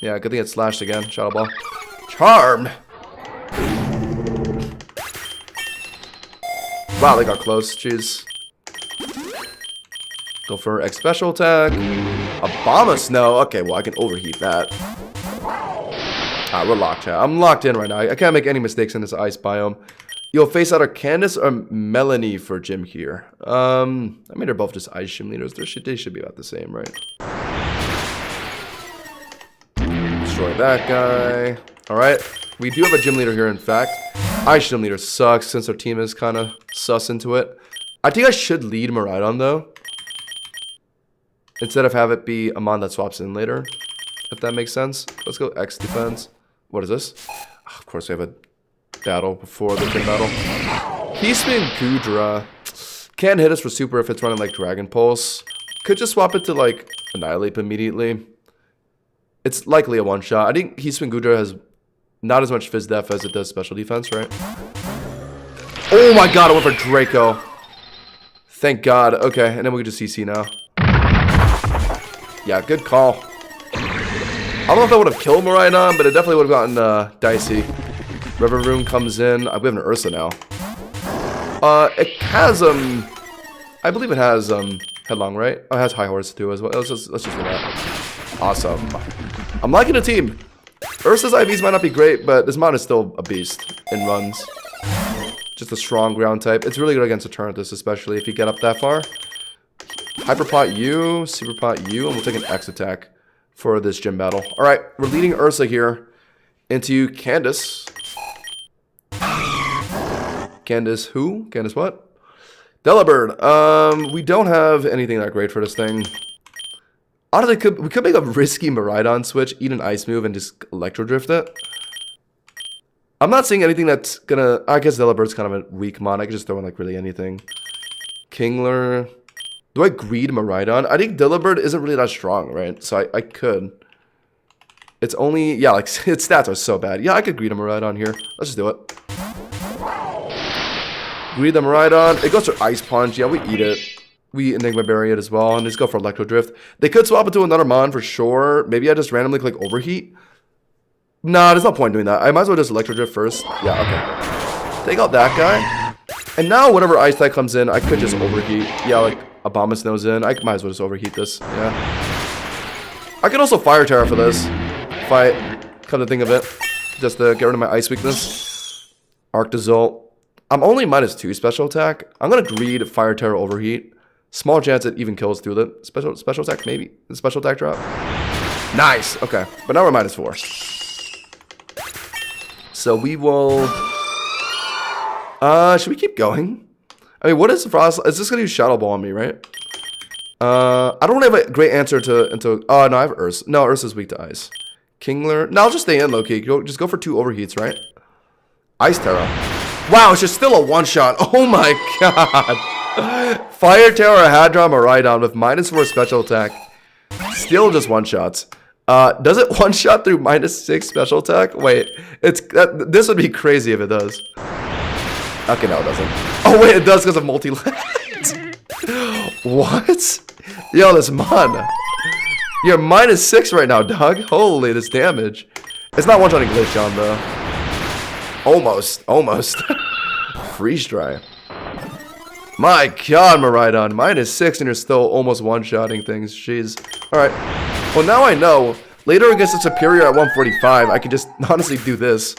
Yeah, good thing it slashed again. Shadow Ball. Charmed! Wow, they got close. Jeez. Go for X special attack. Abomasnow. Okay, well, I can overheat that. We're locked, chat. I'm locked in right now. I can't make any mistakes in this ice biome. You'll face either Candace or Melanie for gym here. I mean, they're both just ice gym leaders. They should be about the same, right? Destroy that guy. Alright. We do have a gym leader here, in fact. Ice gym leader sucks since our team is kind of sus into it. I think I should lead Miraidon, though. Instead of have it be Amon that swaps in later. If that makes sense. Let's go X defense. What is this? Of course, we have a battle before the gym battle. Heatspin Gudra. Can't hit us for super if it's running like Dragon Pulse. Could just swap it to like Annihilate immediately. It's likely a one-shot. I think Heatspin Gudra has not as much Fizz Def as it does special defense, right? Oh my god, I went for Draco. Thank god. Okay, and then we can just CC now. Yeah, good call. I don't know if that would have killed Miraidon, but it definitely would have gotten dicey. River Rune comes in. We have an Ursa now. It has, I believe it has, Headlong, right? Oh, it has High Horse too as well. Let's just do that. Awesome. I'm liking the team. Ursa's IVs might not be great, but this mod is still a beast in runs. Just a strong ground type. It's really good against Eternatus, especially if you get up that far. Hyperpot you, Superpot you, and we'll take an X attack for this gym battle. Alright, we're leading Ursa here into Candace. Candace who? Candace what? Delibird. We don't have anything that great for this thing. Honestly, we could make a risky Miraidon switch, eat an ice move, and just Electro Drift it. I'm not seeing anything that's gonna... I guess Delibird's kind of a weak mod. I could just throw in like really anything. Kingler. Do I greed Miraidon? I think Delibird isn't really that strong, right? So I could. It's only... Yeah, like its stats are so bad. Yeah, I could greed a Miraidon here. Let's just do it. Greed the Miraidon. It goes for Ice Punch. Yeah, we eat it. We Enigma Berry it as well, and just go for Electro Drift. They could swap it to another Mon for sure. Maybe I just randomly click Overheat. Nah, there's no point doing that. I might as well just Electro Drift first. Yeah, okay. Take out that guy. And now whenever Ice type comes in, I could just Overheat. Yeah, like Abomasnow's in. I might as well just Overheat this. Yeah. I could also Fire Terror for this. If I come to think of it. Just to get rid of my Ice weakness. Arctazult. I'm only -2 special attack. I'm gonna greed Fire Terror Overheat. Small chance it even kills through the special attack, maybe. The special attack drop. Nice. Okay. But now we're -4. So we will... should we keep going? I mean, what is Frost? Is this going to use Shadow Ball on me, right? I don't have a great answer to. Oh, no, I have Ursa. No, Ursa's weak to ice. Kingler. No, I'll just stay in low-key. Just go for 2 overheats, right? Ice Terra. Wow, it's just still a one-shot. Oh my god. Fire Terra Hadron Miraidon with -4 special attack. Still just one-shots. Does it one-shot through -6 special attack? Wait, this would be crazy if it does. Okay, no, it doesn't. Oh wait, it does because of multi-land. What? Yo, this mon. You're -6 right now, dog. Holy, this damage. It's not one-shotting Glitch on though. Almost. Freeze dry. My god, Miraidon. -6 and you're still almost one-shotting things. Jeez. Alright. Well, now I know. Later against a superior at 145, I can just honestly do this.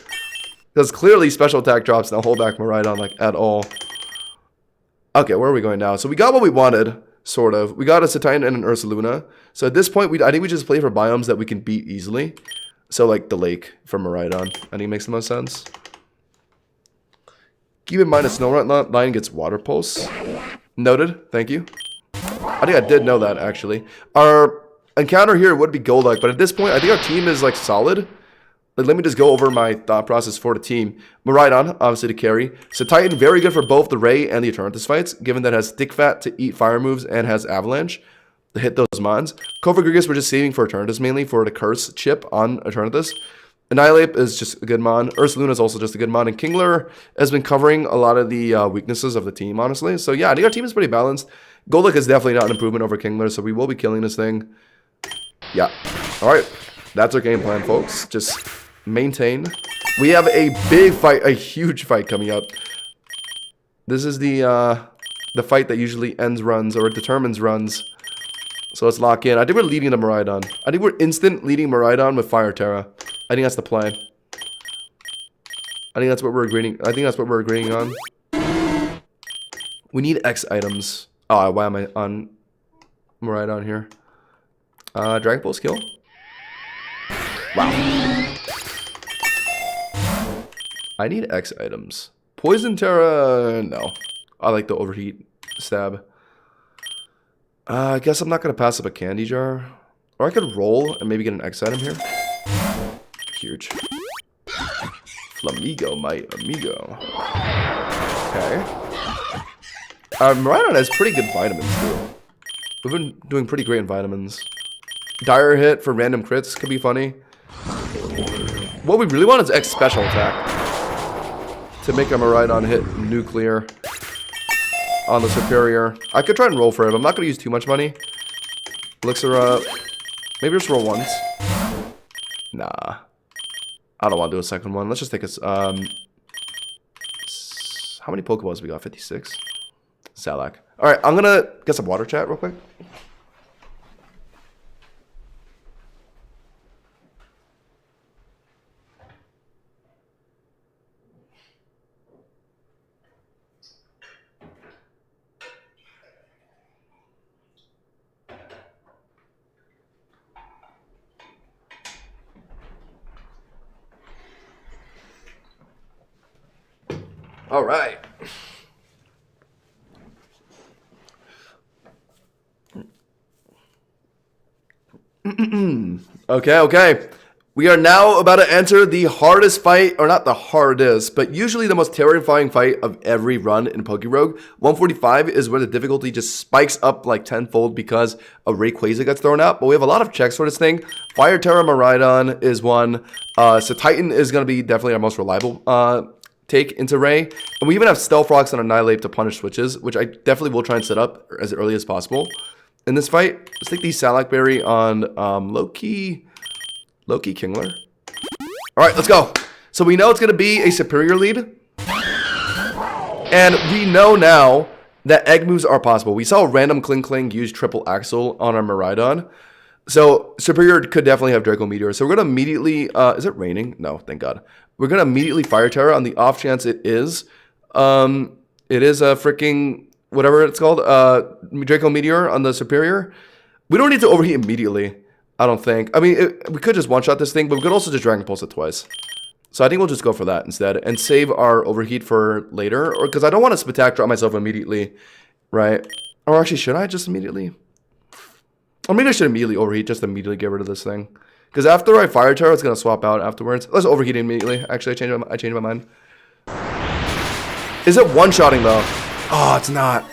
Because clearly special attack drops don't hold back Miraidon like at all. Okay, where are we going now? So we got what we wanted, sort of. We got a Titan and an Ursaluna. So at this point, I think we just play for biomes that we can beat easily. So like the lake for Miraidon. I think it makes the most sense. Keep in mind a Snow Line gets Water Pulse. Noted. Thank you. I think I did know that, actually. Our encounter here would be Golduck, but at this point, I think our team is, like, solid. Like, let me just go over my thought process for the team. Miraidon, obviously, to carry. So Titan, very good for both the Ray and the Eternatus fights, given that it has Stick Fat to eat fire moves and has Avalanche to hit those mons. PokeRogue, we're just saving for Eternatus, mainly for the Curse chip on Eternatus. Annihilate is just a good mon. Ursaluna is also just a good mon. And Kingler has been covering a lot of the weaknesses of the team, honestly. So, yeah, I think our team is pretty balanced. Golduck is definitely not an improvement over Kingler, so we will be killing this thing. Yeah. All right. That's our game plan, folks. Just maintain. We have a big fight, a huge fight coming up. This is the fight that usually ends runs or determines runs. So let's lock in. I think we're leading the Miraidon. I think we're instant leading Miraidon with Fire Terra. I think that's the play. I think that's what we're agreeing. I think that's what we're agreeing on. We need X items. Oh, why am I on Miraidon here? Dragon Pulse kill. Wow. I need X items. Poison Terra, no. I like the overheat stab. I guess I'm not gonna pass up a candy jar. Or I could roll and maybe get an X item here. Huge. Flamigo, my amigo. Okay. Miraidon has pretty good vitamins, too. We've been doing pretty great in vitamins. Dire hit for random crits could be funny. What we really want is X special attack. To make a Miraidon hit nuclear on the superior. I could try and roll for it. I'm not going to use too much money. Elixir up. Maybe just roll once. Nah. I don't want to do a second one. Let's just take a... how many Pokeballs we got? 56? Salak. Alright, I'm going to get some water chat real quick. All right. Okay. We are now about to enter the hardest fight, or not the hardest, but usually the most terrifying fight of every run in PokeRogue. 145 is where the difficulty just spikes up like tenfold because a Rayquaza gets thrown out, but we have a lot of checks for this thing. Fire Terra Miraidon is one. So Titan is going to be definitely our most reliable take into Ray. And we even have Stealth Rocks and Annihilate to punish switches, which I definitely will try and set up as early as possible. In this fight, let's take the Salak Berry on low-key Kingler. All right, let's go. So we know it's going to be a superior lead. And we know now that egg moves are possible. We saw random Kling use triple Axle on our Miraidon. So superior could definitely have Draco Meteor. So we're going to immediately... is it raining? No, thank God. We're going to immediately Fire Terra on the off chance it is. It is a freaking... whatever it's called. Draco Meteor on the superior. We don't need to overheat immediately. I don't think. I mean, we could just one-shot this thing, but we could also just Dragon Pulse it twice. So I think we'll just go for that instead and save our overheat for later. Or because I don't want to Spatak drop myself immediately, right? Or actually, should I just immediately? Or maybe I should immediately overheat, just immediately get rid of this thing. Because after I fire Terra, it's going to swap out afterwards. Let's overheat immediately. Actually, I changed my mind. Is it one-shotting, though? Oh, it's not.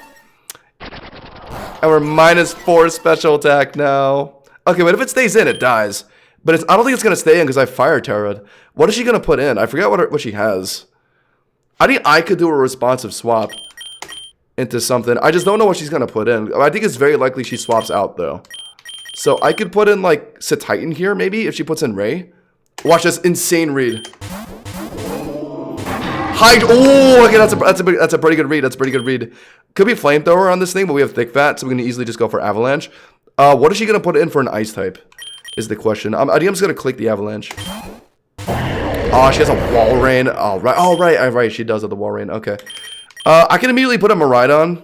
And we're -4 special attack now. Okay, but if it stays in, it dies. But I don't think it's going to stay in because I fire Terra. What is she going to put in? I forgot what she has. I think I could do a responsive swap into something. I just don't know what she's going to put in. I think it's very likely she swaps out, though. So I could put in, like, Titan here, maybe, if she puts in Ray. Watch this insane read. Oh, okay, that's a pretty good read. That's a pretty good read. Could be Flamethrower on this thing, but we have Thick Fat, so we can easily just go for Avalanche. What is she going to put in for an Ice type is the question. I think I'm just going to click the Avalanche. Oh, she has a Wall Rain. Oh, right. She does have the Wall Rain. Okay. I can immediately put a Miraidon.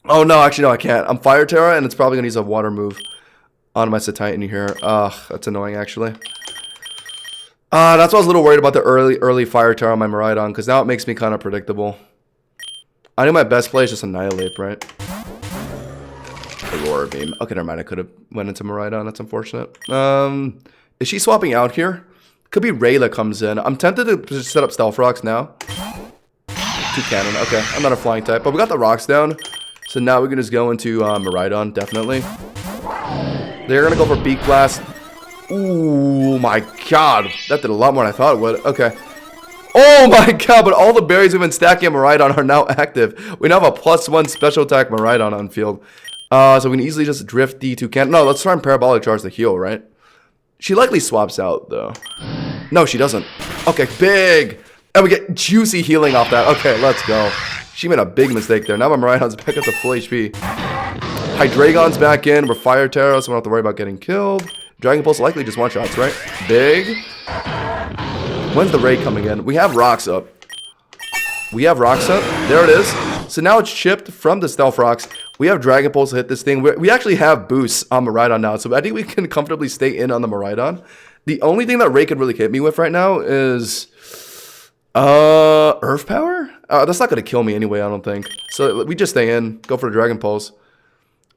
Oh, no, actually, no, I can't. I'm Fire Terra, and it's probably going to use a Water move on my Titan here. Ugh, that's annoying, actually. That's why I was a little worried about the early Fire Terra on my Miraidon, because now it makes me kind of predictable. I think my best play is just Annihilate, right? Aurora Beam. Okay, never mind. I could have went into Miraidon. That's unfortunate. Is she swapping out here? Could be Ray that comes in. I'm tempted to just set up Stealth Rocks now. 2 Cannon. Okay, I'm not a flying type, but we got the rocks down. So now we can just go into Miraidon, definitely. They're going to go for Beak Blast. Ooh, my God. That did a lot more than I thought it would. Okay. Oh, my God. But all the berries we've been stacking at Miraidon are now active. We now have a +1 special attack Miraidon on field. So we can easily just drift D2 Cannon. No, let's try and Parabolic Charge the heal, right? She likely swaps out, though. No, she doesn't. Okay, big. And we get juicy healing off that. Okay, let's go. She made a big mistake there. Now my Miraidon's back at the full HP. Hydreigon's back in. We're Fire Terra, so we don't have to worry about getting killed. Dragon Pulse likely just one-shots, right? Big. When's the raid coming in? We have rocks up. There it is. So now it's chipped from the Stealth Rocks. We have Dragon Pulse to hit this thing. We actually have boosts on Miraidon now, so I think we can comfortably stay in on the Miraidon. The only thing that Ray could really hit me with right now is Earth Power? That's not going to kill me anyway, I don't think. So we just stay in, go for the Dragon Pulse.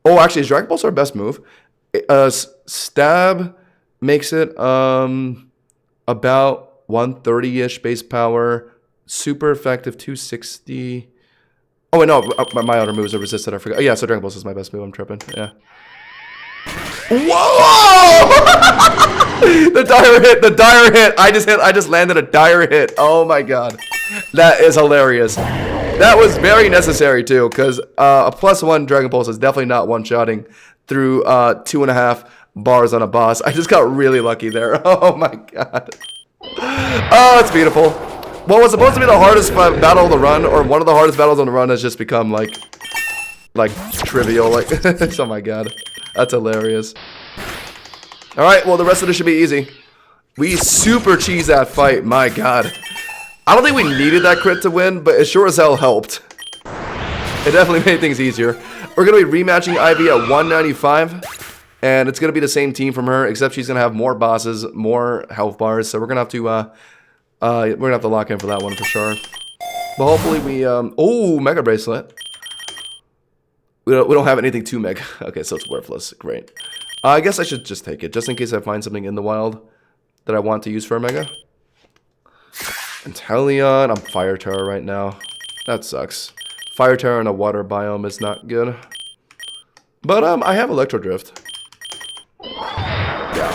Oh, actually, is Dragon Pulse our best move? Stab makes it about 130-ish base power. Super effective, 260. Oh, wait, no, my other moves are resisted, I forgot. Oh, yeah, so Dragon Pulse is my best move, I'm tripping, yeah. Whoa! The dire hit. I just landed a dire hit. Oh my God. That is hilarious. That was very necessary too, because a +1 Dragon Pulse is definitely not one-shotting through 2.5 bars on a boss. I just got really lucky there. Oh my God. Oh, it's beautiful. What was supposed to be the hardest battle on the run, or one of the hardest battles on the run, has just become like trivial. Like, oh my God. That's hilarious. Alright, well, the rest of this should be easy. We super cheese that fight, my God. I don't think we needed that crit to win, but it sure as hell helped. It definitely made things easier. We're going to be rematching Ivy at 195, and it's going to be the same team from her, except she's going to have more bosses, more health bars, so we're going to have to lock in for that one for sure. But hopefully we, oh, Mega Bracelet. We don't have anything too mega. Okay, so it's worthless. Great. I guess I should just take it, just in case I find something in the wild that I want to use for a mega. Inteleon. I'm Fire Terra right now. That sucks. Fire Terra in a water biome is not good. But I have Electro Drift. Yeah.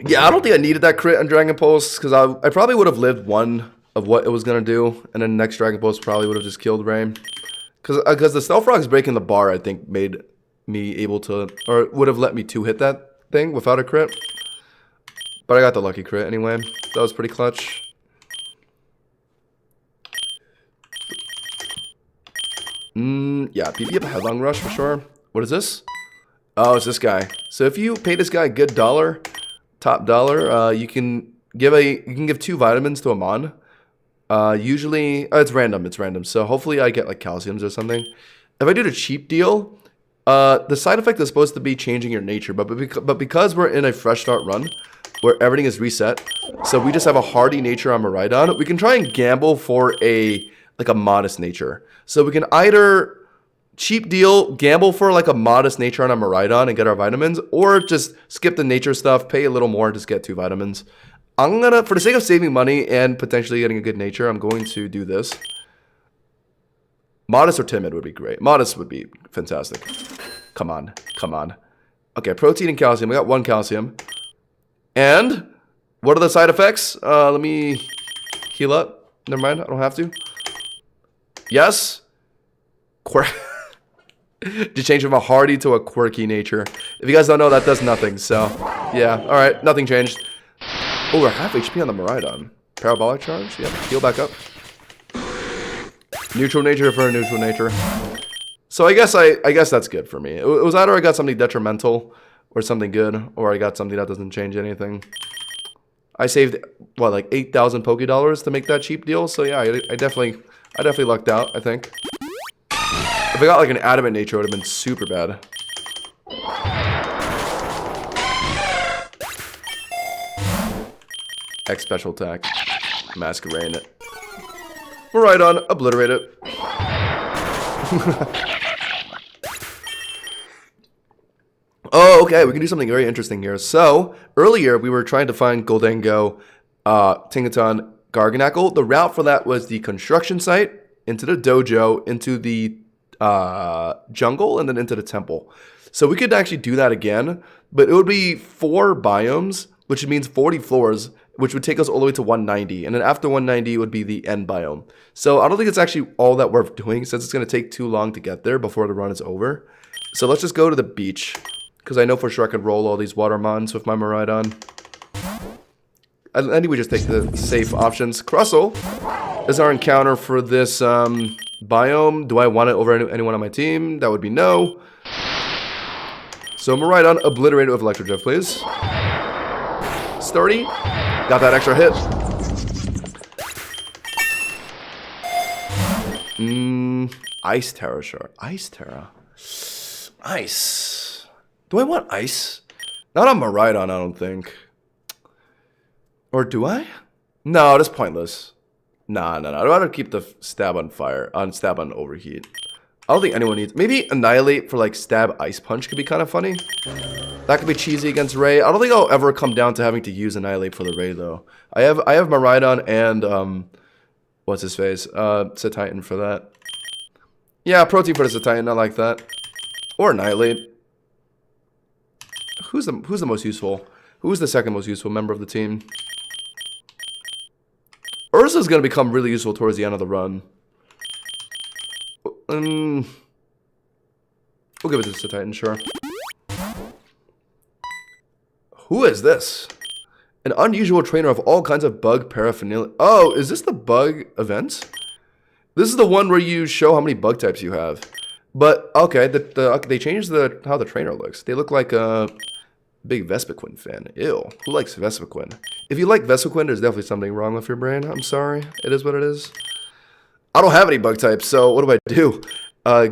Yeah, I don't think I needed that crit on Dragon Pulse, because I probably would have lived one of what it was going to do, and then next Dragon Pulse probably would have just killed Ray. Because the Stealth Rocks breaking the bar, I think, made me able to, or would have let me hit that thing without a crit. But I got the lucky crit anyway. That was pretty clutch. Yeah, PP up a Headlong Rush for sure. What is this? Oh, it's this guy. So if you pay this guy a good dollar, top dollar, you can give 2 vitamins to a mon. Usually, it's random. So hopefully I get like calciums or something. If I do the cheap deal, the side effect is supposed to be changing your nature, but because we're in a fresh start run where everything is reset, so we just have a hardy nature on Miraidon, we can try and gamble for a like a modest nature. So we can either cheap deal, gamble for like a modest nature on a Miraidon and get our vitamins, or just skip the nature stuff, pay a little more, just get 2 vitamins. I'm gonna, for the sake of saving money and potentially getting a good nature, I'm going to do this. Modest or timid would be great. Modest would be fantastic. Come on, come on. Okay, protein and calcium. We got 1 calcium. And what are the side effects? Let me heal up. Never mind, I don't have to. Yes. To change from a hardy to a quirky nature. If you guys don't know, that does nothing. So, yeah. All right, nothing changed. Oh, we're half HP on the Miraidon. Parabolic charge. Yeah, heal back up. Neutral nature for a neutral nature. So I guess that's good for me. It was either I got something detrimental or something good, or I got something that doesn't change anything. I saved what, like 8,000 Poké Dollars to make that cheap deal. So yeah, I definitely lucked out, I think. If I got like an adamant nature, it would have been super bad. X special attack. Masquerade it. Miraidon, obliterate it. Oh, okay, we can do something very interesting here. So, earlier we were trying to find Goldengo, Tinkaton, Garganacl. The route for that was the construction site, into the dojo, into the jungle, and then into the temple. So we could actually do that again, but it would be 4 biomes, which means 40 floors, which would take us all the way to 190. And then after 190 would be the end biome. So I don't think it's actually all that worth doing, since it's going to take too long to get there before the run is over. So let's just go to the beach, because I know for sure I could roll all these water mons with my Miraidon. I think we just take the safe options. Crustle is our encounter for this biome. Do I want it over anyone on my team? That would be no. So Miraidon, obliterate it with Electro Drift, please. Sturdy. Got that extra hit. Ice Terra, sure. Ice Terra. Ice. Do I want ice? Not on Miraidon, I don't think. Or do I? No, that's pointless. Nah. I'd rather keep the stab on fire, stab on overheat. I don't think anyone needs. Maybe Annihilate for like stab ice punch could be kind of funny. That could be cheesy against Ray. I don't think I'll ever come down to having to use Annihilate for the Ray though. I have Miraidon and what's his face? Cetitan for that. Yeah, protein for the Cetitan. I like that. Or Annihilate. Who's the most useful? Who's the second most useful member of the team? Ursa's gonna become really useful towards the end of the run. We'll give it to Cetitan, sure. Who is this? An unusual trainer of all kinds of bug paraphernalia. Oh, is this the bug event? This is the one where you show how many bug types you have. But okay, they changed how the trainer looks. They look like a big Vespiquen fan. Ew, who likes Vespiquen? If you like Vespiquen, there's definitely something wrong with your brain. I'm sorry, it is what it is. I don't have any bug types, so what do?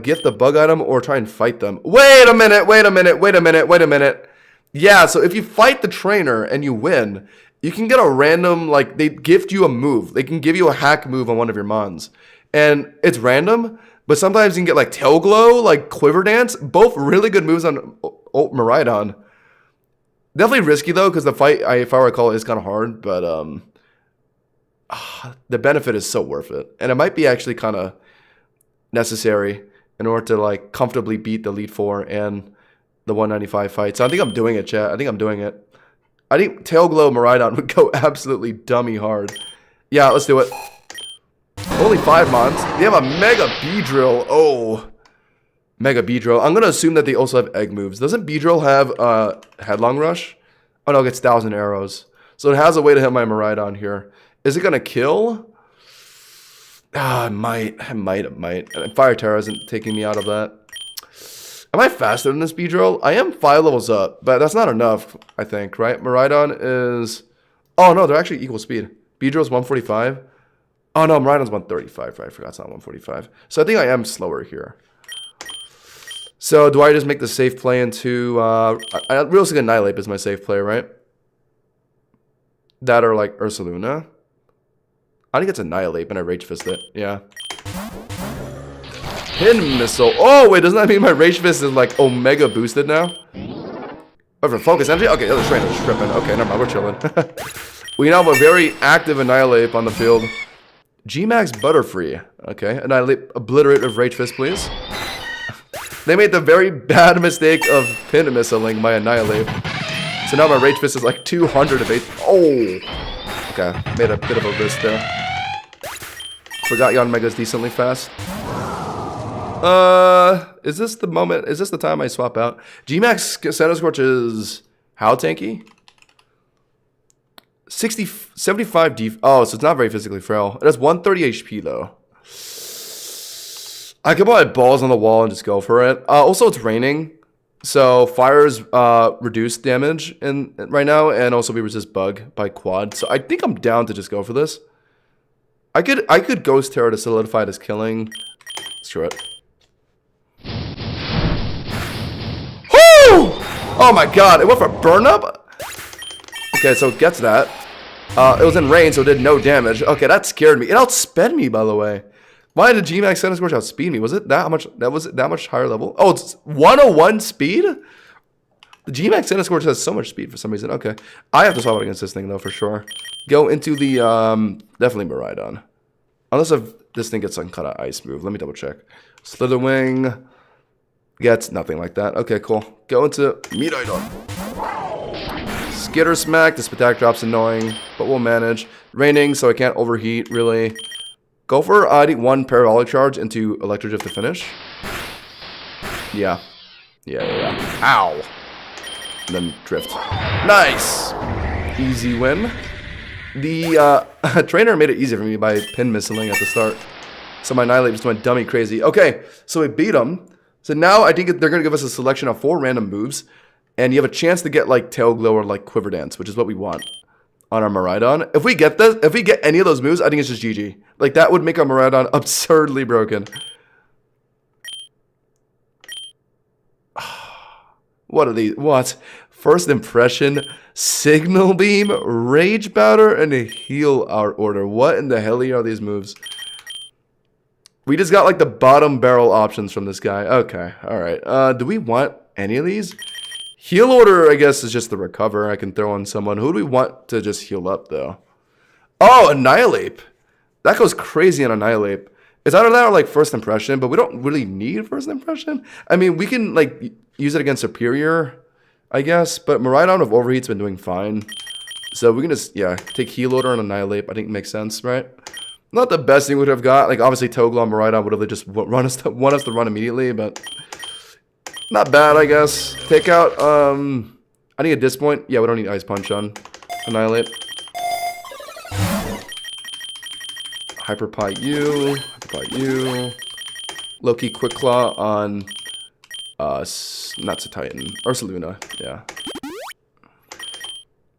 Gift the bug item or try and fight them. Wait a minute. Yeah, so if you fight the trainer and you win, you can get a random, like, they gift you a move. They can give you a hack move on one of your mons. And it's random, but sometimes you can get, like, Tail Glow, like Quiver Dance. Both really good moves on Miraidon. Definitely risky, though, because the fight, if I recall, is kind of hard. But the benefit is so worth it. And it might be actually kind of necessary in order to, like, comfortably beat the Elite Four and the 195 fight. So I think I'm doing it, chat. I think I'm doing it. I think Tail Glow Miraidon would go absolutely dummy hard. Yeah, let's do it. Only 5 mons. They have a Mega Beedrill. Oh. Mega Beedrill. I'm going to assume that they also have egg moves. Doesn't Beedrill have Headlong Rush? Oh no, it gets 1,000 arrows. So it has a way to hit my Miraidon here. Is it going to kill? It might. And Fire Terra isn't taking me out of that. Am I faster than this Beedrill? I am 5 levels up, but that's not enough, I think, right? Miraidon is... Oh, no, they're actually equal speed. Beedrill's 145. Oh, no, Miraidon's 135. Right? I forgot it's not 145. So I think I am slower here. So do I just make the safe play into... I realistically Annihilate is my safe play, right? That or, like, Ursaluna. I think it's Annihilate, and I Rage Fist it. Yeah. Pin Missile. Oh, wait, doesn't that mean my Rage Fist is like Omega boosted now? Oh, for Focus Energy? Okay, other trainer is tripping. Okay, never mind, we're chilling. We now have a very active Annihilate on the field. G-Max Butterfree. Okay, Annihilate, obliterate with Rage Fist, please. They made the very bad mistake of Pin Missiling my Annihilate. So now my Rage Fist is like 200 of 8. Oh! Okay, made a bit of a risk there. Forgot Yon Mega's decently fast. Is this the moment? Is this the time I swap out? G-Max Centiskorch is how tanky? 75 def. Oh, so it's not very physically frail. It has 130 HP though. I could buy balls on the wall and just go for it. Also, it's raining, so fires reduce damage right now, and also we resist bug by quad. So I think I'm down to just go for this. I could Ghost Terror to solidify this killing. Screw it. Whoo! Oh my god, it went for burn up? Okay, so it gets that. It was in rain, so it did no damage. Okay, that scared me. It outsped me, by the way. Why did G-Max Centiskorch outspeed me? Was it that much? Was it that much higher level? Oh, it's 101 speed? The G-Max Centiskorch has so much speed for some reason. Okay, I have to swap it against this thing though for sure. Go into the definitely Miraidon. Unless if this thing gets some kind of ice move. Let me double check. Slitherwing gets nothing like that. Okay, cool. Go into Miraidon. Skitter Smack. This attack drop's annoying, but we'll manage. Raining, so I can't overheat really. Go for I think 1 Parabolic Charge into Electric to finish. Yeah. Ow. And then Drift. Nice. Easy win. The trainer made it easy for me by Pin Missiling at the start. So my Annihilate just went dummy crazy. Okay, so we beat them. So now I think they're going to give us a selection of 4 random moves. And you have a chance to get like Tail Glow or like Quiver Dance, which is what we want on our Miraidon. If we get this, if we get any of those moves, I think it's just GG. Like that would make our Miraidon absurdly broken. What are these? What? First Impression, Signal Beam, Rage Powder, and a Heal Art Order. What in the hell are these moves? We just got like the bottom barrel options from this guy. Okay, alright. Do we want any of these? Heal Order, I guess, is just the recover. I can throw on someone. Who do we want to just heal up, though? Oh, Annihilate. That goes crazy on Annihilate. It's either that or, like, First Impression, but we don't really need First Impression. I mean, we can, like, use it against Superior, I guess. But Miraidon with Overheat's been doing fine. So we can just, yeah, take Heal Order and Annihilate. I think it makes sense, right? Not the best thing we would have got. Like, obviously, Togla and Miraidon would have just want us to run immediately, but... Not bad, I guess. Take out, I think at this point, yeah, we don't need Ice Punch on Annihilate. Hyper Pie you. Loki Quick Claw on, not Titan. Ursaluna, yeah.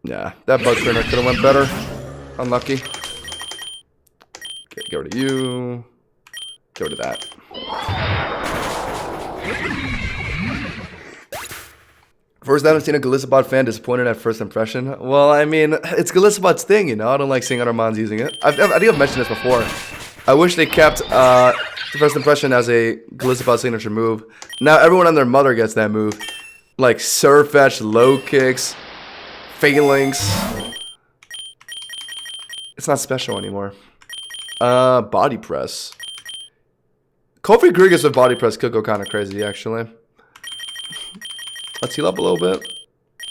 Yeah, that Bug Trainer could have went better. Unlucky. Okay, get rid of you. Get rid of that. First time I've seen a Galissabot fan disappointed at First Impression. Well, I mean, it's Galissabot's thing, you know? I don't like seeing other mons using it. I think I've mentioned this before. I wish they kept the First Impression as a Galissabot signature move. Now everyone and their mother gets that move. Like Surfetch, Low Kicks, Phalanx. It's not special anymore. Body Press. Kofi Grigas with Body Press could go kind of crazy, actually. Let's heal up a little bit.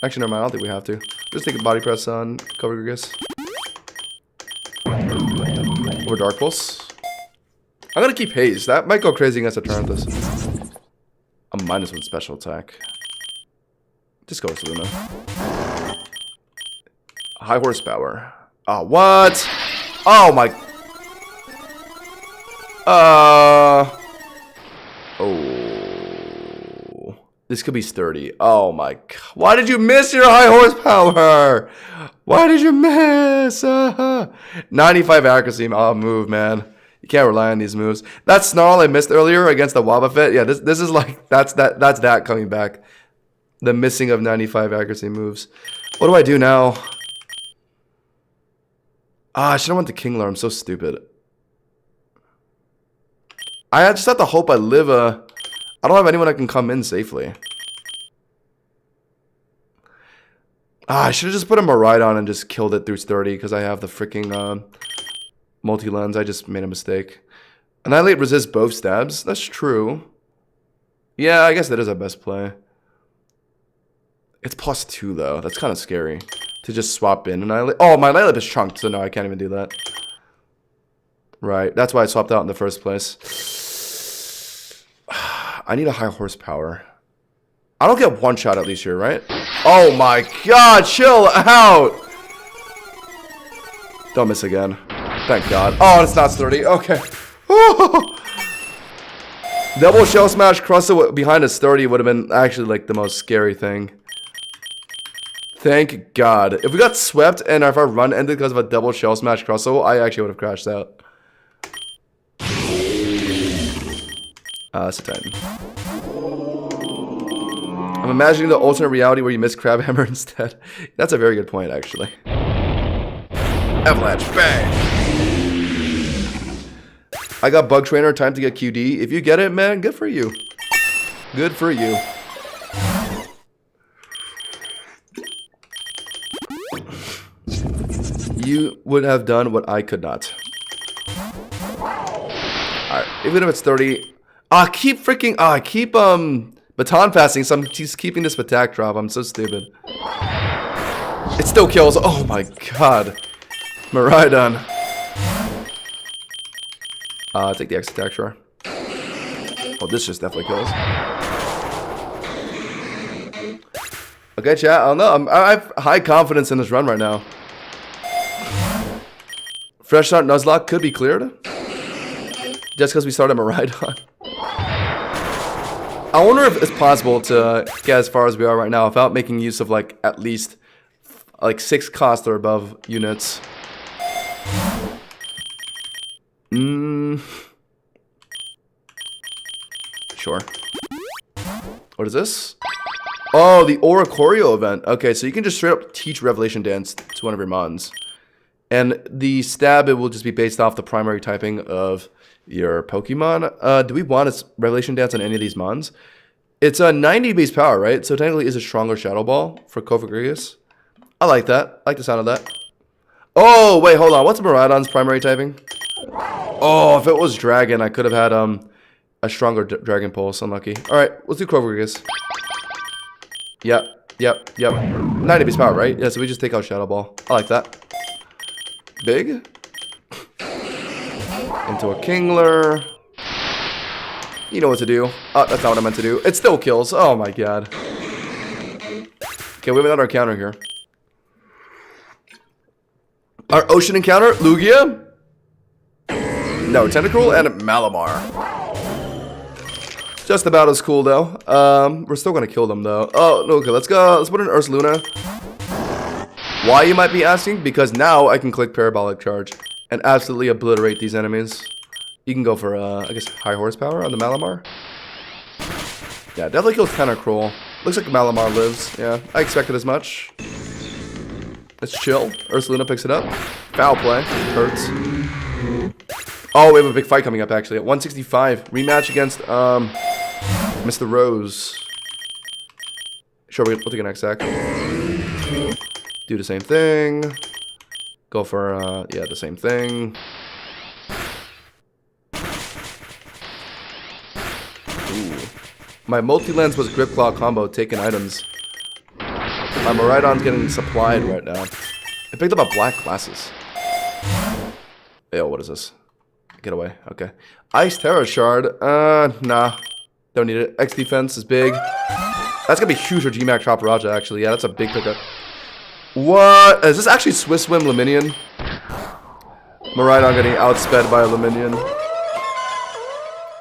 Actually, never mind. I don't think we have to. Just take a Body Press on Kofi Grigas. Or Dark Pulse. I'm gonna keep Haze. That might go crazy against a Tarantus. A -1 special attack. Just go with Luna. High horsepower. Oh, what? Oh my. Oh. This could be sturdy. Oh my god. Why did you miss your high horsepower? Why did you miss? 95 accuracy move, man. You can't rely on these moves. That Snarl I missed earlier against the Wobbuffet. Yeah, this is like that's that coming back. The missing of 95 accuracy moves. What do I do now? I should have went to Kingler. I'm so stupid. I just have to hope I live a... I don't have anyone that can come in safely. I should have just put a Miraidon and just killed it through 30 because I have the freaking multi-lens. I just made a mistake. Annihilate resists both stabs. That's true. Yeah, I guess that is our best play. It's +2 though. That's kind of scary to just swap in Annihilate. Oh, my Annihilate is chunked, so no, I can't even do that. Right, that's why I swapped out in the first place. I need a high horsepower. I don't get one shot at least here, right? Oh my god, chill out! Don't miss again. Thank god. Oh, it's not 30. Okay. Double shell smash crustle behind a 30 would have been actually like the most scary thing. Thank god. If we got swept and if our run ended because of a double shell smash crustle, I actually would have crashed out. It's a Titan. I'm imagining the alternate reality where you miss Crab Hammer instead. That's a very good point, actually. Avalanche, bang! I got Bug Trainer, time to get QD. If you get it, man, good for you. Good for you. You would have done what I could not. Alright, even if it's 30... I keep baton passing, so I'm just keeping this attack drop. I'm so stupid. It still kills. Oh my god. Miraidon. Take the X attack, sure. Oh, this just definitely kills. Okay, chat. I don't know. I have high confidence in this run right now. Fresh start Nuzlocke could be cleared. Just because we started Miraidon. I wonder if it's possible to get as far as we are right now without making use of like at least like 6 cost or above units. Sure. What is this? Oh, the Oricorio event. Okay, so you can just straight up teach Revelation Dance to one of your mons. And the stab, it will just be based off the primary typing of your Pokemon. Do we want a Revelation Dance on any of these mons? It's a 90 base power, right? So technically is a stronger Shadow Ball for PokeRogue. I like that. I like the sound of that. Oh, wait, hold on. What's Miraidon's primary typing? Oh, if it was Dragon, I could have had a stronger Dragon Pulse. Unlucky. Alright, let's do PokeRogue. Yep. 90 base power, right? Yeah, so we just take out Shadow Ball. I like that. Big. Into a Kingler. You know what to do. Oh, that's not what I meant to do. It still kills. Oh my god. Okay, we have another encounter here. Our ocean encounter, Lugia. No, Tentacruel and Malamar. Just about as cool though. We're still gonna kill them though. Oh, no, okay, let's go. Let's put in Ursaluna. Why, you might be asking? Because now I can click Parabolic Charge and absolutely obliterate these enemies. You can go for, I guess, high horsepower on the Malamar. Yeah, definitely kills Tentacruel. Looks like Malamar lives. Yeah, I expected as much. Let's chill. Ursaluna picks it up. Foul play. Hurts. Oh, we have a big fight coming up, actually. At 165. Rematch against, Mr. Rose. Sure, we'll take an X-Sack. Do the same thing. Go for, yeah, the same thing. Ooh. My multi-lens was Grip Claw combo, taking items. My Miraidon's getting supplied right now. I picked up a black glasses. Yo, what is this? Get away. Okay. Ice Terror Shard. Nah. Don't need it. X defense is big. That's gonna be huge for GMAC Choparaja, actually. Yeah, that's a big pickup. What? Is this actually Swiss Swim Luminion? Miraidon getting outsped by a Luminion.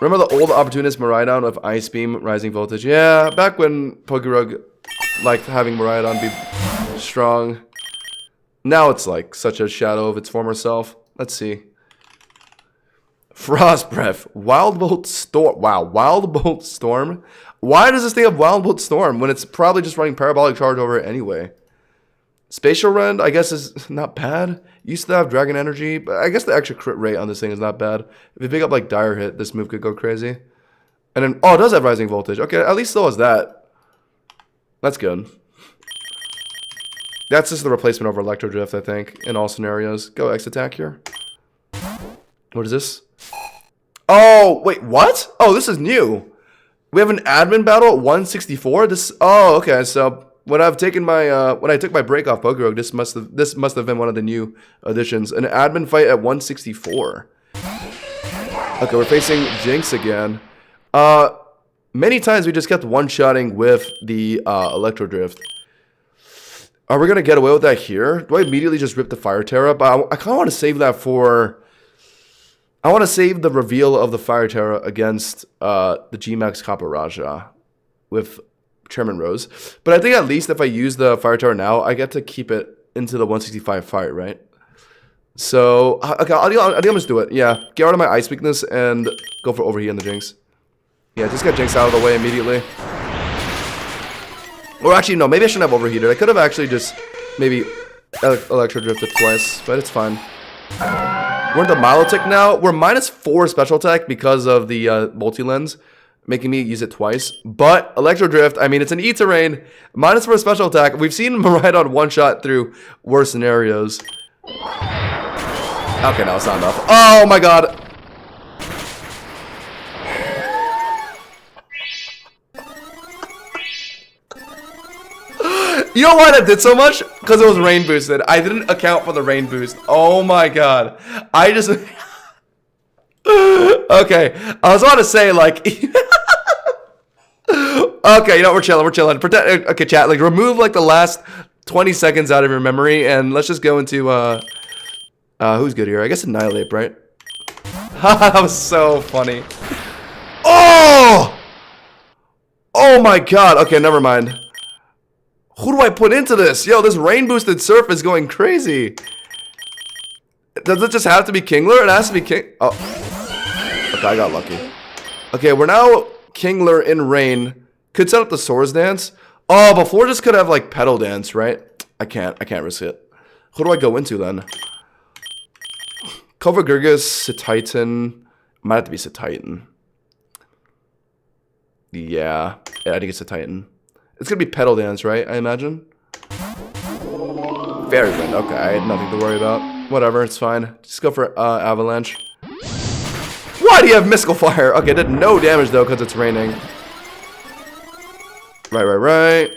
Remember the old Opportunist Miraidon of Ice Beam, Rising Voltage? Yeah, back when PokeRogue liked having Miraidon be strong. Now it's like such a shadow of its former self. Let's see. Frost Breath. Wild Bolt Storm. Wow, Wild Bolt Storm? Why does this thing have Wild Bolt Storm when it's probably just running Parabolic Charge over it anyway? Spatial Rend, I guess, is not bad. Used to have Dragon Energy, but I guess the extra crit rate on this thing is not bad. If you pick up like Dire Hit, this move could go crazy. And then, oh, it does have Rising Voltage. Okay, at least still has that. That's good. That's just the replacement over Electro Drift, I think, in all scenarios. Go X attack here. What is this? Oh, wait, what? Oh, this is new. We have an admin battle at 164. This. Oh, okay. So when I've taken my when I took my break off PokeRogue, this must have been one of the new additions. An admin fight at 164. Okay, we're facing Jinx again. Many times we just kept one-shotting with the Electro Drift. Are we gonna get away with that here? Do I immediately just rip the Fire Terra? But I kind of want to save that for. I want to save the reveal of the Fire Terra against the G-Max Kaparaja with Chairman Rose. But I think at least if I use the Fire Terra now, I get to keep it into the 165 fight, right? So, okay, I think I'll just do it. Yeah, get rid of my Ice Weakness and go for Overheat on the Jinx. Yeah, just get Jinx out of the way immediately. Or actually, no, maybe I shouldn't have Overheated. I could have actually just maybe Electro Drifted twice, but it's fine. We're into Milotic now. We're -4 special attack because of the multi-lens, making me use it twice. But Electro Drift, I mean, it's an E-Terrain. -4 special attack. We've seen Miraidon one-shot through worse scenarios. Okay, no, it's not enough. Oh my god. You know why that did so much? Because it was rain boosted. I didn't account for the rain boost. Oh my god. I just... Okay. I was about to say, like... Okay, you know, we're chilling. We're chilling. Okay, chat. Like, remove, like, the last 20 seconds out of your memory. And let's just go into, who's good here? I guess Annihilate, right? That was so funny. Oh! Oh my god. Okay, never mind. Who do I put into this? Yo, this rain-boosted Surf is going crazy. Does it just have to be Kingler? It has to be King... Oh. Okay, I got lucky. Okay, we're now Kingler in Rain. Could set up the Swords Dance. Oh, before just could have, like, Petal Dance, right? I can't risk it. Who do I go into, then? Cobra Gurgus, Cetitan. Might have to be Cetitan. Yeah, I think it's Cetitan. It's gonna be Petal Dance, right? I imagine. Fairy Wind. Okay, I had nothing to worry about. Whatever, it's fine. Just go for Avalanche. Why do you have Mystical Fire? Okay, did no damage though because it's raining. Right.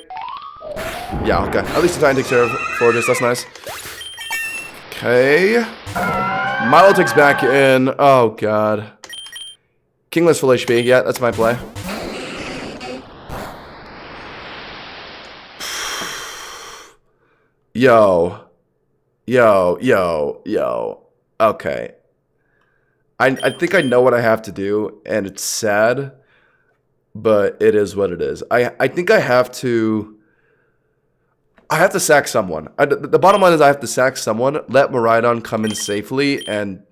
Yeah, okay. At least the Titan takes care of Forges. That's nice. Okay. Milotic's back in. Oh god. Kingler's full HP. Yeah, that's my play. Yo. Okay. I think I know what I have to do, and it's sad, but it is what it is. I think I have to sack someone. The bottom line is I have to sack someone, let Miraidon come in safely, and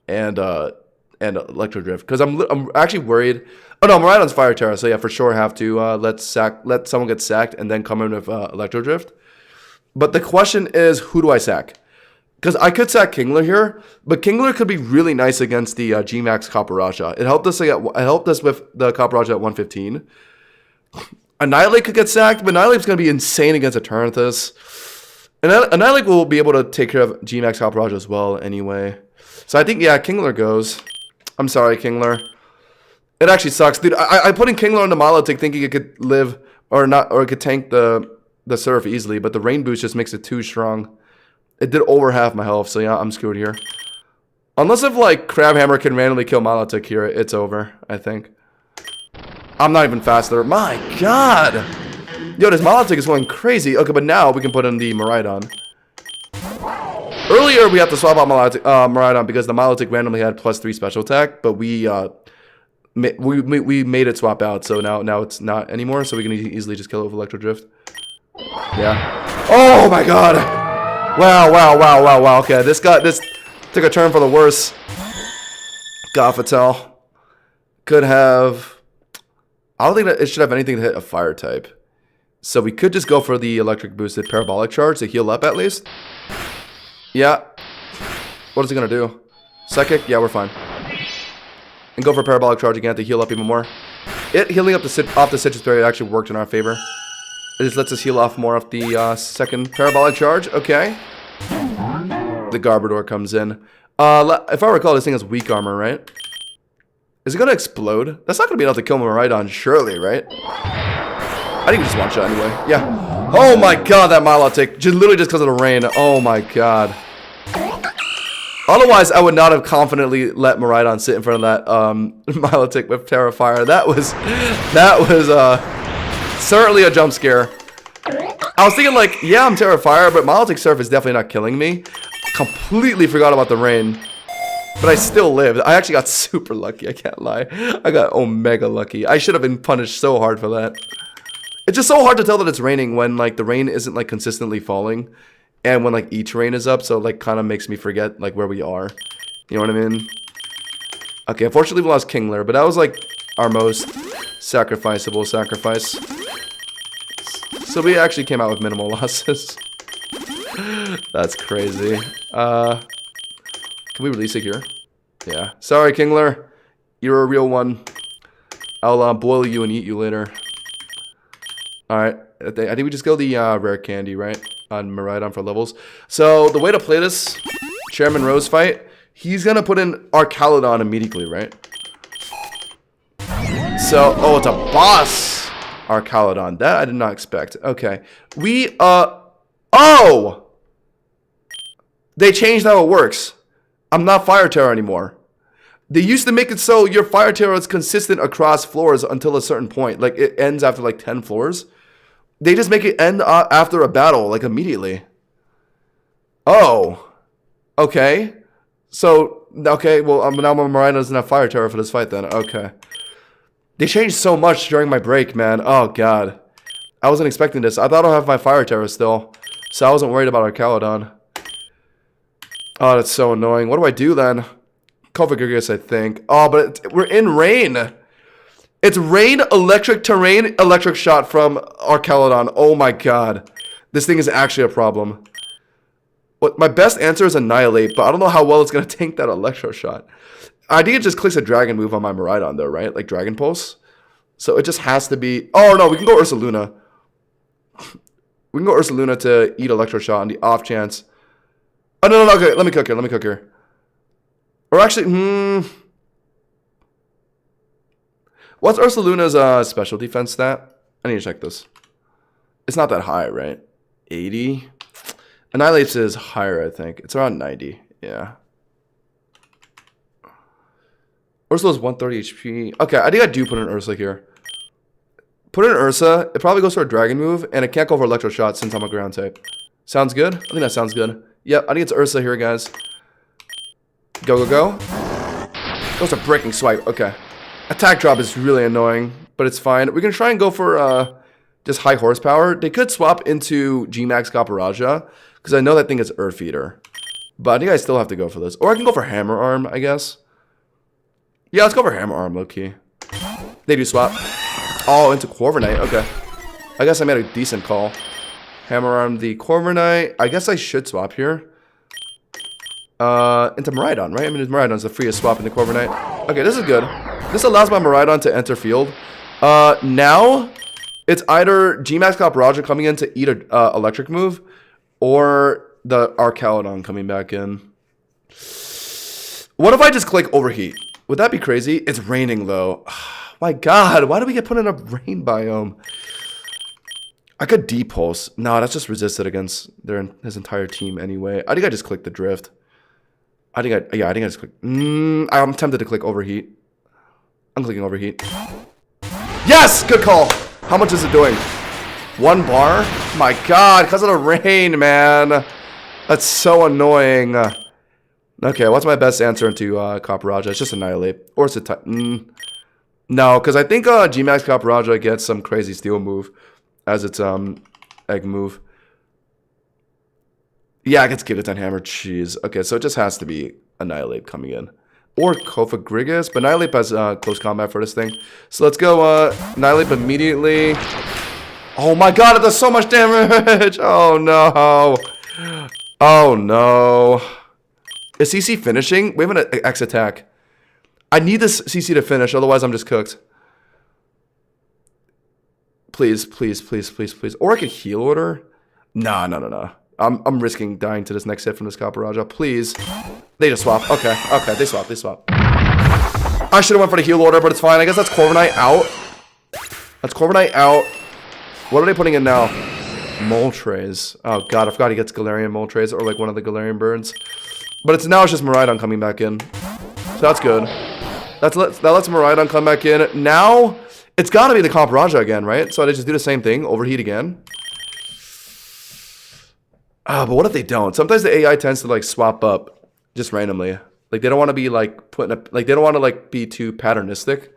Electro Drift. Because I'm actually worried. Oh no, Miraidon's Fire Terra, so yeah, for sure have to let someone get sacked and then come in with Electro Drift. But the question is, who do I sack? Because I could sack Kingler here, but Kingler could be really nice against the G-Max Kaparaja. It helped us with the Kaparaja at 115. Annihilate could get sacked, but Annihilate's going to be insane against Eternatus. And Annihilate will be able to take care of G-Max Kaparaja as well anyway. So I think, yeah, Kingler goes. I'm sorry, Kingler. It actually sucks. Dude, I put in Kingler on the Milotic thinking it could live or not, or it could tank the Surf easily, but the Rain Boost just makes it too strong. It did over half my health, so yeah, I'm screwed here. Unless if, like, Crabhammer can randomly kill Milotic here, it's over, I think. I'm not even faster. My god! Yo, this Milotic is going crazy. Okay, but now we can put in the Miraidon. Earlier, we had to swap out Miraidon because the Milotic randomly had +3 special attack, but we made it swap out, so now it's not anymore, so we can easily just kill it with Electro Drift. Yeah. Oh my god! Wow. Okay, this took a turn for the worse. Gothitelle. Could have... I don't think that it should have anything to hit a fire type. So we could just go for the electric boosted parabolic charge to heal up at least. Yeah. What is it going to do? Psychic? Yeah, we're fine. And go for parabolic charge again to heal up even more. It healing up off the Citrus Berry actually worked in our favor. It just lets us heal off more of the second parabolic charge. Okay. The Garbodor comes in. If I recall, this thing has weak armor, right? Is it going to explode? That's not going to be enough to kill Miraidon, surely, right? I think we just one-shot anyway. Yeah. Oh my god, that Milotic. Literally just because of the rain. Oh my god. Otherwise, I would not have confidently let Miraidon sit in front of that Milotic with Terra Fire. That was certainly a jump scare. I was thinking like, yeah, I'm Terra Fire, but Milotic Surf is definitely not killing me. Completely forgot about the rain. But I still lived. I actually got super lucky, I can't lie. I got omega lucky. I should have been punished so hard for that. It's just so hard to tell that it's raining when like the rain isn't like consistently falling. And when like each rain is up, so it like kind of makes me forget like where we are. You know what I mean? Okay, unfortunately we lost Kingler, but that was like our most sacrificable sacrifice. So we actually came out with minimal losses. That's crazy. Can we release it here? Yeah. Sorry, Kingler. You're a real one. I'll boil you and eat you later. Alright. I think we just go the rare candy, right? On Miraidon for levels. So, the way to play this Chairman Rose fight, he's gonna put in Archaludon immediately, right? So, oh, it's a boss Archaludon. That I did not expect. Okay. Oh! They changed how it works. I'm not Fire Terror anymore. They used to make it so your Fire Terror is consistent across floors until a certain point. Like, it ends after, like, 10 floors. They just make it end after a battle, like, immediately. Oh. Okay. So, okay, well, now my Miraidon doesn't have Fire Terror for this fight, then. Okay. They changed so much during my break, man. Oh, God. I wasn't expecting this. I thought I'll have my Fire Terror still. So I wasn't worried about Archaludon. Oh, that's so annoying. What do I do then? PokeRogue, I think. Oh, but we're in rain. It's rain, electric terrain, electric shot from Archaludon. Oh my god. This thing is actually a problem. What my best answer is Annihilate, but I don't know how well it's going to tank that electro shot. I think it just clicks a dragon move on my Miraidon though, right? Like Dragon Pulse. So it just has to be... Oh no, we can go Ursaluna. We can go Ursaluna to eat electro shot on the off chance. Oh, no, okay, let me cook her. Or actually, What's Ursaluna's special defense stat? I need to check this. It's not that high, right? 80? Annihilates is higher, I think. It's around 90, yeah. Ursula's 130 HP. Okay, I think I do put in Ursa here. Put in Ursa, it probably goes for a dragon move, and it can't go for electro shot since I'm a ground type. Sounds good? I think that sounds good. Yep, I think it's Ursa here, guys. Go. Goes a breaking swipe. Okay. Attack drop is really annoying, but it's fine. We can try and go for just high horsepower. They could swap into G-Max Caparaja, because I know that thing is Earth Eater. But I think I still have to go for this. Or I can go for Hammer Arm, I guess. Yeah, let's go for Hammer Arm, low-key. They do swap. Oh, into Corviknight. Okay. I guess I made a decent call. Hammer Arm the Corviknight. I guess I should swap here. Into Miraidon, right? I mean, Miraidon's the freest swap into Corviknight. Okay, this is good. This allows my Miraidon to enter field. Now, it's either G-Max Caparaja coming in to eat a electric move, or the Archaludon coming back in. What if I just click Overheat? Would that be crazy? It's raining, though. My god, why do we get put in a rain biome? I could Depulse. No, that's just resisted against his entire team anyway. I think I just clicked the Drift. I think I just clicked. I'm tempted to click Overheat. I'm clicking Overheat. Yes! Good call! How much is it doing? 1 bar? My god, because of the rain, man. That's so annoying. Okay, what's my best answer into Caparaja? It's just Annihilate. Or it's a no, because I think G-Max Caparaja gets some crazy steel move as its egg move. Yeah, it gets Gigaton Hammer. Jeez. Okay, so it just has to be Annihilate coming in. Or PokeRogue, but Annihilate has close combat for this thing. So let's go Annihilate immediately. Oh my god, it does so much damage! Oh no. Oh no. Is CC finishing? We have an X attack. I need this CC to finish, otherwise I'm just cooked. Please, please, please, please, please. Or I could heal order. Nah, no, no, no. I'm risking dying to this next hit from this PokeRogue. Please. They just swap. Okay, okay, they swap, they swap. I should have went for the heal order, but it's fine. I guess that's Corviknight out. That's Corviknight out. What are they putting in now? Moltres. Oh god, I forgot he gets Galarian Moltres or like one of the Galarian birds. But now it's just Miraidon coming back in. So that's good. That lets Miraidon come back in. Now, it's got to be the PokeRogue again, right? So they just do the same thing, overheat again. But what if they don't? Sometimes the AI tends to like swap up just randomly. Like they don't want to be like putting up, like they don't want to like be too patternistic.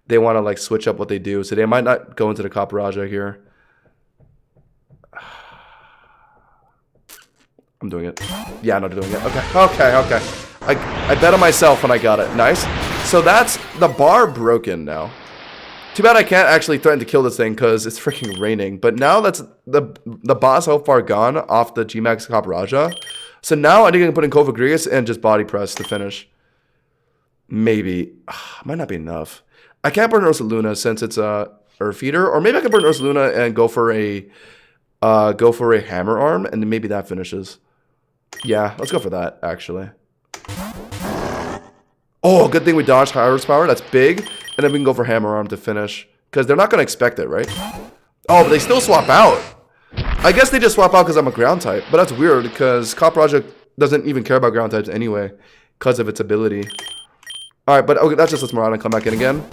They want to like switch up what they do. So they might not go into the PokeRogue here. I'm doing it. Yeah, I'm not doing it. Okay, okay, okay. I bet on myself when I got it. Nice. So that's the bar broken now. Too bad I can't actually threaten to kill this thing because it's freaking raining. But now that's the boss so far gone off the G-Max PokeRogue. So now I think I can put in Cofagrigus and just body press to finish. Maybe. Might not be enough. I can't burn Ursaluna since it's a Earth Eater. Or maybe I can burn Ursaluna and go for a Hammer Arm and then maybe that finishes. Yeah, let's go for that, actually. Oh, good thing we dodged High Horsepower. That's big. And then we can go for Hammer Arm to finish. Because they're not going to expect it, right? Oh, but they still swap out. I guess they just swap out because I'm a ground type. But that's weird because PokeRogue doesn't even care about ground types anyway. Because of its ability. Alright, but okay, that's just lets Miraidon come back in again.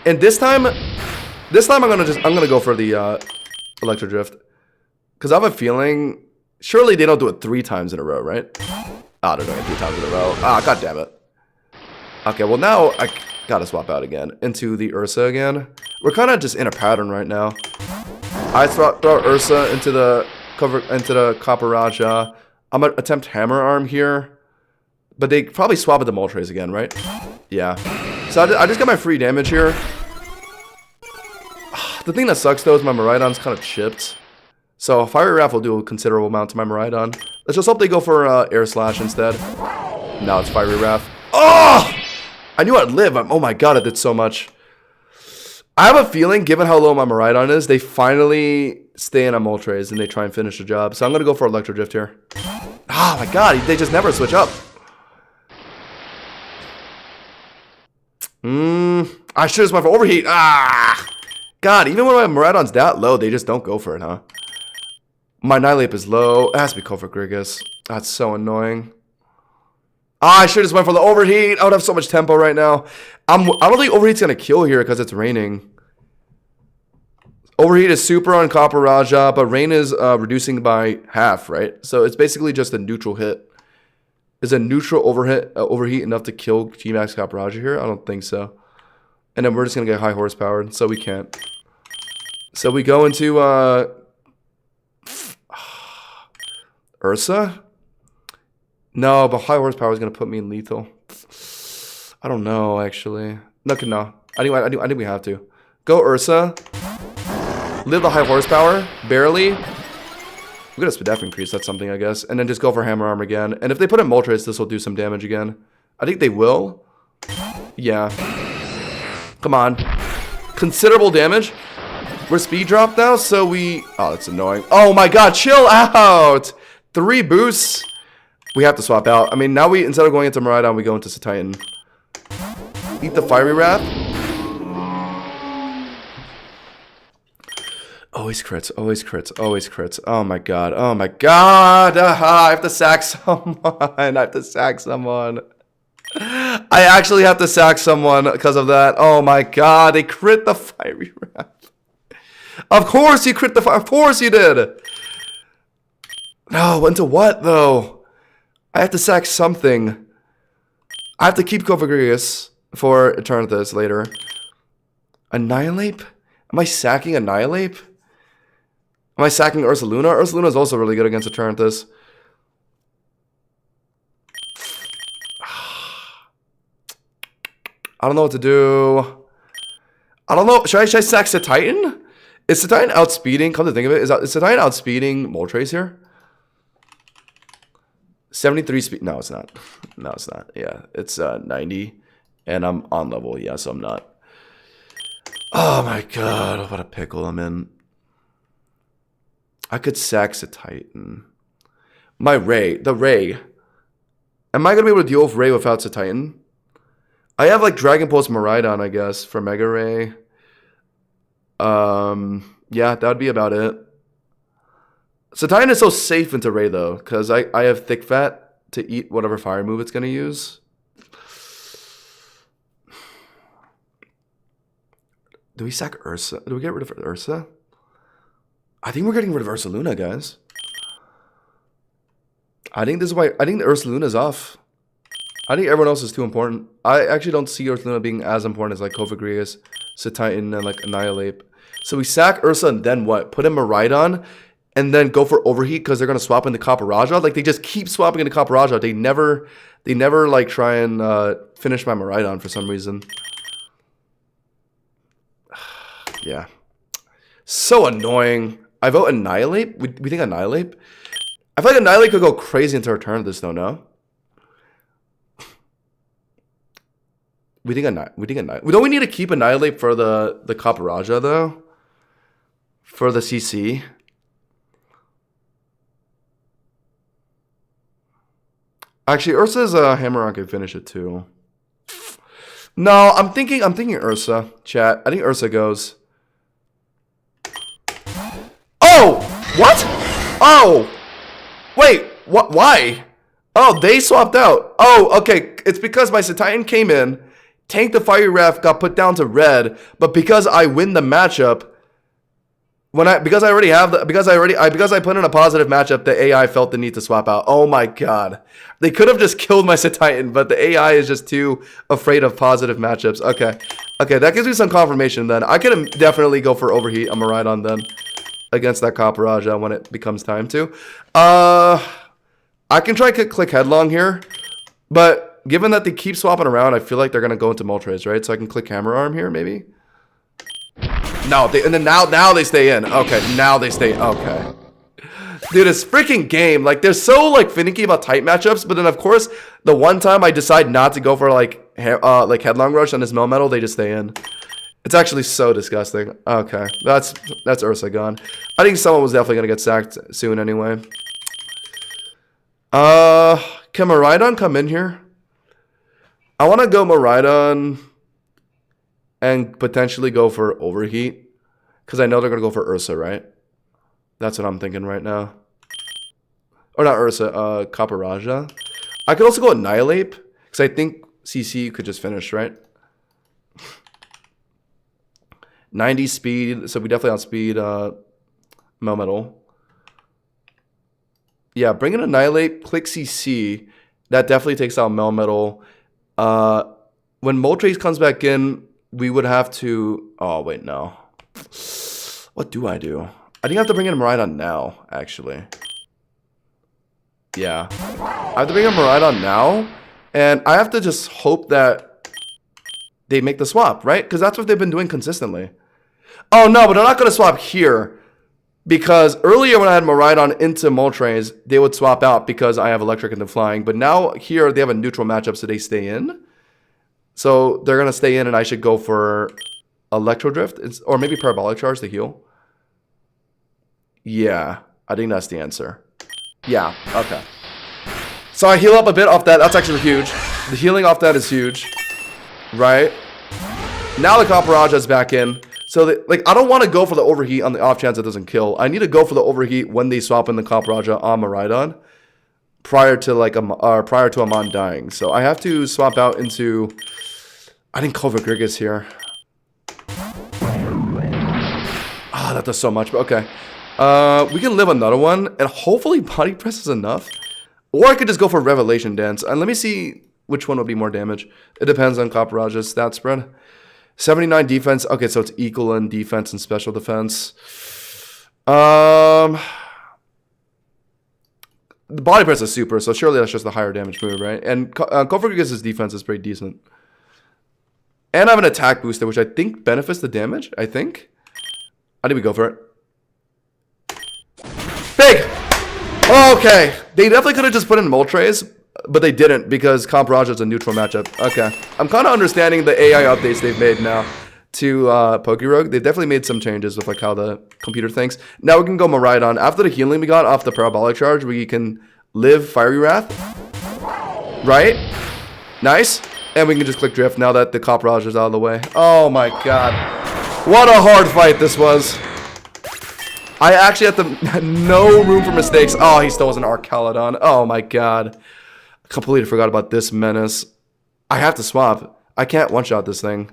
And this time I'm gonna go for the Electro Drift. Because I have a feeling, surely they don't do it 3 times in a row, right? Ah, they're doing it 3 times in a row. Ah, god damn it. Okay, well now I gotta swap out again into the Ursa again. We're kind of just in a pattern right now. I throw Ursa into the PokeRogue. I'm gonna attempt Hammer Arm here. But they probably swap at the Moltres again, right? Yeah. So I just got my free damage here. The thing that sucks though is my Miraidon's kind of chipped. So Fiery Wrath will do a considerable amount to my Miraidon. Let's just hope they go for Air Slash instead. No, it's Fiery Wrath. Oh! I knew I'd live. Oh my god, it did so much. I have a feeling, given how low my Miraidon is, they finally stay in a Moltres and they try and finish the job. So I'm going to go for Electro Drift here. Oh my god, they just never switch up. I should have went for Overheat. Ah! God, even when my Miraidon's that low, they just don't go for it, huh? My Nihilape is low. It has to be Cofagrigus. That's so annoying. Ah, I should have went for the Overheat. I would have so much tempo right now. I don't think Overheat's going to kill here because it's raining. Overheat is super on PokeRogue, but rain is reducing by half, right? So it's basically just a neutral hit. Is a neutral overheat enough to kill G-Max PokeRogue here? I don't think so. And then we're just going to get high horsepower, so we can't. So we go into Ursa? No, but high horsepower is going to put me in lethal. I don't know, actually. No. I think we have to. Go Ursa. Live the high horsepower, barely. We're going to Spadef increase, that's something, I guess. And then just go for Hammer Arm again. And if they put in Moltres, this will do some damage again. I think they will. Yeah. Come on. Considerable damage. We're speed drop now, so we... Oh, that's annoying. Oh my god, chill out! 3 boosts. We have to swap out. I mean, now we, instead of going into Miraidon, we go into Titan. Eat the Fiery Wrath. Always crits, always crits, always crits. Oh my god, oh my god. I have to sack someone. I have to sack someone. I actually have to sack someone because of that. Oh my god, they crit the Fiery Wrath. Of course you crit the fire. Of course you did. No, into what though? I have to sack something. I have to keep Cofagrigus for Eternatus later. Annihilate? Am I sacking Annihilate? Am I sacking Ursaluna? Ursaluna is also really good against Eternatus. I don't know what to do. I don't know. Should I sack the Titan? Is Titan outspeeding? Come to think of it, is Titan outspeeding Moltres here? 73 speed. No, it's not. No, it's not. Yeah, it's 90. And I'm on level. Yeah, so I'm not. Oh my god. What a pickle I'm in. I could sax a Titan. My Ray. The Ray. Am I going to be able to deal with Ray without a Titan? I have like Dragon Pulse Miraidon, I guess, for Mega Ray. Yeah, that would be about it. So Titan is so safe into Ray though, because I have Thick Fat to eat whatever fire move it's going to use. Do we sack Ursa? Do we get rid of Ursa? I think we're getting rid of Ursa Luna, guys. I think this is why. I think the Ursa Luna is off. I think everyone else is too important. I actually don't see Ursa Luna being as important as like PokeRogue, Titan, and like Annihilate. So we sack Ursa and then what? Put in Miraidon and then go for Overheat because they're gonna swap into Copperajah. Like they just keep swapping into Copperajah. They never like try and finish my Miraidon for some reason. Yeah. So annoying. I vote Annihilate. We think Annihilate? I feel like Annihilate could go crazy into return this though, no? We think Annihilate. Don't we need to keep Annihilate for the Copperajah though? For the CC? Actually, Ursa's Hammer-On can finish it too. No, I'm thinking Ursa, chat. I think Ursa goes. Oh! What? Oh! Wait, what? Why? Oh, they swapped out. Oh, okay. It's because my Titan came in, tanked the Fire Ref, got put down to red, but because I win the matchup, because I put in a positive matchup, the AI felt the need to swap out. Oh my god. They could have just killed my Titan, but the AI is just too afraid of positive matchups. Okay. Okay, that gives me some confirmation then. I could definitely go for Overheat on Miraidon then against that Copperajah when it becomes time to. I can try to click Headlong here, but given that they keep swapping around, I feel like they're going to go into Moltres, right? So I can click Hammer Arm here, maybe? No, and then now they stay in. Okay, now they stay. Okay. Dude, it's freaking game. Like, they're so, like, finicky about tight matchups, but then, of course, the one time I decide not to go for, like Headlong Rush on this Melmetal, they just stay in. It's actually so disgusting. Okay, that's Ursa gone. I think someone was definitely going to get sacked soon anyway. Can Miraidon come in here? I want to go Miraidon and potentially go for Overheat. Because I know they're going to go for Ursa, right? That's what I'm thinking right now. Or not Ursa, Copperajah. I could also go Annihilate. Because I think CC could just finish, right? 90 speed. So we definitely outspeed Melmetal. Yeah, bring in Annihilate, click CC. That definitely takes out Melmetal. When Moltres comes back in, we would have to... Oh, wait, no. What do I do? I think I have to bring in Miraidon now, actually. Yeah. I have to bring in Miraidon now. And I have to just hope that they make the swap, right? Because that's what they've been doing consistently. Oh, no, but they're not going to swap here. Because earlier when I had Miraidon into Moltres, they would swap out because I have Electric into Flying. But now here they have a neutral matchup, so they stay in. So they're going to stay in, and I should go for Electro Drift. Or maybe Parabolic Charge to heal. Yeah, I think that's the answer. Yeah, okay. So I heal up a bit off that. That's actually huge. The healing off that is huge. Right? Now the Copperajah is back in. So, like, I don't want to go for the Overheat on the off chance it doesn't kill. I need to go for the Overheat when they swap in the Copperajah on Miraidon prior to Amon dying. So I have to swap out into... I think PokeRogue is here. Ah, that does so much. But okay. We can live another one, and hopefully Body Press is enough. Or I could just go for Revelation Dance. And let me see which one would be more damage. It depends on Copperajah's stat spread. 79 defense. Okay, so it's equal in defense and special defense. The Body Press is super, so surely that's just the higher damage move, right? And PokeRogue's defense is pretty decent. And I have an attack booster, which I think benefits the damage, I think. I think we go for it. Big! Okay. They definitely could have just put in Moltres, but they didn't because PokeRogue is a neutral matchup. Okay. I'm kind of understanding the AI updates they've made now to PokeRogue. They've definitely made some changes with like how the computer thinks. Now we can go Miraidon. After the healing we got off the Parabolic Charge, we can live Fiery Wrath. Right? Nice. And we can just click Drift now that the PokeRogue is out of the way. Oh my god. What a hard fight this was. I actually had no room for mistakes. Oh, he still was an Archaludon. Oh my god. I completely forgot about this menace. I have to swap. I can't one-shot this thing.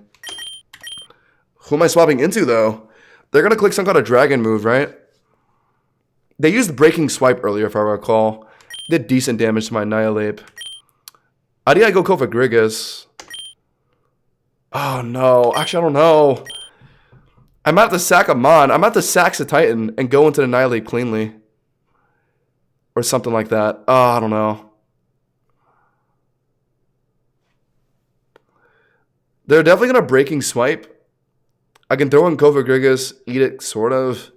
Who am I swapping into, though? They're going to click some kind of dragon move, right? They used Breaking Swipe earlier, if I recall. Did decent damage to my Annihilape. How do I go PokeRogue? Oh, no. Actually, I don't know. I might have to sack a Mon. I might have to sack the Titan and go into the Annihilape cleanly. Or something like that. Oh, I don't know. They're definitely going to Breaking Swipe. I can throw in PokeRogue, eat it, sort of.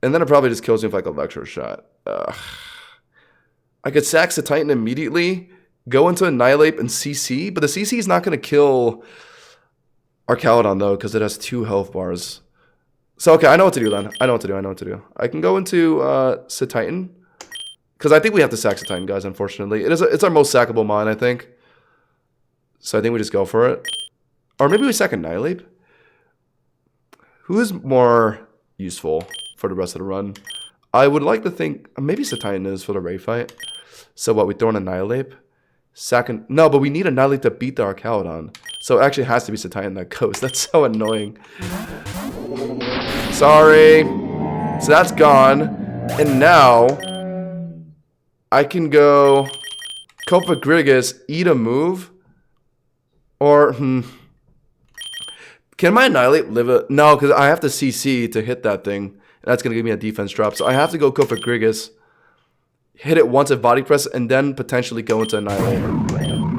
And then it probably just kills me with like a Electro Shot. Ugh. I could sack the Titan immediately, go into Annihilape and CC, but the CC is not going to kill Archaludon though, because it has 2 health bars. So okay, I know what to do then. I know what to do. I can go into Titan, because I think we have to sack the Titan, guys, unfortunately. It's our most sackable Mon, I think. So I think we just go for it. Or maybe we sack Annihilape. Who is more useful for the rest of the run? I would like to think maybe Titan is for the raid fight. So what, we throw an Annihilape? Second, no, but we need Annihilape to beat the Archaludon. So it actually has to be Titan that goes. That's so annoying. Sorry. So that's gone. And now I can go PokeRogue, eat a move. Or, can my Annihilape live a... No, because I have to CC to hit that thing. That's going to give me a defense drop. So I have to go PokeRogue, hit it once at Body Press, and then potentially go into Annihilape.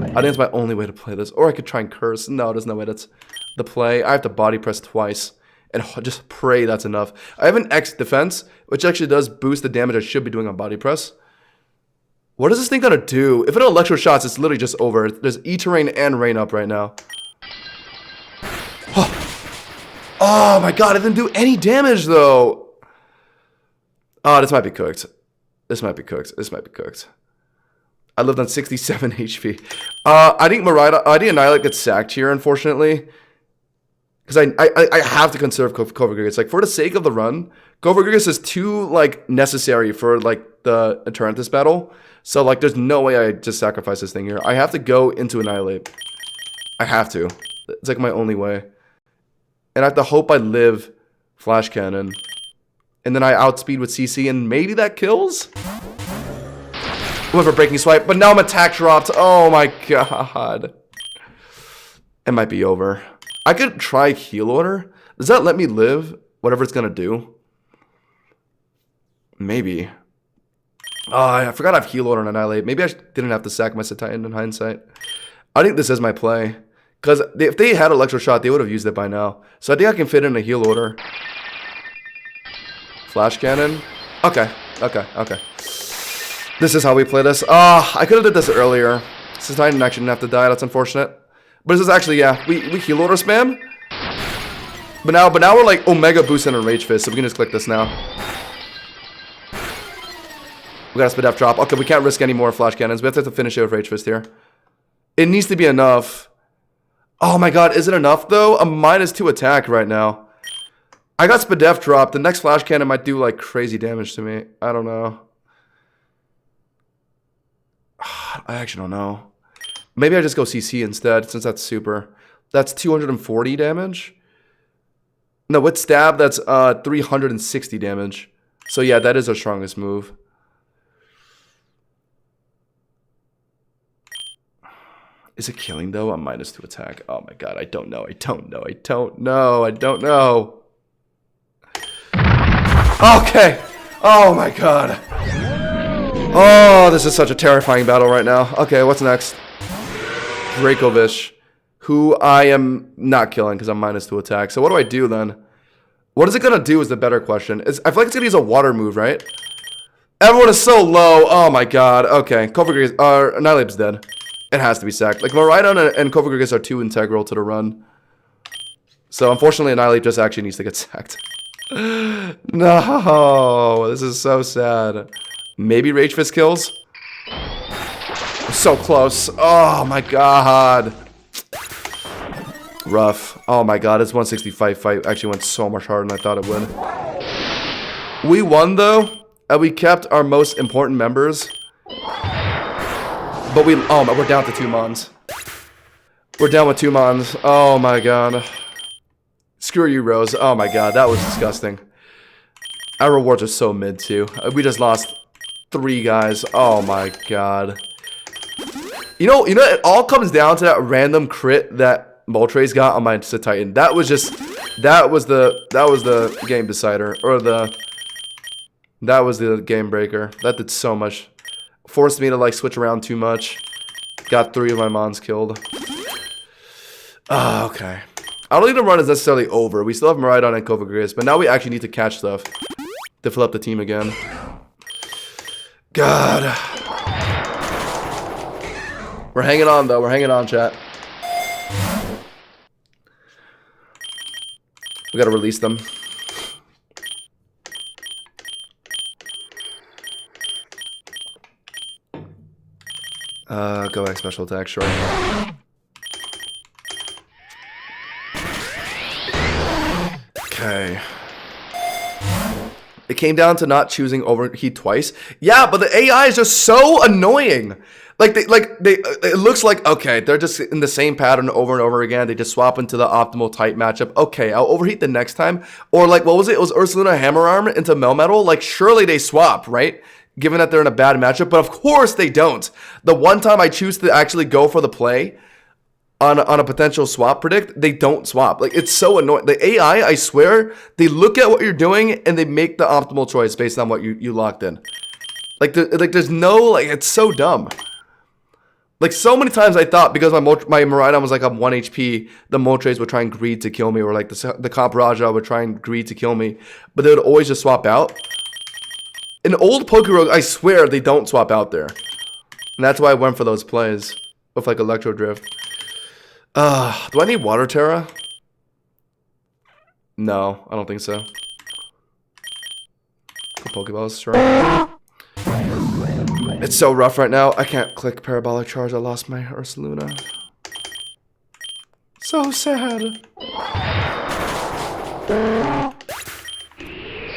I think it's my only way to play this. Or I could try and Curse. No, there's no way that's the play. I have to Body Press twice. And just pray that's enough. I have an X defense, which actually does boost the damage I should be doing on Body Press. What is this thing going to do? If it Electro Shots, it's literally just over. There's E-Terrain and Rain Up right now. Oh my god, it didn't do any damage though. Oh, this might be cooked. This might be cooked. I lived on 67 HP. I think Annihilape gets sacked here, unfortunately. Because I have to conserve PokeRogue. It's like, for the sake of the run, PokeRogue is too, like, necessary for, like, the Eternatus battle. So, like, there's no way I just sacrifice this thing here. I have to go into Annihilape. I have to. It's, like, my only way. And I have to hope I live Flash Cannon. And then I outspeed with CC, and maybe that kills? Went for Breaking Swipe, but now I'm attack dropped. Oh my god. It might be over. I could try Heal Order. Does that let me live whatever it's going to do? Maybe. Oh, I forgot I have Heal Order and Annihilate. Maybe I didn't have to sack my Titan in hindsight. I think this is my play. Because if they had Electro Shot, they would have used it by now. So I think I can fit in a Heal Order. Flash Cannon. Okay. This is how we play this. I could have did this earlier. Since Titan actually didn't have to die. That's unfortunate. But this is actually, yeah, we Heal Order spam. But now we're like Omega boosting a Rage Fist, so we can just click this now. We got a Speed F drop. Okay, we can't risk any more Flash Cannons. We have to finish it with Rage Fist here. It needs to be enough. Oh my god, is it enough though? A -2 attack right now. I got Speed F drop. The next Flash Cannon might do like crazy damage to me. I don't know. I actually don't know. Maybe I just go CC instead, since that's super. That's 240 damage. No, with Stab, that's 360 damage. So yeah, that is our strongest move. Is it killing though? A -2 attack. Oh my god, I don't know. Okay. Oh my god. Oh, this is such a terrifying battle right now. Okay, what's next? Dracovish, who I am not killing because I'm -2 attack. So what do I do then? What is it gonna do is the better question. I feel like it's gonna use a water move, right? Everyone is so low. Oh my god. Okay, PokeRogue Annihilape's dead. It has to be sacked. Like, Miraidon and PokeRogue are too integral to the run. So, unfortunately, Annihilape just actually needs to get sacked. No, this is so sad. Maybe Rage Fist kills? So close. Oh my god. Rough. Oh my god, this 165 fight actually went so much harder than I thought it would. We won though, and we kept our most important members. But we're down to 2 Mons. We're down with 2 Mons. Oh my god. Screw you, Rose. Oh my god, that was disgusting. Our rewards are so mid too. We just lost 3 guys. Oh my god. You know, it all comes down to that random crit that Moltres got on my Titan. That was the game decider, or that was the game breaker. That did so much. Forced me to like switch around too much. Got 3 of my Mons killed. Okay. I don't think the run is necessarily over. We still have Miraidon and PokeRogue, but now we actually need to catch stuff to fill up the team again. God. We're hanging on, though. We're hanging on, chat. We gotta release them. Go back special attack, sure. Okay. It came down to not choosing overheat twice. Yeah, but the AI is just so annoying. It looks like, okay, they're just in the same pattern over and over again. They just swap into the optimal type matchup. Okay, I'll overheat the next time. Or like, what was it? It was Ursaluna Hammer Arm into Melmetal. Like, surely they swap, right? Given that they're in a bad matchup. But of course they don't. The one time I choose to actually go for the play on a potential swap predict, they don't swap. Like, it's so annoying. The AI, I swear, they look at what you're doing and they make the optimal choice based on what you locked in. Like, there's no, like, it's so dumb. Like, so many times I thought, because my Miraidon was like up 1 HP, the Moltres would try and greed to kill me, or like the Comp Raja would try and greed to kill me, but they would always just swap out. In old PokeRogue, I swear they don't swap out there. And that's why I went for those plays with like Electro Drift. Do I need Water Terra? No, I don't think so. Pokeballs, sure. It's so rough right now. I can't click Parabolic Charge. I lost my Ursaluna. So sad.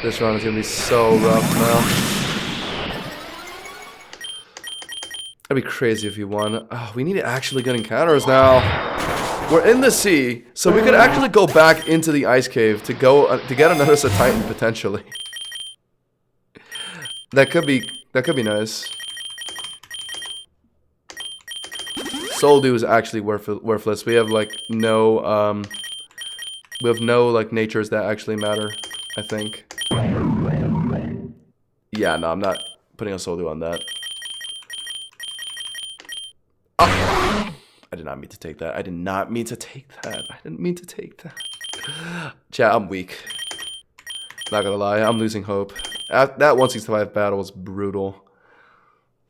This run is gonna be so rough now. That'd be crazy if you won. Oh, we need actually good encounters now. We're in the sea, so we could actually go back into the ice cave to get another Titan potentially. That could be nice. Soul Dew is actually worthless. We have like no like natures that actually matter, I think. Yeah, no, I'm not putting a Soul Dew on that. Oh, I did not mean to take that. I did not mean to take that. I didn't mean to take that. Chat, I'm weak. Not gonna lie, I'm losing hope. That 165 battle was brutal.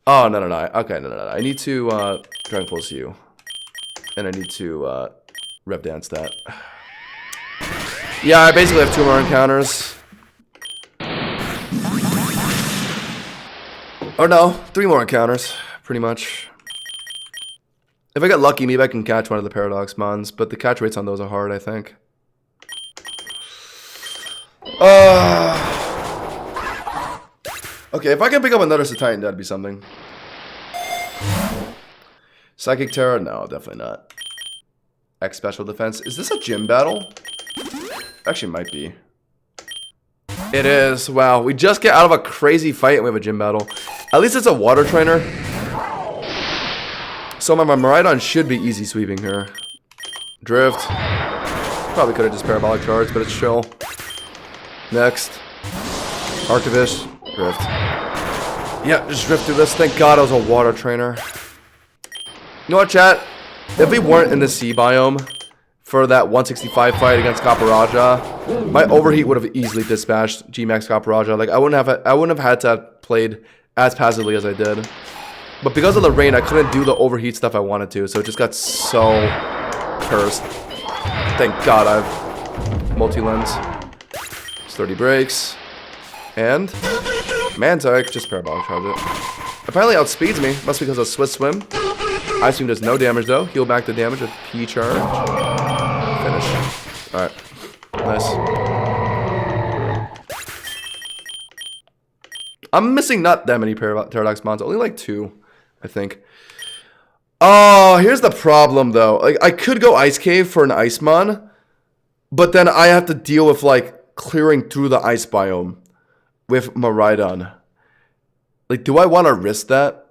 Oh, no. Okay, no. I need to Dragon Pulse you. And I need to Rev Dance that. Yeah, I basically have 2 more encounters. Or no, 3 more encounters, pretty much. If I get lucky, maybe I can catch one of the Paradox Mons, but the catch rates on those are hard, I think. Okay, if I can pick up another Titan, that'd be something. Psychic Terror? No, definitely not. X Special Defense. Is this a gym battle? Actually, might be. It is. Wow, we just get out of a crazy fight and we have a gym battle. At least it's a water trainer. So my Miraidon should be easy sweeping her. Drift. Probably could have just Parabolic Charge, but it's chill. Next. Archivist. Drift. Yeah, just drift through this. Thank God I was a water trainer. You know what, chat? If we weren't in the sea biome for that 165 fight against Kaparaja, my overheat would have easily dispatched G-Max Kaparaja. Like I wouldn't have had to have played as passively as I did. But because of the rain, I couldn't do the overheat stuff I wanted to, so it just got so cursed. Thank God I have multi-lens. 30 breaks. And Mantic, just parabolic charge it. Apparently outspeeds me. Must be because of Swift Swim. I assume does no damage though. Heal back the damage with P charge. Finish. Alright. Nice. I'm missing not that many Paradox Mons. Only like 2, I think. Oh, here's the problem though. Like I could go Ice Cave for an Ice Mon, but then I have to deal with like clearing through the ice biome with Miraidon. Like, do I want to risk that?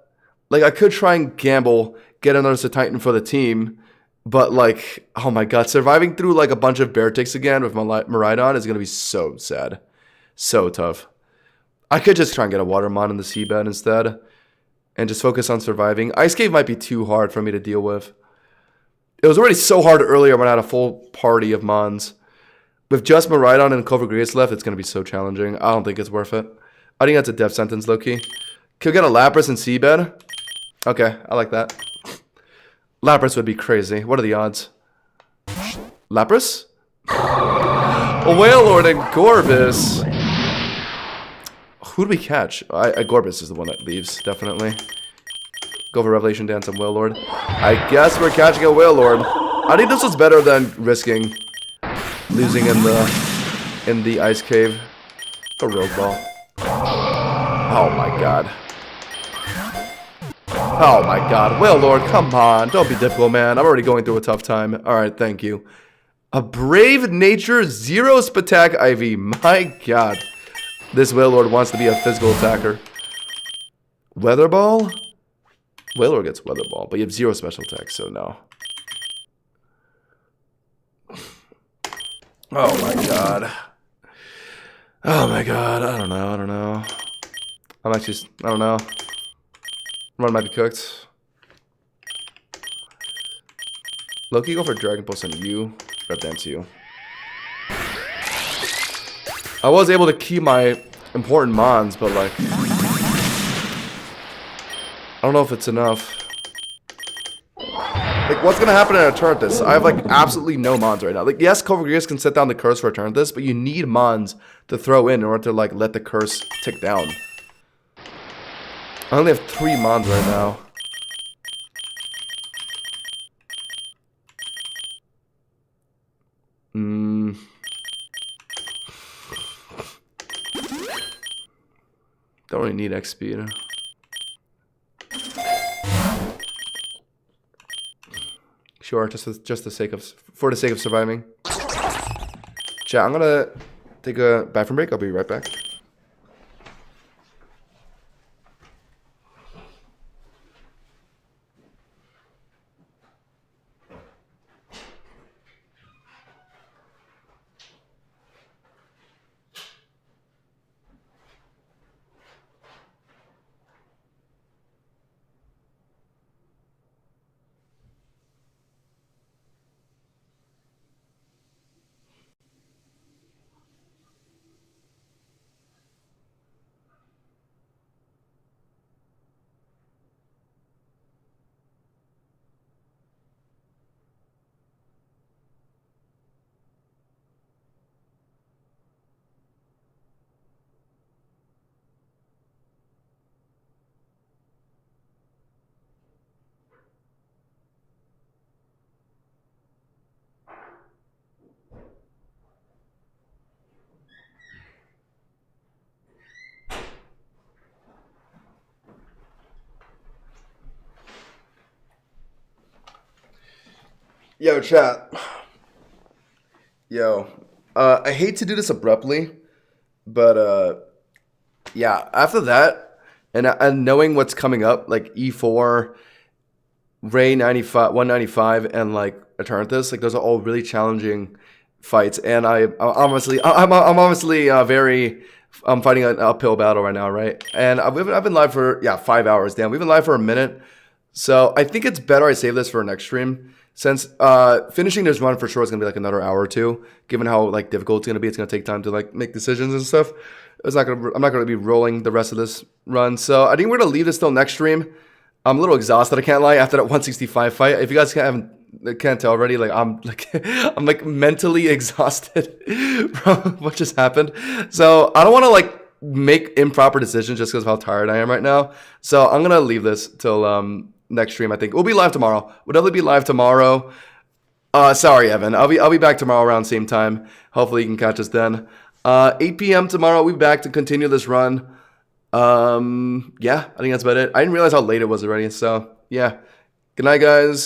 Like, I could try and gamble, get another Titan for the team, but like, oh my god, surviving through like a bunch of Bear Ticks again with Miraidon is gonna be so sad, so tough. I could just try and get a Watermon in the seabed instead, and just focus on surviving. Ice Cave might be too hard for me to deal with. It was already so hard earlier when I had a full party of Mons. With just Miraidon and PokeRogue left, it's going to be so challenging. I don't think it's worth it. I think that's a death sentence, low-key. Could get a Lapras and Seabed. Okay, I like that. Lapras would be crazy. What are the odds? Lapras? A Wailord and Gorbis. Who do we catch? Gorbis is the one that leaves, definitely. Go for Revelation Dance and Wailord. I guess we're catching a Wailord. I think this was better than risking losing in the ice cave. A Rogue Ball. Oh my god. Oh my god. Wailord, come on. Don't be difficult, man. I'm already going through a tough time. Alright, thank you. A Brave Nature Zero Spatak IV. My god. This Wailord wants to be a physical attacker. Weather Ball? Wailord gets Weather Ball, but you have 0 special attack, so no. Oh my god. Oh my god. I don't know. I don't know. Run might be cooked. Loki, go for Dragon Pulse on you. Red Dance you. I was able to keep my important Mons, but like, I don't know if it's enough. Like, what's gonna happen in a turn this? I have like absolutely no Mons right now. Like, yes, PokeRogue can set down the curse for a turn this, but you need Mons to throw in order to like let the curse tick down. I only have 3 Mons right now. Don't really need XP, you know. Sure, for the sake of surviving. Chat, I'm gonna take a bathroom break. I'll be right back. Yo, chat. Yo, I hate to do this abruptly, but yeah, after that, and knowing what's coming up, like E4, Ray 95, 195, and like Eternatus, like those are all really challenging fights, and I'm obviously fighting an uphill battle right now, right? And I've been live for 5 hours. Damn, we've been live for a minute, so I think it's better I save this for our next stream. since finishing this run for sure is gonna be like another hour or two, given how like difficult it's gonna be. It's gonna take time to like make decisions and stuff. I'm not gonna be rolling the rest of this run, so I think we're gonna leave this till next stream. I'm a little exhausted, I can't lie, after that 165 fight. If you guys can't tell already, like I'm like mentally exhausted from what just happened. So I don't want to like make improper decisions just because of how tired I am right now. So I'm gonna leave this till next stream. I think we'll be live tomorrow. We'll definitely be live tomorrow. Sorry, Evan. I'll be back tomorrow around same time. Hopefully you can catch us then. 8 p.m. tomorrow. We'll be back to continue this run. Yeah, I think that's about it. I didn't realize how late it was already. So yeah. Good night, guys.